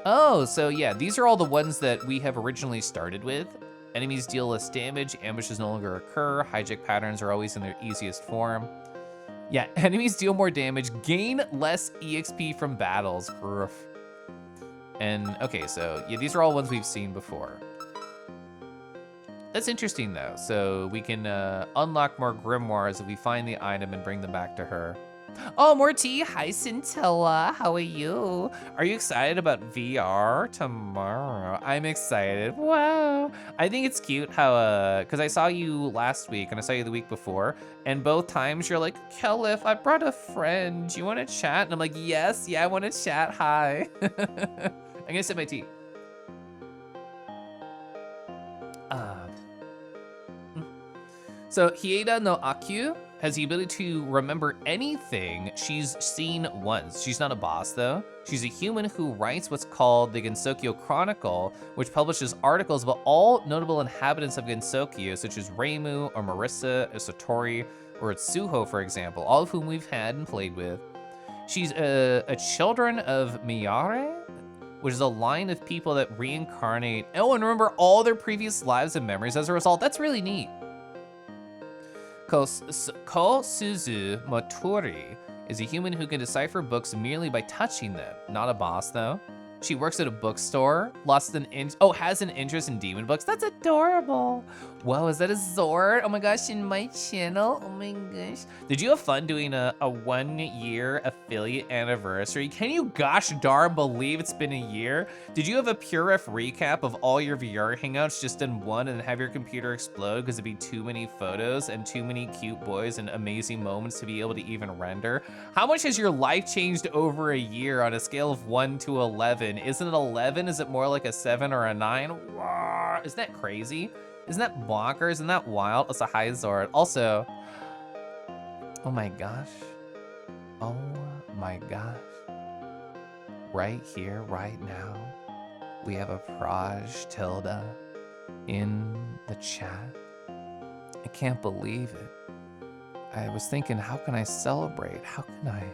Oh, so yeah, these are all the ones that we have originally started with. Enemies deal less damage, ambushes no longer occur, hijack patterns are always in their easiest form. Yeah, enemies deal more damage, gain less EXP from battles. Groof. And okay, so yeah, these are all ones we've seen before. That's interesting though. So we can unlock more grimoires if we find the item and bring them back to her. Oh, more tea. Hi, Scintilla. How are you? Are you excited about VR tomorrow? I'm excited. Wow. I think it's cute how, because I saw you last week and I saw you the week before, and both times you're like, Kelif, I brought a friend. Do you want to chat? And I'm like, yes, yeah, I want to chat. Hi. I'm gonna sip my tea. So Hieda no Akyu has the ability to remember anything she's seen once. She's not a boss though. She's a human who writes what's called the Gensokyo Chronicle, which publishes articles about all notable inhabitants of Gensokyo, such as Reimu or Marissa or Satori or Itsuho, for example, all of whom we've had and played with. She's a children of Miyare, which is a line of people that reincarnate, oh, and remember all their previous lives and memories as a result. That's really neat. Kosuzu Motori is a human who can decipher books merely by touching them. Not a boss though. She works at a bookstore, has an interest in demon books. That's adorable. Whoa, is that a sword? Oh my gosh, in my channel, oh my gosh. Did you have fun doing a 1-year affiliate anniversary? Can you gosh darn believe it's been a year? Did you have a pure ref recap of all your VR hangouts just in one and have your computer explode because it'd be too many photos and too many cute boys and amazing moments to be able to even render? How much has your life changed over a year on a scale of 1 to 11? Isn't it 11? Is it more like a 7 or a 9? Isn't that crazy? Isn't that bonkers? Isn't that wild? It's a high Zord. Also, oh my gosh. Oh my gosh. Right here, right now, we have a Praj Tilda in the chat. I can't believe it. I was thinking, how can I celebrate? How can I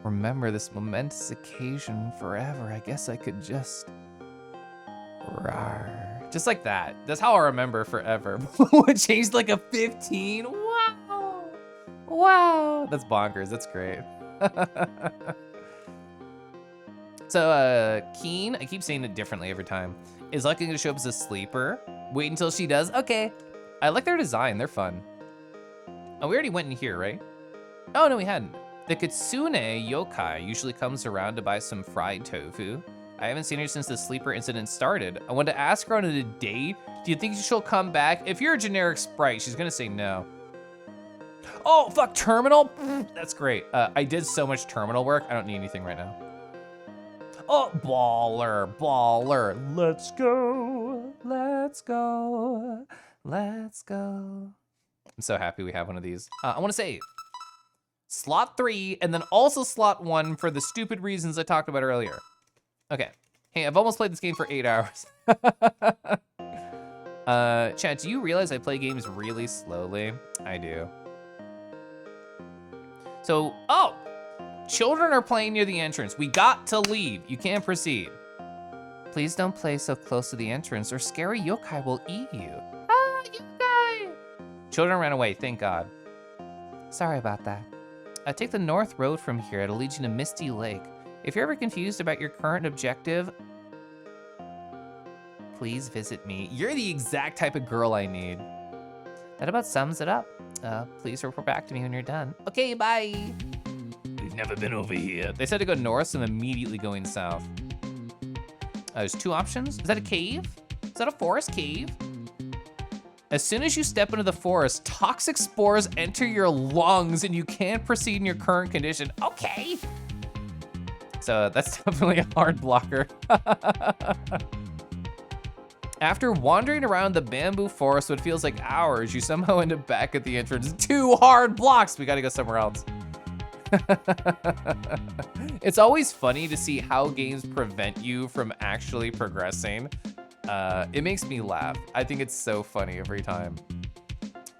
remember this momentous occasion forever? I guess I could just rawr. Just like that. That's how I remember forever. It changed like a 15. Wow. Wow. That's bonkers. That's great. So, Keen, I keep saying it differently every time, is likely to show up as a sleeper. Wait until she does. Okay. I like their design. They're fun. Oh, we already went in here, right? Oh, no, we hadn't. The Kitsune yokai usually comes around to buy some fried tofu. I haven't seen her since the sleeper incident started. I wanted to ask her on a date. Do you think she'll come back? If you're a generic sprite, she's gonna say no. Oh, fuck, terminal? That's great. I did so much terminal work. I don't need anything right now. Oh, baller, baller. Let's go, let's go, let's go. I'm so happy we have one of these. I wanna save. Slot 3, and then also slot 1 for the stupid reasons I talked about earlier. Okay. Hey, I've almost played this game for 8 hours. Chat, do you realize I play games really slowly? I do. So, oh! Children are playing near the entrance. We got to leave. You can't proceed. Please don't play so close to the entrance or scary yokai will eat you. Ah, yokai! Children ran away, thank God. Sorry about that. Take the north road from here. It'll lead you to Misty Lake. If you're ever confused about your current objective, please visit me. You're the exact type of girl I need. That about sums it up. Please report back to me when you're done. Okay, bye. We've never been over here. They said to go north, so I'm immediately going south. There's 2 options. Is that a cave? Is that a forest cave? As soon as you step into the forest, toxic spores enter your lungs and you can't proceed in your current condition. Okay. So that's definitely a hard blocker. After wandering around the bamboo forest, what feels like hours, you somehow end up back at the entrance. 2 hard blocks. We gotta go somewhere else. It's always funny to see how games prevent you from actually progressing. It makes me laugh. I think it's so funny every time.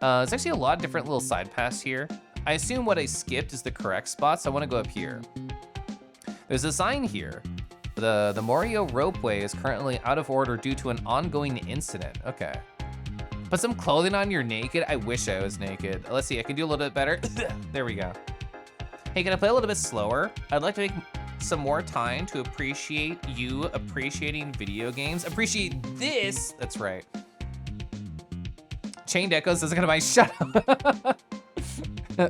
There's actually a lot of different little side paths here. I assume what I skipped is the correct spot, so I wanna go up here. There's a sign here. The Morio ropeway is currently out of order due to an ongoing incident. Okay. Put some clothing on, you're naked. I wish I was naked. Let's see, I can do a little bit better. There we go. Hey, can I play a little bit slower? I'd like to make some more time to appreciate you appreciating video games. Appreciate this, that's right. Chained Echoes doesn't gonna mind, shut up.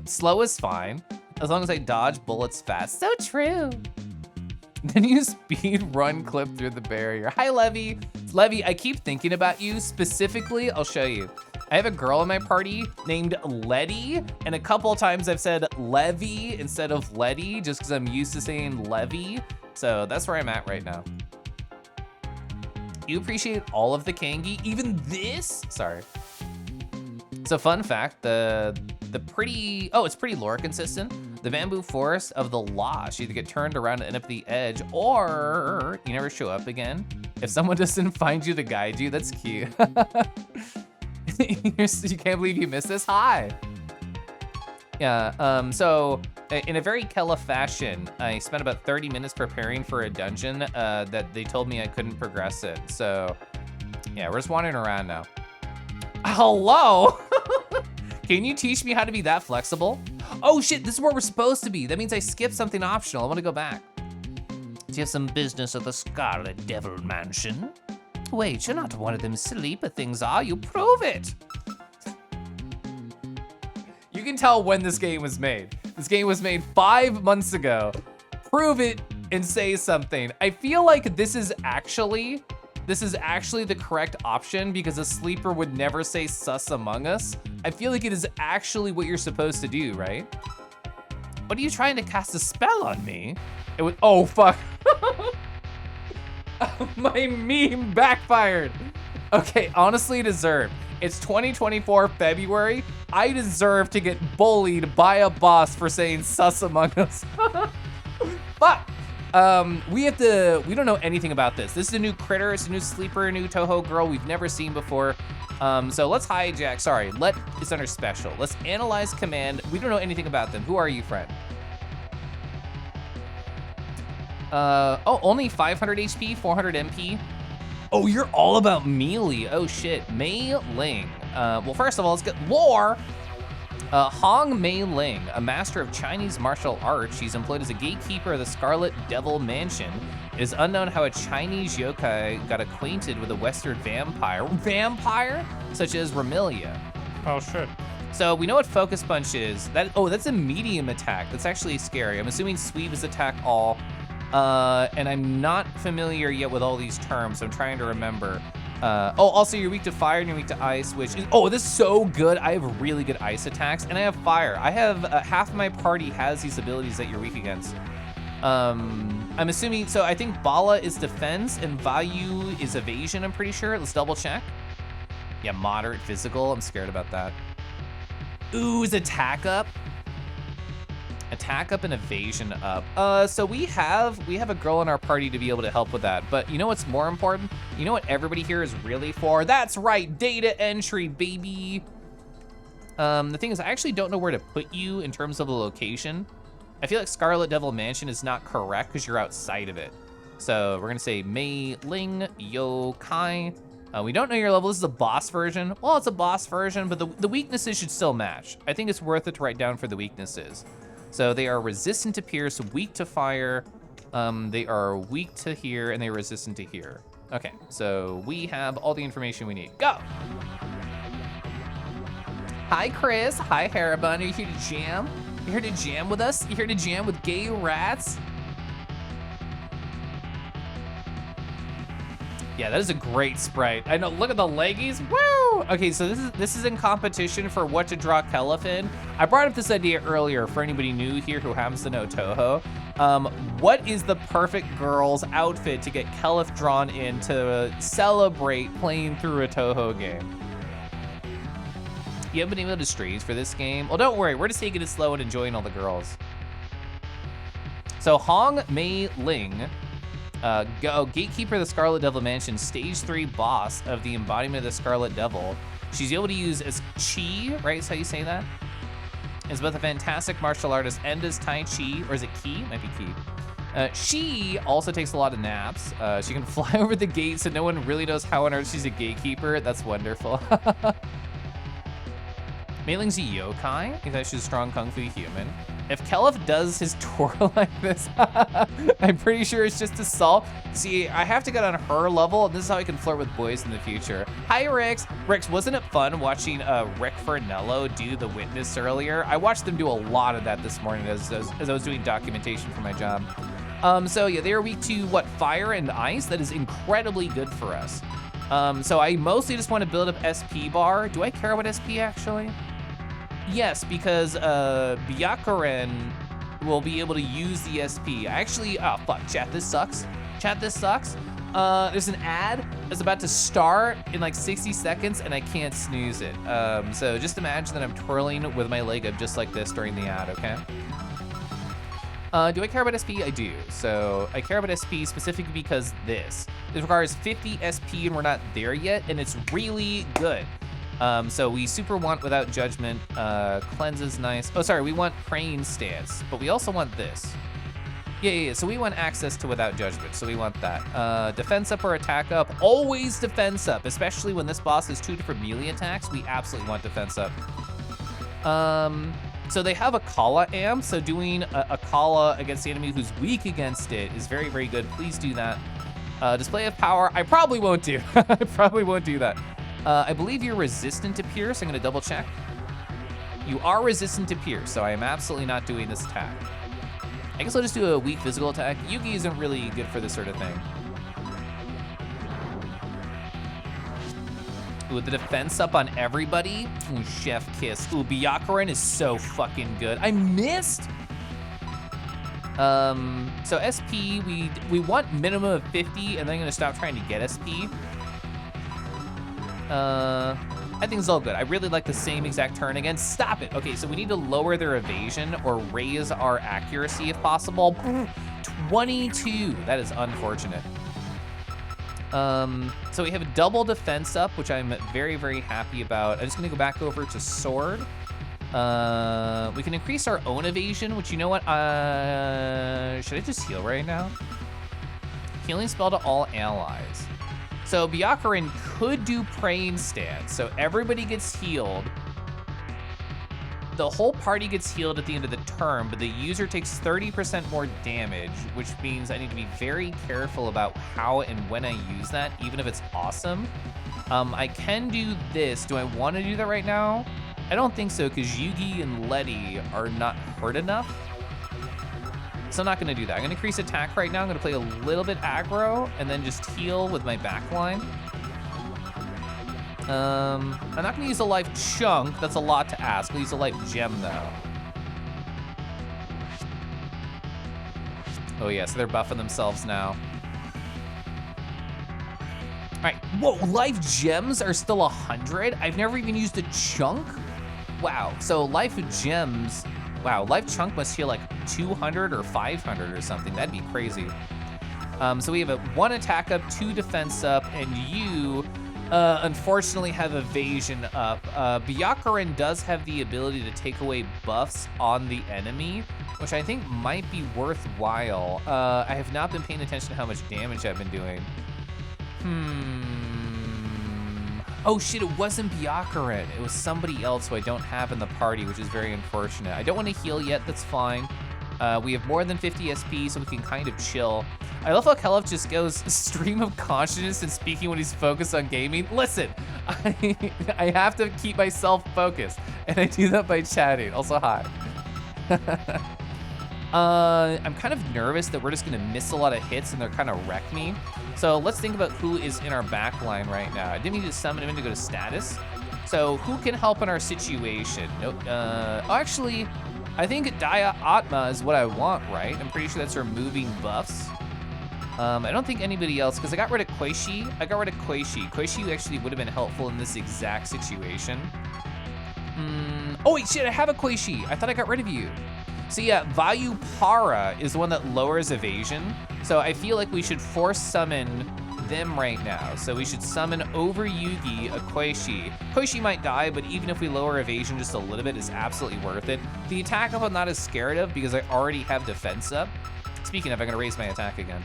Slow is fine, as long as I dodge bullets fast. So true. Then you speed run clip through the barrier. Hi, Levy. Levy, I keep thinking about you. Specifically, I'll show you. I have a girl in my party named Letty, and a couple of times I've said Levy instead of Letty, just because I'm used to saying Levy. So that's where I'm at right now. You appreciate all of the kangi, even this? Sorry. So fun fact, it's pretty lore consistent. The bamboo forest of the lost, you either get turned around and end up at the edge, or you never show up again. If someone doesn't find you to guide you, that's cute. You can't believe you missed this? Hi. Yeah, so in a very Kella fashion, I spent about 30 minutes preparing for a dungeon that they told me I couldn't progress it. So yeah, we're just wandering around now. Hello? Can you teach me how to be that flexible? Oh shit, this is where we're supposed to be. That means I skipped something optional. I wanna go back. Do you have some business at the Scarlet Devil Mansion? Wait, you're not one of them sleeper things, are you? Prove it! You can tell when this game was made. This game was made 5 months ago. Prove it and say something. I feel like this is actually the correct option because a sleeper would never say sus among us. I feel like it is actually what you're supposed to do, right? What are you trying to cast a spell on me? It was, oh fuck. My meme backfired. Okay, honestly deserved. It's 2024 February. I deserve to get bullied by a boss for saying sus among us. Fuck. We don't know anything about this. This is a new critter, it's a new sleeper, a new Touhou girl we've never seen before. So let's hijack, sorry, let is under special. Let's analyze command. We don't know anything about them. Who are you, friend? Oh, only 500 HP, 400 MP. Oh, you're all about melee. Oh shit, Mei Ling. Well, first of all, let's get lore. Hong Mei Ling, a master of Chinese martial arts. She's employed as a gatekeeper of the Scarlet Devil Mansion. It is unknown how a Chinese yokai got acquainted with a Western vampire, such as Ramilia. Oh shit. So we know what Focus Punch is. That's a medium attack. That's actually scary. I'm assuming Sweep is attack all. And I'm not familiar yet with all these terms, so I'm trying to remember. Also you're weak to fire and you're weak to ice, which is, this is so good. I have really good ice attacks and I have fire. I have, half of my party has these abilities that you're weak against. I'm assuming, so I think Bala is defense and Vayu is evasion, I'm pretty sure. Let's double check. Yeah, moderate physical, I'm scared about that. Ooh, is attack up? Attack up and evasion up. So we have a girl in our party to be able to help with that. But you know what's more important? You know what everybody here is really for? That's right, data entry, baby. The thing is, I actually don't know where to put you in terms of the location. I feel like Scarlet Devil Mansion is not correct because you're outside of it. So we're gonna say Mei Ling Yokai. We don't know your level. This is a boss version. Well, it's a boss version, but the weaknesses should still match. I think it's worth it to write down for the weaknesses. So they are resistant to pierce, weak to fire. They are weak to here, and they're resistant to here. Okay, so we have all the information we need. Go! Hi, Chris. Hi, Haribun. Are you here to jam? You here to jam with us? You here to jam with gay rats? Yeah, that is a great sprite. I know, look at the leggies, woo! Okay, so this is in competition for what to draw Kelef in. I brought up this idea earlier for anybody new here who happens to know Touhou. What is the perfect girl's outfit to get Kelef drawn in to celebrate playing through a Touhou game? You haven't been able to streams for this game? Well, don't worry, we're just taking it slow and enjoying all the girls. So Hong Mei Ling, Gatekeeper of the Scarlet Devil Mansion, stage 3 boss of the embodiment of the Scarlet Devil. She's able to use as Chi, right? Is how you say that? Is both a fantastic martial artist and as Tai Chi, or is it Ki? Might be Ki. She also takes a lot of naps. She can fly over the gates and no one really knows how on earth she's a gatekeeper. That's wonderful. Mei Ling's a yokai, because she's a strong kung fu human. If Kelef does his twirl like this, I'm pretty sure it's just assault. See, I have to get on her level, and this is how I can flirt with boys in the future. Hi, Rix. Rix, wasn't it fun watching Rick Fernello do The Witness earlier? I watched them do a lot of that this morning as I was doing documentation for my job. So yeah, they are weak to, what, fire and ice? That is incredibly good for us. So I mostly just want to build up SP bar. Do I care about SP, actually? Yes, because Byakuren will be able to use the SP. Oh fuck, chat, this sucks. Chat, this sucks. There's an ad that's about to start in like 60 seconds and I can't snooze it. So just imagine that I'm twirling with my leg up just like this during the ad, okay? Do I care about SP? I do. So I care about SP specifically because this requires 50 SP and we're not there yet, and it's really good. So we super want Without Judgment, Cleanse is nice. Oh, sorry, we want Praying Stance, but we also want this. Yeah, so we want access to Without Judgment, so we want that. Defense up or attack up, always defense up, especially when this boss has 2 different melee attacks, we absolutely want defense up. So they have a Kala amp, so doing a Kala against the enemy who's weak against it is very, very good. Please do that. Display of power, I probably won't do. I probably won't do that. I believe you're resistant to pierce. I'm gonna double check. You are resistant to pierce, so I am absolutely not doing this attack. I guess I'll just do a weak physical attack. Yugi isn't really good for this sort of thing. Ooh, the defense up on everybody. Ooh, chef kiss. Ooh, Byakuren is so fucking good. I missed. So SP, we want minimum of 50, and then I'm gonna stop trying to get SP. I think it's all good. I really like the same exact turn again. Stop it. Okay, so we need to lower their evasion or raise our accuracy if possible. 22, that is unfortunate. So we have a double defense up, which I'm very, very happy about. I'm just gonna go back over to sword. We can increase our own evasion, which, you know what? Should I just heal right now? Healing spell to all allies. So Byakurin could do praying stance, so everybody gets healed. The whole party gets healed at the end of the turn, but the user takes 30% more damage, which means I need to be very careful about how and when I use that, even if it's awesome. I can do this. Do I want to do that right now? I don't think so, because Yugi and Letty are not hurt enough. So I'm not gonna do that. I'm gonna increase attack right now. I'm gonna play a little bit aggro and then just heal with my back line. I'm not gonna use a life chunk. That's a lot to ask. I'll use a life gem though. Oh yeah, so they're buffing themselves now. All right, whoa, life gems are still 100? I've never even used a chunk? Wow, so life gems, wow, life chunk must heal like 200 or 500 or something. That'd be crazy. So we have a 1 attack up, 2 defense up, and you unfortunately have evasion up. Byakurin does have the ability to take away buffs on the enemy, which I think might be worthwhile. I have not been paying attention to how much damage I've been doing. Oh shit, it wasn't Byakurin. It was somebody else who I don't have in the party, which is very unfortunate. I don't want to heal yet, that's fine. We have more than 50 SP, so we can kind of chill. I love how Kelef just goes stream of consciousness and speaking when he's focused on gaming. Listen, I have to keep myself focused, and I do that by chatting. Also, hi. I'm kind of nervous that we're just gonna miss a lot of hits and they're kind of wreck me. So let's think about who is in our back line right now. I didn't need to summon him in to go to status. So who can help in our situation? Nope. Actually, I think Daya Atma is what I want, right? I'm pretty sure that's removing buffs. I don't think anybody else, because I got rid of Koishi. Koishi actually would have been helpful in this exact situation. Oh wait, shit, I have a Koishi. I thought I got rid of you. So yeah, Vayupara is the one that lowers evasion. So I feel like we should force summon them right now. So we should summon over Yugi a Koishi. Koishi might die, but even if we lower evasion just a little bit, it's absolutely worth it. The attack up I'm not as scared of because I already have defense up. Speaking of, I'm gonna raise my attack again.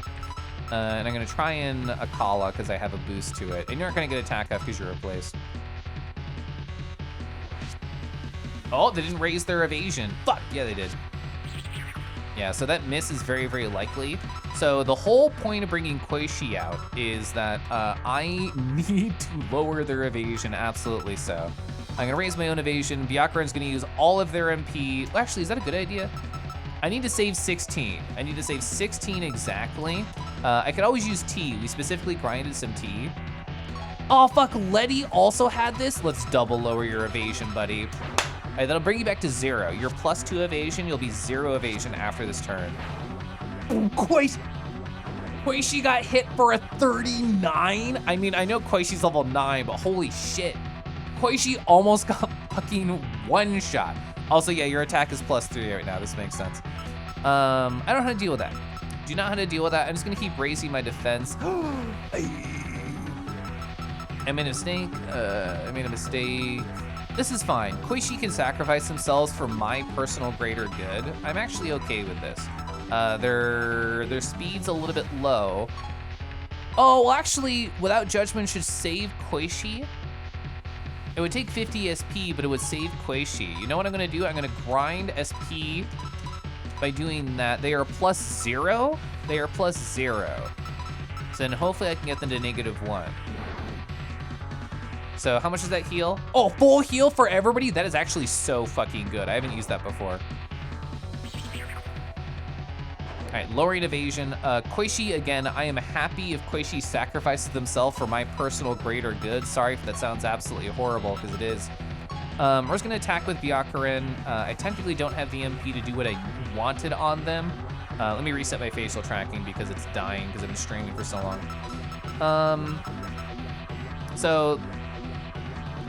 And I'm gonna try in Akala because I have a boost to it. And you're not gonna get attack up because you're replaced. Oh, they didn't raise their evasion. Fuck, yeah they did. Yeah, so that miss is very, very likely. So the whole point of bringing Koishi out is that I need to lower their evasion, absolutely so. I'm gonna raise my own evasion. Byakurin's gonna use all of their MP. Well, actually, is that a good idea? I need to save 16. I need to save 16 exactly. I could always use T. We specifically grinded some T. Oh, fuck, Letty also had this? Let's double lower your evasion, buddy. All right, that'll bring you back to 0. You're +2 evasion, you'll be 0 evasion after this turn. Koishi got hit for a 39? I mean, I know Koishi's level 9, but holy shit. Koishi almost got fucking one-shot. Also, yeah, your attack is +3 right now, this makes sense. I don't know how to deal with that. Do not know how to deal with that. I'm just gonna keep raising my defense. I made a mistake. This is fine. Koishi can sacrifice themselves for my personal greater good. I'm actually okay with this. Their speed's a little bit low. Oh, well, actually, Without Judgment should save Koishi. It would take 50 SP, but it would save Koishi. You know what I'm gonna do? I'm gonna grind SP by doing that. They are +0. They are +0. So then hopefully I can get them to -1. So how much does that heal? Oh, full heal for everybody? That is actually so fucking good. I haven't used that before. All right, lowering evasion. Koishi, again, I am happy if Koishi sacrifices themselves for my personal greater good. Sorry if that sounds absolutely horrible, because it is. We're just gonna attack with Byakurin. I technically don't have the MP to do what I wanted on them. Let me reset my facial tracking because it's dying because I've been streaming for so long.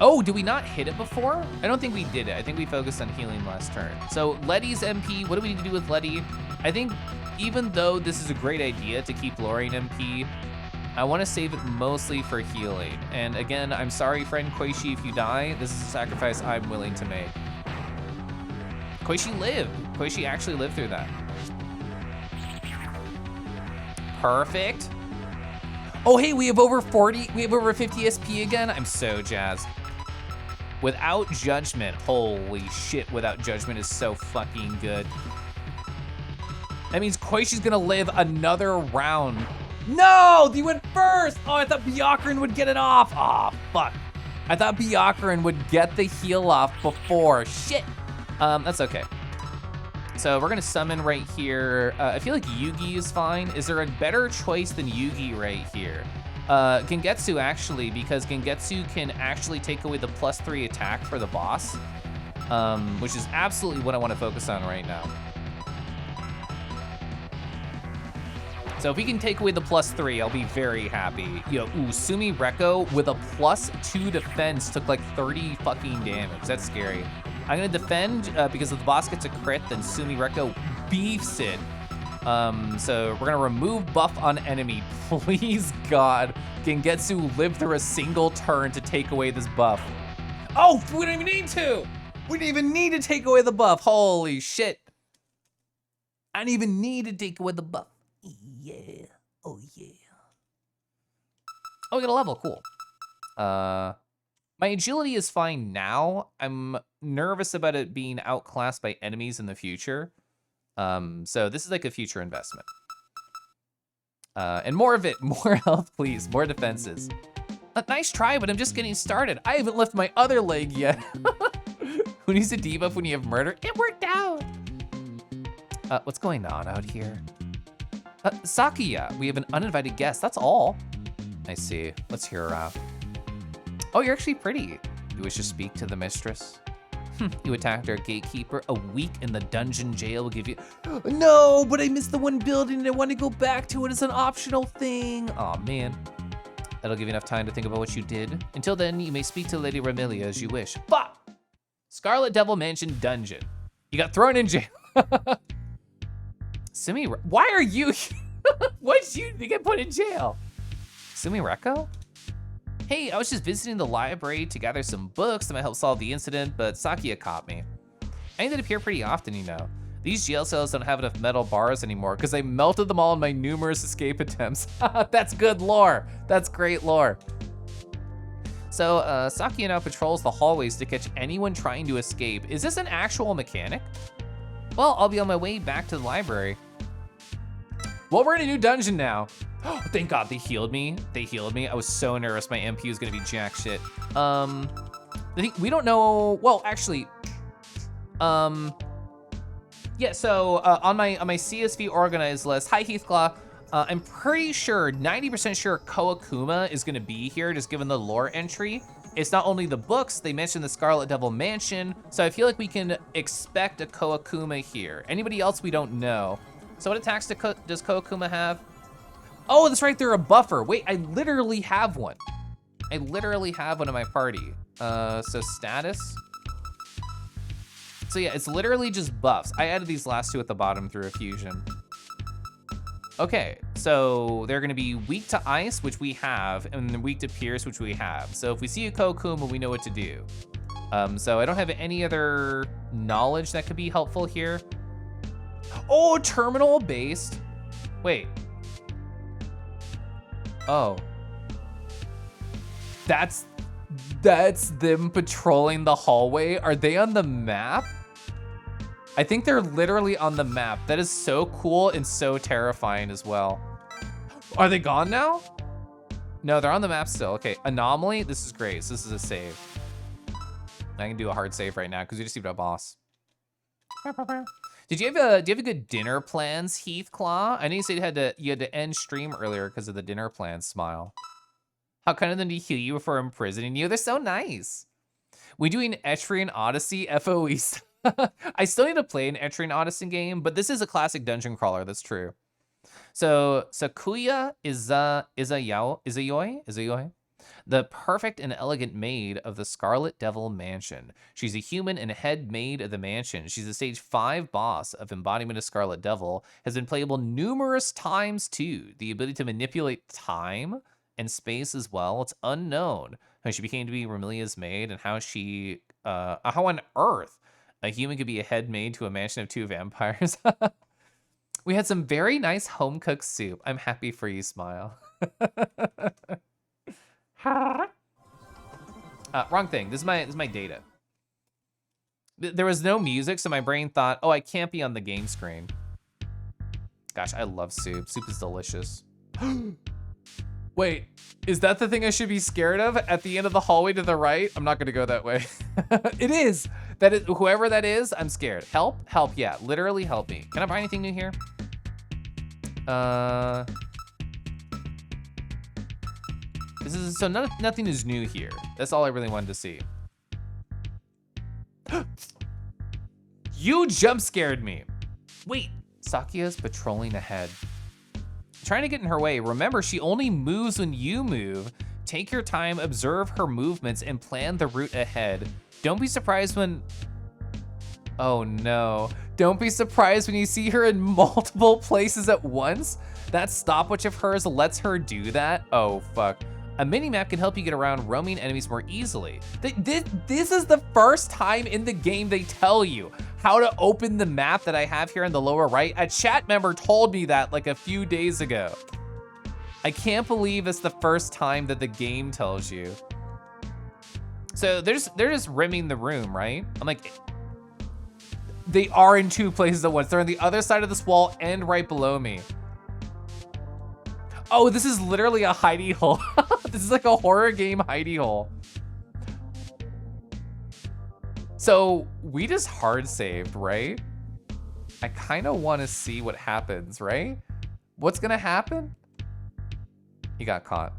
Oh, did we not hit it before? I don't think we did it. I think we focused on healing last turn. So Letty's MP, what do we need to do with Letty? I think even though this is a great idea to keep lowering MP, I want to save it mostly for healing. And again, I'm sorry, friend Koishi, if you die. This is a sacrifice I'm willing to make. Koishi lived. Koishi actually lived through that. Perfect. Oh, hey, we have over 40, we have over 50 SP again. I'm so jazzed. Without Judgment, holy shit, Without Judgment is so fucking good. That means Koishi's gonna live another round. No, you went first. Oh, I thought Byakuran would get it off. Oh, fuck. I thought Byakuran would get the heal off before. Shit. That's okay. So we're gonna summon right here. I feel like Yugi is fine. Is there a better choice than Yugi right here? Gengetsu actually, because Gengetsu can actually take away the +3 attack for the boss, which is absolutely what I wanna focus on right now. So if we can take away the +3, I'll be very happy. Yo, ooh, Sumi Rekko with a +2 defense took like 30 fucking damage. That's scary. I'm gonna defend because if the boss gets a crit, then Sumi Rekko beefs it. So we're gonna remove buff on enemy. Please God, Gengetsu live through a single turn to take away this buff. Oh, we don't even need to. We didn't even need to take away the buff. Holy shit. I didn't even need to take away the buff. Yeah, oh yeah. Oh, we got a level, cool. My agility is fine now. I'm nervous about it being outclassed by enemies in the future. So this is like a future investment. And more of it, more health, please, more defenses. Nice try, but I'm just getting started. I haven't left my other leg yet. Who needs a debuff when you have murder? It worked out. What's going on out here? Sakuya, we have an uninvited guest, that's all. I see, let's hear her out. Oh, you're actually pretty. You wish to speak to the mistress? You attacked our gatekeeper. A week in the dungeon jail will give you... No, but I missed the one building and I want to go back to it as an optional thing. Aw, man. That'll give you enough time to think about what you did. Until then, you may speak to Lady Ramilia as you wish. Fuck! Scarlet Devil Mansion Dungeon. You got thrown in jail. Sumi, why are you here? Why did you get put in jail? Sumi Rekko? Hey, I was just visiting the library to gather some books that might help solve the incident, but Sakuya caught me. I ended up here pretty often, you know. These jail cells don't have enough metal bars anymore because I melted them all in my numerous escape attempts. That's good lore. That's great lore. So Sakuya now patrols the hallways to catch anyone trying to escape. Is this an actual mechanic? Well, I'll be on my way back to the library. Well, we're in a new dungeon now. Oh, thank God they healed me. They healed me. I was so nervous my MP was gonna be jack shit. I think we don't know. Well, actually, yeah. So on my CSV organized list, hi Heathclaw. I'm pretty sure, 90% sure, Koakuma is gonna be here, just given the lore entry. It's not only the books, they mentioned the Scarlet Devil Mansion, so I feel like we can expect a Koakuma here. Anybody else we don't know. So what attacks does Koakuma have? Oh, that's right, they're a buffer. Wait, I literally have one. I literally have one in my party. So status. So yeah, it's literally just buffs. I added these last two at the bottom through a fusion. Okay, so they're gonna be weak to ice, which we have, and then weak to pierce, which we have. So if we see a Koakuma, we know what to do. So I don't have any other knowledge that could be helpful here. Oh, terminal based. Wait. Oh. That's them patrolling the hallway. Are they on the map? I think they're literally on the map. That is so cool and so terrifying as well. Are they gone now? No, they're on the map still. Okay, anomaly, this is great. So this is a save. I can do a hard save right now because we just beat a boss. Do you have a good dinner plans, Heathclaw? I know you said you had to end stream earlier because of the dinner plans. Smile. How kind of them to heal you before imprisoning you? They're so nice. We doing Etrian Odyssey FOE. I still need to play an Etrian Odyssey game, but this is a classic dungeon crawler. That's true. So Sakuya is a yoi, the perfect and elegant maid of the Scarlet Devil Mansion. She's a human and head maid of the mansion. She's a stage 5 boss of embodiment of Scarlet Devil, has been playable numerous times too. The ability to manipulate time and space as well. It's unknown how she became to be Ramilia's maid and how on earth a human could be a head maid to a mansion of 2 vampires. We had some very nice home-cooked soup. I'm happy for you, Smile. Wrong thing. This is my data. There was no music, so my brain thought, oh, I can't be on the game screen. Gosh, I love soup. Soup is delicious. Wait, is that the thing I should be scared of at the end of the hallway to the right? I'm not gonna go that way. It is. That is, whoever that is, I'm scared. Help, help, yeah, literally help me. Can I buy anything new here? This is, so nothing is new here. That's all I really wanted to see. You jump scared me. Wait, Sakia's patrolling ahead. Trying to get in her way. Remember, she only moves when you move. Take your time, observe her movements, and plan the route ahead. Don't be surprised when... Oh no. Don't be surprised when you see her in multiple places at once. That stopwatch of hers lets her do that. Oh, fuck. A mini-map can help you get around roaming enemies more easily. This is the first time in the game they tell you how to open the map that I have here in the lower right. A chat member told me that like a few days ago. I can't believe it's the first time that the game tells you. So they're just rimming the room, right? I'm like, they are in two places at once. They're on the other side of this wall and right below me. Oh, this is literally a hidey hole. This is like a horror game hidey hole. So we just hard saved, right? I kind of want to see what happens, right? What's gonna happen? You got caught.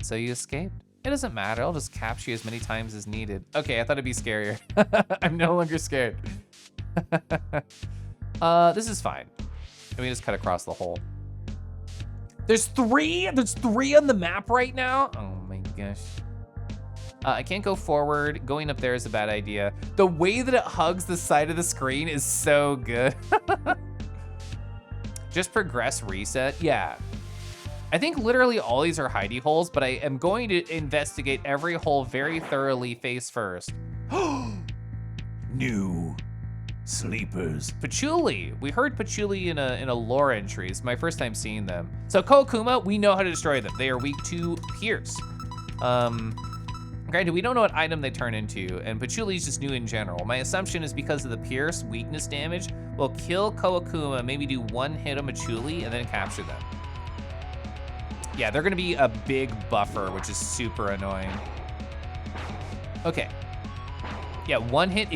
So you escaped. It doesn't matter, I'll just capture you as many times as needed. Okay, I thought it'd be scarier. I'm no longer scared. This is fine. Let me just cut across the hole. There's three on the map right now. Oh my gosh. I can't go forward. Going up there is a bad idea. The way that it hugs the side of the screen is so good. Just progress, reset. Yeah. I think literally all these are hidey holes, but I am going to investigate every hole very thoroughly face first. New sleepers. Patchouli. We heard patchouli in a lore entry. It's my first time seeing them. So Koakuma, we know how to destroy them. They are weak to pierce. Granted, we don't know what item they turn into, and patchouli is just new in general. My assumption is because of the pierce weakness damage, we'll kill Koakuma, maybe do one hit on patchouli, and then capture them. Yeah, they're gonna be a big buffer, which is super annoying. Okay. Yeah, one hit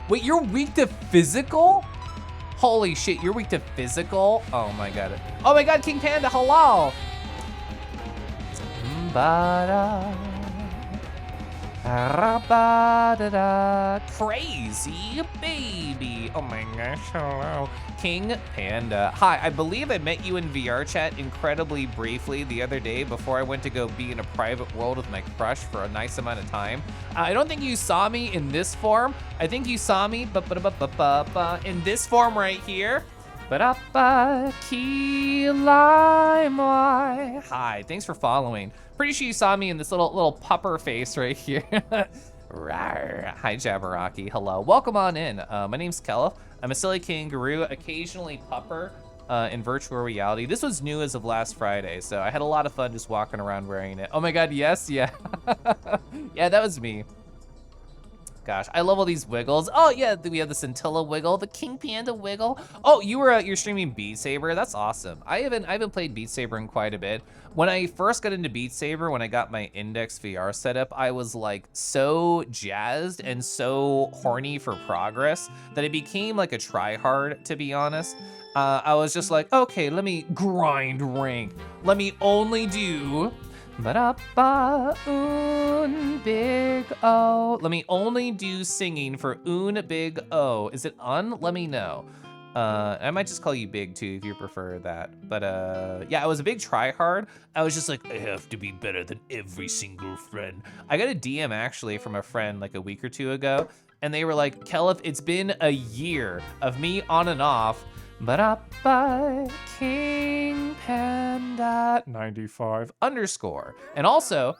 wait, you're weak to physical? Holy shit, you're weak to physical? Oh my god. Oh my god, King Panda, hello! Crazy baby. Oh my gosh, hello. King Panda. Hi, I believe I met you in VR chat incredibly briefly the other day before I went to go be in a private world with my crush for a nice amount of time. I don't think you saw me in this form. I think you saw me in this form right here. Hi, thanks for following. Pretty sure you saw me in this little pupper face right here. Hi, Jabberwocky. Hello. Welcome on in. My name's Kella. I'm a silly kangaroo, occasionally pupper in virtual reality. This was new as of last Friday, so I had a lot of fun just walking around wearing it. Oh my god, yes, yeah. Yeah, that was me. Gosh, I love all these wiggles. Oh yeah, we have the Scintilla wiggle, the King Panda wiggle. Oh, you're streaming Beat Saber. That's awesome. I haven't played Beat Saber in quite a bit. When I first got into Beat Saber, when I got my Index VR setup, I was like so jazzed and so horny for progress that it became like a try-hard, to be honest. I was just like, okay, let me grind rank. Let me only do un big O. Let me only do singing for un big O. Is it un? Let me know. I might just call you Big too if you prefer that. But yeah, I was a big tryhard. I was just like, I have to be better than every single friend. I got a DM actually from a friend like a week or two ago, and they were like, Kelif, it's been a year of me on and off. King Panda 95 _ and also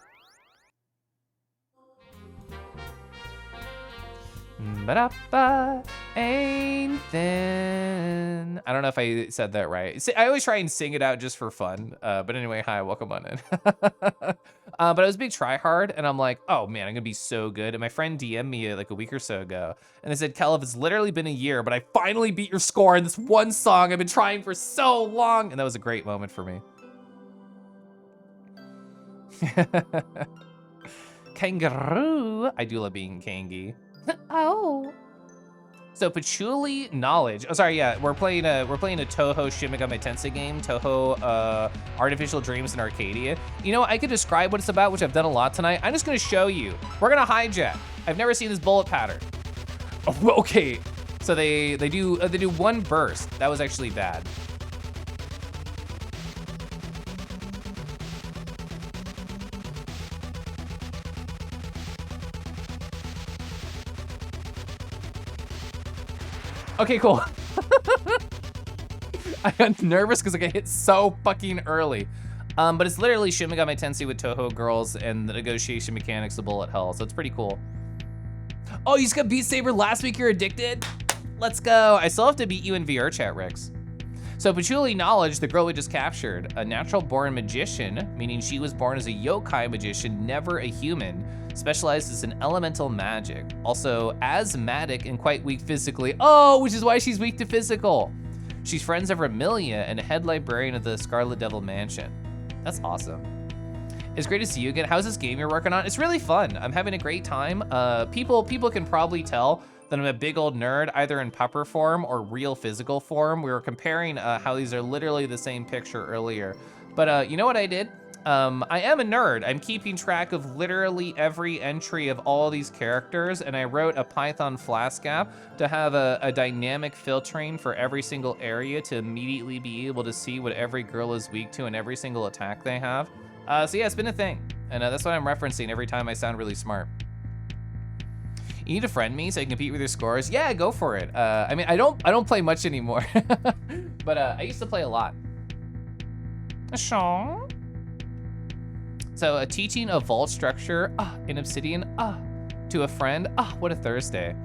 Ain't thin. I don't know if I said that right. See, I always try and sing it out just for fun. But anyway, hi, welcome on in. But I was a big try hard, and I'm like, oh man, I'm gonna be so good. And my friend DM'd me like a week or so ago, and they said, Caleb, it's literally been a year, but I finally beat your score in this one song I've been trying for so long. And that was a great moment for me. Kangaroo. I do love being kangy. Oh. So patchouli knowledge. Oh, sorry, yeah, we're playing a Touhou Shin Megami Tensei game, Touhou Artificial Dreams in Arcadia. You know, I could describe what it's about, which I've done a lot tonight. I'm just gonna show you. We're gonna hijack. I've never seen this bullet pattern. Oh, okay, so they do one burst. That was actually bad. Okay, cool. I got nervous because I got hit so fucking early. But it's literally Shin Megami Tensei with Touhou girls and the negotiation mechanics of bullet hell, so it's pretty cool. Oh, you just got Beat Saber last week, you're addicted? Let's go. I still have to beat you in VR chat, Rix. So patchouli knowledge, the girl we just captured, a natural born magician, meaning she was born as a yokai magician, never a human, specializes in elemental magic. Also asthmatic and quite weak physically. Oh, which is why she's weak to physical. She's friends of Remilia and a head librarian of the Scarlet Devil Mansion. That's awesome. It's great to see you again. How's this game you're working on? It's really fun. I'm having a great time. People can probably tell that I'm a big old nerd, either in pupper form or real physical form. We were comparing how these are literally the same picture earlier. But you know what I did? I am a nerd. I'm keeping track of literally every entry of all these characters, and I wrote a Python Flask app to have a dynamic filtering for every single area to immediately be able to see what every girl is weak to and every single attack they have. So yeah, it's been a thing, and that's what I'm referencing every time I sound really smart. You need to friend me so I can compete with your scores? Yeah, go for it. I mean, I don't play much anymore, but I used to play a lot. Sean? So teaching a vault structure in Obsidian to a friend. What a Thursday.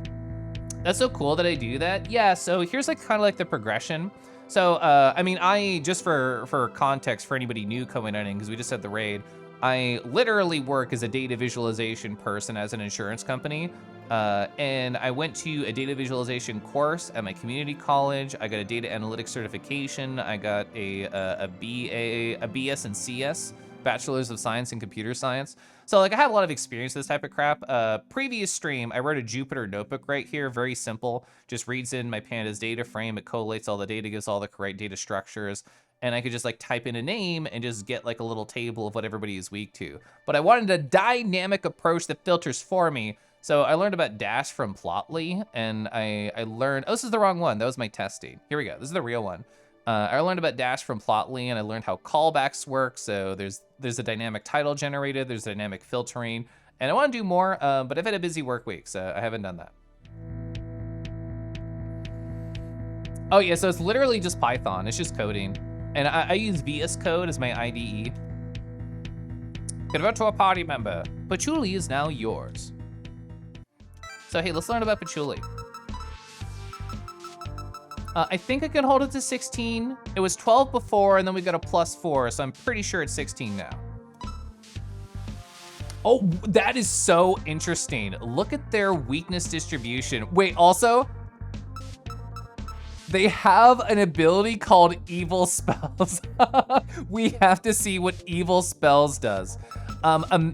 That's so cool that I do that. Yeah, so here's like kind of like the progression. So, I mean, I, just for context for anybody new coming in, because we just had the raid, I literally work as a data visualization person as an insurance company. And I went to a data visualization course at my community college. I got a data analytics certification. I got a BS and CS, Bachelor's of Science in Computer Science. So like I have a lot of experience with this type of crap. Previous stream, I wrote a Jupyter notebook right here, very simple. Just reads in my pandas data frame, it collates all the data, gives all the correct data structures, and I could just like type in a name and just get like a little table of what everybody is weak to. But I wanted a dynamic approach that filters for me. So I learned about Dash from Plotly, and I learned, oh, this is the wrong one. That was my testing. Here we go, this is the real one. I learned about Dash from Plotly, and I learned how callbacks work. So there's a dynamic title generated, there's dynamic filtering, and I want to do more, but I've had a busy work week, so I haven't done that. Oh yeah, so it's literally just Python, it's just coding. And I use VS Code as my IDE. Convert to a party member. Patchouli is now yours. So hey, let's learn about patchouli. I think I can hold it to 16. It was 12 before, and then we got a +4, so I'm pretty sure it's 16 now. Oh, that is so interesting. Look at their weakness distribution. Wait, also, they have an ability called Evil Spells. We have to see what Evil Spells does.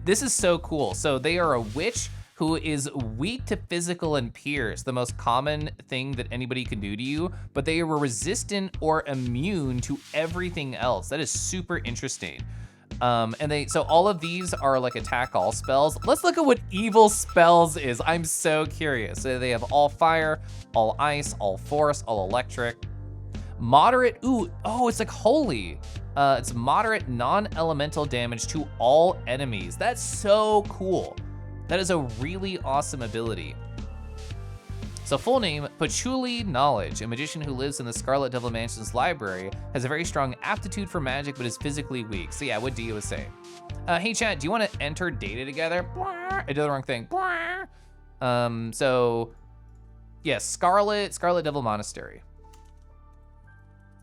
This is so cool. So they are a witch who is weak to physical and pierce, the most common thing that anybody can do to you, but they are resistant or immune to everything else. That is super interesting. So all of these are like attack all spells. Let's look at what Evil Spells is. I'm so curious. So they have all fire, all ice, all force, all electric. Moderate, it's like holy. It's moderate non-elemental damage to all enemies. That's so cool. That is a really awesome ability. So full name, Patchouli Knowledge, a magician who lives in the Scarlet Devil Mansion's library, has a very strong aptitude for magic, but is physically weak. So yeah, what Dia was saying. Hey chat, do you want to enter data together? I did the wrong thing. So Yes, Scarlet Devil Monastery.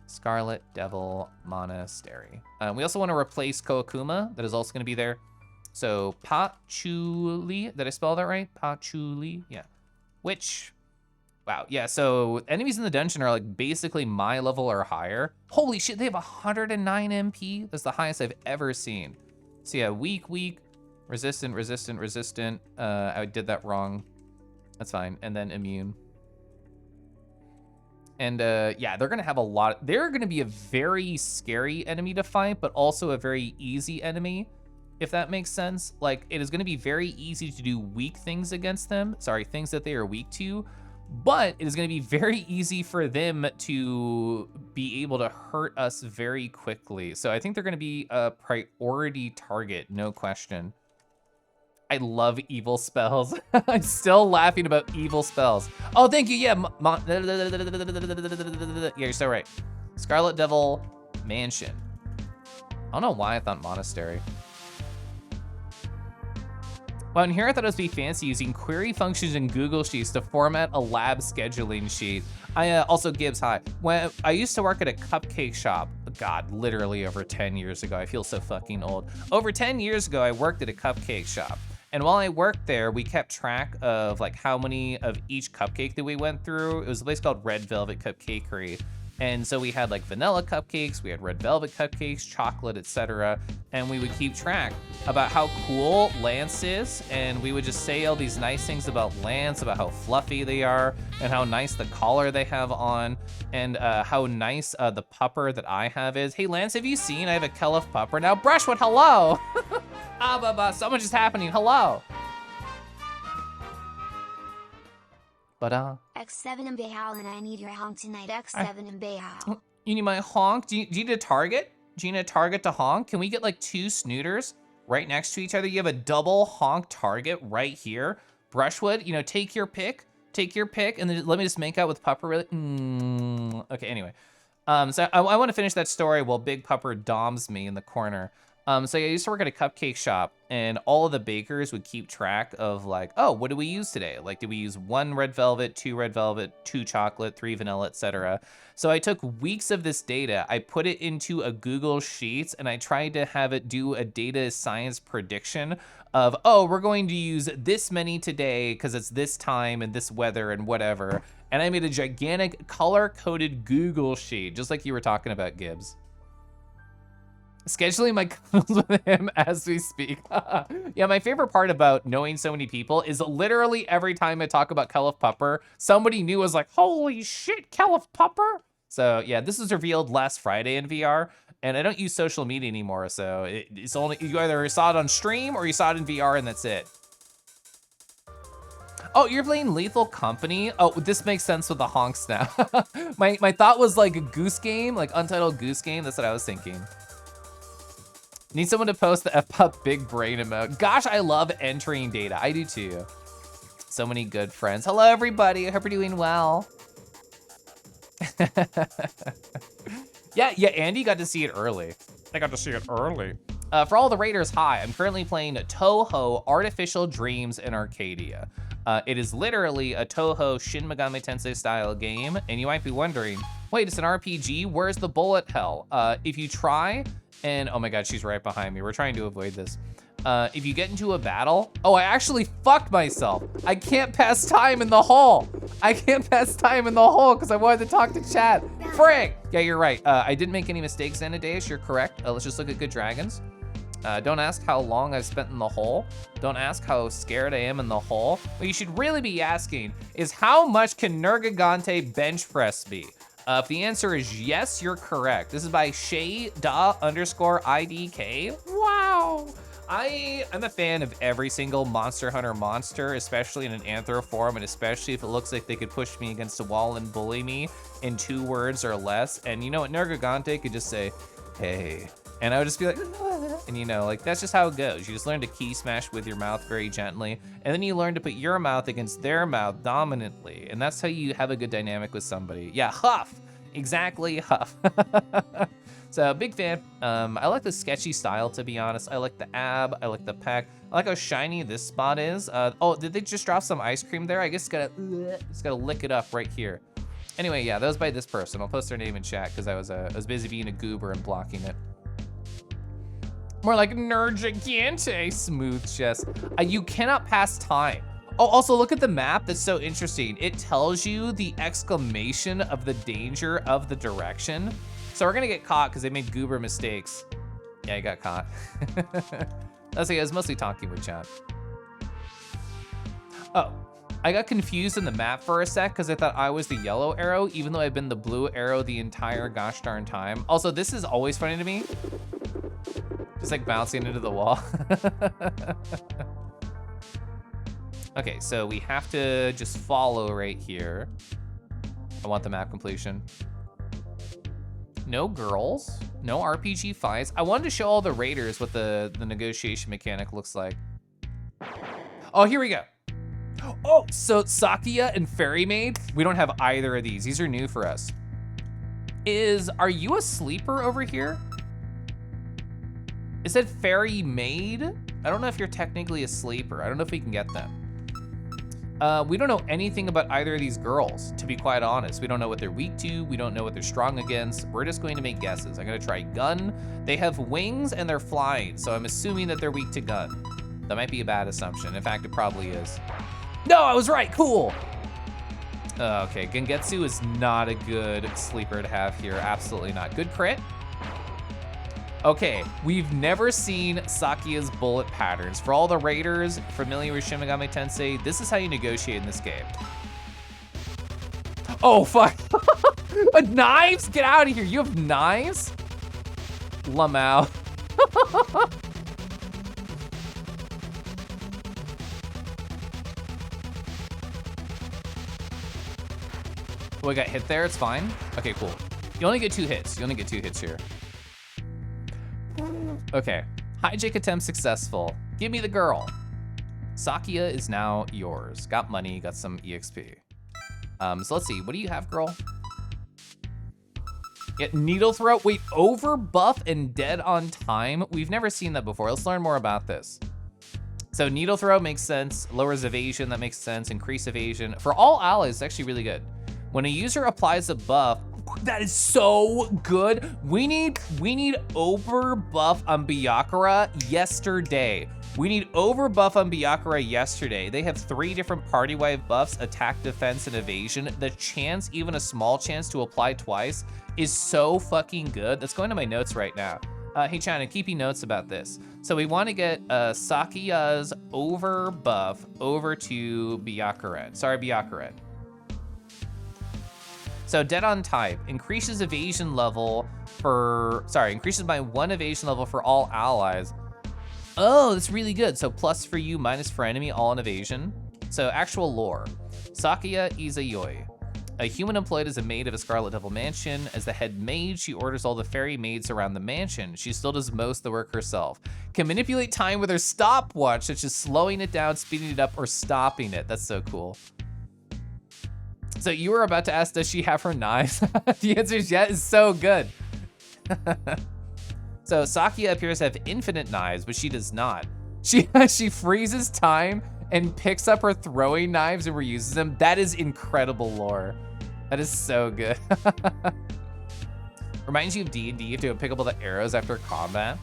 Scarlet Devil Monastery. We also want to replace Koakuma. That is also going to be there. So Patchouli, did I spell that right? Patchouli, yeah. Which, wow, yeah, so enemies in the dungeon are like basically my level or higher. Holy shit, they have 109 MP. That's the highest I've ever seen. So yeah, weak, resistant. I did that wrong. That's fine, and then immune. And yeah, they're gonna have a lot. They're gonna be a very scary enemy to fight, but also a very easy enemy, if that makes sense. Like, it is gonna be very easy to do weak things against them. Sorry, things that they are weak to, but it is gonna be very easy for them to be able to hurt us very quickly. So I think they're gonna be a priority target, no question. I love evil spells. I'm still laughing about evil spells. Oh, thank you. Yeah, yeah, you're so right. Scarlet Devil Mansion. I don't know why I thought Monastery. Well, in here I thought it was be fancy using query functions in Google Sheets to format a lab scheduling sheet. Also, Gibbs, hi. When I used to work at a cupcake shop, God, literally over 10 years ago. I feel so fucking old. Over 10 years ago, I worked at a cupcake shop. And while I worked there, we kept track of like how many of each cupcake that we went through. It was a place called Red Velvet Cupcakery. And so we had like vanilla cupcakes, we had red velvet cupcakes, chocolate, etc. And we would keep track about how cool Lance is. And we would just say all these nice things about Lance, about how fluffy they are, and how nice the collar they have on, and how nice the pupper that I have is. Hey Lance, have you seen I have a Kelef pupper now? Brushwood, hello! So much is happening, hello! But X7 and Bayhal, and I need your honk tonight. X7 and Bayhal. You need my honk? Do you need a target? Do you need a target to honk? Can we get like two snooters right next to each other? You have a double honk target right here. Brushwood, you know, take your pick, and then let me just make out with Pupper really. Okay, anyway. So I want to finish that story while Big Pupper doms me in the corner. So I used to work at a cupcake shop, and all of the bakers would keep track of like, oh, what did we use today? Like, did we use 1 red velvet, 2 red velvet, 2 chocolate, 3 vanilla, etc. So I took weeks of this data, I put it into a Google Sheets, and I tried to have it do a data science prediction of, oh, we're going to use this many today because it's this time and this weather and whatever. And I made a gigantic color-coded Google Sheet, just like you were talking about, Gibbs. Scheduling my calls with him as we speak. Yeah, my favorite part about knowing so many people is literally every time I talk about Kelef Pupper, somebody new was like, holy shit, Kelef Pupper? So yeah, this was revealed last Friday in VR, and I don't use social media anymore, so it's only, you either saw it on stream or you saw it in VR and that's it. Oh, you're playing Lethal Company? Oh, this makes sense with the honks now. my thought was like a Goose Game, like Untitled Goose Game, that's what I was thinking. Need someone to post the F-Pop Big Brain emote. Gosh, I love entering data. I do too. So many good friends. Hello, everybody. I hope you're doing well. Yeah, Andy got to see it early. I got to see it early. For all the raiders, hi. I'm currently playing Touhou Artificial Dreams in Arcadia. It is literally a Touhou Shin Megami Tensei style game, and you might be wondering, wait, it's an RPG? Where's the bullet hell? If you try, and oh my god, she's right behind me. We're trying to avoid this. If you get into a battle, oh, I actually fucked myself. I can't pass time in the hole. I can't pass time in the hole because I wanted to talk to chat. Frick! Yeah, you're right. I didn't make any mistakes, Anadeus, you're correct. Let's just look at good dragons. Don't ask how long I've spent in the hole. Don't ask how scared I am in the hole. What you should really be asking is how much can Nergigante bench press be? If the answer is yes, you're correct. This is by Shay_IDK. Wow. I'm a fan of every single Monster Hunter monster, especially in an anthro form, and especially if it looks like they could push me against a wall and bully me in 2 words or less. And you know what, Nergigante could just say, hey. And I would just be like, and you know, like that's just how it goes. You just learn to key smash with your mouth very gently, and then you learn to put your mouth against their mouth dominantly, and that's how you have a good dynamic with somebody. Yeah, huff, exactly, huff. So big fan. I like the sketchy style, to be honest. I like the ab, I like the pec. I like how shiny this spot is. Oh, did they just drop some ice cream there? I guess just gotta lick it up right here. Anyway, yeah, that was by this person. I'll post their name in chat because I was busy being a goober and blocking it. More like nerd gigante, smooth chest. You cannot pass time. Oh, also look at the map. That's so interesting. It tells you the exclamation of the danger of the direction. So we're gonna get caught because they made goober mistakes. Yeah, you got caught. That's okay, I was mostly talking with chat. Oh, I got confused in the map for a sec because I thought I was the yellow arrow, even though I've been the blue arrow the entire gosh darn time. Also, this is always funny to me. Just like bouncing into the wall. Okay, so we have to just follow right here. I want the map completion. No girls, no RPG fights. I wanted to show all the raiders what the negotiation mechanic looks like. Oh, here we go. Oh, so Sakia and Fairy Maid, we don't have either of these. These are new for us. Are you a sleeper over here? It said Fairy Maid. I don't know if you're technically a sleeper. I don't know if we can get them. We don't know anything about either of these girls, to be quite honest. We don't know what they're weak to. We don't know what they're strong against. We're just going to make guesses. I'm gonna try gun. They have wings and they're flying, so I'm assuming that they're weak to gun. That might be a bad assumption. In fact, it probably is. No, I was right, cool. Okay, Gengetsu is not a good sleeper to have here. Absolutely not. Good crit. Okay, we've never seen Sakia's bullet patterns. For all the raiders familiar with Shin Megami Tensei, this is how you negotiate in this game. Oh, fuck. Knives? Get out of here. You have knives? Lamau. Oh, I got hit there. It's fine. Okay, cool. You only get 2 hits. You only get 2 hits here. Okay, hijack attempt successful. Give me the girl. Sakia is now yours. Got money, got some EXP. So let's see, what do you have, girl? Get needle throw. Wait, over buff and dead on time? We've never seen that before. Let's learn more about this. So needle throw makes sense. Lowers evasion, that makes sense. Increase evasion. For all allies, it's actually really good. When a user applies a buff, that is so good. We need over buff on Byakuya yesterday. We need over buff on Byakuya yesterday. They have 3 different party-wide buffs, attack, defense, and evasion. The chance, even a small chance to apply twice is so fucking good. That's going to my notes right now. Hey, China, keeping notes about this. So we want to get Sakiya's over buff over to Byakuya. Sorry, Byakuya. So dead on type, increases evasion level increases by 1 evasion level for all allies. Oh, that's really good. So plus for you, minus for enemy, all in evasion. So actual lore. Sakia Izayoi. A human employed as a maid of a Scarlet Devil mansion. As the head maid, she orders all the fairy maids around the mansion. She still does most of the work herself. Can manipulate time with her stopwatch, such as slowing it down, speeding it up, or stopping it. That's so cool. So you were about to ask, does she have her knives? The answer is yes, it's so good. So Sakia appears to have infinite knives, but she does not. She freezes time and picks up her throwing knives and reuses them. That is incredible lore. That is so good. Reminds you of D&D, you have to pick up all the arrows after combat.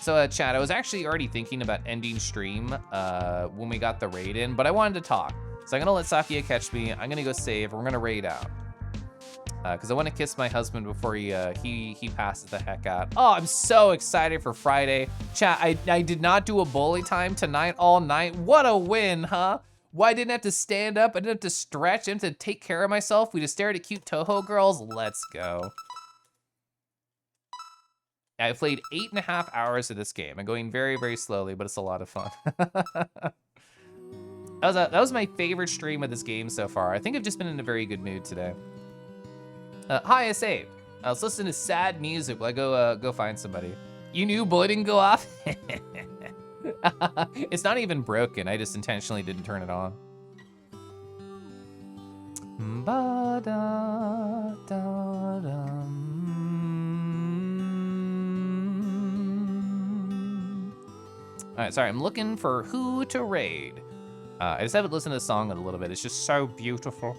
So chat, I was actually already thinking about ending stream when we got the raid in, but I wanted to talk. So I'm gonna let Sakia catch me. I'm gonna go save. We're gonna raid out because I want to kiss my husband before he passes the heck out. Oh, I'm so excited for Friday. Chat, I did not do a bully time tonight all night. What a win, huh? Why didn't I have to stand up? I didn't have to stretch. I didn't have to take care of myself. We just stared at cute Touhou girls. Let's go. I played 8.5 hours of this game. I'm going very, very slowly, but it's a lot of fun. That was my favorite stream of this game so far. I think I've just been in a very good mood today. Hi, I saved. I was listening to sad music while I go find somebody. You knew bullet didn't go off? It's not even broken. I just intentionally didn't turn it on. right, sorry, I'm looking for who to raid. I just haven't listened to the song in a little bit. It's just so beautiful.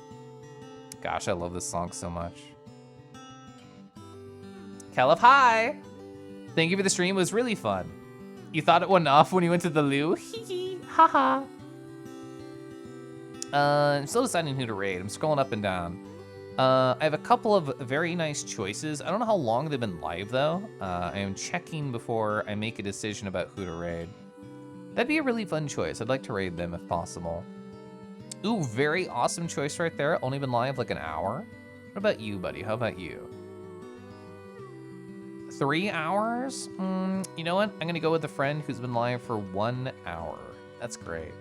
Gosh, I love this song so much. Caliph, hi! Thank you for the stream, it was really fun. You thought it went off when you went to the loo? Hee hee, haha. I'm still deciding who to raid. I'm scrolling up and down. I have a couple of very nice choices. I don't know how long they've been live though. I am checking before I make a decision about who to raid. That'd be a really fun choice. I'd like to raid them if possible. Ooh, very awesome choice right there. Only been live like an hour. What about you, buddy? How about you? 3 hours? You know what? I'm gonna go with a friend who's been live for 1 hour. That's great.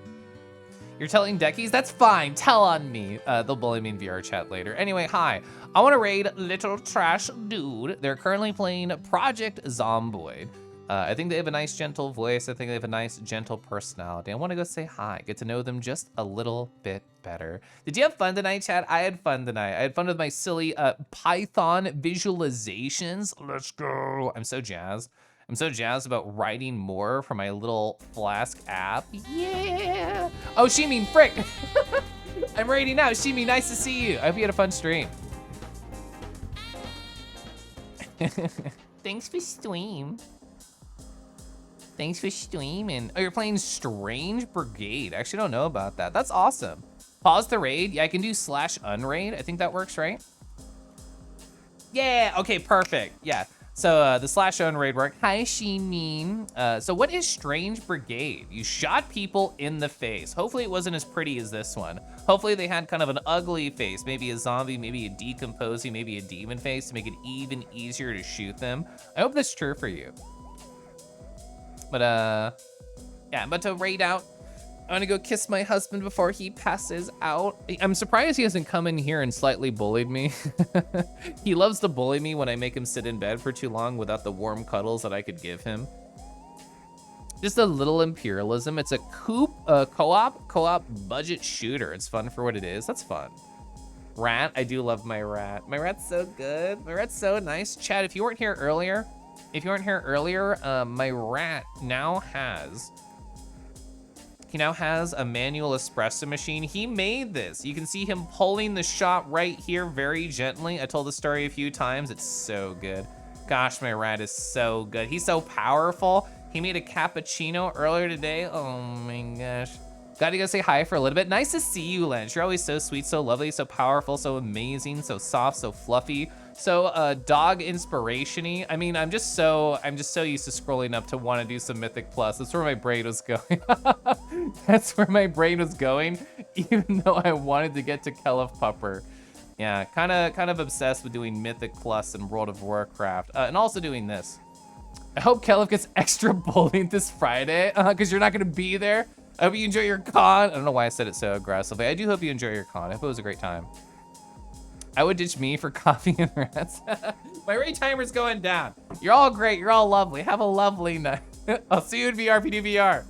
You're telling Deckies? That's fine, tell on me. They'll bully me in VR chat later. Anyway, hi. I wanna raid Little Trash Dude. They're currently playing Project Zomboid. I think they have a nice, gentle voice. I think they have a nice, gentle personality. I wanna go say hi, get to know them just a little bit better. Did you have fun tonight, chat? I had fun tonight. I had fun with my silly Python visualizations. Let's go. I'm so jazzed. I'm so jazzed about writing more for my little Flask app. Yeah. Oh, Shimi, frick. I'm raiding now. Shimi, nice to see you. I hope you had a fun stream. Thanks for stream. Thanks for streaming. Oh, you're playing Strange Brigade. I actually don't know about that. That's awesome. Pause the raid. Yeah, I can do /unraid. I think that works, right? Yeah, okay, perfect. Yeah. So the /unraid work. Hi, Shimeen. So what is Strange Brigade? You shot people in the face. Hopefully it wasn't as pretty as this one. Hopefully they had kind of an ugly face, maybe a zombie, maybe a decomposing, maybe a demon face to make it even easier to shoot them. I hope that's true for you. But yeah, I'm about to raid out. I'm gonna go kiss my husband before he passes out. I'm surprised he hasn't come in here and slightly bullied me. He loves to bully me when I make him sit in bed for too long without the warm cuddles that I could give him. Just a little imperialism. It's a co-op budget shooter. It's fun for what it is. That's fun. Rat, I do love my rat. My rat's so good. My rat's so nice. Chad, if you weren't here earlier, my rat now has a manual espresso machine. He made this. You can see him pulling the shot right here very gently. I told the story a few times. It's so good. Gosh, my rat is so good. He's so powerful. He made a cappuccino earlier today. Oh my gosh. Gotta go say hi for a little bit. Nice to see you, Lynch. You're always so sweet, so lovely, so powerful, so amazing, so soft, so fluffy, so dog inspiration-y. I mean, I'm just so used to scrolling up to want to do some Mythic Plus. That's where my brain was going. That's where my brain was going, even though I wanted to get to Caliph Pupper. Yeah, kind of obsessed with doing Mythic Plus and World of Warcraft, and also doing this. I hope Caliph gets extra bullied this Friday, because you're not gonna be there. I hope you enjoy your con. I don't know why I said it so aggressively. I do hope you enjoy your con. I hope it was a great time. I would ditch me for coffee and rats. My raid timer's going down. You're all great. You're all lovely. Have a lovely night. I'll see you in VR, PDVR.